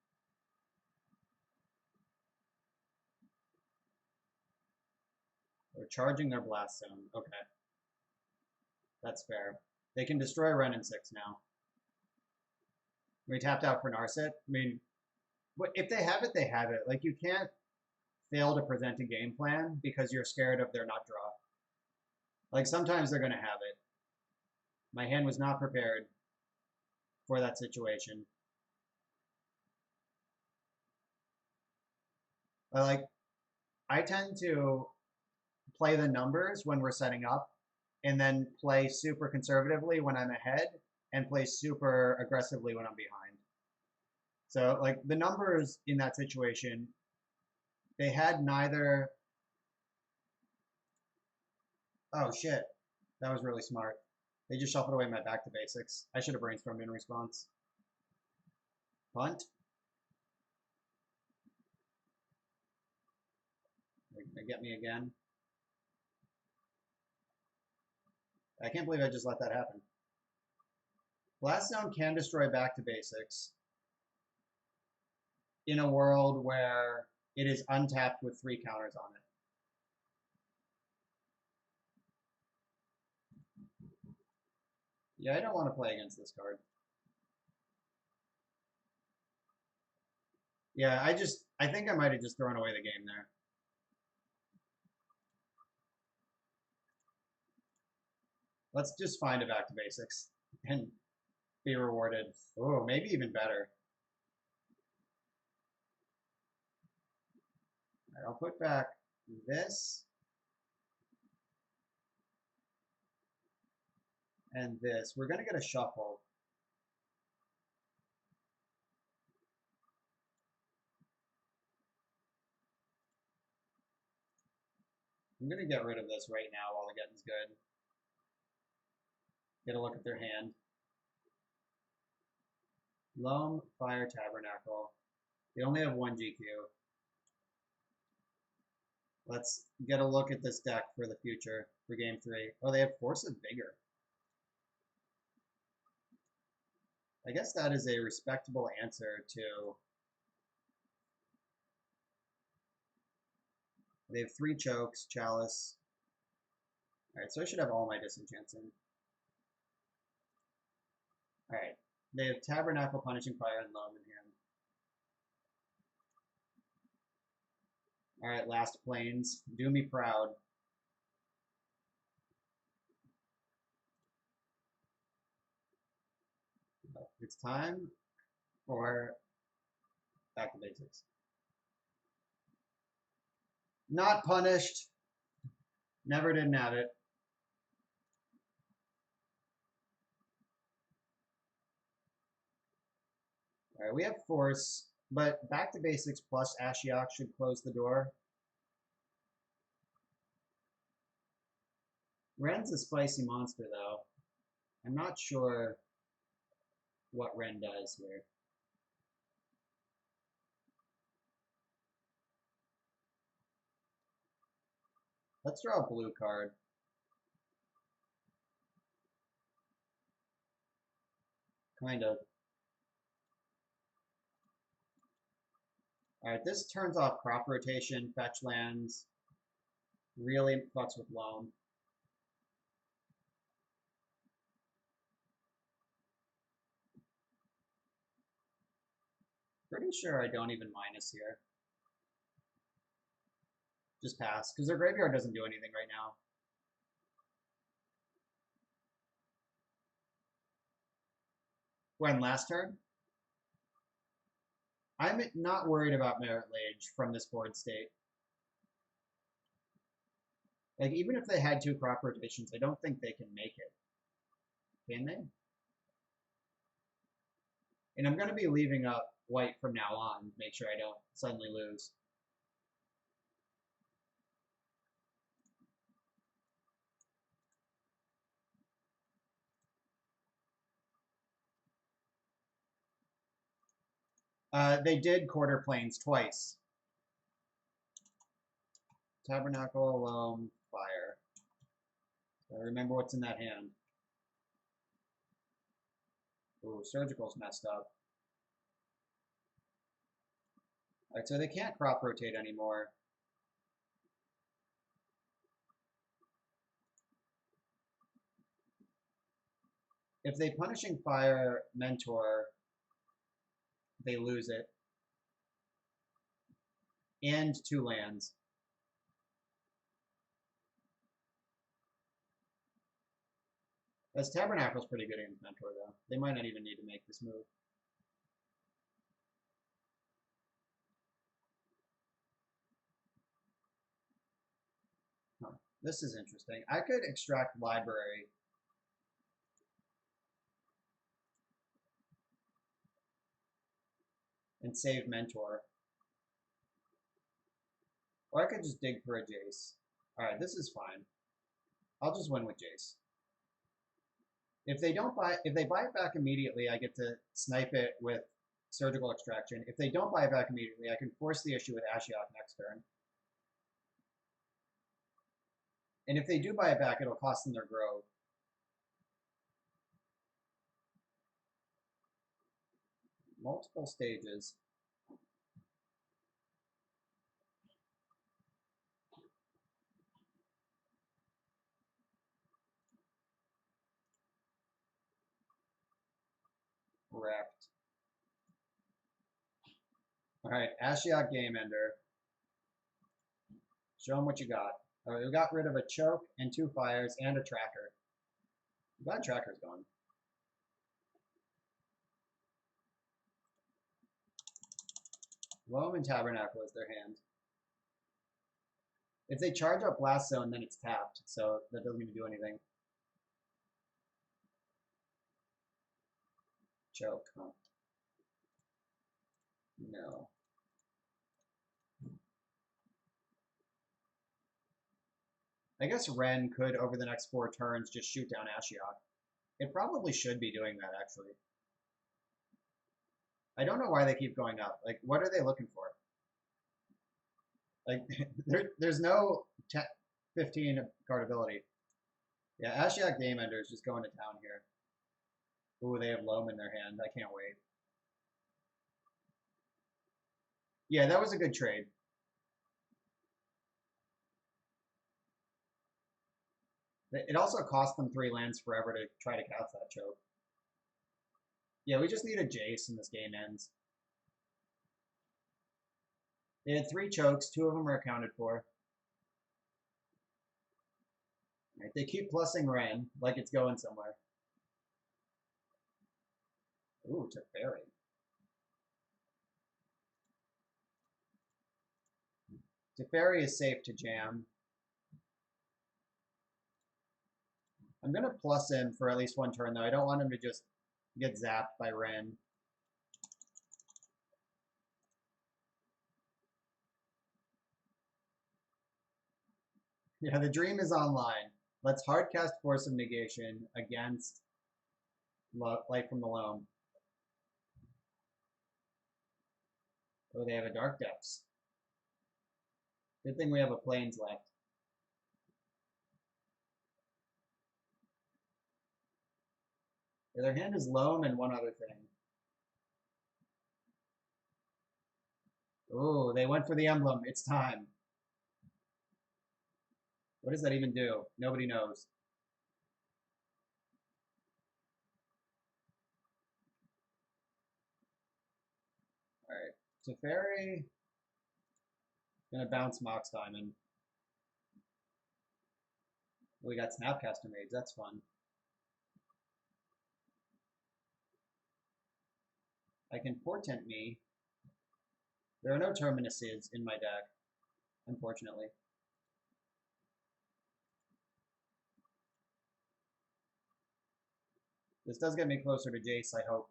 They're charging their Blast Zone. Okay. That's fair. They can destroy Ren in 6 now. We tapped out for Narset. I mean, if they have it, they have it. Like, you can't fail to present a game plan because you're scared of their not draw. Like, sometimes they're going to have it. My hand was not prepared for that situation. But, like, I tend to play the numbers when we're setting up and then play super conservatively when I'm ahead and play super aggressively when I'm behind. So, like, the numbers in that situation, they had neither. Oh, shit. That was really smart. They just shuffled away my back to basics. I should have brainstormed in response. Punt. They get me again. I can't believe I just let that happen. Blast Zone can destroy back to basics in a world where it is untapped with 3 counters on it. Yeah, I don't want to play against this card. Yeah, I think I might have just thrown away the game there. Let's just find a back to basics and be rewarded. Oh, maybe even better. All right, I'll put back this and this. We're going to get a shuffle. I'm going to get rid of this right now while the getting's good. Get a look at their hand. Loam, Fire, Tabernacle. They only have 1 GQ. Let's get a look at this deck for the future, for game 3. Oh, they have Force of Vigor. I guess that is a respectable answer to... They have 3 chokes, Chalice. Alright, so I should have all my disenchants in. Alright, they have Tabernacle, Punishing Fire, and Loam in hand. Alright, last Plains. Do me proud. It's time for back to basics. Not punished. Never didn't have it. Alright, we have Force, but back to basics plus Ashiok should close the door. Ren's a spicy monster, though. I'm not sure what Ren does here. Let's draw a blue card. Kind of. Alright, this turns off crop rotation, fetch lands. Really fucks with Loam. Pretty sure I don't even minus here. Just pass, because their graveyard doesn't do anything right now. When, last turn? I'm not worried about Merit Lage from this board state. Like, even if they had 2 crop rotations, I don't think they can make it. Can they? And I'm going to be leaving up white from now on, make sure I don't suddenly lose. They did quarter planes twice. Tabernacle, Loam, Fire. So remember what's in that hand. Ooh, Surgical's messed up. Alright, so they can't crop rotate anymore. If they Punishing Fire Mentor, they lose it. And 2 lands. As Tabernacle's pretty good against Mentor, though. They might not even need to make this move. Huh. This is interesting. I could extract Library. And save Mentor. Or I could just dig for a Jace. Alright, this is fine. I'll just win with Jace. If they buy it back immediately, I get to snipe it with Surgical Extraction. If they don't buy it back immediately, I can force the issue with Ashiok next turn. And if they do buy it back, it'll cost them their Grove. Multiple stages. Wrecked. Alright, Ashiok Game Ender. Show them what you got. Alright, we got rid of a Choke and 2 Fires and a Tracker. I'm glad Tracker's gone. Loam and Tabernacle is their hand. If they charge up Blast Zone, then it's tapped, so that doesn't even do anything. Choke, huh? No. I guess Ren could, over the next 4 turns, just shoot down Ashiok. It probably should be doing that, actually. I don't know why they keep going up. Like, what are they looking for? Like, there's no 15 card ability. Yeah, Ashiok Game Ender is just going to town here. Ooh, they have Loam in their hand. I can't wait. Yeah, that was a good trade. It also cost them 3 lands forever to try to cast that choke. Yeah, we just need a Jace and this game ends. They had 3 chokes, 2 of them are accounted for. Right, they keep plussing Ren like it's going somewhere. Ooh, Teferi. Teferi is safe to jam. I'm going to plus him for at least 1 turn, though. I don't want him to just get zapped by Ren. Yeah, the dream is online. Let's hardcast Force of Negation against Light from the Loam. Oh, they have a Dark Depths. Good thing we have a Plains left. Yeah, their hand is Loam and 1 other thing. Oh, they went for the emblem. It's time. What does that even do? Nobody knows. Alright. Teferi. Gonna bounce Mox Diamond. We got Snapcaster Mage. That's fun. I can Portent me. There are no Terminuses in my deck, unfortunately. This does get me closer to Jace, I hope.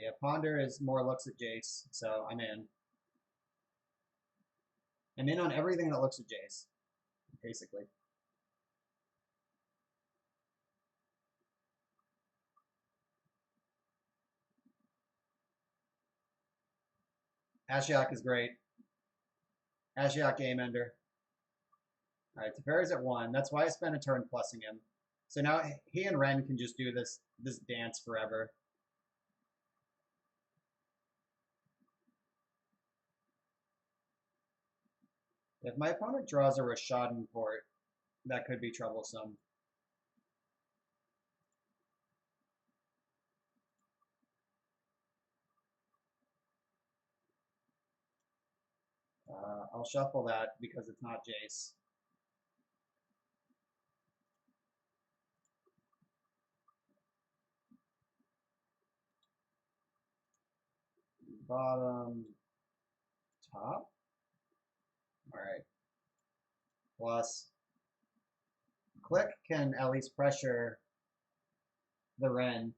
Yeah, Ponder is more looks at Jace, so I'm in. I'm in on everything that looks at Jace, basically. Ashiok is great. Ashiok Game Ender. Alright, Teferi's at 1. That's why I spent a turn plussing him. So now he and Ren can just do this dance forever. If my opponent draws a Rashadan port, that could be troublesome. I'll shuffle that because it's not Jace. Bottom, top. All right. Plus, click can at least pressure the Ren.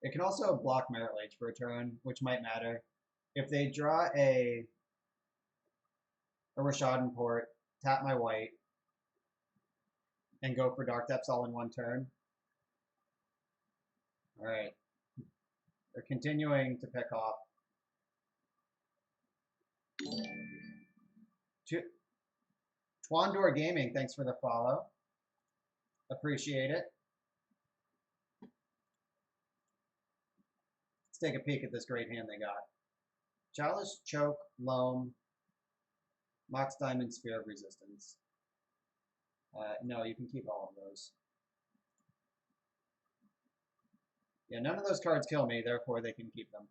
It can also block Merit Lage for a turn, which might matter. If they draw a Rashadan port, tap my white, and go for Dark Depths all in one turn. All right. They're continuing to pick off. Twandor Gaming, thanks for the follow. Appreciate it. Let's take a peek at this great hand they got. Chalice, Choke, Loam, Mox Diamond, Sphere of Resistance. No, you can keep all of those. Yeah, none of those cards kill me, therefore they can keep them.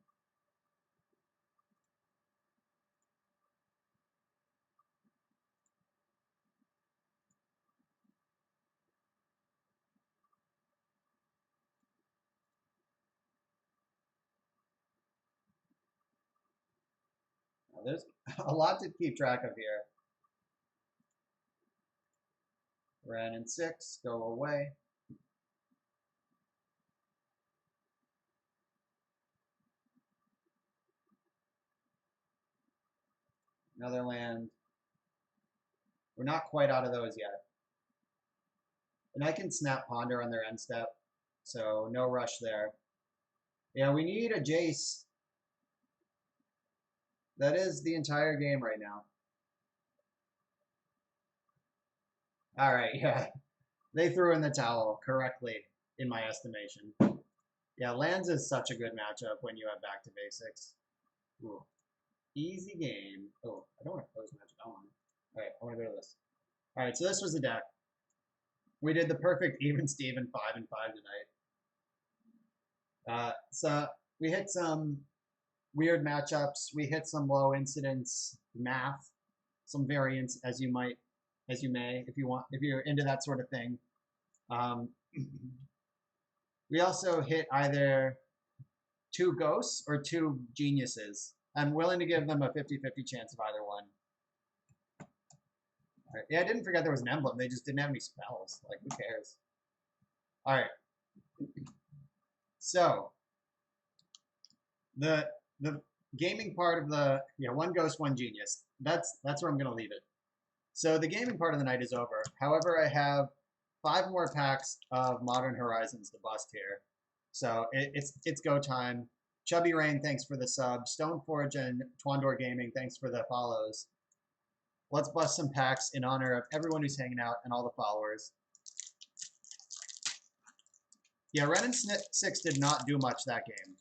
Now, there's a lot to keep track of here. Ren and 6, go away. Another land. We're not quite out of those yet. And I can snap Ponder on their end step, so no rush there. Yeah, we need a Jace. That is the entire game right now. All right, yeah. They threw in the towel correctly, in my estimation. Yeah, lands is such a good matchup when you have back to basics. Ooh. Easy game. Oh, I don't want to close match. I want to. All right, I want to go to this. All right, so this was the deck. We did the perfect even Steven 5 and 5 tonight. So we hit some weird matchups. We hit some low incidence math, some variance as you may, if you want, if you're into that sort of thing. We also hit either 2 ghosts or 2 geniuses. I'm willing to give them a 50-50 chance of either one. Right. Yeah, I didn't forget there was an emblem. They just didn't have any spells. Like, who cares? All right. So, the gaming part of the 1 ghost, 1 genius. That's where I'm gonna leave it. So the gaming part of the night is over. However, I have 5 more packs of Modern Horizons to bust here. So it's go time. Chubby Rain, thanks for the sub. Stoneforge and Twandor Gaming, thanks for the follows. Let's bust some packs in honor of everyone who's hanging out and all the followers. Yeah, Ren and 6 did not do much that game.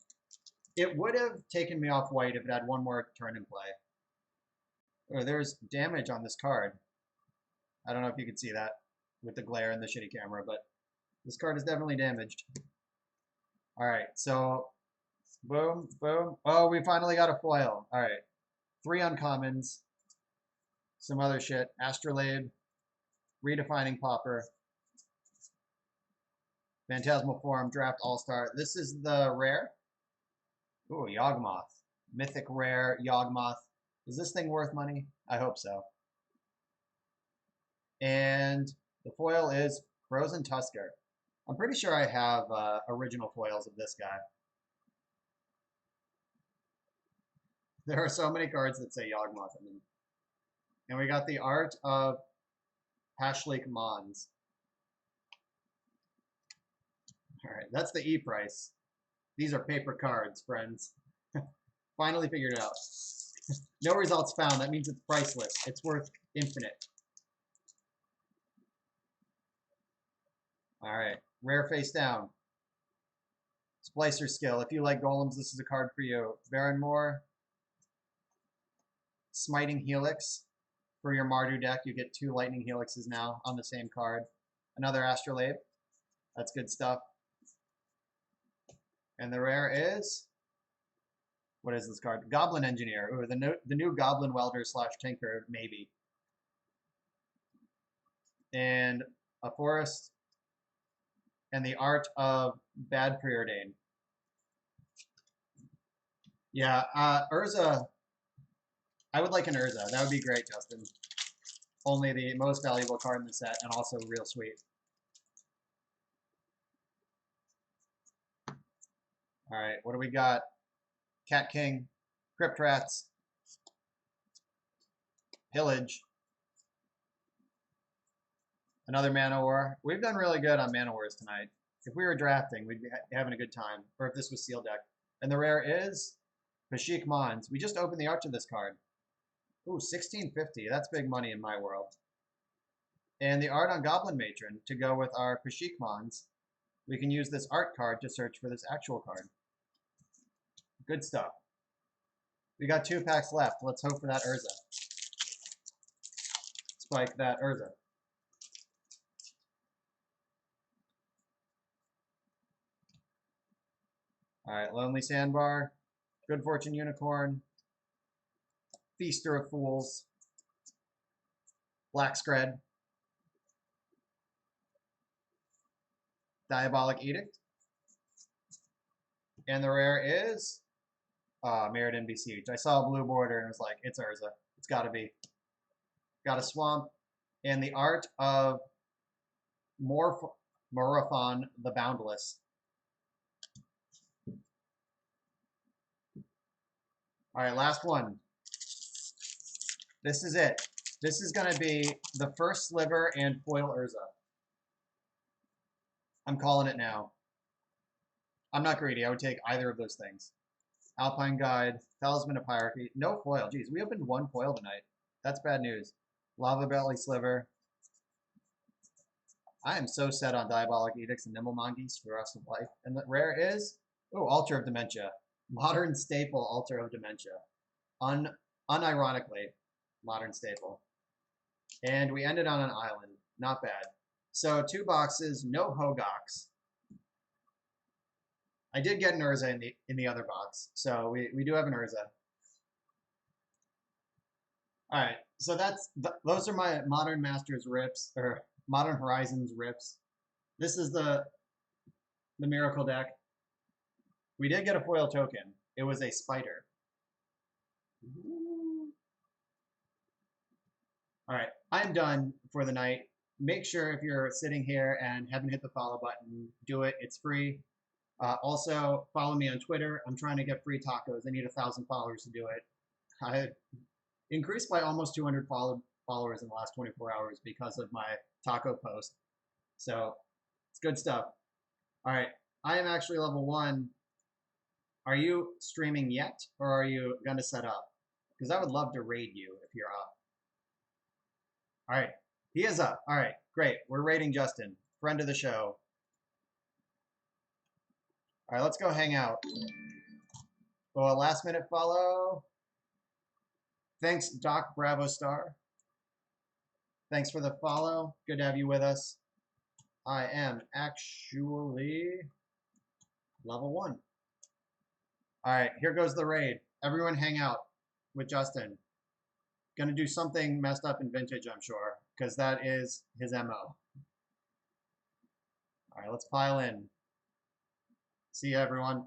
It would have taken me off white if it had 1 more turn in play. Oh, there's damage on this card. I don't know if you can see that with the glare and the shitty camera, but this card is definitely damaged. All right, so boom, boom. Oh, we finally got a foil. All right, 3 uncommons, some other shit. Astrolabe, Redefining Pauper, Phantasmal Form, Draft All-Star. This is the rare. Ooh, Yawgmoth. Mythic rare, Yawgmoth. Is this thing worth money? I hope so. And the foil is Frozen Tusker. I'm pretty sure I have original foils of this guy. There are so many cards that say Yawgmoth in them. And we got the art of Pashlik Mons. All right, that's the E price. These are paper cards, friends. Finally figured it out. No results found. That means it's priceless. It's worth infinite. All right, rare face down. Splicer skill. If you like golems, this is a card for you. Baron Moore. Smiting Helix. For your Mardu deck, you get 2 Lightning Helixes now on the same card. Another Astrolabe. That's good stuff. And the rare is, what is this card? Goblin Engineer. Ooh, the new Goblin Welder / Tinker, maybe. And a Forest. And the Art of Bad Preordain. Yeah, Urza. I would like an Urza. That would be great, Justin. Only the most valuable card in the set, and also real sweet. All right, what do we got? Cat King, Crypt Rats, Pillage, another Mana War. We've done really good on Mana Wars tonight. If we were drafting, we'd be having a good time. Or if this was Seal Deck. And the rare is Pashik Mons. We just opened the art to this card. Ooh, 1650. That's big money in my world. And the art on Goblin Matron to go with our Pashik Mons. We can use this art card to search for this actual card. Good stuff. We got 2 packs left. Let's hope for that Urza. Spike that Urza. Alright, Lonely Sandbar, Good Fortune Unicorn, Feaster of Fools, Black Scred, Diabolic Edict, and the rare is Mirrodin Besiege. I saw a blue border and was like, it's Urza. It's gotta be. Got a Swamp, and the art of Morophon the Boundless. All right, last one. This is it. This is going to be the first sliver and foil Urza. I'm calling it now. I'm not greedy. I would take either of those things. Alpine Guide, Talisman of Hierarchy. No foil. Geez, we opened 1 foil tonight. That's bad news. Lava Belly Sliver. I am so set on Diabolic Edicts and Nimble Mongoose for the rest of life. And the rare is, oh, Altar of Dementia. Modern staple, Altar of Dementia. Unironically, modern staple. And we ended on an island. Not bad. So 2 boxes, no Hogox. I did get an Urza in the other box, so we do have an Urza. All right, so those are my Modern Masters rips, or Modern Horizons rips. This is the Miracle deck. We did get a foil token. It was a spider. All right, I'm done for the night. Make sure if you're sitting here and haven't hit the follow button, do it. It's free. Also, follow me on Twitter. I'm trying to get free tacos. I need 1,000 followers to do it. I increased by almost 200 followers in the last 24 hours because of my taco post. So it's good stuff. All right, I am actually level 1. Are you streaming yet, or are you going to set up? Because I would love to raid you if you're up. All right, he is up. All right, great. We're raiding Justin, friend of the show. All right, let's go hang out. Oh, a last minute follow. Thanks, Doc Bravo Star. Thanks for the follow. Good to have you with us. I am actually level 1. All right, here goes the raid. Everyone hang out with Justin. Gonna do something messed up in Vintage, I'm sure, because that is his MO. All right, let's pile in. See you, everyone.